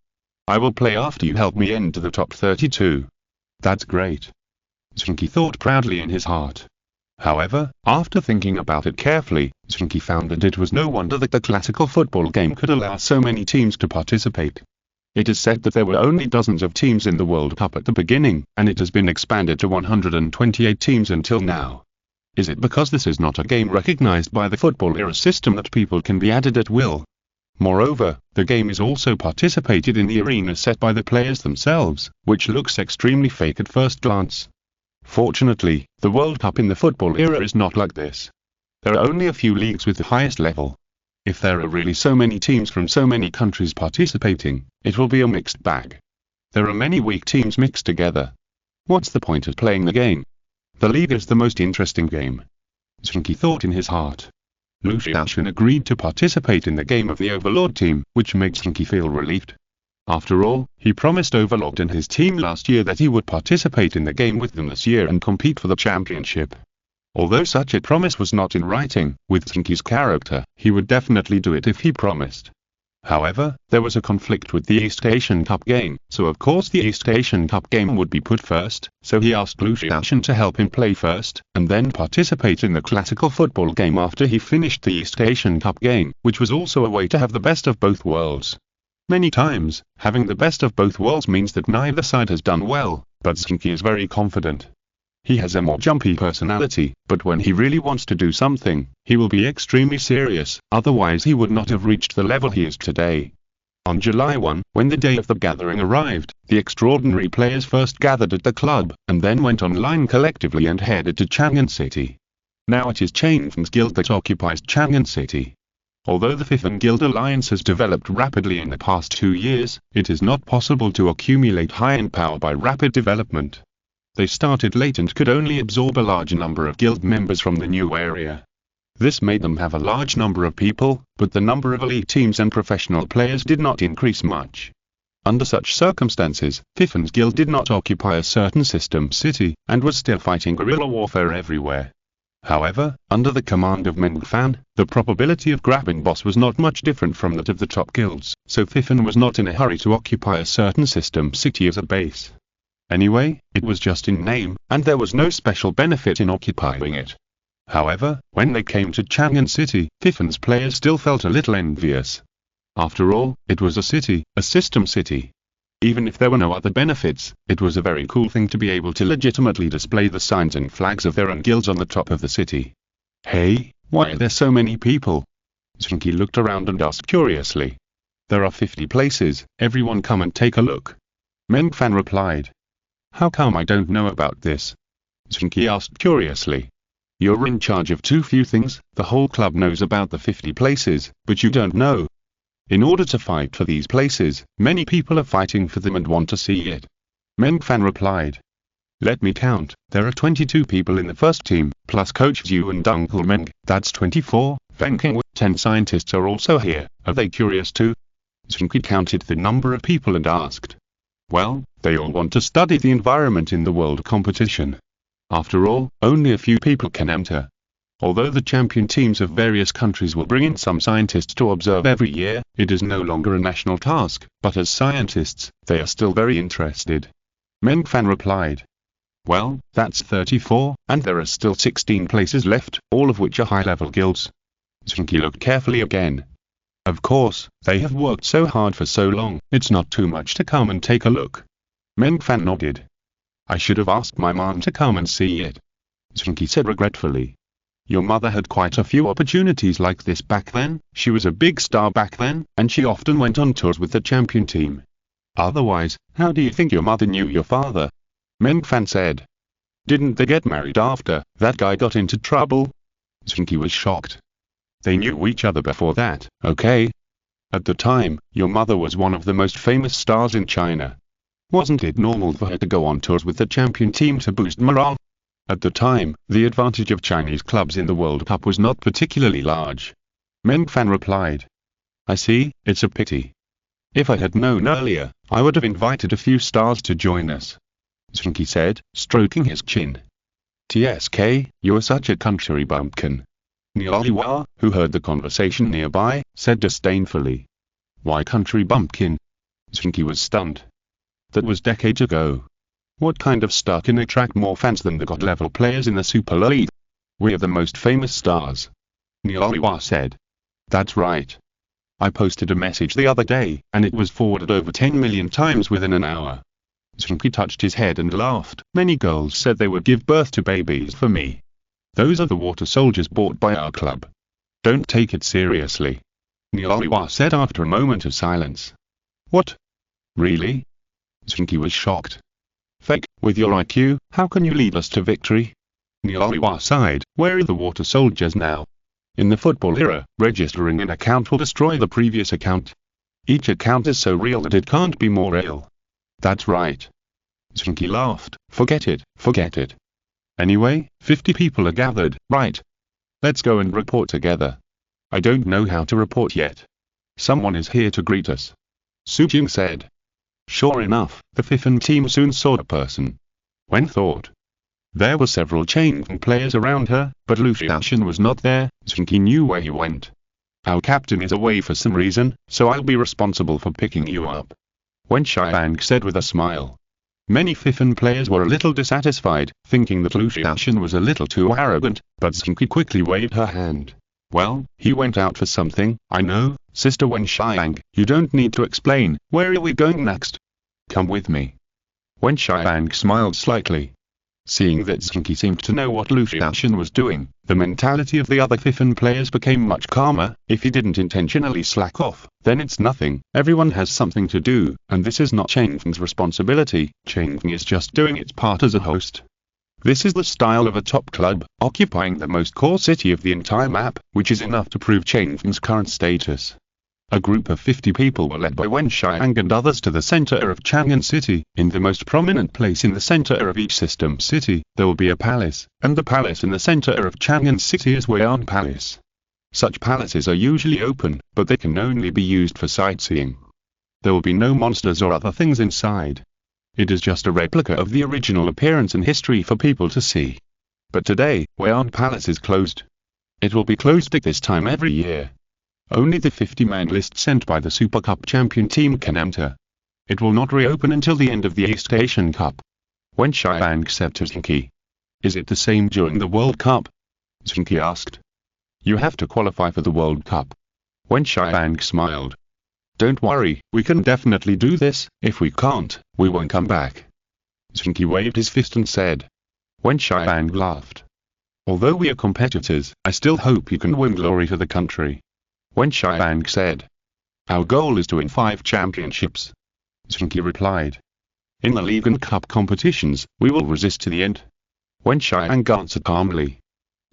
A: I will play after you help me into the top 32. That's great, Zheng Qi thought proudly in his heart. However, after thinking about it carefully, Zheng Qi found that it was no wonder that the classical football game could allow so many teams to participate. It is said that there were only dozens of teams in the World Cup at the beginning, and it has been expanded to 128 teams until now. Is it because this is not a game recognized by the football era system that people can be added at will? Moreover, the game is also participated in the arena set by the players themselves, which looks extremely fake at first glance. Fortunately, the World Cup in the football era is not like this. There are only a few leagues with the highest level. If there are really so many teams from so many countries participating, it will be a mixed bag. There are many weak teams mixed together. What's the point of playing the game? The league is the most interesting game, Zheng Qi thought in his heart. Lu Xiaoshan agreed to participate in the game of the Overlord team, which makes Zheng Qi feel relieved. After all, he promised Overlord and his team last year that he would participate in the game with them this year and compete for the championship. Although such a promise was not in writing, with Zheng Qi's character, he would definitely do it if he promised. However, there was a conflict with the East Asian Cup game, so of course the East Asian Cup game would be put first, so he asked Lu Xiaoshan to help him play first, and then participate in the classical football game after he finished the East Asian Cup game, which was also a way to have the best of both worlds. Many times, having the best of both worlds means that neither side has done well, but Zheng Qi is very confident. He has a more jumpy personality, but when he really wants to do something, he will be extremely serious, otherwise he would not have reached the level he is today. On July 1, when the day of the gathering arrived, the extraordinary players first gathered at the club, and then went online collectively and headed to Chang'an City. Now it is Chang'an's guild that occupies Chang'an City. Although the Fifan Guild alliance has developed rapidly in the past 2 years, it is not possible to accumulate high-end power by rapid development. They started late and could only absorb a large number of guild members from the new area. This made them have a large number of people, but the number of elite teams and professional players did not increase much. Under such circumstances, Fifan's guild did not occupy a certain system city, and was still fighting guerrilla warfare everywhere. However, under the command of Meng Fan, the probability of grabbing boss was not much different from that of the top guilds, so Fifan was not in a hurry to occupy a certain system city as a base. Anyway, it was just in name, and there was no special benefit in occupying it. However, when they came to Chang'an City, Fifan's players still felt a little envious. After all, it was a city, a system city. Even if there were no other benefits, it was a very cool thing to be able to legitimately display the signs and flags of their own guilds on the top of the city. Hey, why are there so many people? Zheng Qi looked around and asked curiously. There are 50 places, everyone come and take a look. Meng Fan replied. How come I don't know about this? Zheng Qi asked curiously. You're in charge of too few things, the whole club knows about the 50 places, but you don't know. In order to fight for these places, many people are fighting for them and want to see it. Meng Fan replied. Let me count, there are 22 people in the first team, plus Coach Zhu and Uncle Meng, that's 24, Feng King with 10 scientists are also here, are they curious too? Zheng Qi counted the number of people and asked. Well, they all want to study the environment in the world competition. After all, only a few people can enter. Although the champion teams of various countries will bring in some scientists to observe every year, it is no longer a national task, but as scientists, they are still very interested. Meng Fan replied. Well, that's 34, and there are still 16 places left, all of which are high-level guilds. Zheng Qi looked carefully again. Of course, they have worked so hard for so long, it's not too much to come and take a look. Meng Fan nodded. I should have asked my mom to come and see it. Zheng Qi said regretfully. Your mother had quite a few opportunities like this back then, she was a big star back then, and she often went on tours with the champion team. Otherwise, how do you think your mother knew your father? Meng Fan said. Didn't they get married after that guy got into trouble? Zheng Qi was shocked. They knew each other before that, okay? At the time, your mother was one of the most famous stars in China. Wasn't it normal for her to go on tours with the champion team to boost morale? At the time, the advantage of Chinese clubs in the World Cup was not particularly large. Meng Fan replied. I see, it's a pity. If I had known earlier, I would have invited a few stars to join us. Zheng Qi said, stroking his chin. TSK, you're such a country bumpkin. Nialiwa, who heard the conversation nearby, said disdainfully. Why country bumpkin? Zheng Qi was stunned. That was decades ago. What kind of star can attract more fans than the god-level players in the Super League? We are the most famous stars. Nialiwa said. That's right. I posted a message the other day, and it was forwarded over 10 million times within an hour. Zheng Qi touched his head and laughed. Many girls said they would give birth to babies for me. Those are the water soldiers bought by our club. Don't take it seriously. Nialiwa said after a moment of silence. What? Really? Zheng Qi was shocked. Fake, with your IQ, how can you lead us to victory? Nialiwa sighed. Where are the water soldiers now? In the football era, registering an account will destroy the previous account. Each account is so real that it can't be more real. That's right. Zheng Qi laughed. Forget it, forget it. Anyway, 50 people are gathered, right? Let's go and report together. I don't know how to report yet. Someone is here to greet us. Su Jing said. Sure enough, the Fifan team soon saw a person. Wen thought. There were several Changfeng players around her, but Lu Xiaoshan was not there. Zheng Qi knew where he went. Our captain is away for some reason, so I'll be responsible for picking you up. Wen Xiang said with a smile. Many Fifan players were a little dissatisfied, thinking that Lu Xiaoshan was a little too arrogant, but Zheng Qi quickly waved her hand. Well, he went out for something, I know, Sister Wen Xiang, you don't need to explain. Where are we going next? Come with me. Wen Xiang smiled slightly. Seeing that Zheng Qi seemed to know what Lu Xiaoshan was doing, the mentality of the other Fifan players became much calmer. If he didn't intentionally slack off, then it's nothing. Everyone has something to do, and this is not Changfeng's responsibility. Changfeng is just doing its part as a host. This is the style of a top club, occupying the most core city of the entire map, which is enough to prove Changfeng's current status. A group of 50 people were led by Wen Xiang and others to the center of Chang'an City. In the most prominent place in the center of each system city, there will be a palace, and the palace in the center of Chang'an City is Wei'an Palace. Such palaces are usually open, but they can only be used for sightseeing. There will be no monsters or other things inside. It is just a replica of the original appearance and history for people to see. But today, Wei'an Palace is closed. It will be closed at this time every year. Only the 50-man list sent by the Super Cup champion team can enter. It will not reopen until the end of the East Asian Cup. Wen Xiang said to Zheng Qi. Is it the same during the World Cup? Zheng Qi asked. You have to qualify for the World Cup. Wen Xiang smiled. Don't worry, we can definitely do this. If we can't, we won't come back. Zheng Qi waved his fist and said. Wen Xiang laughed. Although we are competitors, I still hope you can win glory for the country. Wen Xiang said. Our goal is to win 5 championships. Zheng Qi replied. In the league and cup competitions, we will resist to the end. Wen Xiang answered calmly.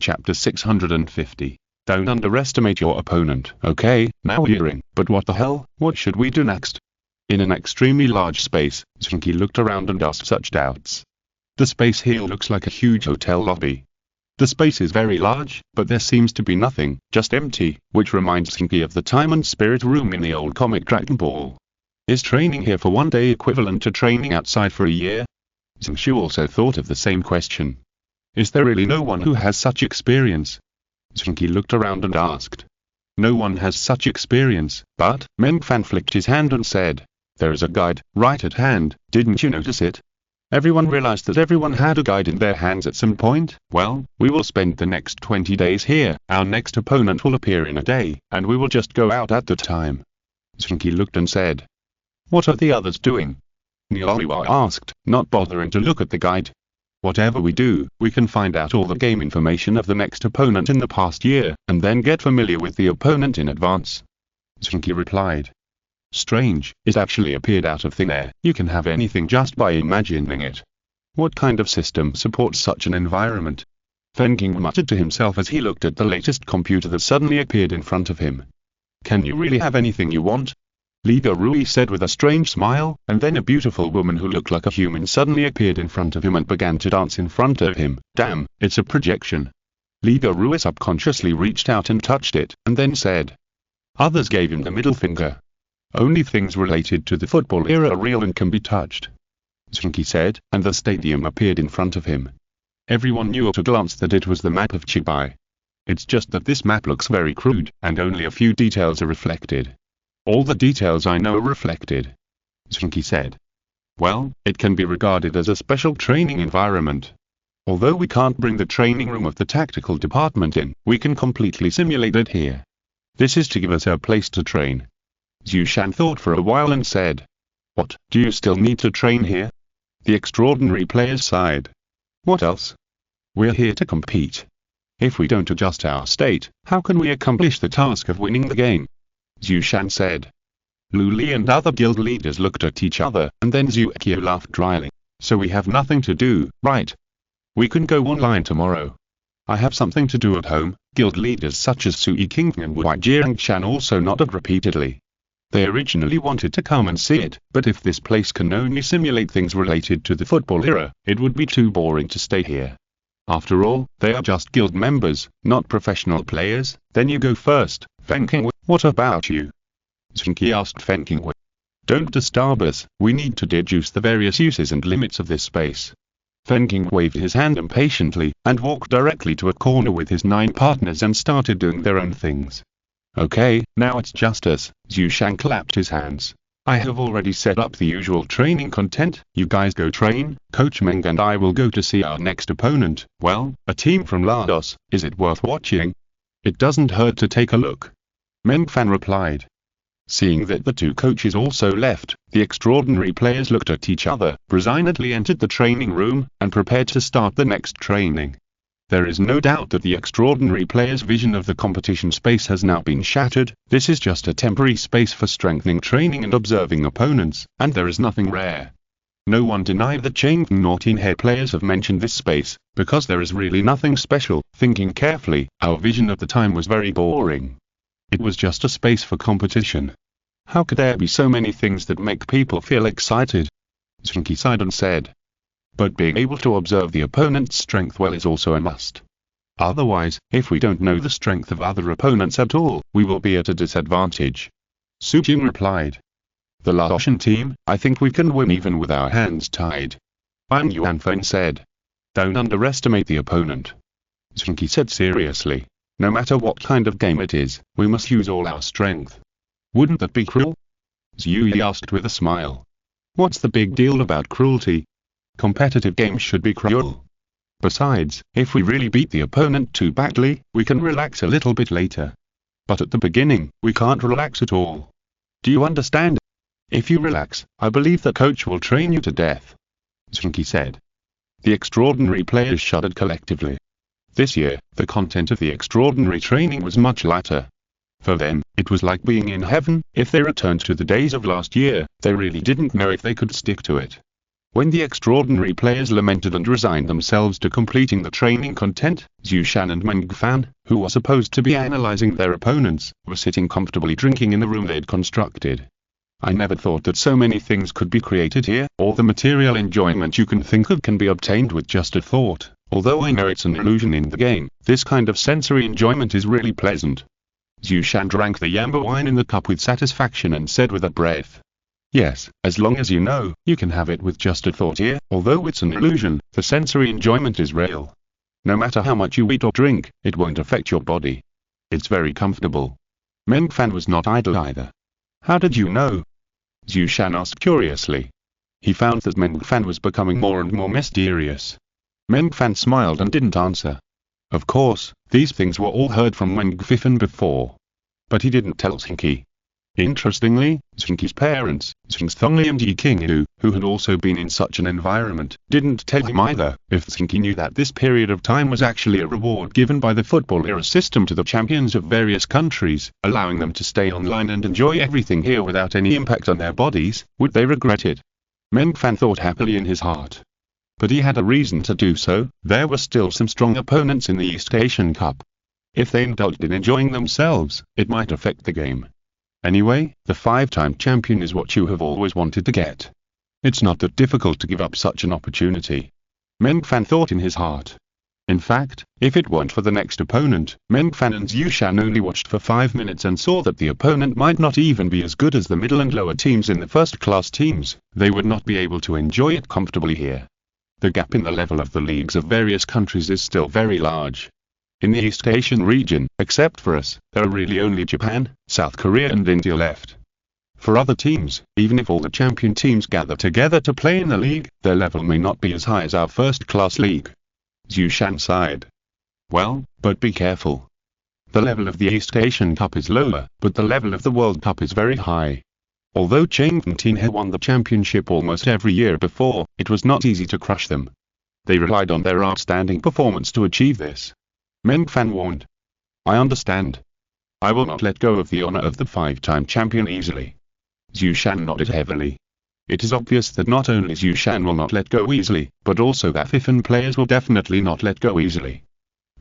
A: Chapter 650. Don't underestimate your opponent. Okay, now hearing, but what the hell, what should we do next? In an extremely large space, Zheng Qi looked around and asked such doubts. The space here looks like a huge hotel lobby. The space is very large, but there seems to be nothing, just empty, which reminds Zheng Qi of the time and spirit room in the old comic Dragon Ball. Is training here for one day equivalent to training outside for a year? Zheng Qi also thought of the same question. Is there really no one who has such experience? Zheng Qi looked around and asked. No one has such experience, but Meng Fan flicked his hand and said, there is a guide, right at hand, didn't you notice it? Everyone realized that everyone had a guide in their hands at some point. Well, we will spend the next 20 days here, our next opponent will appear in a day, and we will just go out at the time. Zheng Qi looked and said. What are the others doing? Niaoiwa asked, not bothering to look at the guide. Whatever we do, we can find out all the game information of the next opponent in the past year, and then get familiar with the opponent in advance. Zheng Qi replied. Strange, it actually appeared out of thin air. You can have anything just by imagining it. What kind of system supports such an environment? Fen Qing muttered to himself as he looked at the latest computer that suddenly appeared in front of him. Can you really have anything you want? Li Rui said with a strange smile, and then a beautiful woman who looked like a human suddenly appeared in front of him and began to dance in front of him. Damn, it's a projection. Li Rui subconsciously reached out and touched it, and then said. Others gave him the middle finger. Only things related to the football era are real and can be touched. Zheng Qi said, and the stadium appeared in front of him. Everyone knew at a glance that it was the map of Chibai. It's just that this map looks very crude, and only a few details are reflected. All the details I know are reflected. Zheng Qi said. Well, it can be regarded as a special training environment. Although we can't bring the training room of the tactical department in, we can completely simulate it here. This is to give us a place to train. Zhu Shan thought for a while and said. What, do you still need to train here? The extraordinary players sighed. What else? We're here to compete. If we don't adjust our state, how can we accomplish the task of winning the game? Zhu Shan said. Lu Li and other guild leaders looked at each other, and then Zhu Qiu laughed dryly. So we have nothing to do, right? We can go online tomorrow. I have something to do at home. Guild leaders such as Sui King and Wai Jiangshan also nodded repeatedly. They originally wanted to come and see it, but if this place can only simulate things related to the football era, it would be too boring to stay here. After all, they are just guild members, not professional players. Then you go first, Fen Qing. What about you? Zheng Qi asked Fen Qing. Don't disturb us, we need to deduce the various uses and limits of this space. Fen Qing waved his hand impatiently, and walked directly to a corner with his 9 partners and started doing their own things. Okay, now it's just us. Zhu Shan clapped his hands. I have already set up the usual training content. You guys go train. Coach Meng and I will go to see our next opponent. Well, a team from Laos. Is it worth watching? It doesn't hurt to take a look. Meng Fan replied. Seeing that the 2 coaches also left, the extraordinary players looked at each other, resignedly entered the training room, and prepared to start the next training. There is no doubt that the extraordinary players' vision of the competition space has now been shattered. This is just a temporary space for strengthening training and observing opponents, and there is nothing rare. No one denied that Chang nor Tin Head players have mentioned this space, because there is really nothing special. Thinking carefully, our vision of the time was very boring. It was just a space for competition. How could there be so many things that make people feel excited? Zheng Qi sighed and said. But being able to observe the opponent's strength well is also a must. Otherwise, if we don't know the strength of other opponents at all, we will be at a disadvantage. Su Jing replied. The Laotian team, I think we can win even with our hands tied. Wang Yuanfen said. Don't underestimate the opponent. Zheng Qi said seriously. No matter what kind of game it is, we must use all our strength. Wouldn't that be cruel? Zhu Yi asked with a smile. What's the big deal about cruelty? Competitive games should be cruel. Besides, if we really beat the opponent too badly, we can relax a little bit later. But at the beginning, we can't relax at all. Do you understand? If you relax, I believe the coach will train you to death. Zheng Qi said. The extraordinary players shuddered collectively. This year, the content of the extraordinary training was much lighter. For them, it was like being in heaven. If they returned to the days of last year, they really didn't know if they could stick to it. When the extraordinary players lamented and resigned themselves to completing the training content, Zhu Shan and Meng Fan, who were supposed to be analyzing their opponents, were sitting comfortably drinking in the room they'd constructed. I never thought that so many things could be created here. All the material enjoyment you can think of can be obtained with just a thought. Although I know it's an illusion in the game, this kind of sensory enjoyment is really pleasant. Zhu Shan drank the amber wine in the cup with satisfaction and said with a breath, "Yes, as long as you know, you can have it with just a thought here. Although it's an illusion, the sensory enjoyment is real. No matter how much you eat or drink, it won't affect your body. It's very comfortable." Meng Fan was not idle either. "How did you know?" Zhu Shan asked curiously. He found that Meng Fan was becoming more and more mysterious. Meng Fan smiled and didn't answer. Of course, these things were all heard from Meng Fan before. But he didn't tell Zheng Qi. Interestingly, Zheng Qi's parents, Zheng Thongli and Yi Qingyu, who had also been in such an environment, didn't tell him either. If Zheng Qi knew that this period of time was actually a reward given by the football-era system to the champions of various countries, allowing them to stay online and enjoy everything here without any impact on their bodies, would they regret it? Meng Fan thought happily in his heart. But he had a reason to do so. There were still some strong opponents in the East Asian Cup. If they indulged in enjoying themselves, it might affect the game. Anyway, the 5-time champion is what you have always wanted to get. It's not that difficult to give up such an opportunity. Meng Fan thought in his heart. In fact, if it weren't for the next opponent, Meng Fan and Zhu Shan only watched for 5 minutes and saw that the opponent might not even be as good as the middle and lower teams in the first-class teams. They would not be able to enjoy it comfortably here. The gap in the level of the leagues of various countries is still very large. In the East Asian region, except for us, there are really only Japan, South Korea and India left. For other teams, even if all the champion teams gather together to play in the league, their level may not be as high as our first-class league. Zhu Shan sighed. Well, but be careful. The level of the East Asian Cup is lower, but the level of the World Cup is very high. Although Zheng Qi had won the championship almost every year before, it was not easy to crush them. They relied on their outstanding performance to achieve this. Meng Fan warned. I understand. I will not let go of the honor of the 5-time champion easily. Zhu Shan nodded heavily. It is obvious that not only Zhu Shan will not let go easily, but also that Fifan players will definitely not let go easily.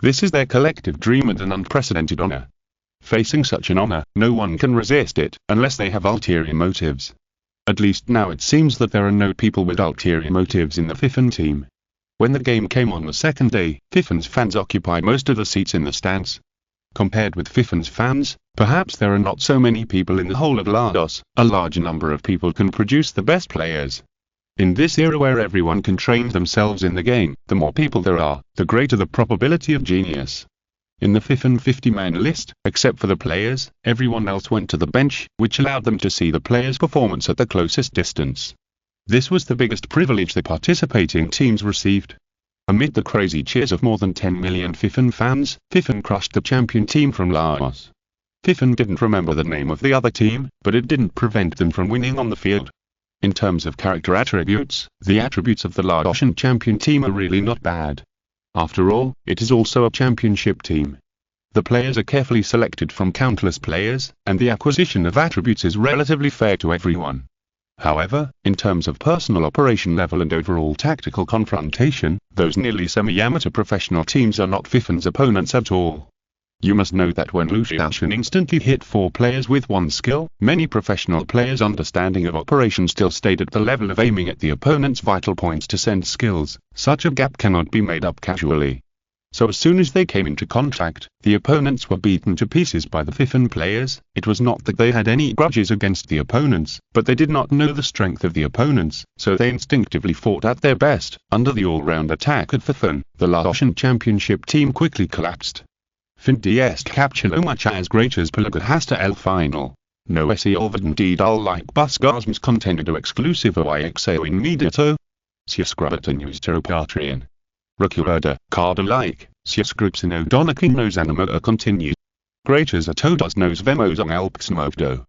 A: This is their collective dream and an unprecedented honor. Facing such an honor, no one can resist it, unless they have ulterior motives. At least now it seems that there are no people with ulterior motives in the Fifan team. When the game came on the second day, Fifan's fans occupied most of the seats in the stands. Compared with Fifan's fans, perhaps there are not so many people in the whole of Laos. A large number of people can produce the best players. In this era where everyone can train themselves in the game, the more people there are, the greater the probability of genius. In the Fifan 50-man list, except for the players, everyone else went to the bench, which allowed them to see the players' performance at the closest distance. This was the biggest privilege the participating teams received. Amid the crazy cheers of more than 10 million Fifan fans, Fifan crushed the champion team from Laos. Fifan didn't remember the name of the other team, but it didn't prevent them from winning on the field. In terms of character attributes, the attributes of the Laotian champion team are really not bad. After all, it is also a championship team. The players are carefully selected from countless players, and the acquisition of attributes is relatively fair to everyone. However, in terms of personal operation level and overall tactical confrontation, those nearly semi-amateur professional teams are not Fifan's opponents at all. You must know that when Lu Xiaoshan instantly hit 4 players with 1 skill, many professional players' understanding of operation still stayed at the level of aiming at the opponent's vital points to send skills. Such a gap cannot be made up casually. So as soon as they came into contact, the opponents were beaten to pieces by the Fifan players. It was not that they had any grudges against the opponents, but they did not know the strength of the opponents, so they instinctively fought at their best. Under the all-round attack of Fifan, the Laotian championship team quickly collapsed. Fin DS capture much as great as Pelaga Hasta El final. No SE indeed all like bus gasms contended exclusive YXO in Mediato. Siascrabata news to Patreon. Recurda, card alike, Siascripsino Donaking nos anima continue. Great as a todos nos vemos on Alpsmovdo.